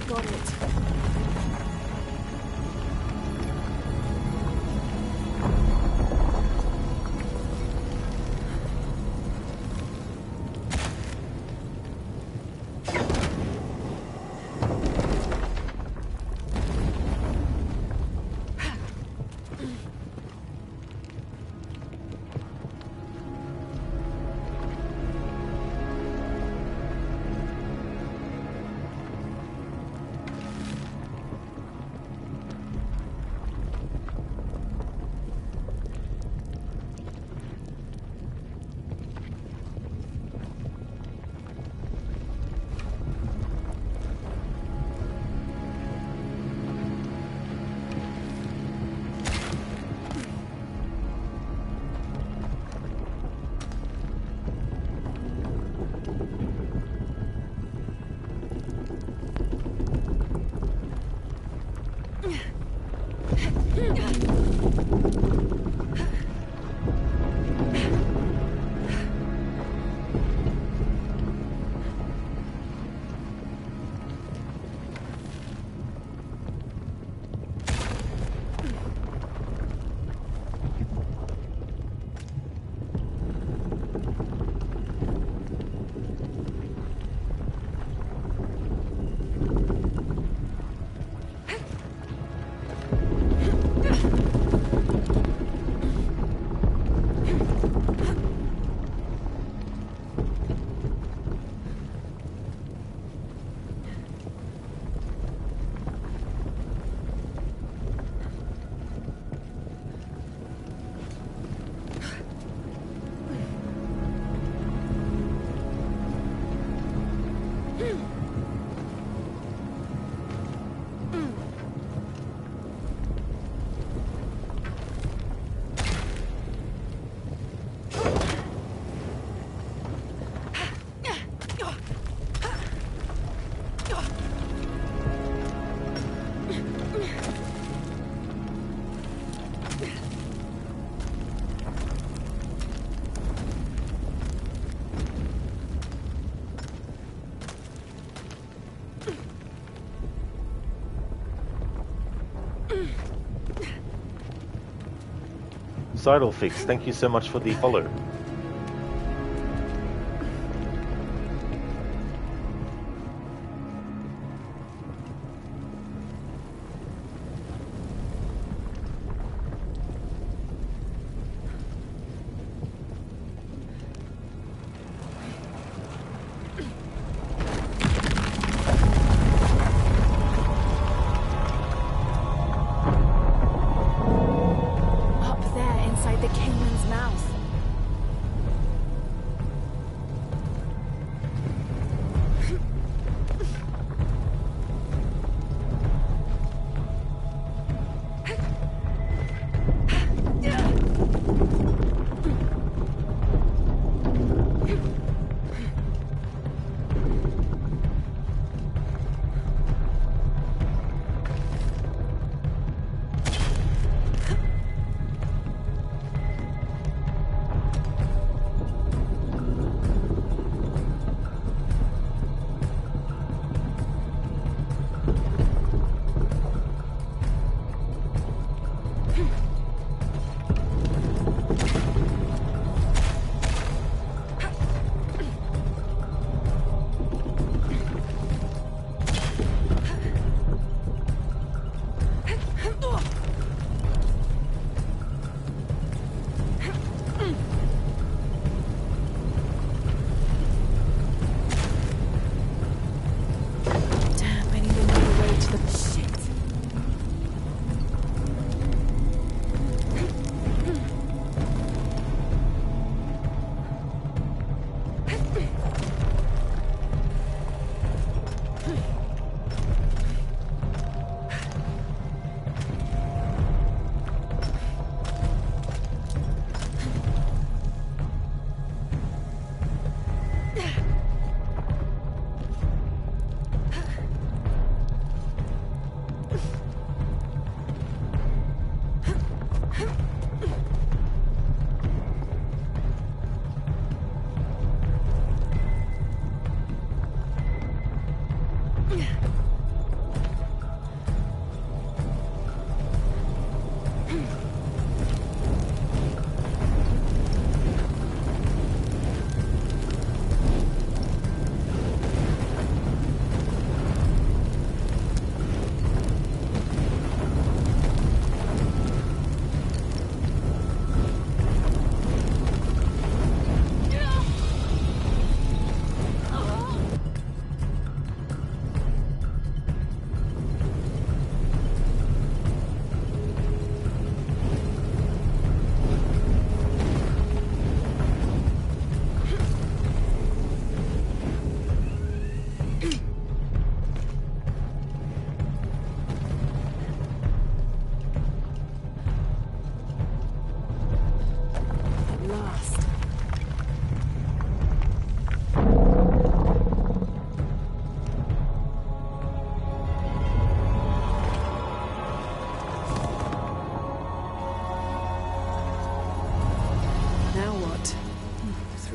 Got it. Sidlefix, thank you so much for the follow.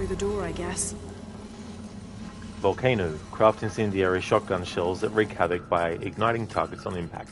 The door, I guess. Volcano. Craft incendiary shotgun shells that wreak havoc by igniting targets on impact.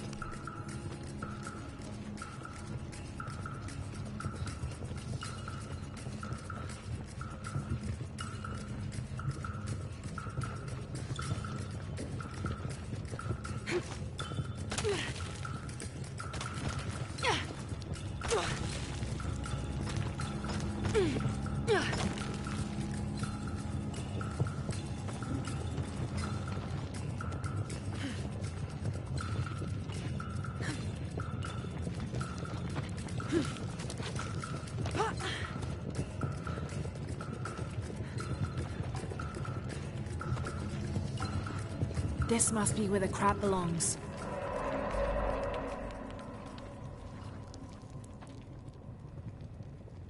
This must be where the crab belongs.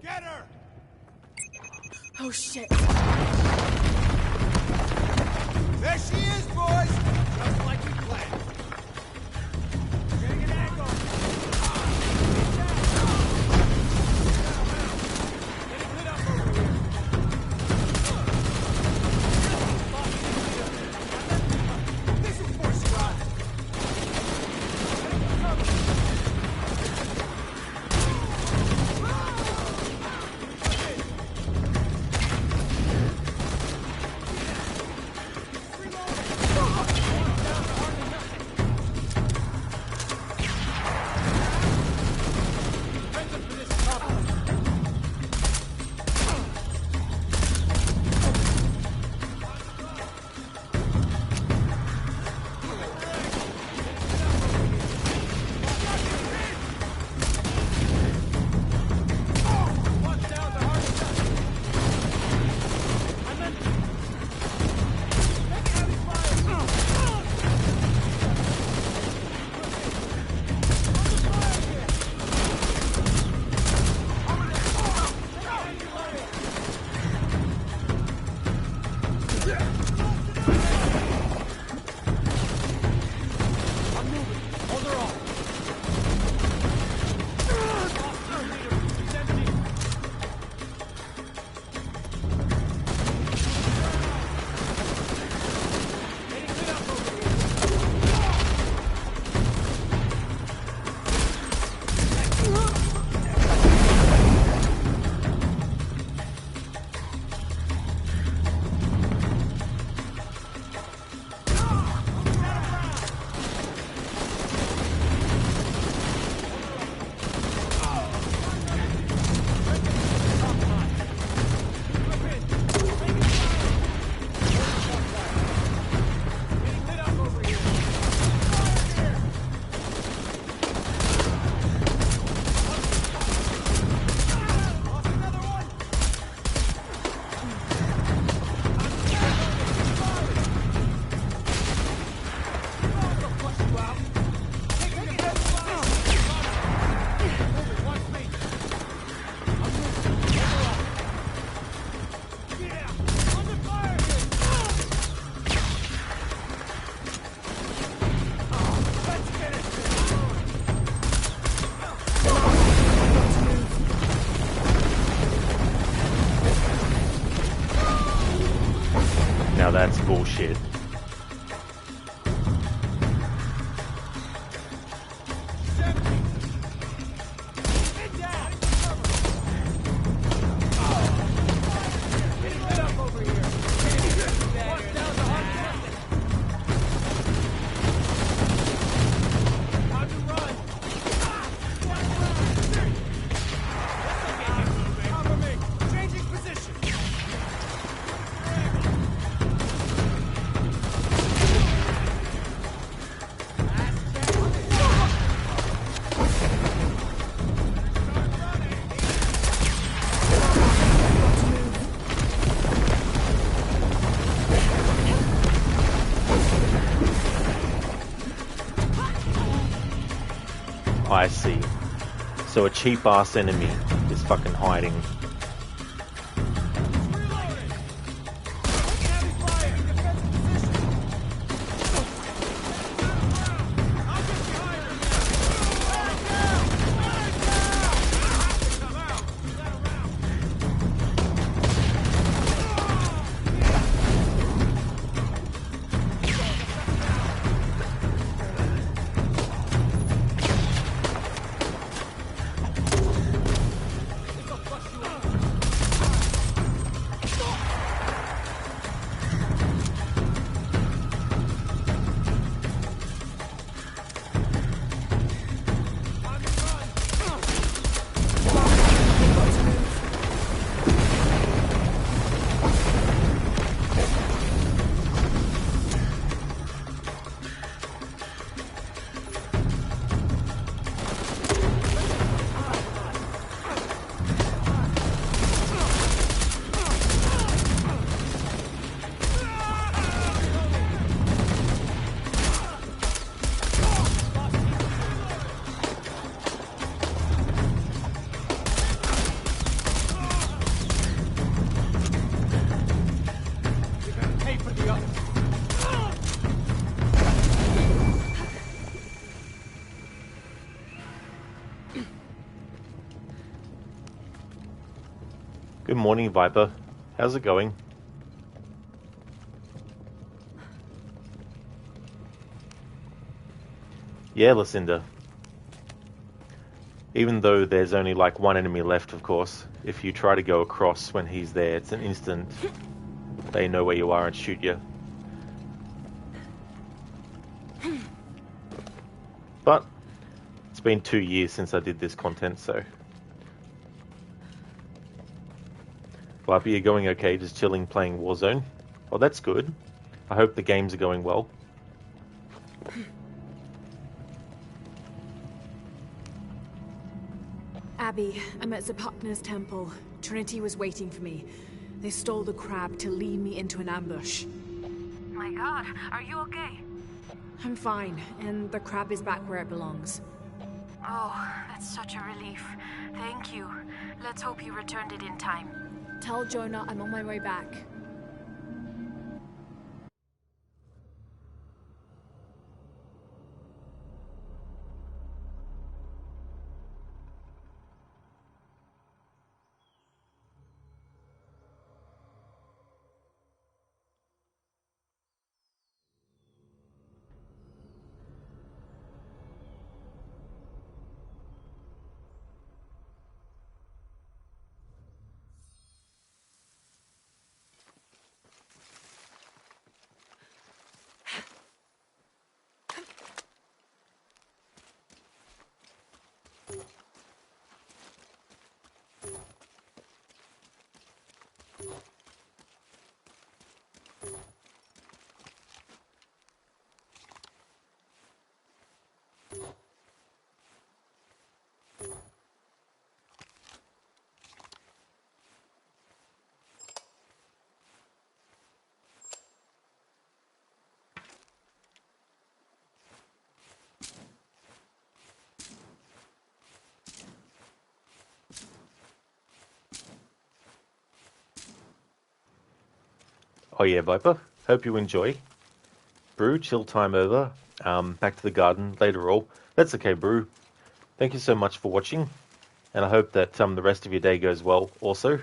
Get her! Oh shit. There she is, boys! Just like we planned. Getting an angle. Getting lit up over here. This is for Scott. that's bullshit. I see. So a cheap-ass enemy is fucking hiding. Good morning, Viper. How's it going? Yeah, Lucinda. Even though there's only like one enemy left, of course, if you try to go across when he's there, it's an instant. They know where you are and shoot you. But it's been 2 years since I did this content, so... Viper, you're going okay, just chilling, playing Warzone? Well, that's good. I hope the games are going well. Abby, I'm at Zapakna's temple. Trinity was waiting for me. They stole the crab to lead me into an ambush. My god, are you okay? I'm fine, and the crab is back where it belongs. Oh, that's such a relief. Thank you. Let's hope you returned it in time. Tell Jonah I'm on my way back. Oh yeah, Viper. Hope you enjoy. Brew, chill time over. Back to the garden later all. That's okay, Brew. Thank you so much for watching. And I hope that the rest of your day goes well also.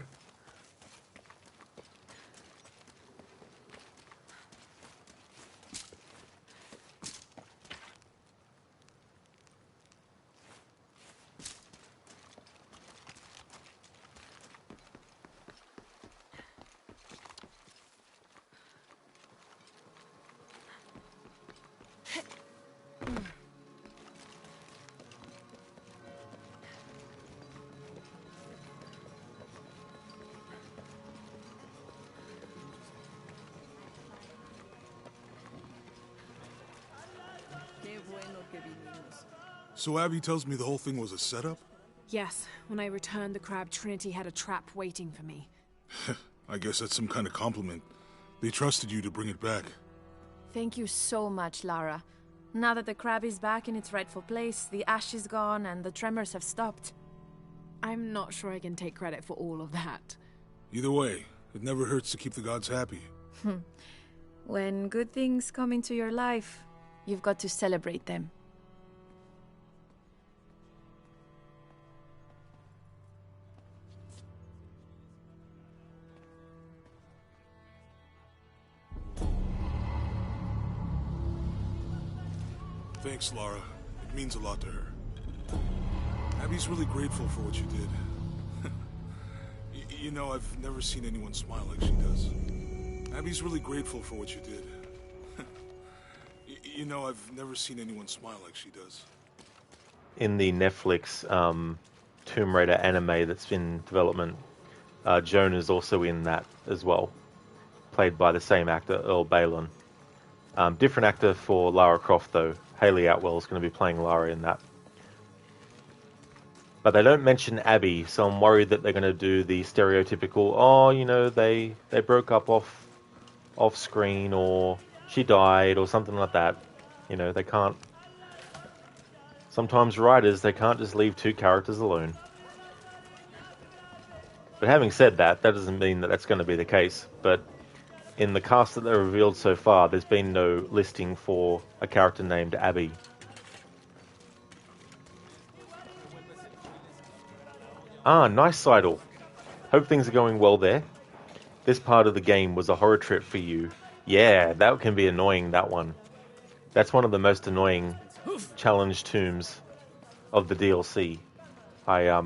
So Abby tells me the whole thing was a setup? Yes, when I returned the crab, Trinity had a trap waiting for me. I guess that's some kind of compliment. They trusted you to bring it back. Thank you so much, Lara. Now that the crab is back in its rightful place, the ash is gone, and the tremors have stopped. I'm not sure I can take credit for all of that. Either way, it never hurts to keep the gods happy. When good things come into your life, you've got to celebrate them. Thanks, Lara. It means a lot to her. Abby's really grateful for what you did. You know, I've never seen anyone smile like she does. Abby's really grateful for what you did. You know, I've never seen anyone smile like she does. In the Netflix Tomb Raider anime that's in development, Joan is also in that as well, played by the same actor, Earl Balin. Different actor for Lara Croft, though. Hayley Atwell is going to be playing Lara in that. But they don't mention Abby, so I'm worried that they're going to do the stereotypical, oh, you know, they broke up off screen, or she died, or something like that. You know, they can't... Sometimes writers, they can't just leave two characters alone. But having said that, that doesn't mean that that's going to be the case. But in the cast that they've revealed so far, there's been no listing for a character named Abby. Ah, nice, Seidel. Hope things are going well there. This part of the game was a horror trip for you. Yeah, that can be annoying, that one. That's one of the most annoying challenge tombs of the DLC. I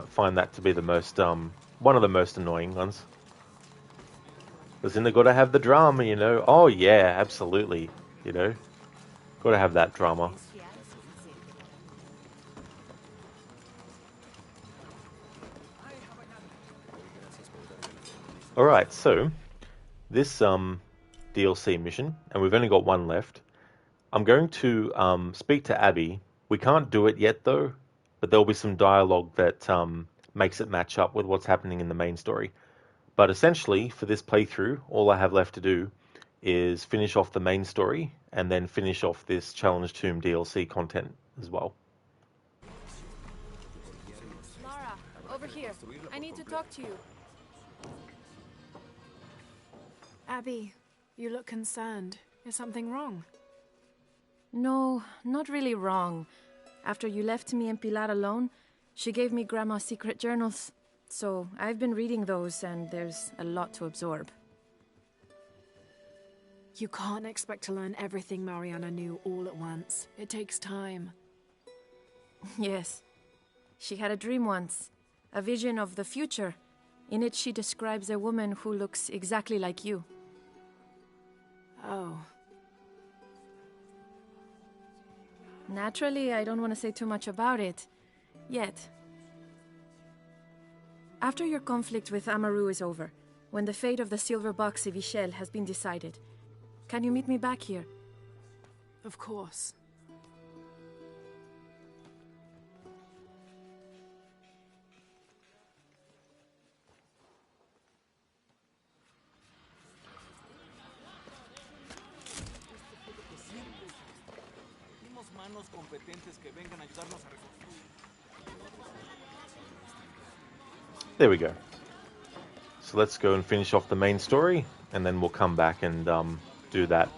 find that to be the most one of the most annoying ones. Because then they got to have the drama, you know. Oh yeah, absolutely, you know, got to have that drama. All right, so this DLC mission, and we've only got one left. I'm going to speak to Abby. We can't do it yet, though, but there'll be some dialogue that makes it match up with what's happening in the main story. But essentially, for this playthrough, all I have left to do is finish off the main story and then finish off this Challenge Tomb DLC content as well. Lara, over here. I need to talk to you. Abby, you look concerned. Is something wrong? No, not really wrong. After you left me and Pilar alone, she gave me Grandma's secret journals. So I've been reading those, and there's a lot to absorb. You can't expect to learn everything Mariana knew all at once. It takes time. Yes. She had a dream once. A vision of the future. In it, she describes a woman who looks exactly like you. Oh. Naturally, I don't want to say too much about it. Yet. After your conflict with Amaru is over, when the fate of the silver box Evichel has been decided, can you meet me back here? Of course. There we go. So let's go and finish off the main story, and then we'll come back and do that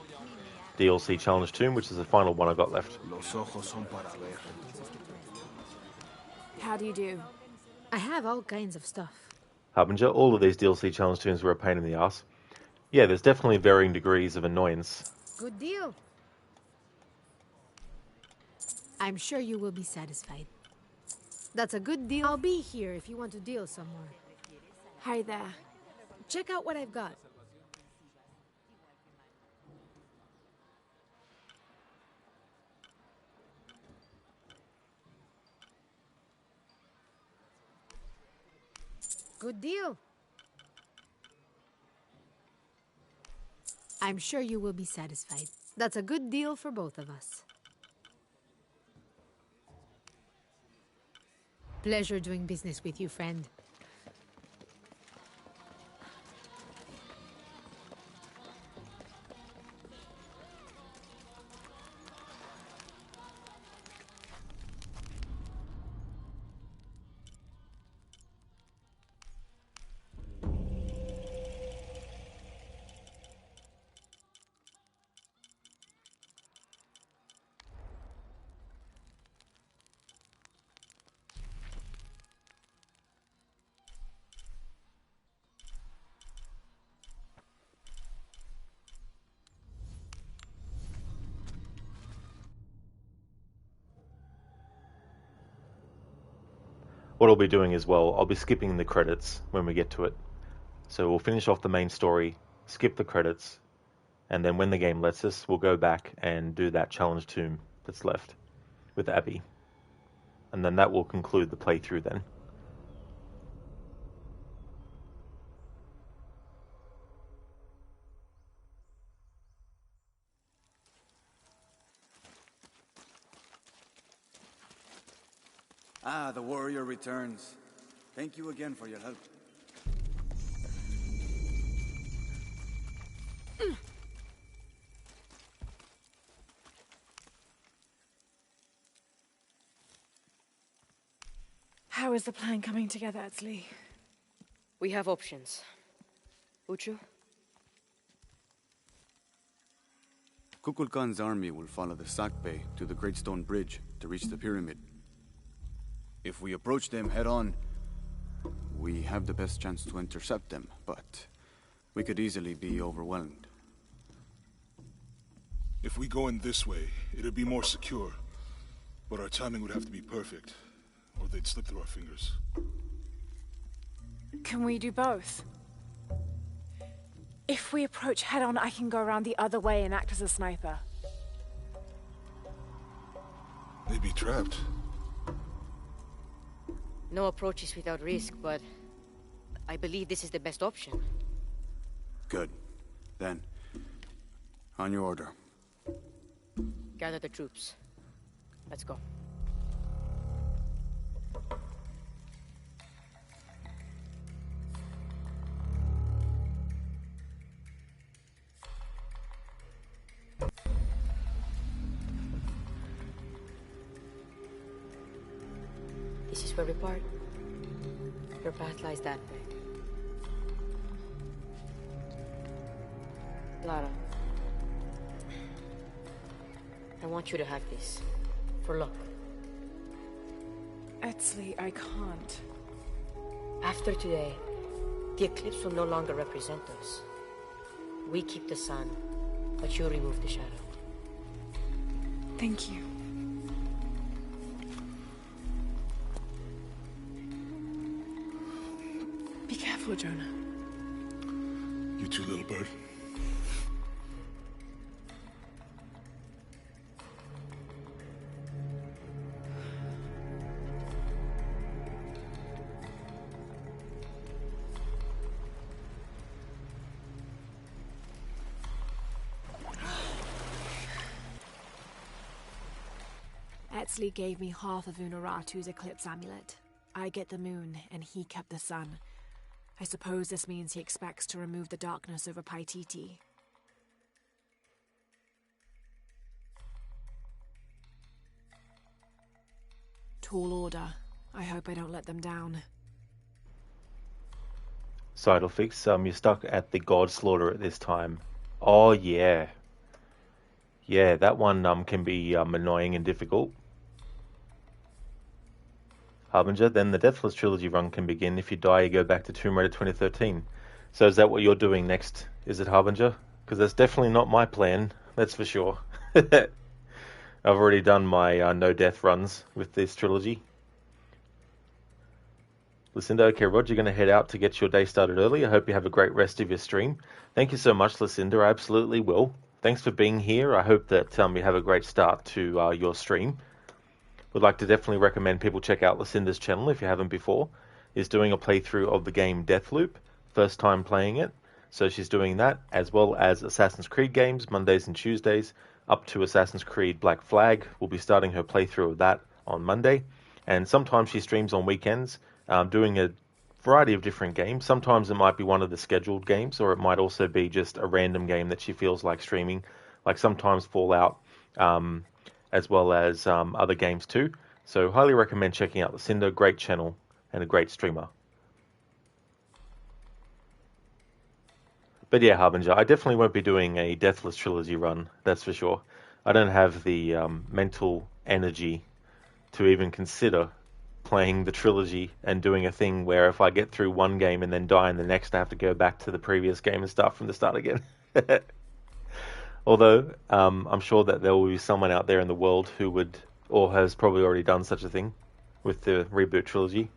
DLC Challenge Tomb, which is the final one I got left. How do you do? I have all kinds of stuff. Harbinger, all of these DLC Challenge Tombs were a pain in the ass. Yeah, there's definitely varying degrees of annoyance. Good deal. I'm sure you will be satisfied. That's a good deal. I'll be here if you want to deal somewhere. Hi there. Check out what I've got. Good deal. I'm sure you will be satisfied. That's a good deal for both of us. Pleasure doing business with you, friend. What I'll be doing as well, I'll be skipping the credits when we get to it. So we'll finish off the main story, skip the credits, and then when the game lets us, we'll go back and do that challenge tomb that's left with Abby. And then that will conclude the playthrough then. Ah, the warrior returns. Thank you again for your help. How is the plan coming together, Edsley? We have options. Uchu? Kukulkan's army will follow the Sakbe to the Great Stone Bridge to reach the pyramid. If we approach them head-on, we have the best chance to intercept them, but we could easily be overwhelmed. If we go in this way, it'd be more secure. But our timing would have to be perfect, or they'd slip through our fingers. Can we do both? If we approach head-on, I can go around the other way and act as a sniper. They'd be trapped. No approach is without risk, but I believe this is the best option. Good. Then, on your order. Gather the troops. Let's go. This is where we part. Your path lies that way. Lara, I want you to have this. For luck. Edsley, I can't. After today, the eclipse will no longer represent us. We keep the sun, but you remove the shadow. Thank you. Be careful, Jonah. You too, little bird. Edsley gave me half of Unuratu's eclipse amulet. I get the moon, and he kept the sun. I suppose this means he expects to remove the darkness over Paititi. Tall order. I hope I don't let them down. Sidlefix, you're stuck at the God Slaughter at this time. Oh, yeah. Yeah, that one can be annoying and difficult. Harbinger, then the Deathless Trilogy run can begin. If you die, you go back to Tomb Raider 2013. So is that what you're doing next? Is it, Harbinger? Because that's definitely not my plan, that's for sure. I've already done my no-death runs with this trilogy. Lucinda, okay, Rod, you're going to head out to get your day started early. I hope you have a great rest of your stream. Thank you so much, Lucinda. I absolutely will. Thanks for being here. I hope that you have a great start to your stream. Would like to definitely recommend people check out Lucinda's channel if you haven't before. Is doing a playthrough of the game Deathloop, first time playing it. So she's doing that, as well as Assassin's Creed games, Mondays and Tuesdays, up to Assassin's Creed Black Flag. We'll be starting her playthrough of that on Monday. And sometimes she streams on weekends, doing a variety of different games. Sometimes it might be one of the scheduled games, or it might also be just a random game that she feels like streaming, like sometimes Fallout, as well as other games too. So highly recommend checking out Lucinda. Great channel and a great streamer. But yeah, Harbinger, I definitely won't be doing a Deathless Trilogy run, that's for sure. I don't have the mental energy to even consider playing the trilogy and doing a thing where if I get through one game and then die in the next, I have to go back to the previous game and start from the start again. Although, I'm sure that there will be someone out there in the world who would, or has probably already done such a thing with the reboot trilogy.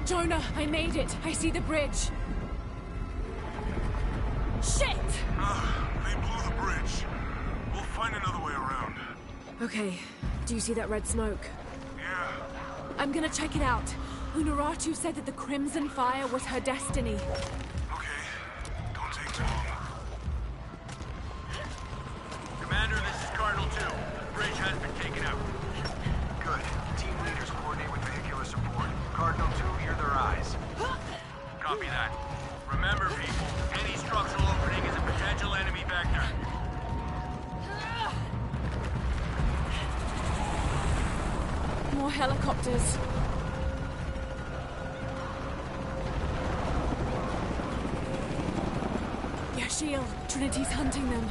Jonah, I made it. I see the bridge. Shit! They blew the bridge. We'll find another way around. Okay, do you see that red smoke? Yeah. I'm gonna check it out. Unuratu said that the Crimson Fire was her destiny. Okay, don't take too long. Commander, this is Cardinal 2. The bridge has been taken out. Good. Team leaders coordinate with vehicular support. Cardinal 2, you're their eyes. Copy that. Remember, people, any structural opening is a potential enemy vector. More helicopters. Yashiel, Trinity's hunting them.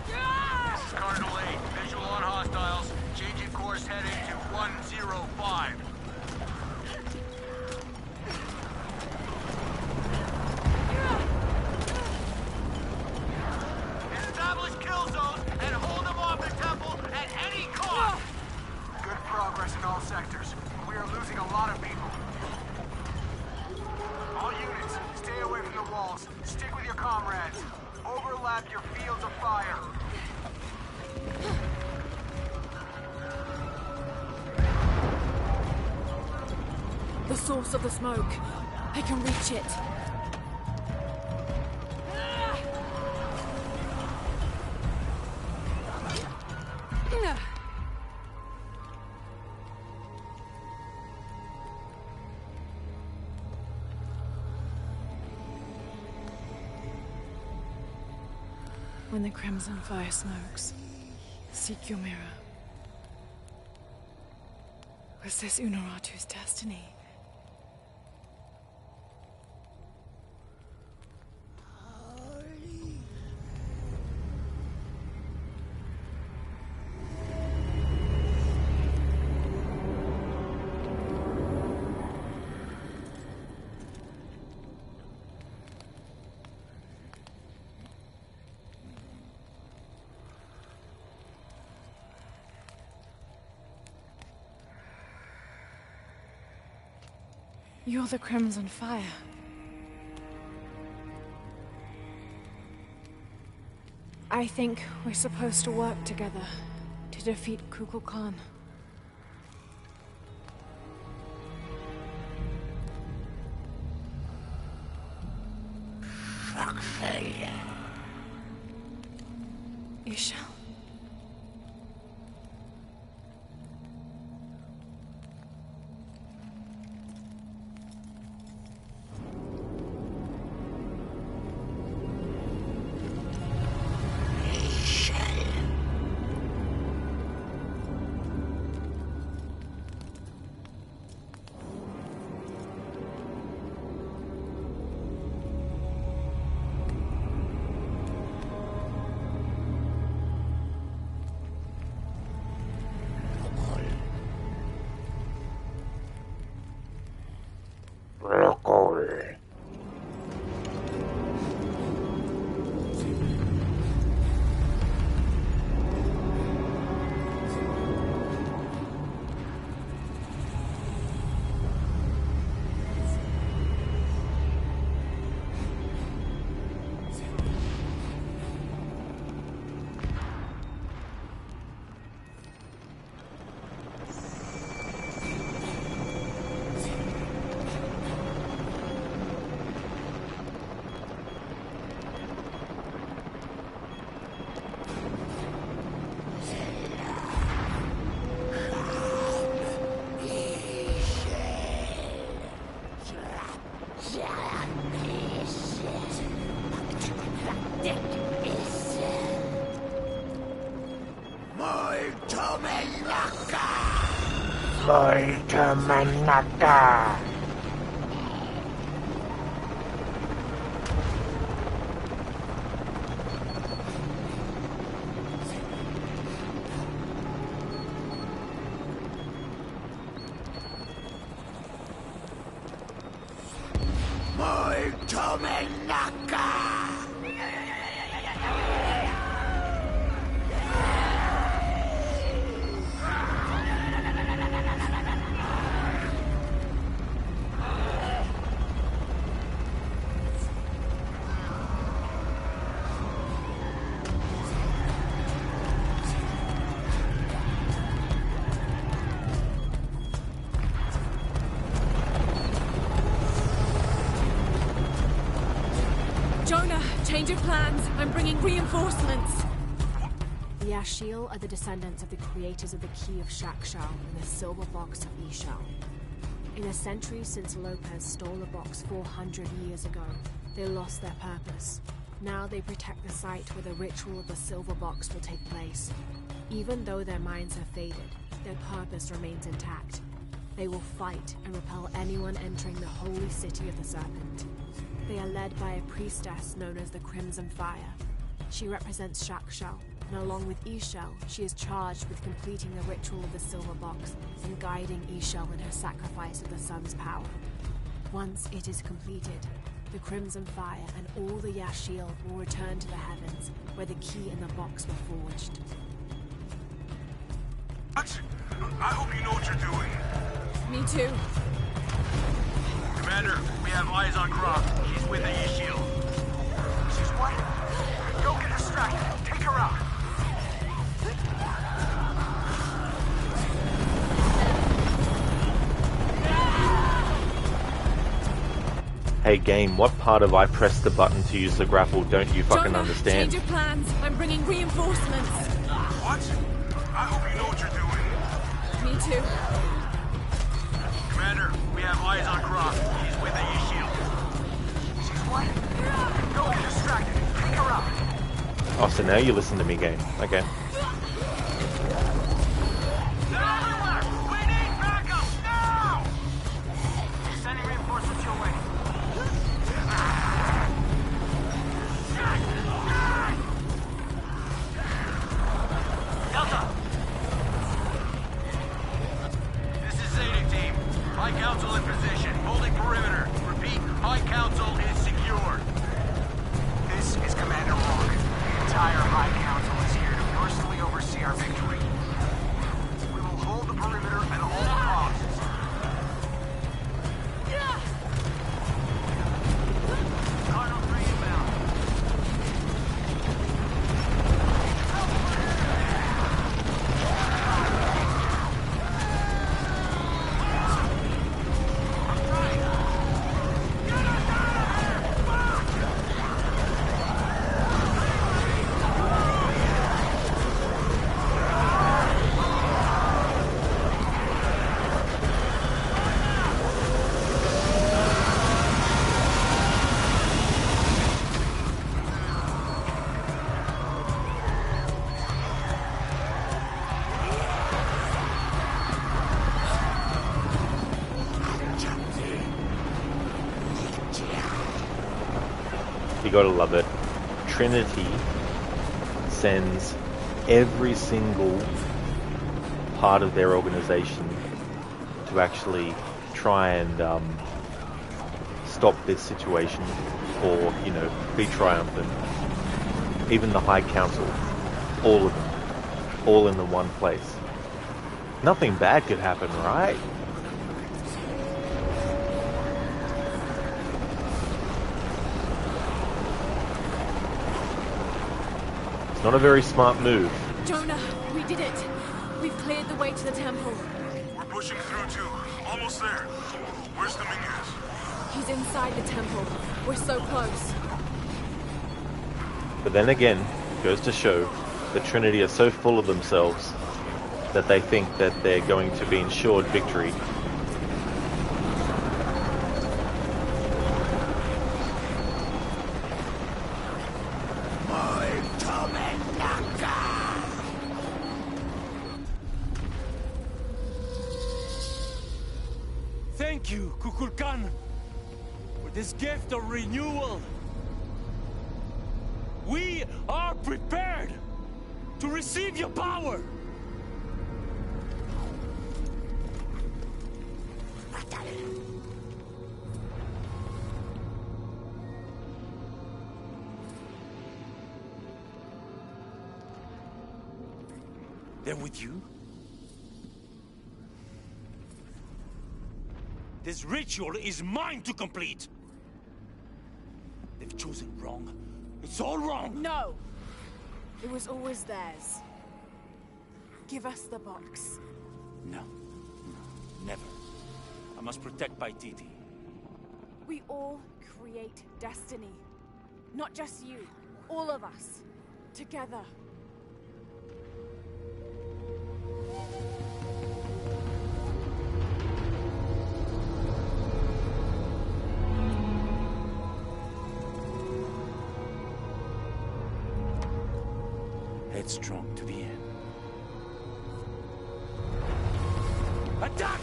This is Cardinal 8. Visual on hostiles. Changing course heading to 105. Establish kill zones and hold them off the temple at any cost. Good progress in all sectors. We are losing a lot of people. All units, stay away from the walls. Stick with your comrades. Overlap your fields of fire. The source of the smoke. I can reach it. When the Crimson Fire smokes, seek your mirror. Was this Unuratu's destiny? You're the Crimson Fire. I think we're supposed to work together to defeat Kukulkan. Manaka. Jonah, change of plans. I'm bringing reinforcements. The Ashiel are the descendants of the creators of the Key of Shakshal and the Silver Box of Ishal. In the centuries since Lopez stole the box 400 years ago, they lost their purpose. Now they protect the site where the ritual of the Silver Box will take place. Even though their minds have faded, their purpose remains intact. They will fight and repel anyone entering the holy city of the Serpent. They are led by a priestess known as the Crimson Fire. She represents Shakshal, and along with Ishal, she is charged with completing the ritual of the Silver Box and guiding Ishal in her sacrifice of the sun's power. Once it is completed, the Crimson Fire and all the Yashiel will return to the heavens, where the key and the box were forged. What? I hope you know what you're doing. Me too. Commander, we have eyes on Croft. She's with the Yashiel. She's what? Don't get distracted. Take her out. Hey game, what part of I pressed the button to use the grapple don't you fucking Jonah, understand? Change of plans. I'm bringing reinforcements. What? I hope you know what you're doing. Me too. Commander, we have eyes on Croft. She's with the Yashiel. She's what? Don't get distracted. Take her out. Oh, so now you listen to me game. Okay. Sending reinforcements your way. Delta! This is Zeta Team. High Council in position, holding perimeter. Repeat, High Council is secure. This is Commander Rourke. The entire High Council is here to personally oversee our victory. We will hold the perimeter at all costs. Cardinal 3 inbound. You gotta love it. Trinity sends every single part of their organization to actually try and stop this situation or, you know, be triumphant. Even the High Council, all of them, all in the one place. Nothing bad could happen, right? Not a very smart move. Jonah, we did it. We've cleared the way to the temple. We're pushing through too. Almost there. Where's Dominguez? He's inside the temple. We're so close. But then again, goes to show that Trinity are so full of themselves that they think that they're going to be ensured victory. Thank you, Kukulkan, for this gift of renewal. We are prepared to receive your power. They're with you? This ritual is mine to complete! They've chosen wrong. It's all wrong! No! It was always theirs. Give us the box. No. Never. I must protect Paititi. We all create destiny. Not just you. All of us. Together. Headstrong to the end. Attack!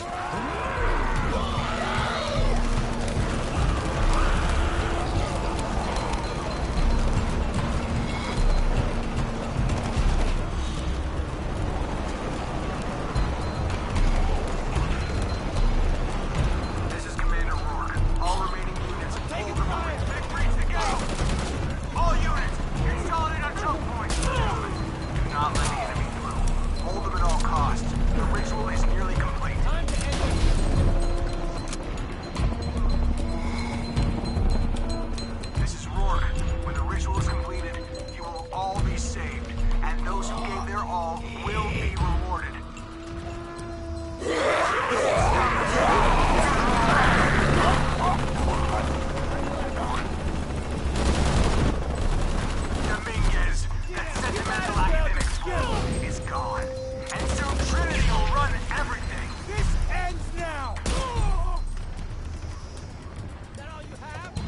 This is Commander Rourke. All remaining units, hold the line. Expect breach to go. All units, consolidate on choke points. Do not let the enemy through. Hold them at all costs. The ritual is nearly complete. Time to end it. This is Rourke. When the ritual is completed, you will all be saved, and those who gave their all will be rewarded. Dominguez, that sentimental academic school, is gone. And soon Trinity will run everything. This ends now! Is that all you have? Do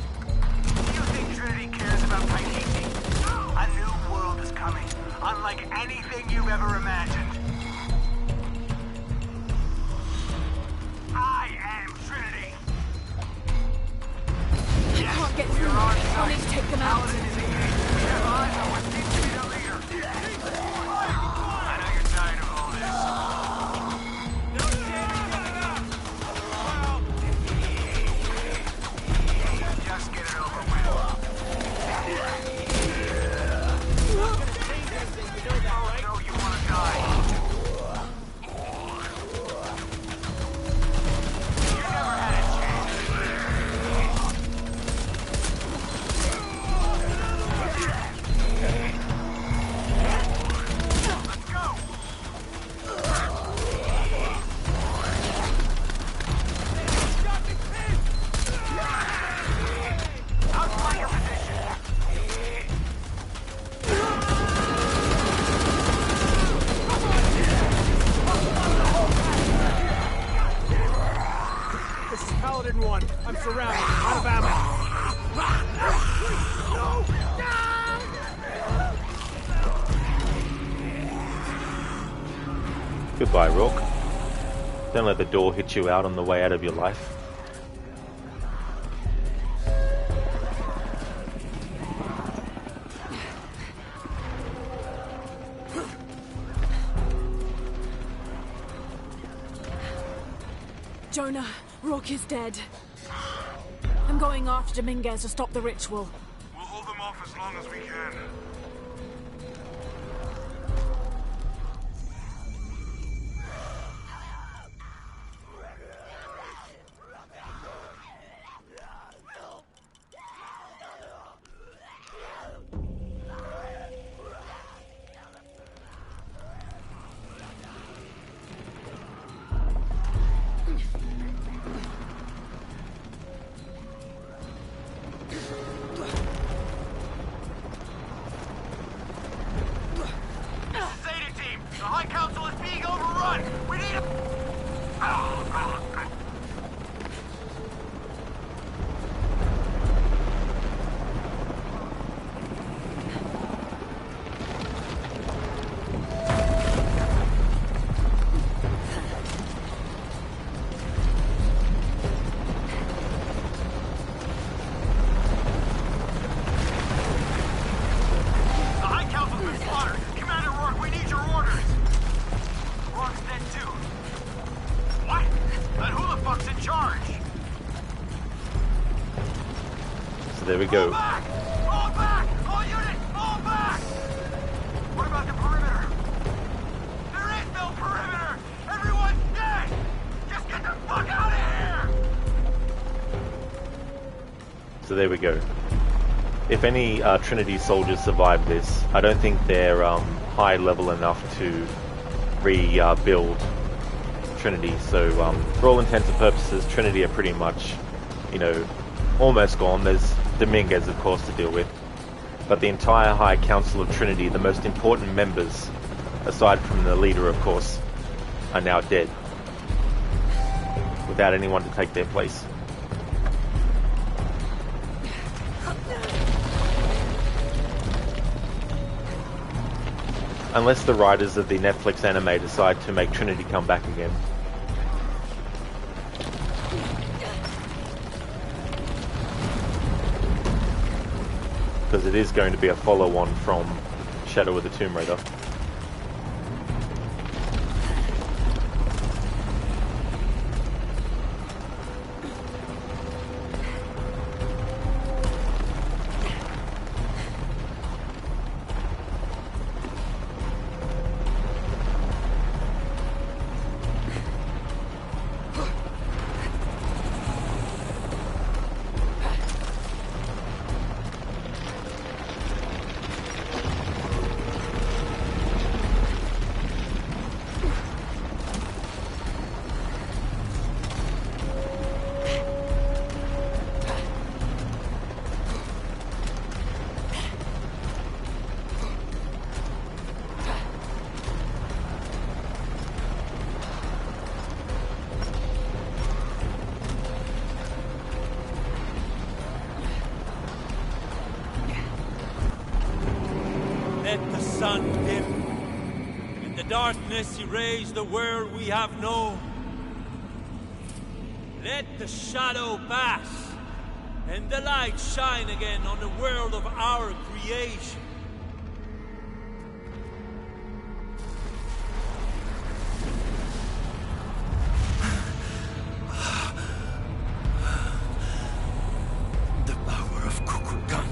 you think Trinity cares about Paititi? A new world is coming, unlike anything you've ever imagined. I am Trinity. I can't get through. I'll need to take them out. I know you're tired of all this. Just get it over with. Oh, no, you want to die. You never had a Let's go. Outline your position. This is Paladin 1. I'm surrounded. Out of ammo. Goodbye, Rourke. Don't let the door hit you out on the way out of your life. Jonah, Rourke is dead. I'm going after Dominguez to stop the ritual. We'll hold them off as long as we can. So there we go. All back! All back! All units, all back! What about the perimeter? There is no perimeter! Everyone's dead! Just get the fuck out of here! So there we go. If any Trinity soldiers survive this, I don't think they're high level enough to rebuild Trinity. So for all intents and purposes, Trinity are pretty much, you know, almost gone. There's Dominguez, of course, to deal with. But the entire High Council of Trinity, the most important members, aside from the leader, of course, are now dead. Without anyone to take their place. Unless the writers of the Netflix anime decide to make Trinity come back again. Because it is going to be a follow-on from Shadow of the Tomb Raider. Darkness erase the world we have known. Let the shadow pass, and the light shine again on the world of our creation. The power of Kukulkan.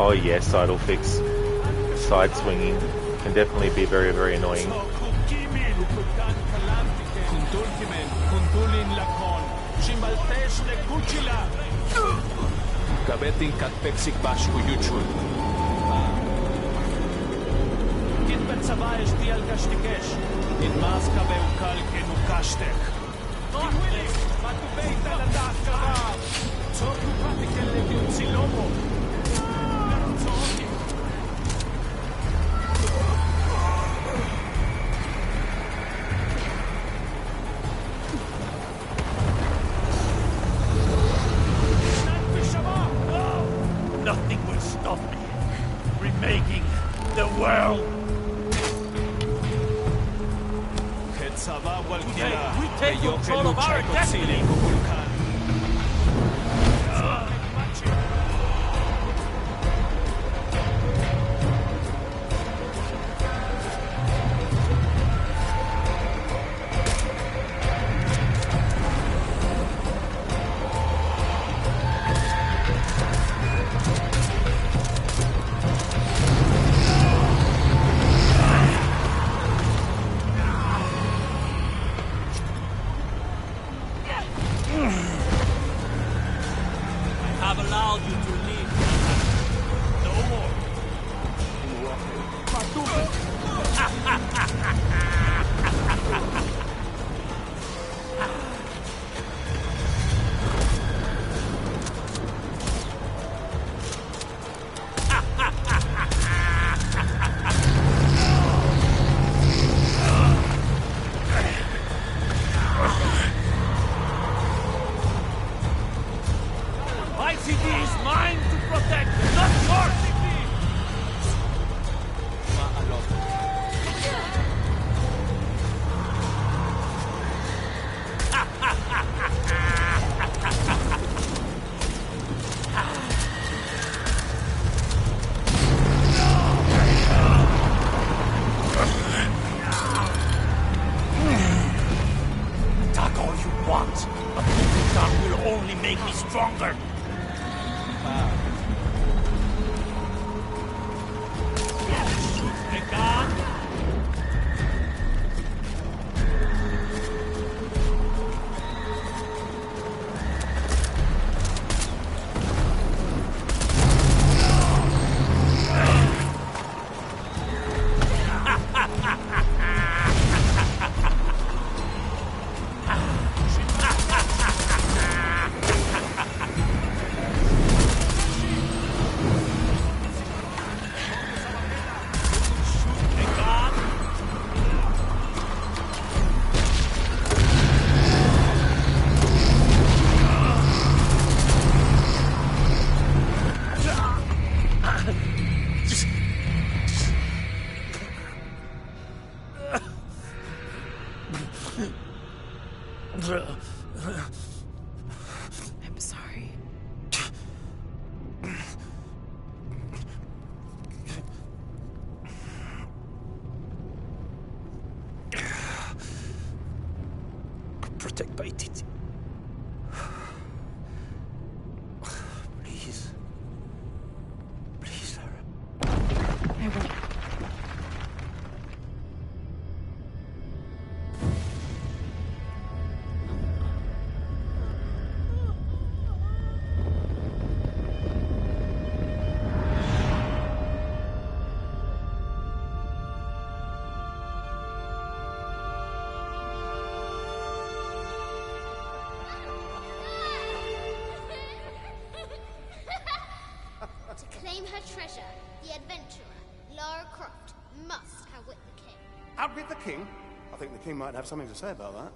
Oh yes, idle fix. Side swinging can definitely be very, very annoying. the world! Today, we take control of our destiny! I've allowed you to leave. No more. My city is mine to protect, not your city! Attack all you want, but moving down will only make me stronger. Shoot the gun. I'm sorry. Protect Paititi. Please. Please, Sarah. I won't. To claim her treasure, the adventurer, Lara Croft, must outwit the king. Outwit the king? I think the king might have something to say about that.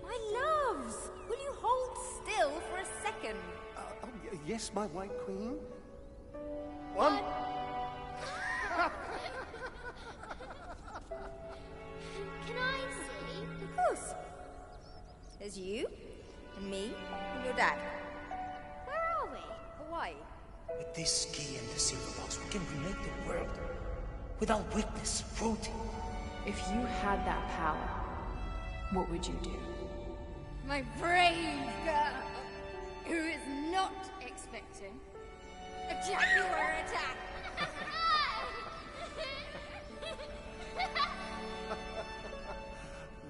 My loves, will you hold still for a second? Yes, my white queen. One. Can I see? Of course. There's you, and me, and your dad. Where are we? Hawaii. With this key and the silver box, we can remake the world. Without weakness, cruelty. If you had that power, what would you do? My brave girl, who is not expecting a Jaguar attack.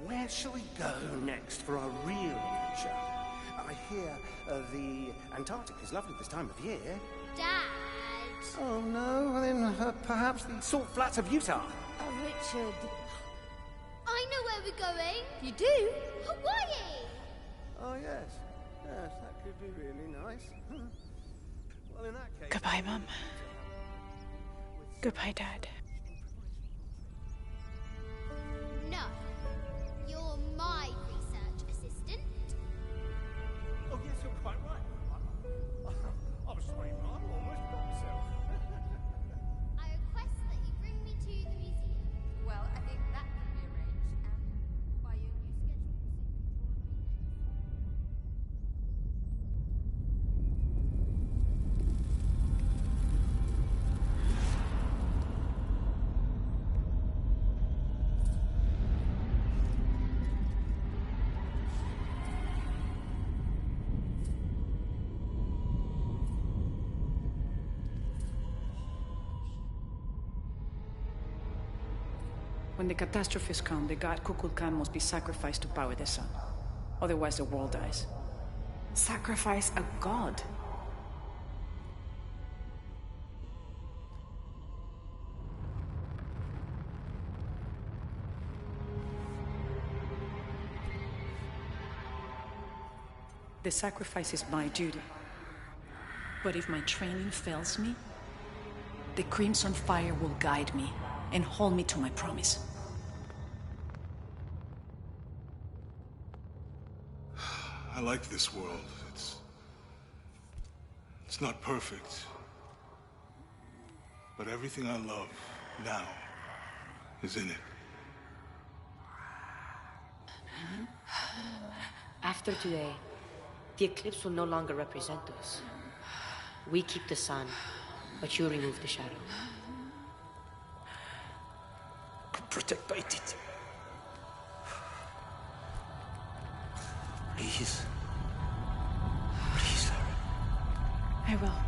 Where shall we go next for our real adventure? I hear the Antarctic is lovely this time of year. Dad. Oh no, then perhaps the salt flats of Utah. Oh, Richard. I know where we're going. You do? Hawaii. Oh yes, yes, that could be really nice. Well, in that case. Goodbye, Mum. Goodbye, Dad. No. You're my research assistant. Oh yes, you're quite right. I was sorry, Mom. When the catastrophes come, the god Kukulkan must be sacrificed to power the sun. Otherwise, the world dies. Sacrifice a god? The sacrifice is my duty. But if my training fails me, the Crimson Fire will guide me and hold me to my promise. I like this world. It's not perfect. But everything I love now is in it. After today, the eclipse will no longer represent us. We keep the sun, but you remove the shadow. Protect Paititi. Please. Please, Lara. I will.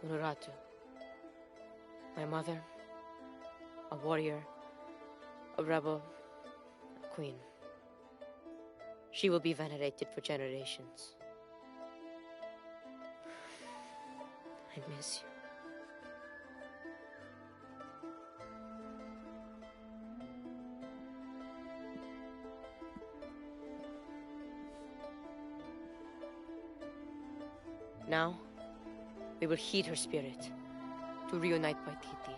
Unuratu. My mother, a warrior, a rebel, a queen. She will be venerated for generations. I miss you. Now, we will heed her spirit to reunite Paititi.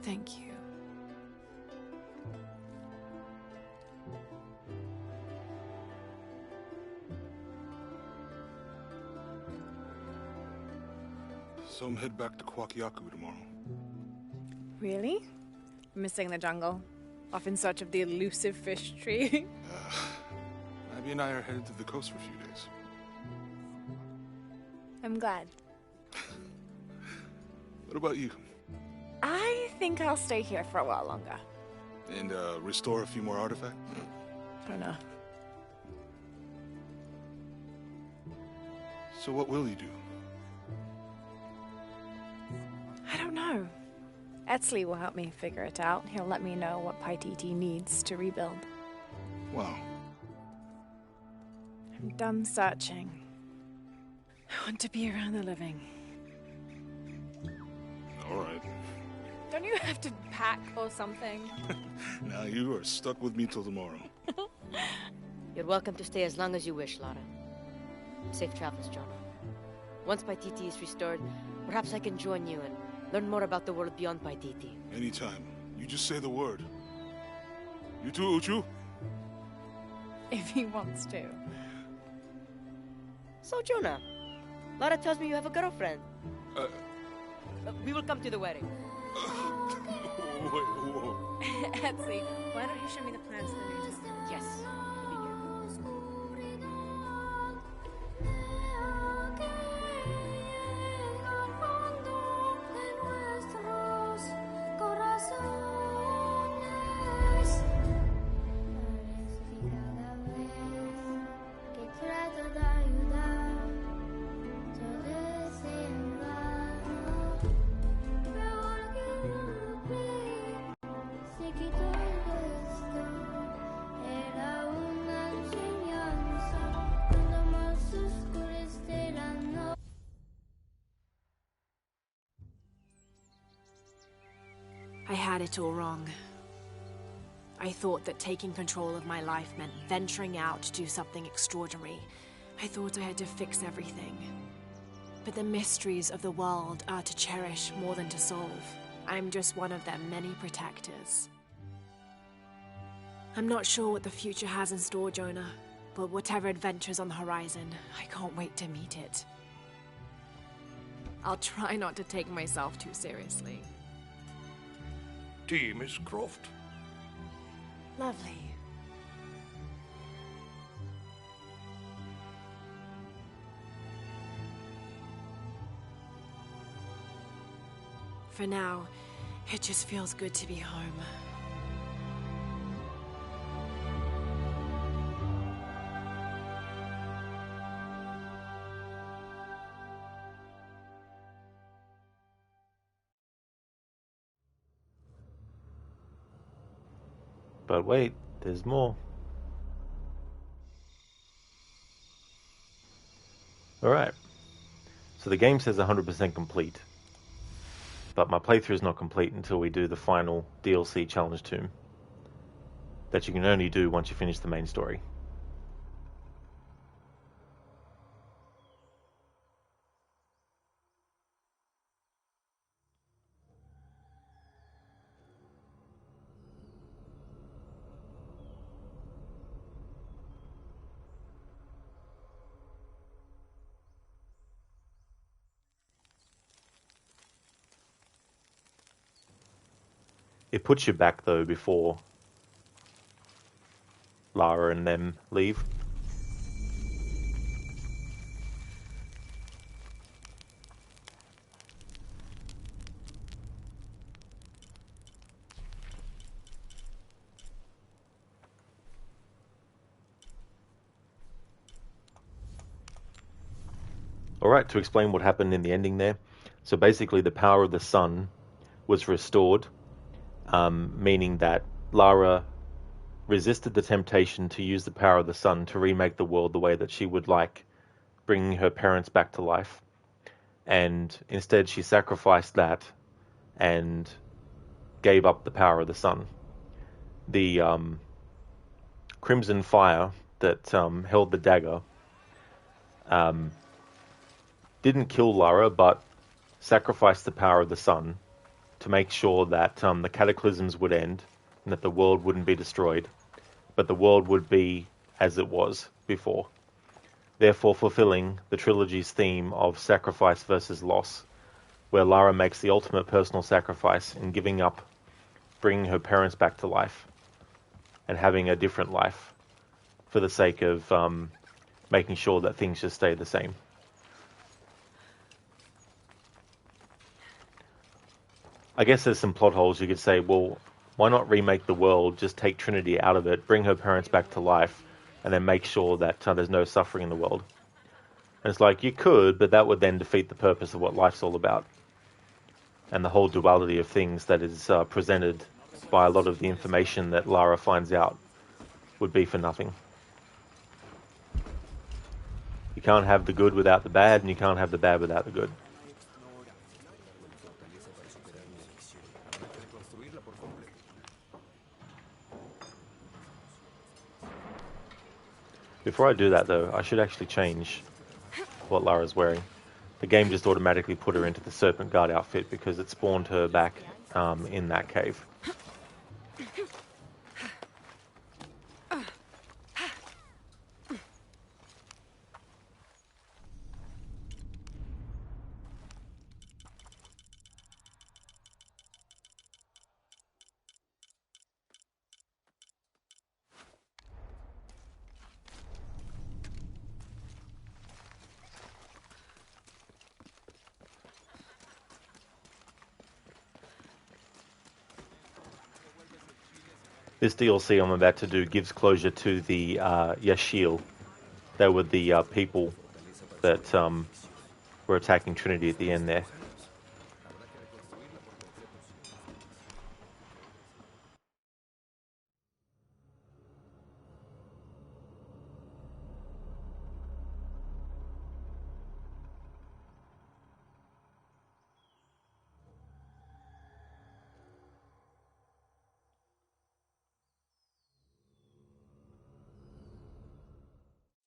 Thank you. So I'm head back to Kwakyaku tomorrow. Really? Missing the jungle? Off in search of the elusive fish tree? Abby and I are headed to the coast for a few days. I'm glad. What about you? I think I'll stay here for a while longer. And restore a few more artifacts? I don't know. So what will you do? I don't know. Etzli will help me figure it out. He'll let me know what Paititi needs to rebuild. Wow. I'm done searching. I want to be around the living. All right. Don't you have to pack or something? Now you are stuck with me till tomorrow. You're welcome to stay as long as you wish, Lara. Safe travels, Jonah. Once Paititi is restored, perhaps I can join you and learn more about the world beyond Paititi. Anytime. You just say the word. You too, Uchu? If he wants to. So, Jonah, Lara tells me you have a girlfriend. We will come to the wedding. Wait, whoa. Etzli, why don't you show me the plans for the new town? Yes. Sé que todo esto era un I had it all wrong. I thought that taking control of my life meant venturing out to do something extraordinary. I thought I had to fix everything. But the mysteries of the world are to cherish more than to solve. I'm just one of their many protectors. I'm not sure what the future has in store, Jonah, but whatever adventure's on the horizon, I can't wait to meet it. I'll try not to take myself too seriously. Tea, Miss Croft. Lovely. For now, it just feels good to be home. But wait, there's more. Alright. So the game says 100% complete. But my playthrough is not complete until we do the final DLC challenge tomb. That you can only do once you finish the main story. It puts you back, though, before Lara and them leave. Alright, to explain what happened in the ending there. So basically the power of the sun was restored, meaning that Lara resisted the temptation to use the power of the sun to remake the world the way that she would like, bringing her parents back to life. And instead she sacrificed that and gave up the power of the sun. The crimson fire that held the dagger didn't kill Lara, but sacrificed the power of the sun to make sure that the cataclysms would end and that the world wouldn't be destroyed, but the world would be as it was before. Therefore fulfilling the trilogy's theme of sacrifice versus loss, where Lara makes the ultimate personal sacrifice in giving up, bringing her parents back to life, and having a different life for the sake of making sure that things just stay the same. I guess there's some plot holes. You could say, well, why not remake the world, just take Trinity out of it, bring her parents back to life, and then make sure that there's no suffering in the world. And it's like, you could, but that would then defeat the purpose of what life's all about. And the whole duality of things that is presented by a lot of the information that Lara finds out would be for nothing. You can't have the good without the bad, and you can't have the bad without the good. Before I do that, though, I should actually change what Lara's wearing. The game just automatically put her into the Serpent Guard outfit because it spawned her back in that cave. This DLC I'm about to do gives closure to the Yashil. They were the people that were attacking Trinity at the end there.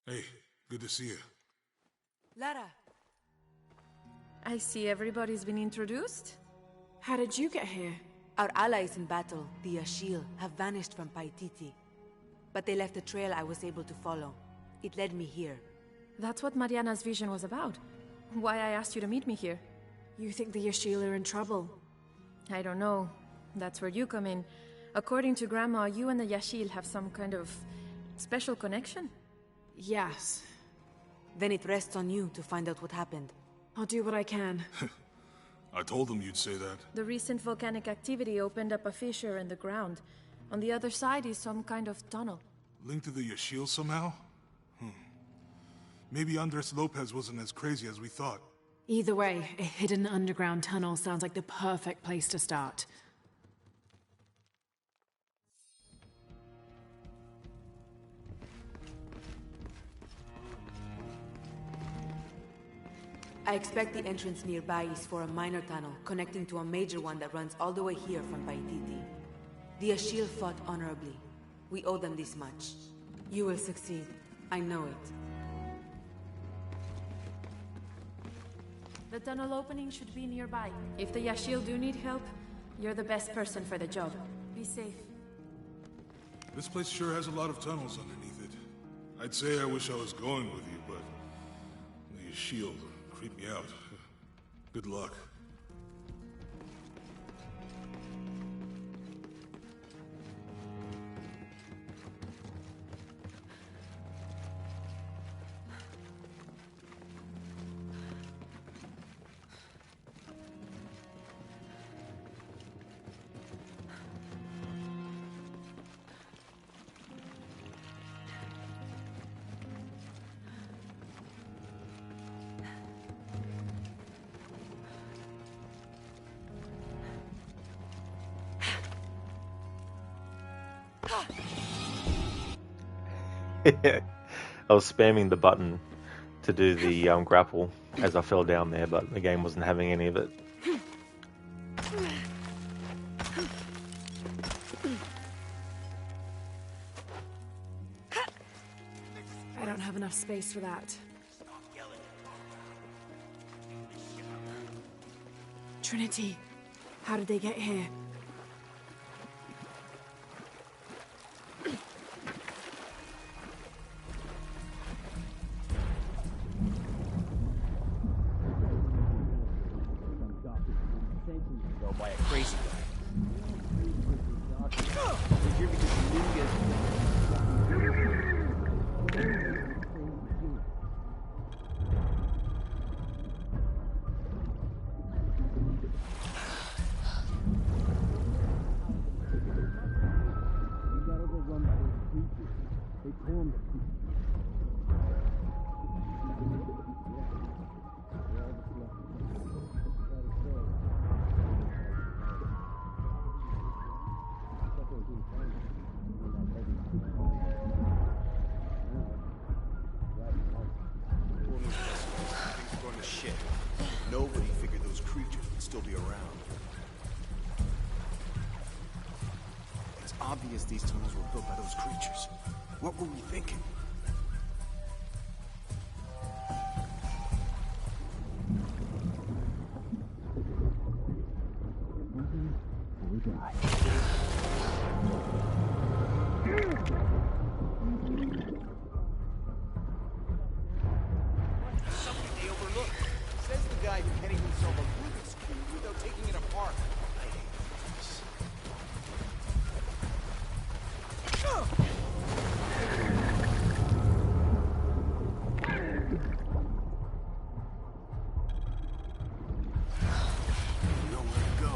Hey, good to see you. Lara. I see everybody's been introduced. How did you get here? Our allies in battle, the Yashil, have vanished from Paititi. But they left a trail I was able to follow. It led me here. That's what Mariana's vision was about. Why I asked you to meet me here. You think the Yashil are in trouble? I don't know. That's where you come in. According to Grandma, you and the Yashil have some kind of special connection? Yes. Then it rests on you to find out what happened. I'll do what I can. I told them you'd say that. The recent volcanic activity opened up a fissure in the ground. On the other side is some kind of tunnel. Linked to the Yashil somehow? Maybe Andres Lopez wasn't as crazy as we thought. Either way, a hidden underground tunnel sounds like the perfect place to start. I expect the entrance nearby is for a minor tunnel connecting to a major one that runs all the way here from Paititi. The Yashil fought honorably. We owe them this much. You will succeed. I know it. The tunnel opening should be nearby. If the Yashil do need help, you're the best person for the job. Be safe. This place sure has a lot of tunnels underneath it. I'd say I wish I was going with you, but the Yashil creep me out. Good luck. I was spamming the button to do the grapple as I fell down there, but the game wasn't having any of it. I don't have enough space for that. Trinity, how did they get here? By a crazy guy. We're here because Nobody figured those creatures would still be around. It's obvious these tunnels were built by those creatures. What were we thinking? we die. Something they overlooked. Says the guy who can't even solve a Rubik's Cube without taking it apart. I hate this. Nowhere to go.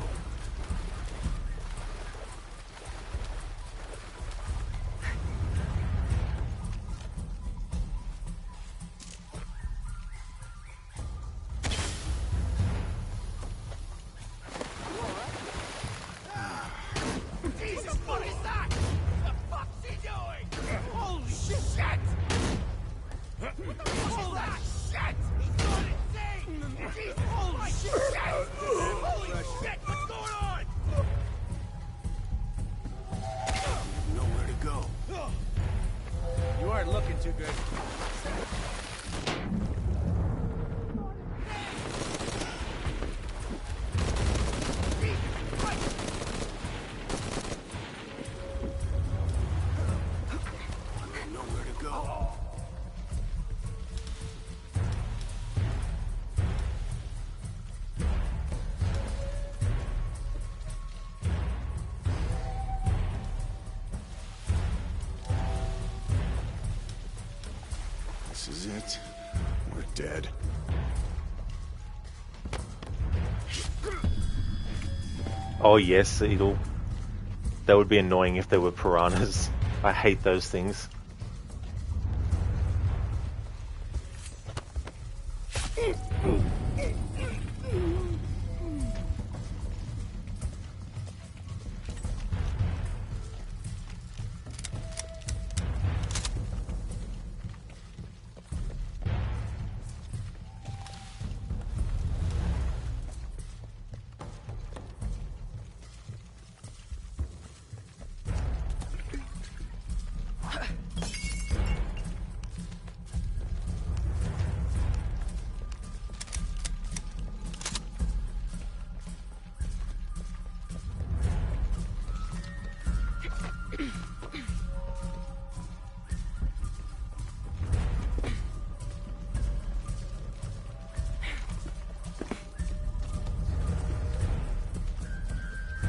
Jesus, what is that? What the fuck's he doing? Holy shit! What the fuck is that? Shit! He's gone insane! Jesus, holy shit! Holy shit, what's going on? Nowhere to go. You aren't looking too good. Nowhere to go. This is it. We're dead. Oh yes, Eagle. That would be annoying if there were piranhas. I hate those things.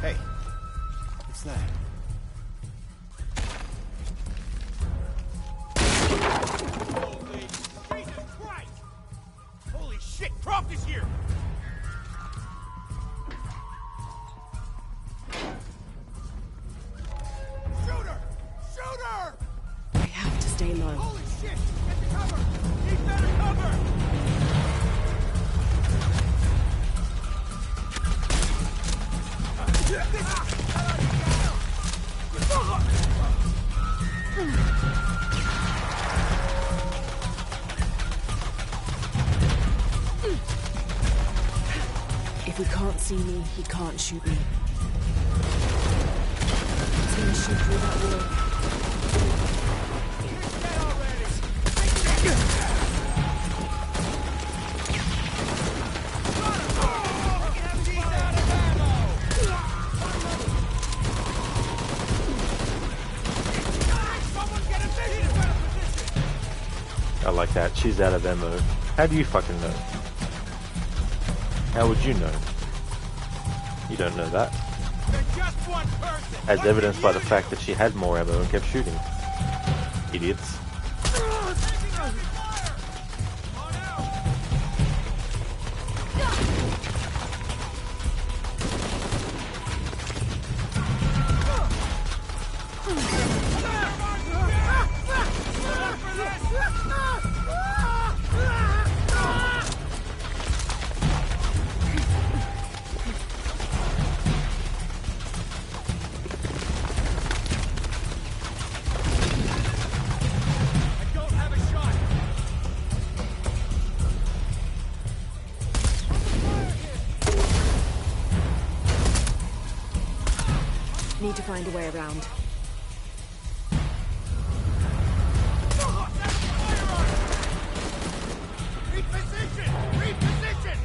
Hey, what's that? Holy Jesus Christ! Holy shit, Croft is here! Shoot her! Shoot her! I have to stay low. Holy shit! Get to cover! Need better cover! If he can't see me, he can't shoot me. He's gonna shoot through that wall. I like that. She's out of ammo. How do you fucking know? How would you know? You don't know that. As evidenced by the fact that she had more ammo and kept shooting. Idiots. Need to find a way around. Reposition! Reposition!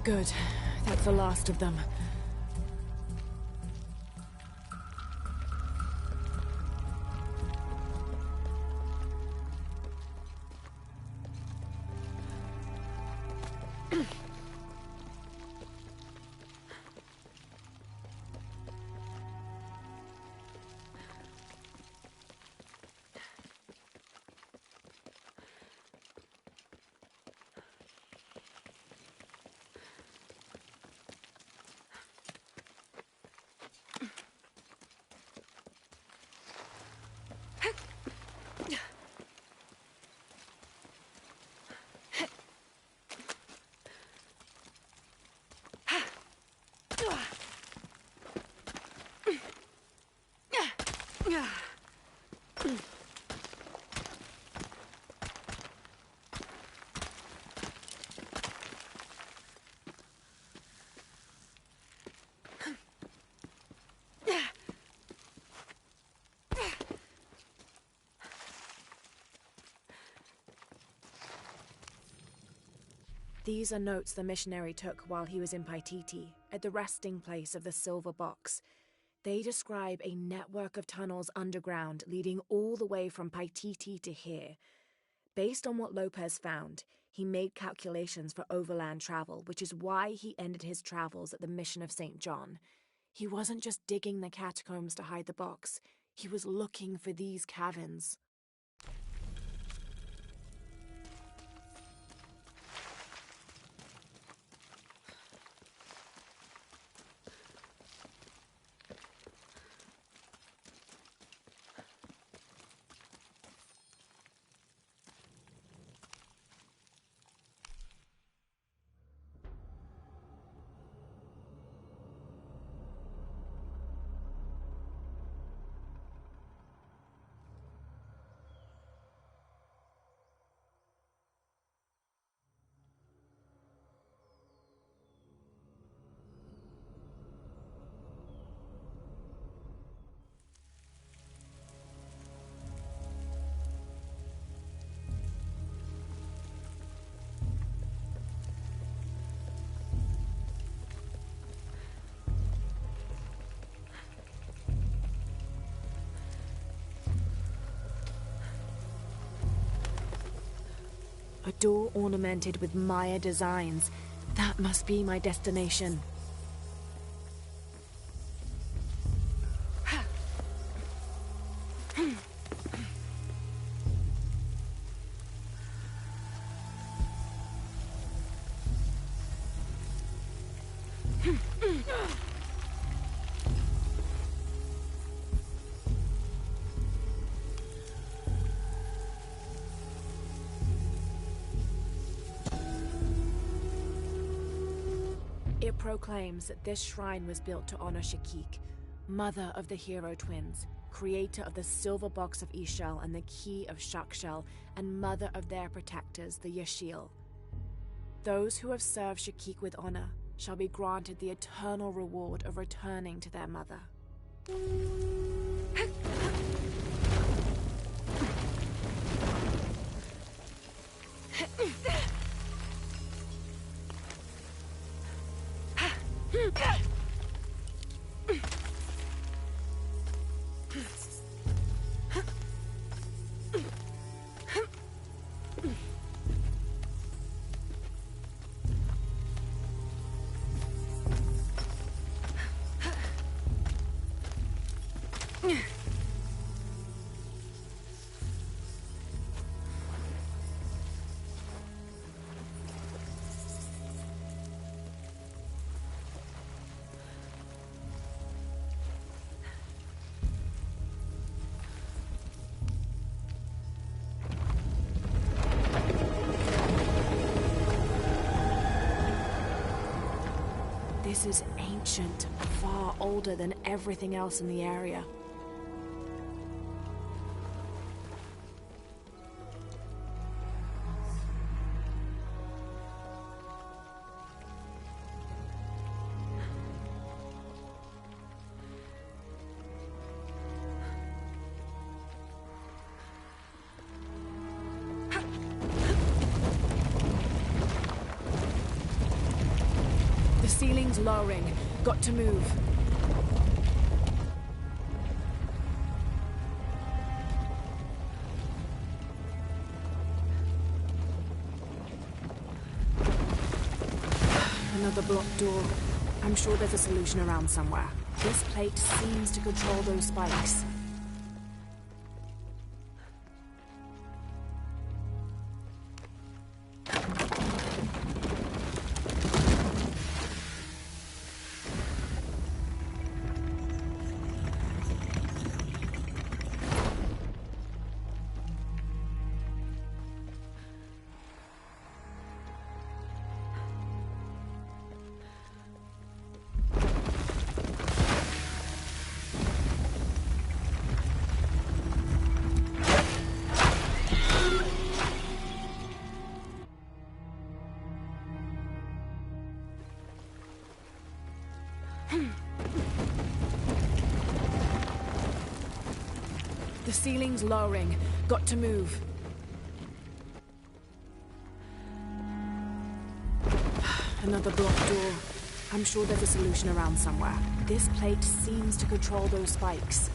Good. That's the last of them. These are notes the missionary took while he was in Paititi, at the resting place of the Silver Box. They describe a network of tunnels underground leading all the way from Paititi to here. Based on what Lopez found, he made calculations for overland travel, which is why he ended his travels at the Mission of St. John. He wasn't just digging the catacombs to hide the box, he was looking for these caverns. A door ornamented with Maya designs. That must be my destination. It proclaims that this shrine was built to honor Shakik, mother of the hero twins, creator of the silver box of Ishel and the key of Shakshel, and mother of their protectors, the Yashil. Those who have served Shakik with honor shall be granted the eternal reward of returning to their mother. This is ancient, far older than everything else in the area. The ceiling's lowering. Got to move. Another blocked door. I'm sure there's a solution around somewhere. This plate seems to control those spikes. The ceiling's lowering. Got to move. Another blocked door. I'm sure there's a solution around somewhere. This plate seems to control those spikes.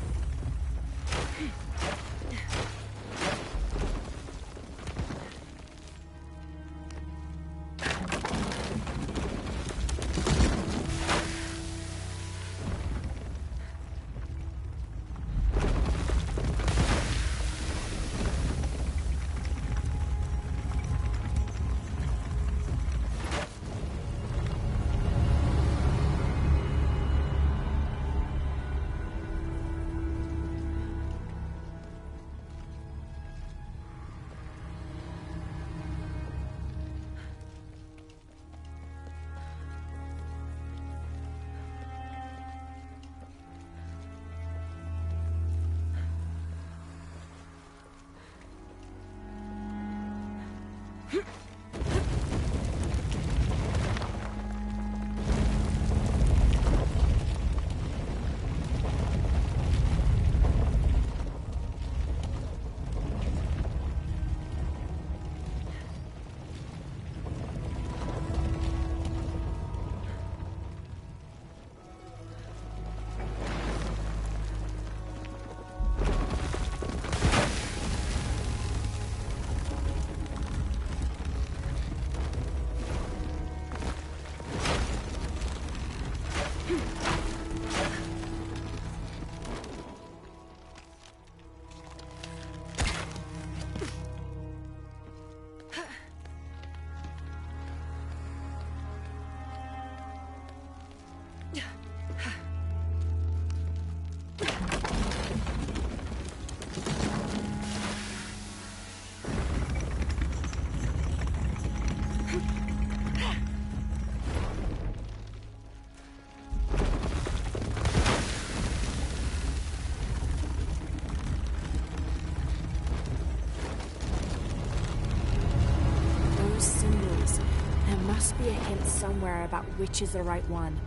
Must be a hint somewhere about which is the right one.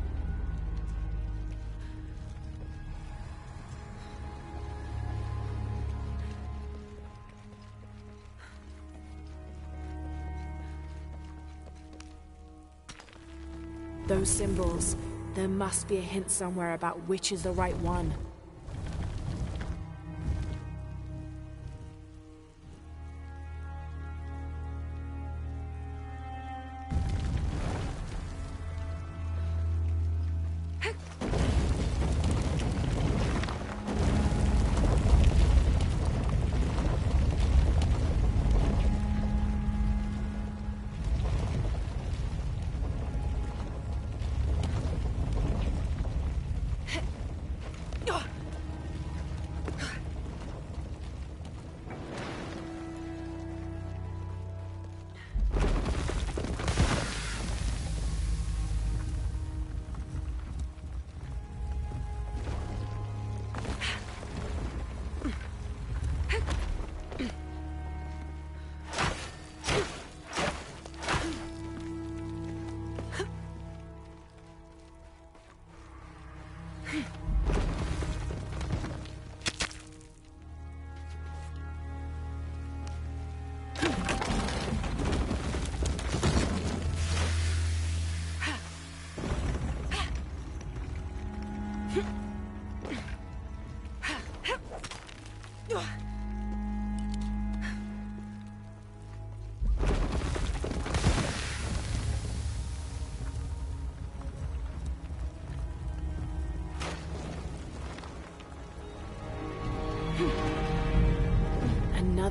Those symbols. There must be a hint somewhere about which is the right one.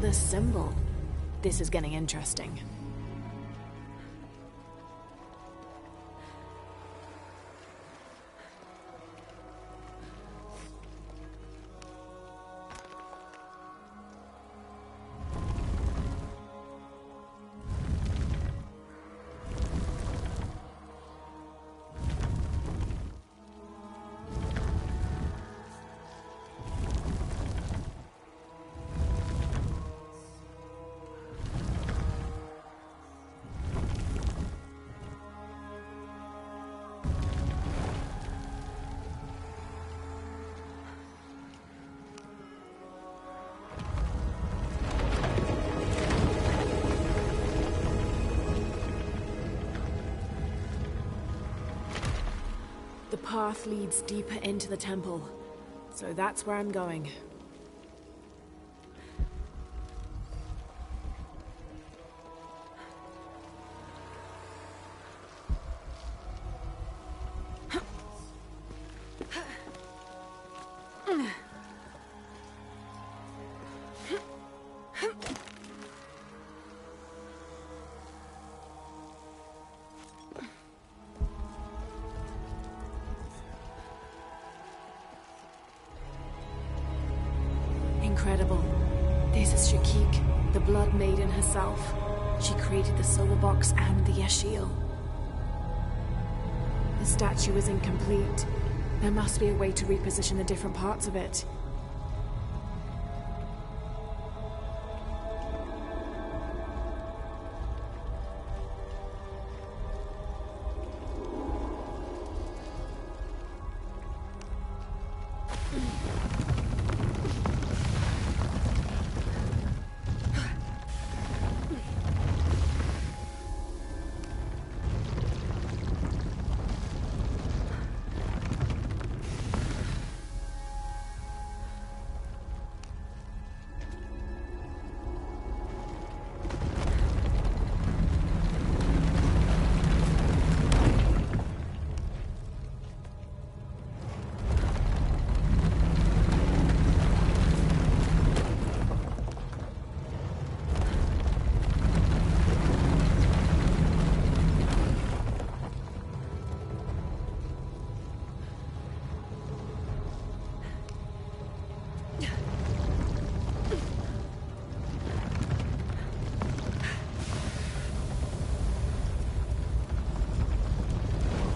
another symbol. This is getting interesting. The path leads deeper into the temple, so that's where I'm going. Incredible. This is Shakik, the Blood Maiden herself. She created the Soul Box and the Yashil. The statue is incomplete. There must be a way to reposition the different parts of it.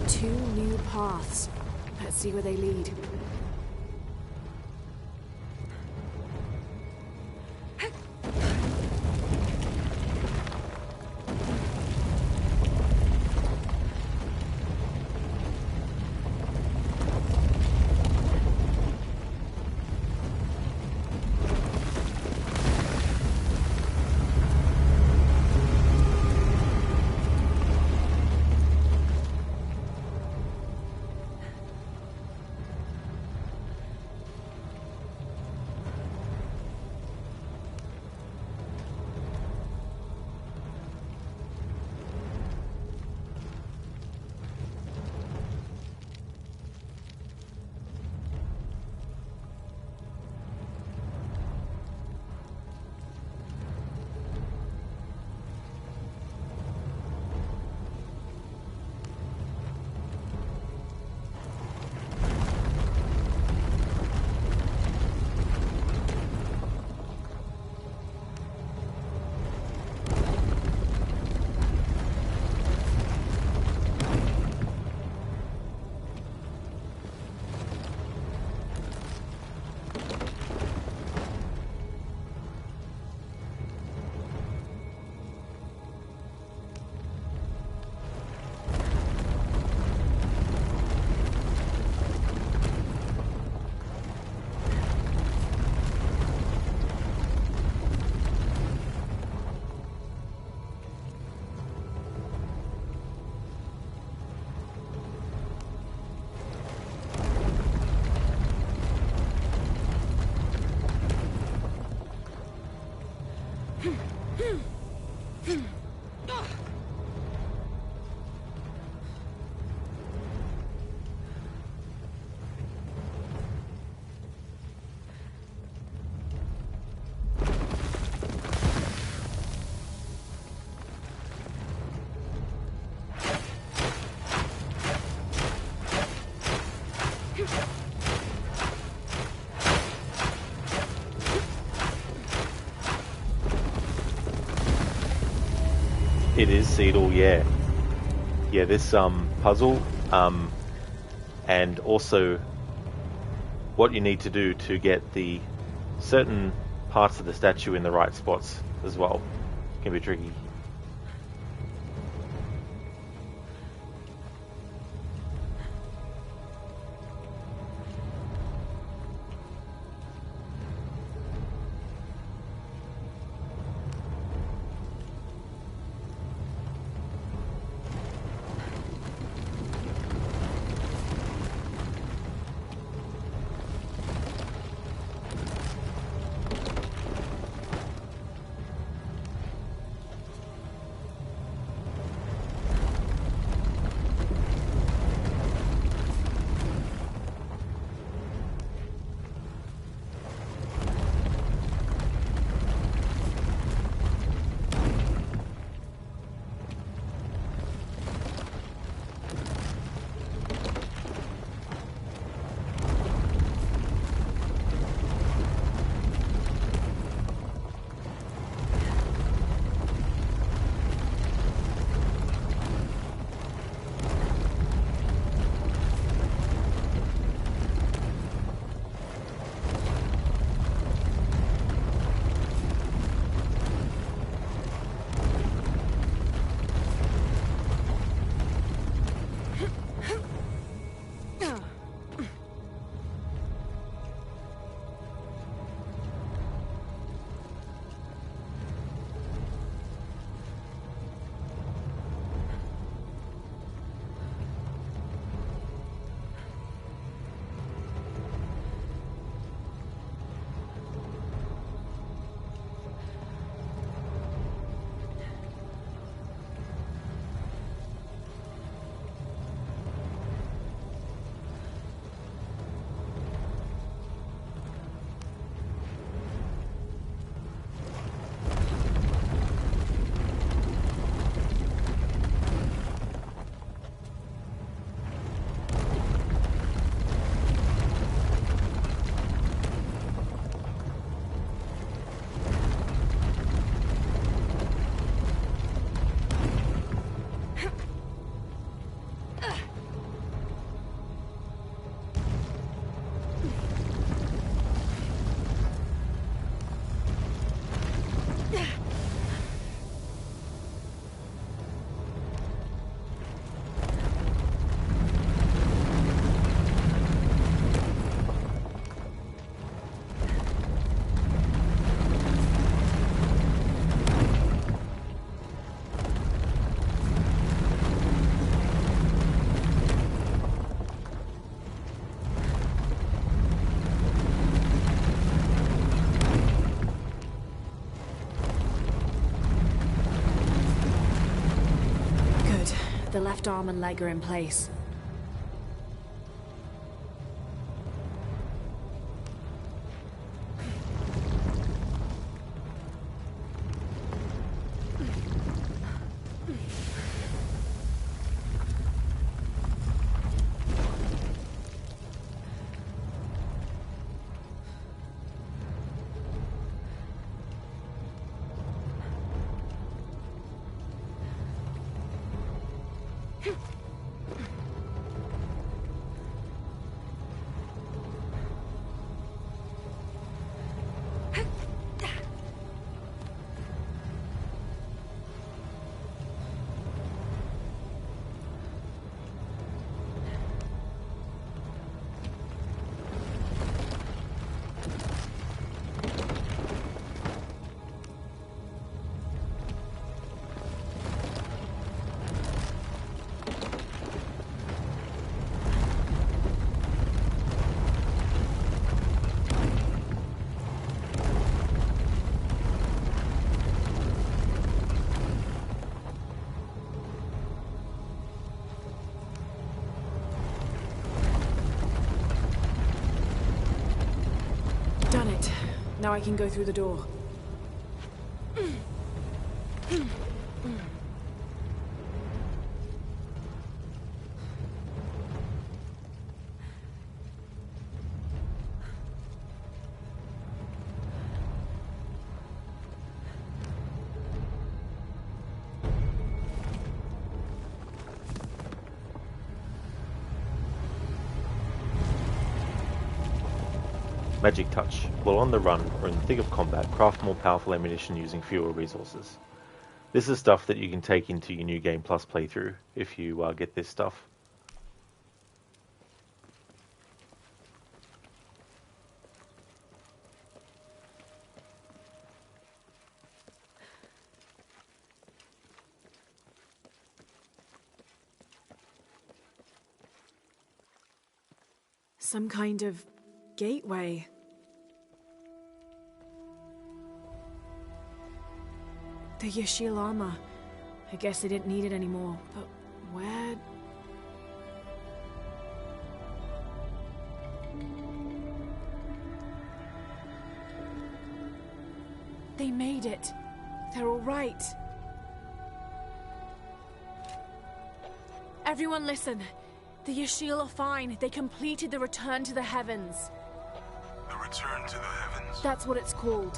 Two new paths. Let's see where they lead. It is Seedle, yeah. Yeah, this puzzle, and also what you need to do to get the certain parts of the statue in the right spots as well can be tricky. The left arm and leg are in place. Done it. Now I can go through the door. Magic Touch. While on the run or in the thick of combat, craft more powerful ammunition using fewer resources. This is stuff that you can take into your New Game Plus playthrough if you get this stuff. Some kind of gateway. The Yashil armor. I guess they didn't need it anymore, but where... They made it. They're all right. Everyone listen. The Yashil are fine. They completed the return to the heavens. The return to the heavens? That's what it's called.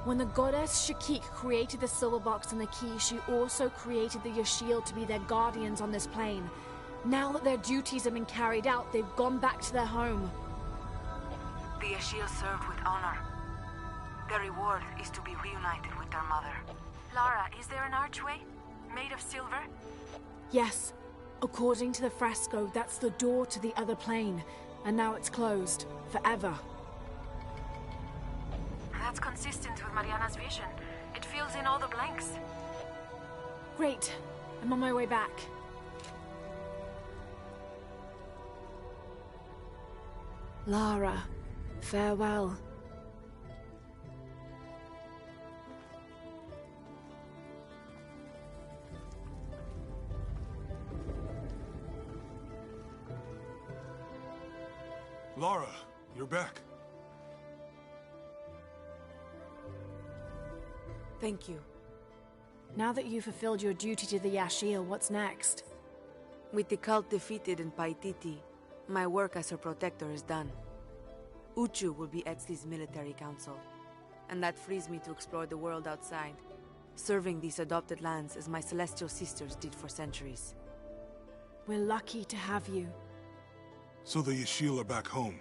When the goddess Shakik created the silver box and the key, she also created the Yashil to be their guardians on this plane. Now that their duties have been carried out, they've gone back to their home. The Yashil served with honor. Their reward is to be reunited with their mother. Lara, is there an archway? Made of silver? Yes. According to the fresco, that's the door to the other plane. And now it's closed. Forever. That's consistent with Mariana's vision. It fills in all the blanks. Great. I'm on my way back. Lara, farewell. Lara, you're back. Thank you. Now that you've fulfilled your duty to the Yashil, what's next? With the cult defeated in Paititi, my work as her protector is done. Uchu will be Etzli's military council, and that frees me to explore the world outside, serving these adopted lands as my celestial sisters did for centuries. We're lucky to have you. So the Yashil are back home.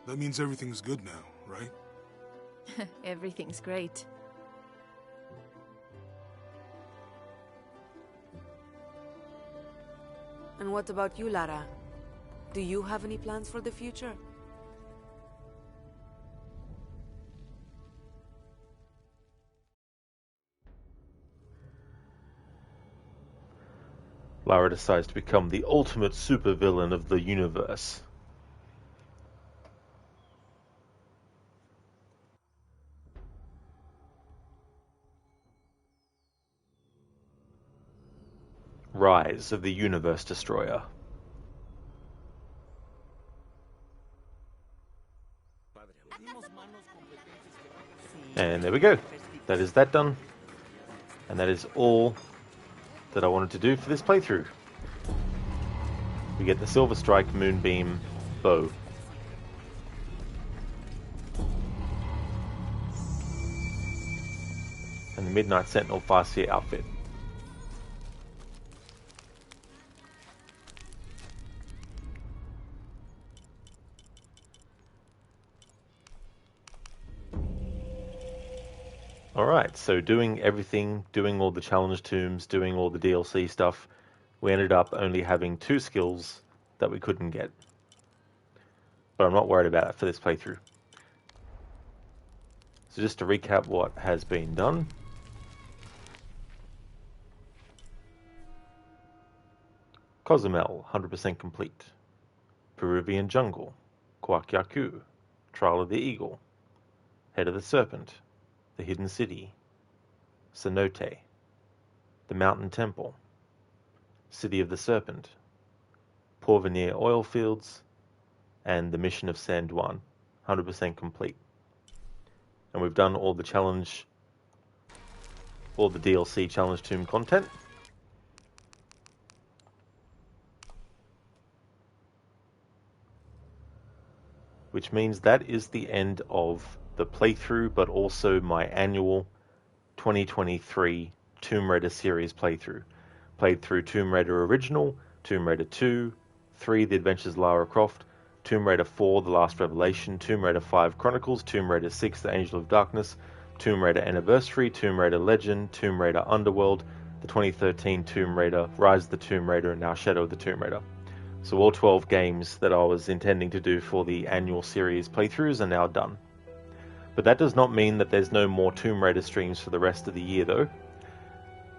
That means everything's good now, right? Everything's great. And what about you, Lara? Do you have any plans for the future? Lara decides to become the ultimate supervillain of the universe. Rise of the Universe Destroyer. And there we go. That is that done. And that is all that I wanted to do for this playthrough. We get the Silver Strike Moonbeam bow. And the Midnight Sentinel Farseer outfit. Alright, so doing everything, doing all the challenge tombs, doing all the DLC stuff, we ended up only having 2 skills that we couldn't get. But I'm not worried about it for this playthrough. So just to recap what has been done. Cozumel, 100% complete. Peruvian Jungle, Kwakyaku, Trial of the Eagle, Head of the Serpent, The Hidden City, Cenote, The Mountain Temple, City of the Serpent, Porvenir Oil Fields, and the Mission of San Juan, 100% complete. And we've done all the challenge, all the DLC challenge tomb content. Which means that is the end of the playthrough, but also my annual 2023 Tomb Raider series playthrough. Played through Tomb Raider Original, Tomb Raider 2, 3 The Adventures of Lara Croft, Tomb Raider 4, The Last Revelation, Tomb Raider 5 Chronicles, Tomb Raider 6, The Angel of Darkness, Tomb Raider Anniversary, Tomb Raider Legend, Tomb Raider Underworld, the 2013 Tomb Raider, Rise of the Tomb Raider, and now Shadow of the Tomb Raider. So all 12 games that I was intending to do for the annual series playthroughs are now done. But that does not mean that there's no more Tomb Raider streams for the rest of the year though.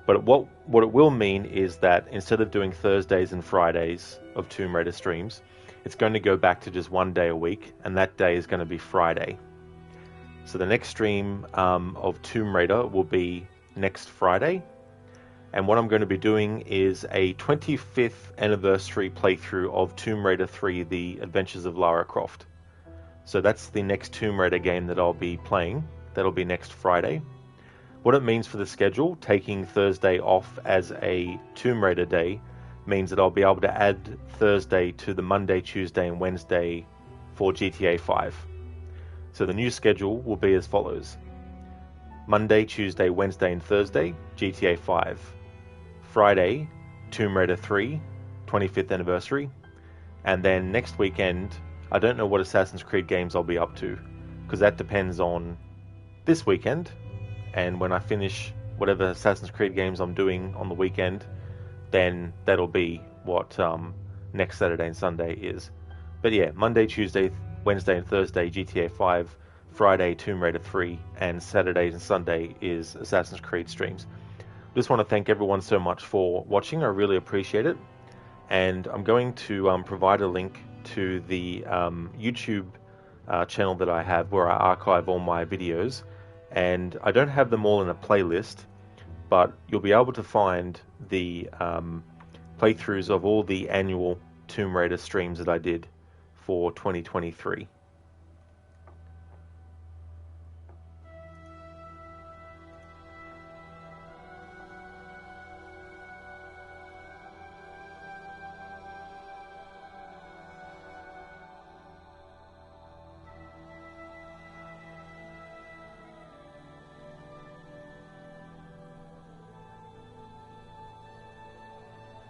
But what it will mean is that instead of doing Thursdays and Fridays of Tomb Raider streams, it's going to go back to just one day a week, and that day is going to be Friday. So the next stream of Tomb Raider will be next Friday. And what I'm going to be doing is a 25th anniversary playthrough of Tomb Raider 3, The Adventures of Lara Croft. So that's the next Tomb Raider game that I'll be playing. That'll be next Friday. What it means for the schedule, taking Thursday off as a Tomb Raider day, means that I'll be able to add Thursday to the Monday, Tuesday, and Wednesday for GTA 5. So the new schedule will be as follows. Monday, Tuesday, Wednesday, and Thursday, GTA 5. Friday, Tomb Raider 3, 25th anniversary. And then next weekend, I don't know what Assassin's Creed games I'll be up to, because that depends on this weekend. And when I finish whatever Assassin's Creed games I'm doing on the weekend, then that'll be what next Saturday and Sunday is. But yeah, Monday, Tuesday, Wednesday and Thursday, GTA 5, Friday, Tomb Raider 3, and Saturday and Sunday is Assassin's Creed streams. Just want to thank everyone so much for watching. I really appreciate it. And I'm going to provide a link to the YouTube channel that I have where I archive all my videos. And I don't have them all in a playlist, but you'll be able to find the playthroughs of all the annual Tomb Raider streams that I did for 2023.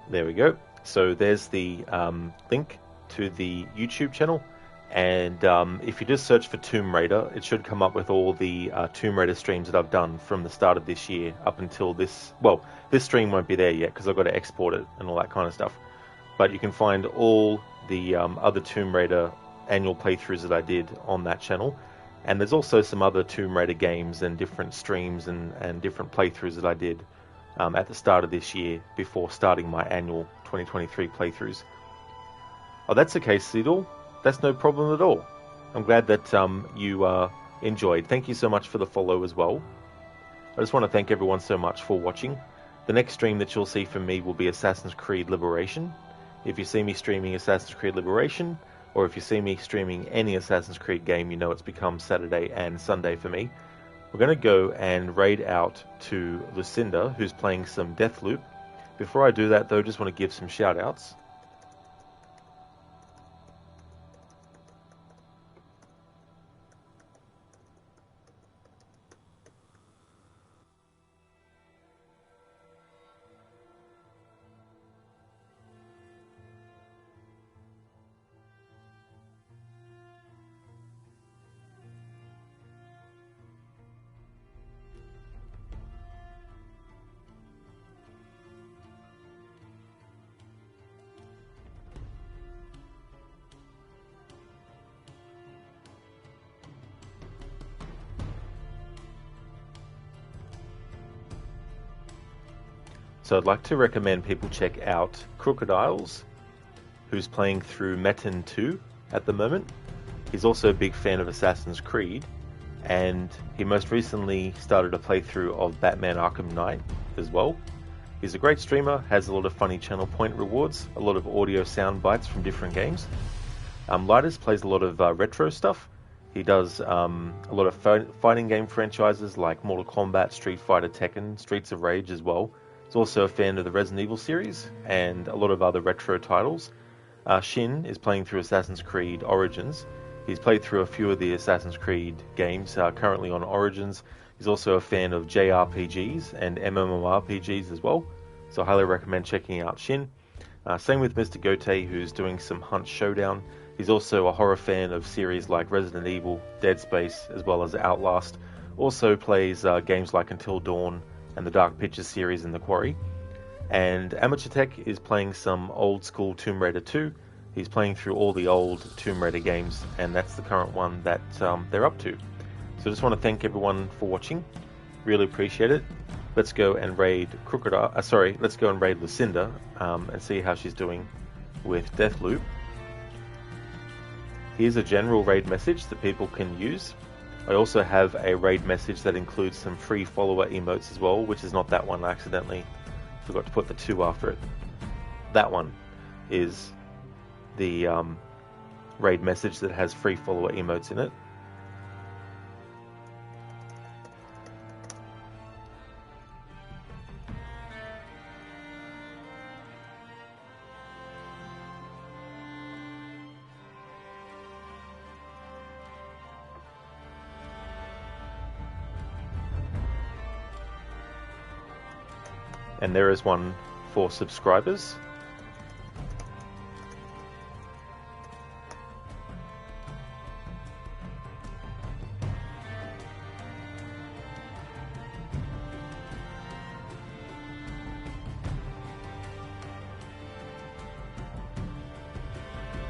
There we go. So there's the link to the YouTube channel, and if you just search for Tomb Raider, it should come up with all the Tomb Raider streams that I've done from the start of this year up until this. Well, this stream won't be there yet because I've got to export it and all that kind of stuff. But you can find all the other Tomb Raider annual playthroughs that I did on that channel, and there's also some other Tomb Raider games and different streams and different playthroughs that I did at the start of this year before starting my annual 2023 playthroughs. Oh, that's okay, Seedle. That's no problem at all. I'm glad that you enjoyed. Thank you so much for the follow as well. I just want to thank everyone so much for watching. The next stream that you'll see from me will be Assassin's Creed Liberation. If you see me streaming Assassin's Creed Liberation, or if you see me streaming any Assassin's Creed game, you know it's become Saturday and Sunday for me. We're going to go and raid out to Lucinda, who's playing some Deathloop. Before I do that, though, just want to give some shout-outs. So I'd like to recommend people check out Crocodiles, who's playing through Metin 2 at the moment. He's also a big fan of Assassin's Creed, and he most recently started a playthrough of Batman Arkham Knight as well. He's a great streamer, has a lot of funny channel point rewards, a lot of audio sound bites from different games. Lighters plays a lot of retro stuff. He does a lot of fighting game franchises like Mortal Kombat, Street Fighter, Tekken, Streets of Rage as well. He's also a fan of the Resident Evil series and a lot of other retro titles. Shin is playing through Assassin's Creed Origins. He's played through a few of the Assassin's Creed games currently on Origins. He's also a fan of JRPGs and MMORPGs as well. So I highly recommend checking out Shin. Same with Mr. Gote, who's doing some Hunt Showdown. He's also a horror fan of series like Resident Evil, Dead Space, as well as Outlast. Also plays games like Until Dawn and the Dark Pictures series in The Quarry. And Amateur Tech is playing some old school Tomb Raider 2. He's playing through all the old Tomb Raider games, and that's the current one that they're up to. So I just want to thank everyone for watching. Really appreciate it. Let's go and raid let's go and raid Lucinda and see how she's doing with Deathloop. Here's a general raid message that people can use. I also have a raid message that includes some free follower emotes as well, which is not that one. I accidentally forgot to put the 2 after it. That one is the raid message that has free follower emotes in it. And there is one for subscribers.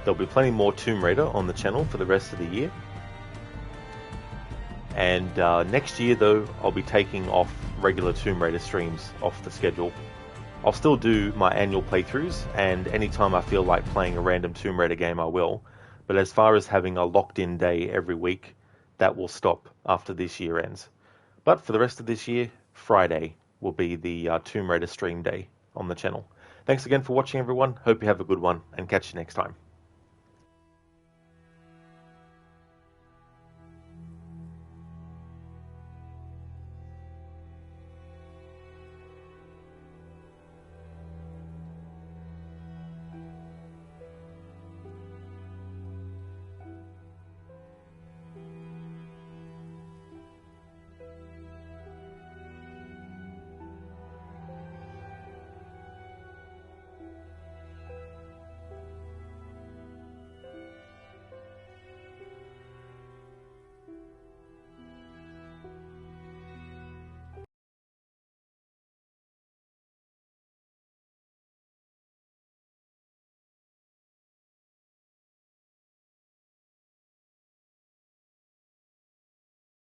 There'll be plenty more Tomb Raider on the channel for the rest of the year. And next year, though, I'll be taking off regular Tomb Raider streams off the schedule. I'll still do my annual playthroughs, and anytime I feel like playing a random Tomb Raider game, I will. But as far as having a locked-in day every week, that will stop after this year ends. But for the rest of this year, Friday will be the Tomb Raider stream day on the channel. Thanks again for watching, everyone. Hope you have a good one, and catch you next time.